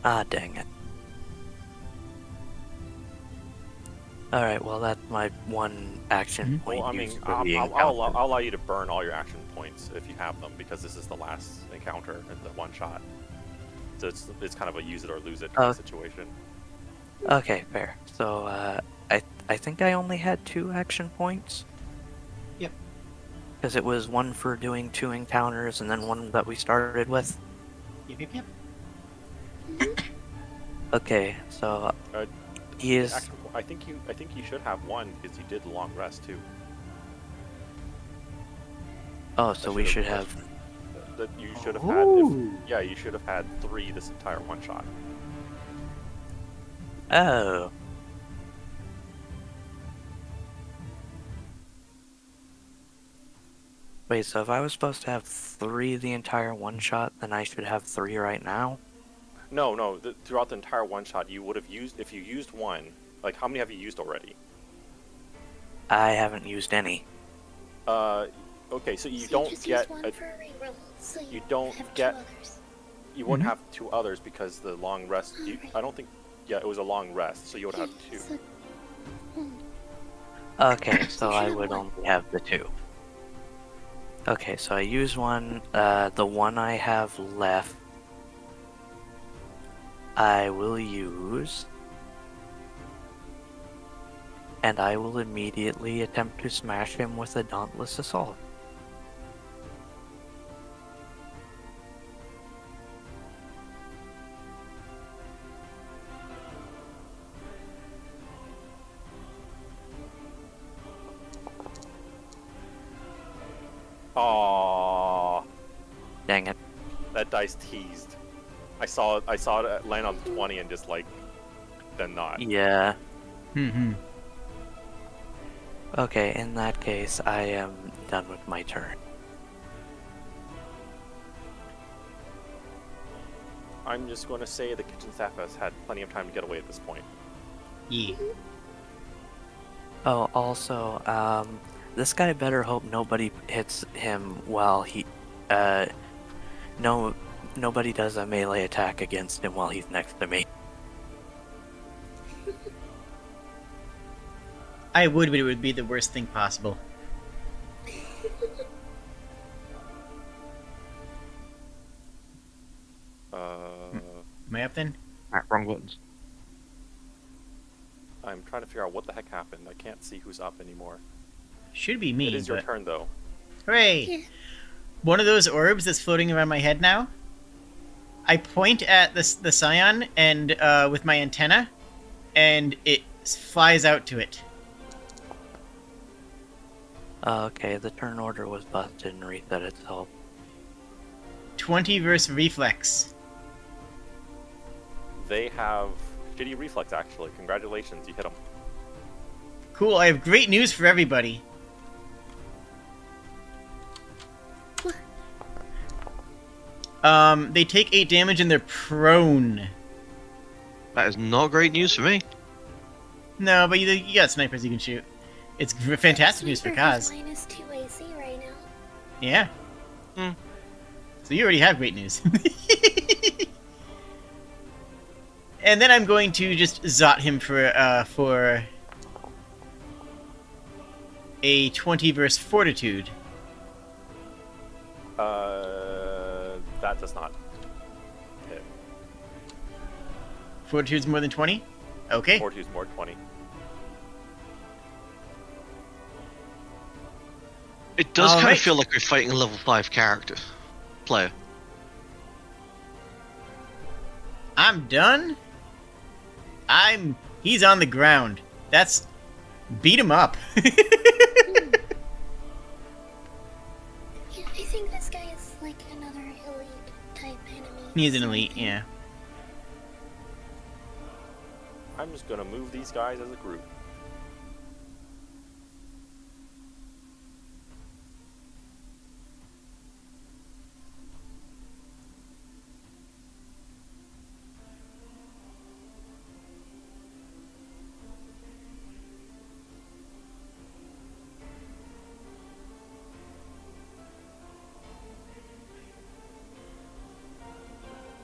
Ah, dang it. Alright, well that's my one action point Well, I mean, used for I'll, the I'll, encounter. I'll allow you to burn all your action points if you have them, because this is the last encounter in the one shot. So it's kind of a use it or lose it kind of situation. Okay, fair. So, I think I only had 2 action points. Yep. Because it was one for doing 2 encounters and then one that we started with. Yep. Okay, so Uh, he is. I think you should have one because you did the long rest too. Oh, so That we should should've- have. That you should have had. Yeah, you should have had 3 this entire one shot. Oh. Wait, so if I was supposed to have 3 the entire one shot, then I should have 3 right now? No. Throughout the entire one shot, you would have used if you used one. Like, how many have you used already? I haven't used any. Okay, so you So don't just get use one a, for a reroll, so you don't have get- 2 others. You wouldn't Mhm. have two others because the long rest. I don't think. Yeah, it was a long rest, so you would have two. So, hmm, Okay, so I should would one. only have the 2. Okay, so I use one. The one I have left, I will use, and I will immediately attempt to smash him with a Dauntless Assault. Aww, Dang it. that dice teased. I saw it land on 20 and just like, then not. Yeah. Mm-hmm. Okay, in that case, I am done with my turn. I'm just going to say the kitchen staff has had plenty of time to get away at this point. Yeah. Oh, also, this guy better hope nobody hits him while he, nobody does a melee attack against him while he's next to me. I would, but it would be the worst thing possible. Am I up then? Wrong buttons. I'm trying to figure out what the heck happened. I can't see who's up anymore. Should be me. It is your but... turn, though. Hooray! Yeah. One of those orbs that's floating around my head now. I point at the scion and with my antenna, and it flies out to it. Okay, the turn order was busted and reset itself. 20 versus reflex. They have shitty reflex, actually. Congratulations, you hit them. Cool. I have great news for everybody. They take 8 damage and they're prone. That is not great news for me. No, but you got snipers you can shoot. It's fantastic news for Sniper has Kaz. minus 2 AC right now. Yeah. Hmm. So you already have great news. And then I'm going to just zot him for a 20 versus fortitude. That does not hit. Fortitude's more than 20? Okay. Fortitude's more 20. It does kind Alright. of feel like we're fighting a level 5 character. Player. I'm done. He's on the ground. That's... Beat him up. Yeah, I think this guy is like another elite type enemy. He's an elite, yeah. I'm just gonna move these guys as a group.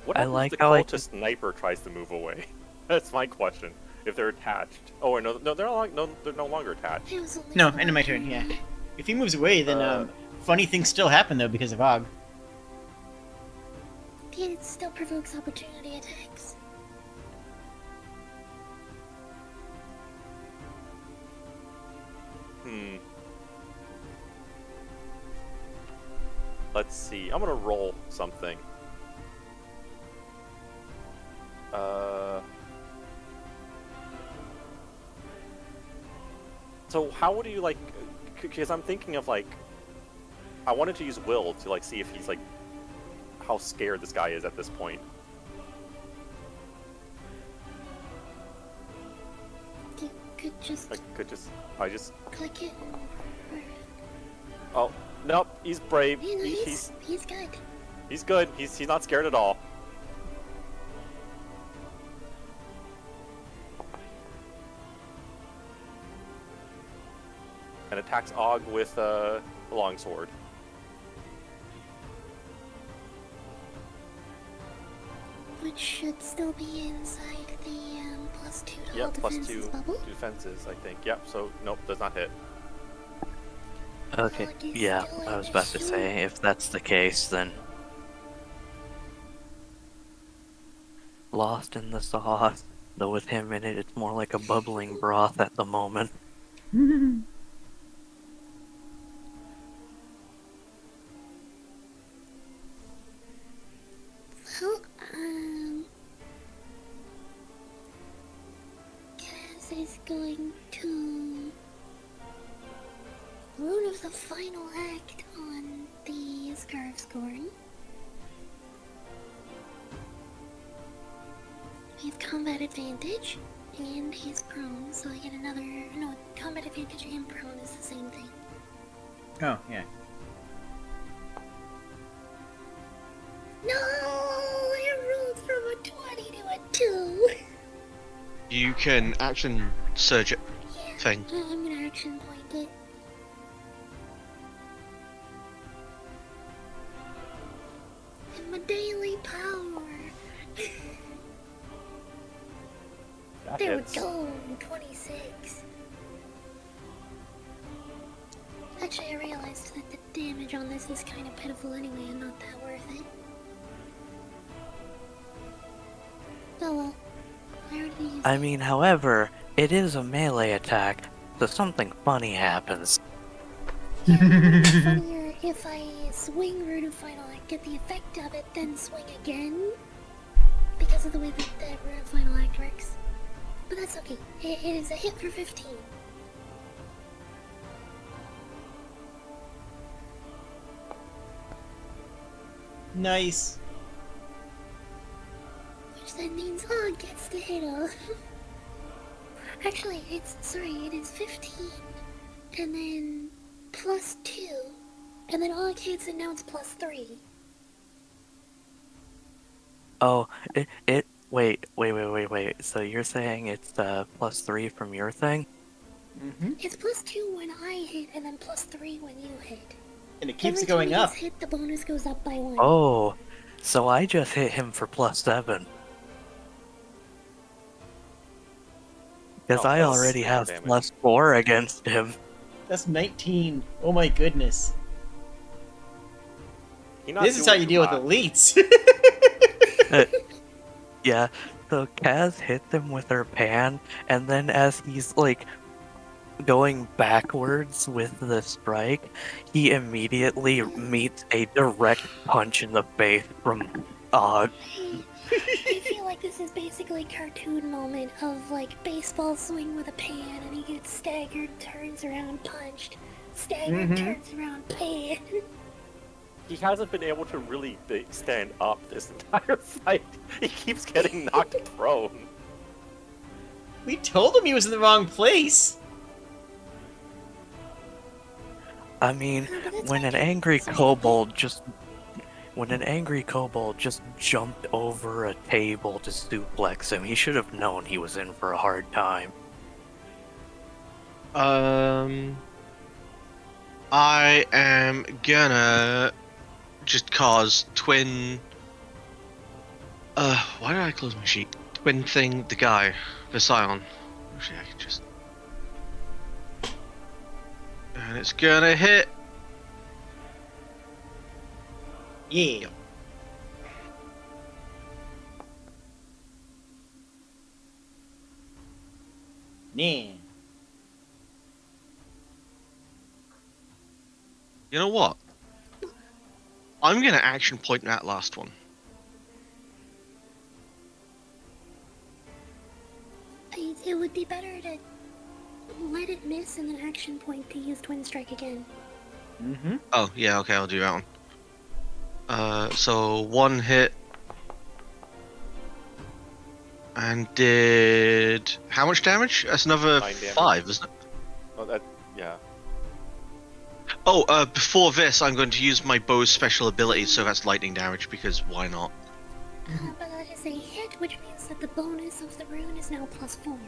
What I happens like if the how I cultist sniper tries to move away? That's my question. If they're attached. Oh, no, they're no longer attached. It was only No, one end of my turn, yeah. If he moves away, then Uh, funny things still happen, though, because of Og. Yeah, it still provokes opportunity attacks. Let's see. I'm gonna roll something. So how would you like? Because I'm thinking of like, I wanted to use will to like see if he's like, how scared this guy is at this point. You could just I just. click it. Oh nope, he's brave. You know, He's he's good. he's good. He's not scared at all. And attacks Og with a longsword. which should still be inside the +2 to all Yep, plus defenses 2 bubble. defenses, I think. Yep, so nope, does not hit. Okay, Dog is yeah, still in I was the about to shoe. say, if that's the case, then lost in the sauce. Though with him in it, it's more like a bubbling broth at the moment. Well, Kaz is going to rune of the final act on the scarf scoring. We have combat advantage, and he's prone, so I get another. No, combat advantage and prone is the same thing. Oh, yeah. No, I rolled from a 20 to a 2. You can action surge it Yeah, thing. I'm gonna action point it. And my daily power. That There hits. we go, 26. Actually, I realized that the damage on this is kind of pitiful anyway and not that worth it. Oh well. I already used I it. mean, however, it is a melee attack, so something funny happens. Yeah, but it would be funnier if I swing Rune of Final Act, get the effect of it, then swing again. Because of the way that the Rune of Final Act works. But that's okay. It is a hit for 15. Nice. Which then means Og gets to hit him. Actually, it is 15. And then +2. And then Og hits and now it's +3. Oh, wait. So you're saying it's +3 from your thing? Mm-hmm. It's +2 when I hit and then +3 when you hit. And it keeps Every going time he up. gets hit, the bonus goes up by 1. Oh, so I just hit him for +7. Because Oh, I that's already more have damage. +4 against him. That's 19. Oh my goodness. You're not This is doing how you too deal with hot. elites. Yeah, so Kaz hits him with her pan, and then as he's like going backwards with the strike, he immediately meets a direct punch in the face from Og. I feel like this is basically a cartoon moment of like baseball swing with a pan and he gets staggered, turns around, punched, staggered, Mhm. turns around, pan. He hasn't been able to really stand up this entire fight. He keeps getting knocked prone. We told him he was in the wrong place. I mean, But that's when why an I angry can't- kobold just jumped over a table to suplex him, he should have known he was in for a hard time. I am gonna just cause twin. Why did I close my sheet? Twin thing, the guy, Vision. Actually, I can just. And it's gonna hit. Yeah. Nah. You know what? I'm gonna action point that last one. It would be better to let it miss and then action point to use Twin Strike again. Mm-hmm. Oh, yeah, okay, I'll do that one. So one hit. And did... How much damage? That's another 9 damage. 5, isn't it? Oh, that, yeah. Oh, before this, I'm going to use my bow's special ability, so that's lightning damage, because why not? But that is a hit, which means that the bonus of the rune is now +4.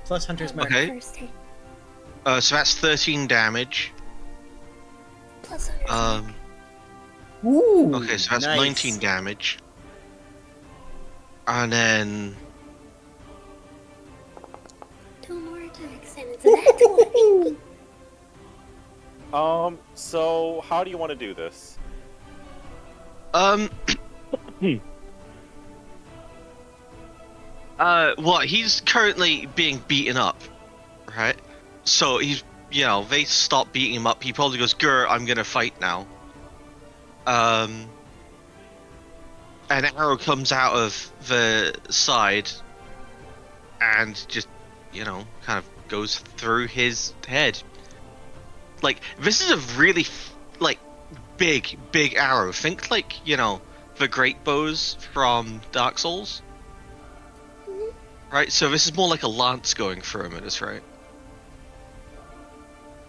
Plus Hunter's Mark. Okay. First hit. So that's 13 damage. Plus 100. Ooh. Okay, so that's nice. 19 damage. And then... 2 more attacks, and it's a nat 20. So how do you want to do this? He's currently being beaten up, right? So he's, they stop beating him up. He probably goes, "Grr, I'm gonna fight now." An arrow comes out of the side and just, kind of goes through his head. Like, this is a really, big arrow. Think the great bows from Dark Souls. Right, so this is more like a lance going through him at this rate.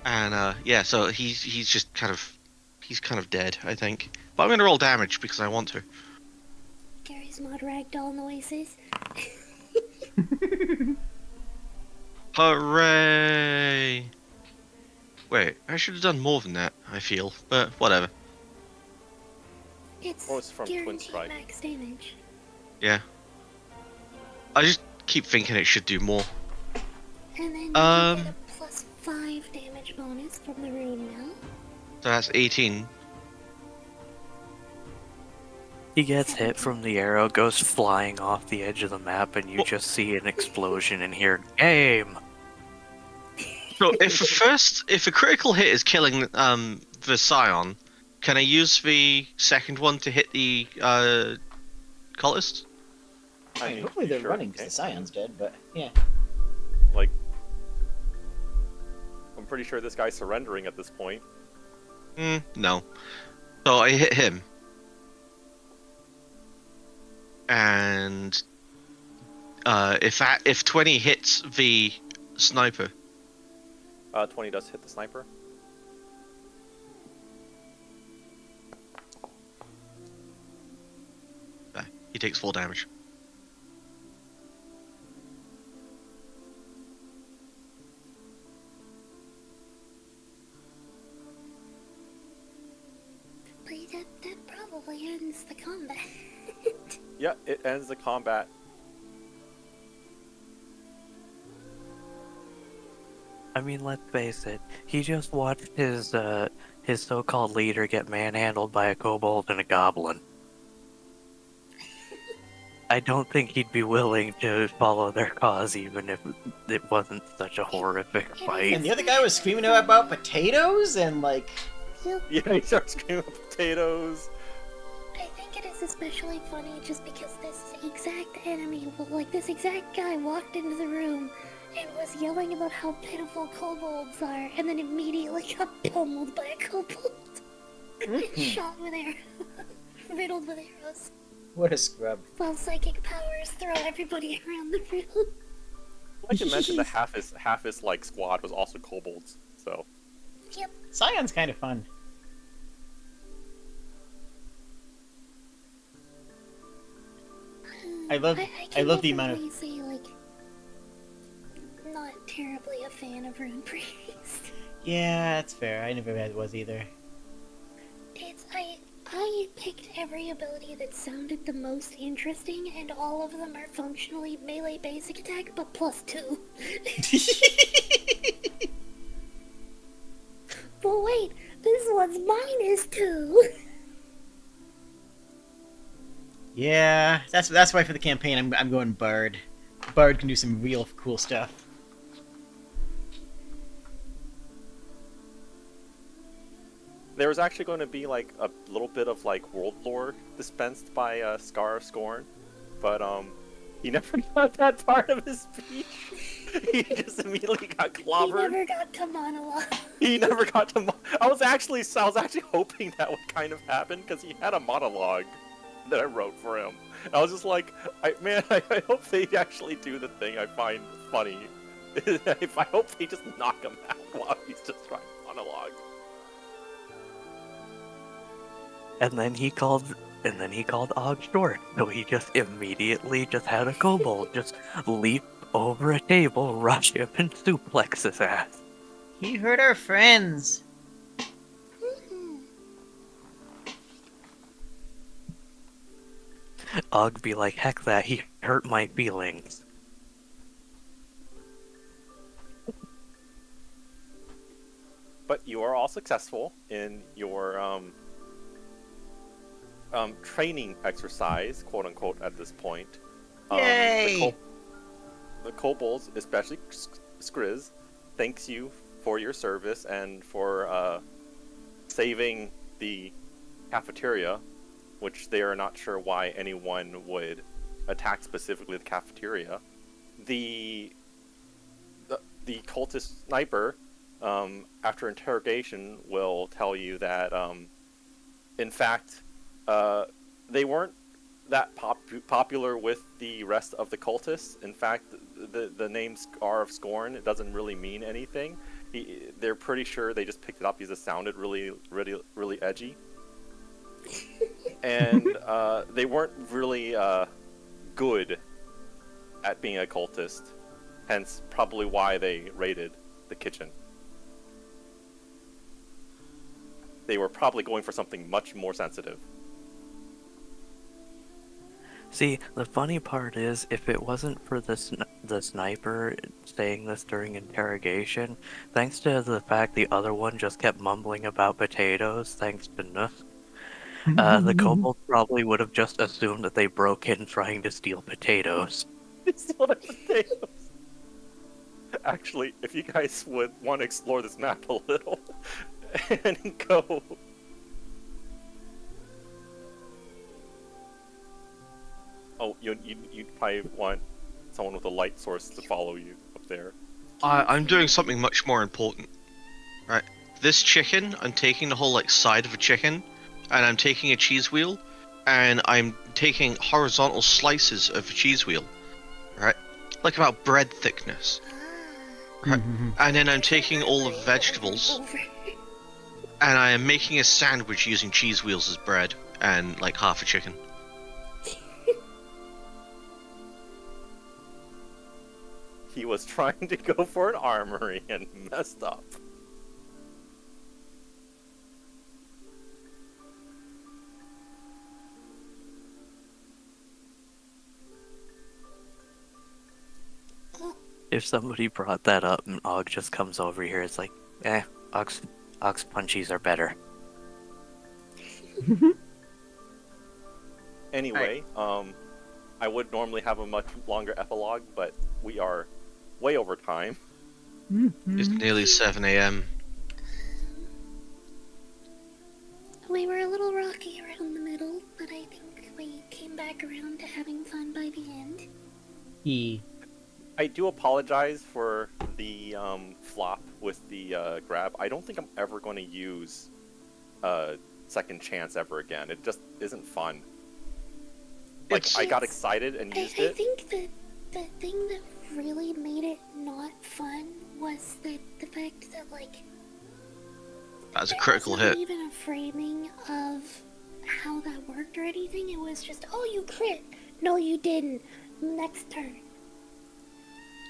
And, so he's just kind of dead, I think. But I'm gonna roll damage because I want to. Gary's mod ragdoll noises. Hooray! Wait, I should have done more than that, I feel, but whatever. It's Oh, it's from Twin guaranteed Strike. max damage. Yeah. I just keep thinking it should do more. And then you can get a +5 damage bonus from the rune now. So that's 18. He gets hit from the arrow, goes flying off the edge of the map, and you just see an explosion and hear "game." So if a critical hit is killing the Scion, can I use the second one to hit the cultist? I mean, hopefully they're running because the Scion's dead, but yeah. Like, I'm pretty sure this guy's surrendering at this point. No. So I hit him. And if 20 hits the sniper. 20 does hit the sniper. He takes 4 damage. But that probably ends the combat. Yeah, it ends the combat. I mean, let's face it. He just watched his so-called leader get manhandled by a kobold and a goblin. I don't think he'd be willing to follow their cause even if it wasn't such a horrific And fight. the other guy was screaming about potatoes and like. Yeah, he starts screaming potatoes. I think it is especially funny just because this exact enemy, this exact guy walked into the room and was yelling about how pitiful kobolds are, and then immediately got pummeled by a kobold. And shot with arrows. Riddled with arrows. What a scrub. While psychic powers throw everybody around the room. Like you mentioned, the half his squad was also kobolds. So Yep. Scion's kind of fun. I love can the amount of. definitely say, not terribly a fan of Rune Priest. Yeah, that's fair. I never was either. I picked every ability that sounded the most interesting, and all of them are functionally melee basic attack, but +2. But wait, this one's -2. Yeah, that's why for the campaign I'm going Bard. Bard can do some real cool stuff. there was actually going to be like a little bit of like world lore dispensed by Scar of Scorn, but he never got that part of his speech. He just immediately got clobbered. He never got to monologue. He never got to. I was actually hoping that would kind of happen because he had a monologue that I wrote for him. I was just like, I hope they actually do the thing I find funny. I hope they just knock him out while he's just trying to monologue. And then he called Og short, so he just immediately just had a kobold just leap over a table, rush him, and suplex his ass. He hurt our friends. Og be like, heck that, he hurt my feelings. But you are all successful in your training exercise, quote unquote, at this point. Yay! The kobolds, especially Skriz, thanks you for your service and for saving the cafeteria, which they are not sure why anyone would attack specifically the cafeteria. The cultist sniper, after interrogation, will tell you that, in fact, they weren't that popular with the rest of the cultists. In fact, the name Scar of Scorn, it doesn't really mean anything. They're pretty sure they just picked it up because it sounded really, really, really edgy. And they weren't really good at being a cultist, hence probably why they raided the kitchen. They were probably going for something much more sensitive. See, the funny part is, if it wasn't for the sniper saying this during interrogation, thanks to the fact the other one just kept mumbling about potatoes, thanks to Nusk, the kobold probably would have just assumed that they broke in trying to steal potatoes. Steal the potatoes. Actually, if you guys would want to explore this map a little, and go... Oh, you'd probably want someone with a light source to follow you up there. I'm doing something much more important. Right. This chicken, I'm taking the whole like side of a chicken, and I'm taking a cheese wheel, and I'm taking horizontal slices of a cheese wheel. Right? Like about bread thickness. Right? And then I'm taking all the vegetables, and I am making a sandwich using cheese wheels as bread, and like half a chicken. He was trying to go for an armory and messed up. If somebody brought that up and Og just comes over here, it's like, Og's punchies are better. Anyway, I would normally have a much longer epilogue, but we are way over time. It's nearly 7 a.m. We were a little rocky around the middle, but I think we came back around to having fun by the end. I do apologize for the flop with the grab. I don't think I'm ever going to use second chance ever again. It just isn't fun. Like, I got excited and used I it. think that the thing that really made it not fun was the fact that, like, That was a critical there hit. wasn't even a framing of how that worked or anything. It was just, oh, you crit. No, you didn't. Next turn.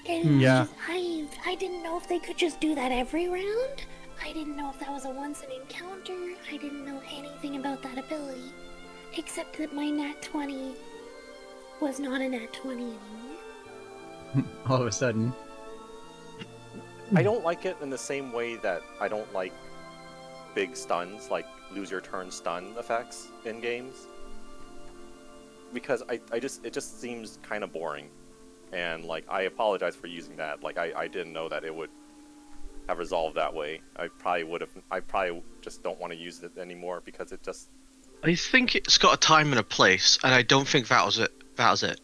And it was just, I didn't know if they could just do that every round. I didn't know if that was a once an encounter. I didn't know anything about that ability. Except that my nat 20 was not a nat 20 anymore. All of a sudden. I don't like it in the same way that I don't like big stuns, like lose your turn stun effects in games. Because it just seems kind of boring. And like, I apologize for using that. Like, I didn't know that it would have resolved that way. I probably just don't want to use it anymore because it just... I think it's got a time and a place, and I don't think that was it. That was it.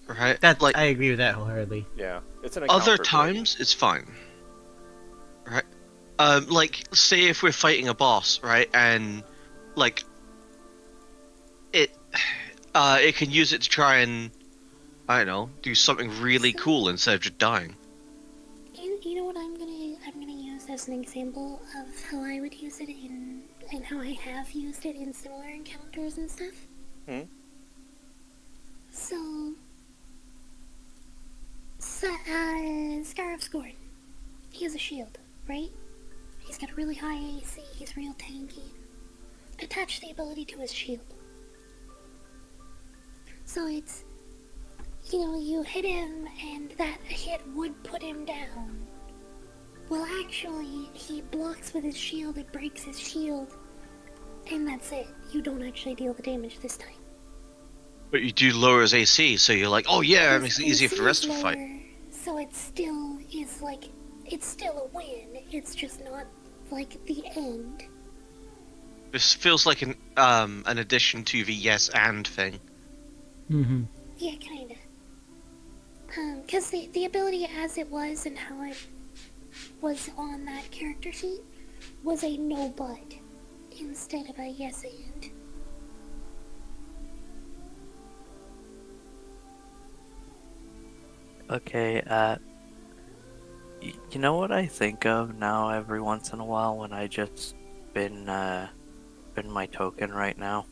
Right? That's like, I agree with that wholeheartedly. Yeah, it's an encounter other ability. times, it's fine. Right? Like, say if we're fighting a boss, right, and, like, it can use it to try and, I don't know, do something really cool instead of just dying. You know what I'm gonna use as an example of how I would use it and how I have used it in similar encounters and stuff? So, Scar of Scorn. He has a shield, right? He's got a really high AC, he's real tanky. Attach the ability to his shield. So it's, you know, you hit him and that hit would put him down. Well, actually, he blocks with his shield, it breaks his shield, and that's it. You don't actually deal the damage this time. But you do lower his AC, so you're like, oh yeah, it His makes it easier for the AC rest is of the fight. lower, so it still is like, it's still a win. It's just not like the end. This feels like an addition to the yes and thing. Mm-hmm. Yeah, kinda. Cause the ability as it was and how it was on that character sheet was a no but instead of a yes and. Okay, you know what I think of now every once in a while when I just spin my token right now?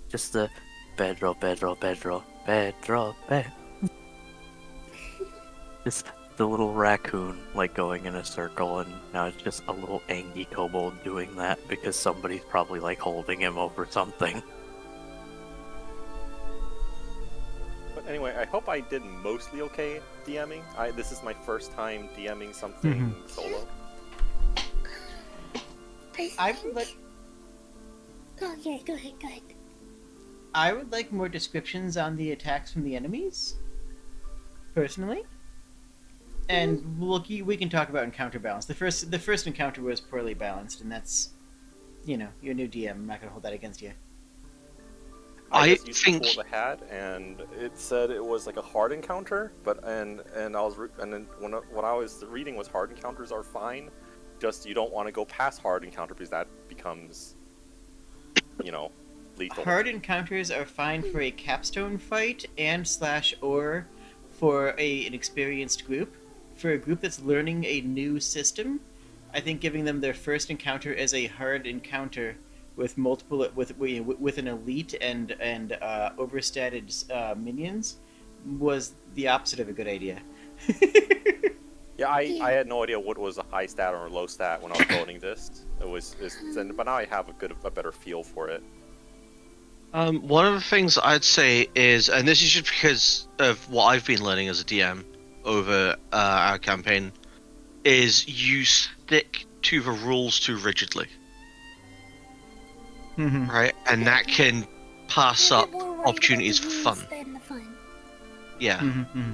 Just the bedroll. Just the little raccoon, like, going in a circle, and now it's just a little angry kobold doing that because somebody's probably, like, holding him over something. But anyway, I hope I did mostly okay DMing. This is my first time DMing something solo. I would like. Oh yeah, go ahead. I would like more descriptions on the attacks from the enemies, personally. And we can talk about encounter balance. The first encounter was poorly balanced, and that's, you know, you're a new DM. I'm not gonna hold that against you. I I just used think- the tool I had, and it said it was like a hard encounter. But and then what I was reading was hard encounters are fine. Just you don't want to go past hard encounter because that becomes, you know, lethal. Hard encounters are fine for a capstone fight and or for an experienced group. For a group that's learning a new system, I think giving them their first encounter as a hard encounter with multiple with an elite and overstated minions was the opposite of a good idea. Yeah, I had no idea what was a high stat or a low stat when I was coding this. But now I have a better feel for it. One of the things I'd say is, and this is just because of what I've been learning as a DM over our campaign, is you stick to the rules too rigidly, Mm-hmm. right? And that can pass Yeah, up more worried about opportunities the for rules fun. than the fun. Yeah. Mm-hmm.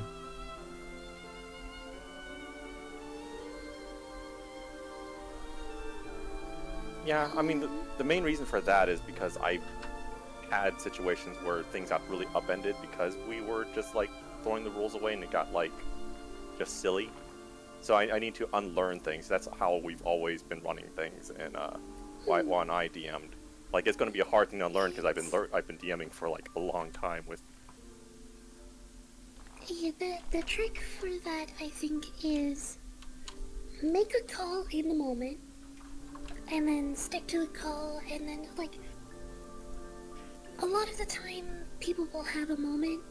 Yeah, I mean the main reason for that is because I had situations where things got really upended because we were just like throwing the rules away and it got like just silly. So I need to unlearn things. That's how we've always been running things, and when I DM'd, like it's going to be a hard thing to learn because I've been DMing for like a long time with. Yeah, the trick for that, I think, is make a call in the moment, and then stick to the call, and then, like, a lot of the time, people will have a moment,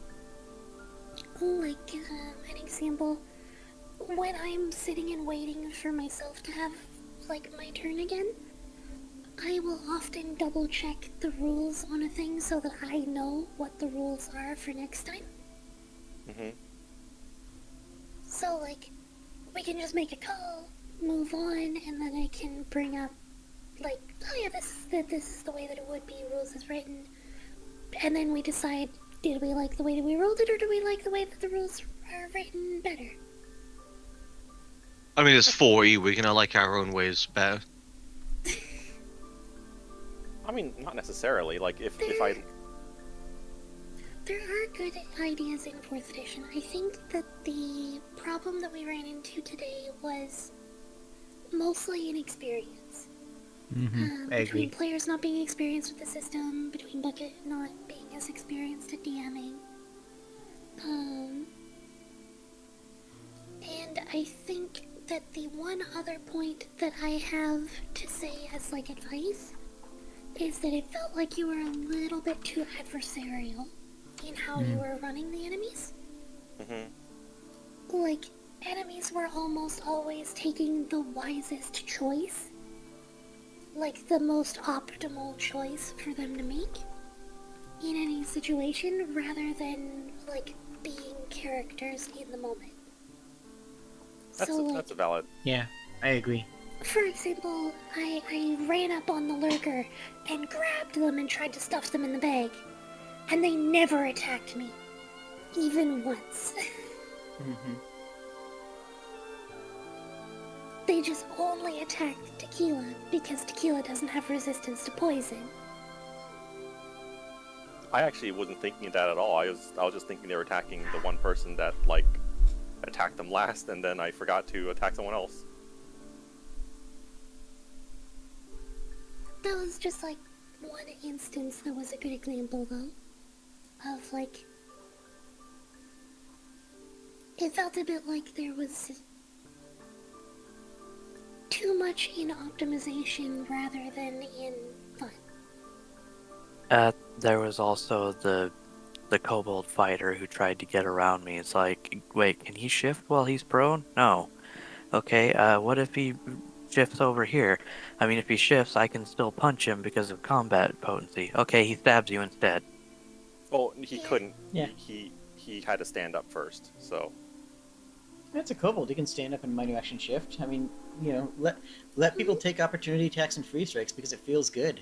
like, an example, when I'm sitting and waiting for myself to have, like, my turn again, I will often double check the rules on a thing so that I know what the rules are for next time. Mm-hmm. So, like, we can just make a call, move on, and then I can bring up, like, oh yeah, this is the way that it would be, rules is written. And then we decide, did we like the way that we rolled it, or do we like the way that the rules are written better? I mean, it's 4E. We're gonna like our own ways better. I mean, not necessarily. Like if I. There are good ideas in 4th edition. I think that the problem that we ran into today was mostly inexperience. Mm-hmm. I Between agree. players not being experienced with the system, between Bucket not being as experienced at DMing. And I think that the one other point that I have to say as, like, advice is that it felt like you were a little bit too adversarial in how you were running the enemies. Mm-hmm. Like, enemies were almost always taking the wisest choice. Like, the most optimal choice for them to make. in any situation rather than, like, being characters in the moment. That's a valid. Yeah, I agree. For example, I ran up on the lurker and grabbed them and tried to stuff them in the bag, and they never attacked me. Even once. Mm-hmm. They just only attacked Tequila because Tequila doesn't have resistance to poison. I actually wasn't thinking of that at all. I was just thinking they were attacking the one person that like attacked them last, and then I forgot to attack someone else. That was just like one instance that was a good example though. Of like, it felt a bit like there was too much in optimization rather than in fun. There was also the kobold fighter who tried to get around me. It's like, wait, can he shift while he's prone? No. Okay, what if he shifts over here? I mean, if he shifts, I can still punch him because of combat potency. Okay, he stabs you instead. Well, he couldn't. Yeah. He had to stand up first. So That's a kobold. He can stand up and minor action shift. I mean, you know, let people take opportunity attacks and free strikes because it feels good.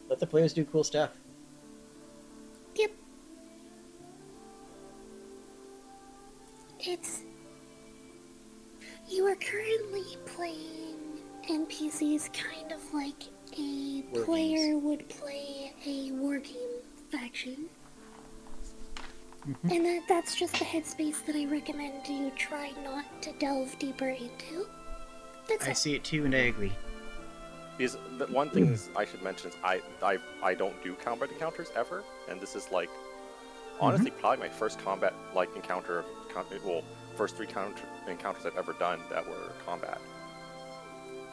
Let the players do cool stuff. Yep. You are currently playing NPCs kind of like a War player games. would play a wargame faction. Mm-hmm. And that's just the headspace that I recommend you try not to delve deeper into. That's I it. see it too, and I agree. because the one thing is I should mention is I don't do combat encounters ever, and this is like honestly probably my first combat like encounter. Well, first 3 encounters I've ever done that were combat.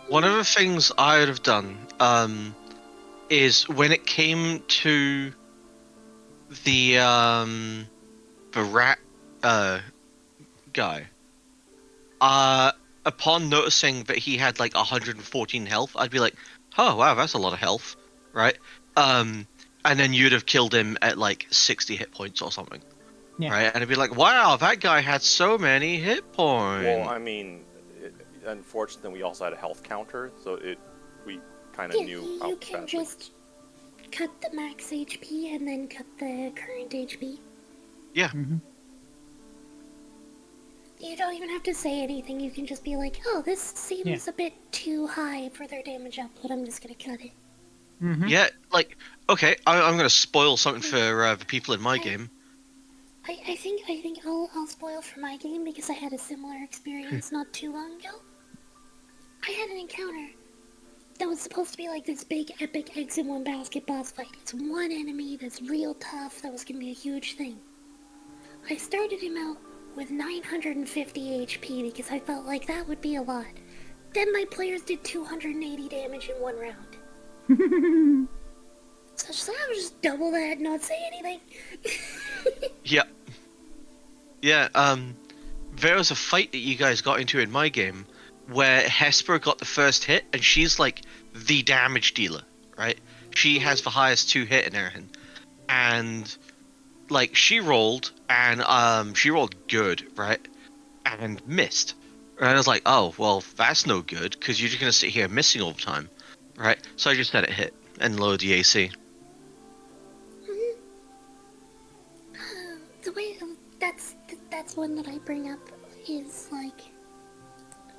One of the things I would have done is when it came to the rat guy. Upon noticing that he had like 114 health, I'd be like, "Oh wow, that's a lot of health, right?" And then you'd have killed him at like 60 hit points or something, Yeah. right? And I'd be like, "Wow, that guy had so many hit points." Well, I mean, unfortunately, we also had a health counter, so we kind of Yeah, knew you how can badly. just cut the max HP and then cut the current HP. Yeah. Mm-hmm. You don't even have to say anything, you can just be like, oh, this seems a bit too high for their damage output, I'm just gonna cut it. Mm-hmm. Yeah, like, okay, I'm gonna spoil something for the people in my game. I think I'll spoil for my game because I had a similar experience not too long ago. I had an encounter that was supposed to be like this big epic eggs in one basket boss fight. It's one enemy that's real tough, that was gonna be a huge thing. I started him out with 950 HP because I felt like that would be a lot. Then my players did 280 damage in one round. So I would just double that and not say anything. Yeah. Yeah, there was a fight that you guys got into in my game where Hesper got the first hit, and she's like the damage dealer, right? She has the highest 2 hit and everything. And like she rolled good, right? And missed. And I was like, oh, well, that's no good, because you're just gonna sit here missing all the time, right? So I just let it hit and lowered the AC. The way that's one that I bring up is like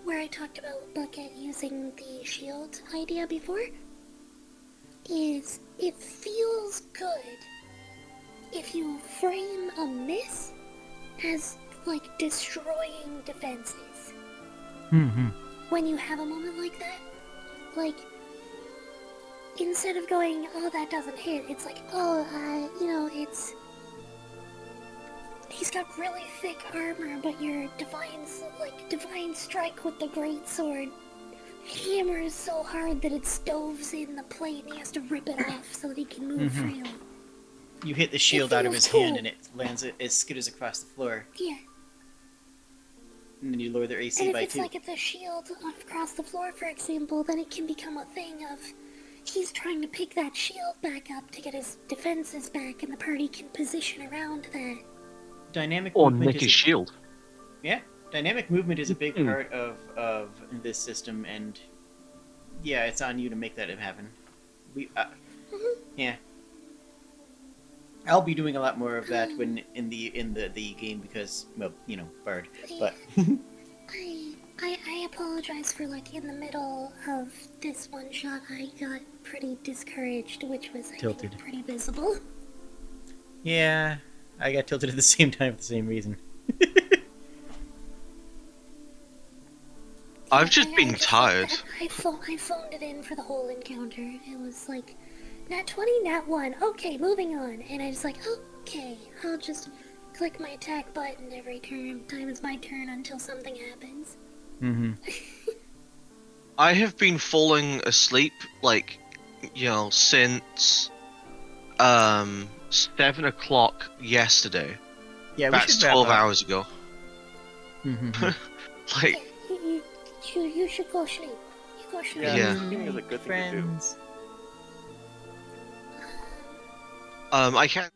where I talked about Bucket using the shield idea before. Is it feels good if you frame a miss as like destroying defenses. Mm-hmm. When you have a moment like that, like instead of going, oh, that doesn't hit, it's like, oh, he's got really thick armor, but your divine strike with the great sword hammers so hard that it stoves in the plate and he has to rip it off so that he can move freely. You hit the shield out of his feels hand cool. and it lands, it skitters across the floor. Yeah. And then you lower their AC And if by it's 2. like at the shield across the floor, for example, then it can become a thing of he's trying to pick that shield back up to get his defenses back, and the party can position around that. Dynamic Or movement Nick is his shield. Yeah, dynamic movement is a big part of this system, and yeah, it's on you to make that happen. Yeah, I'll be doing a lot more of that when in the game because, well, you know, Bard. But I apologize for, like, in the middle of this one shot, I got pretty discouraged, which was, I Tilted. think, pretty visible. yeah, I got tilted at the same time for the same reason. I've just been tired. I phoned it in for the whole encounter. It was like, nat 20, nat 1, okay, moving on. And I was like, okay, I'll just click my attack button every time it's my turn until something happens. Mm-hmm. I have been falling asleep, like, you know, since 7 o'clock yesterday. Yeah, we That's should wrap 12 up. hours ago. Mm-hmm. Like, You should go sleep. You go sleep. Yeah. Sleeping is a good thing to do. Friends. I can't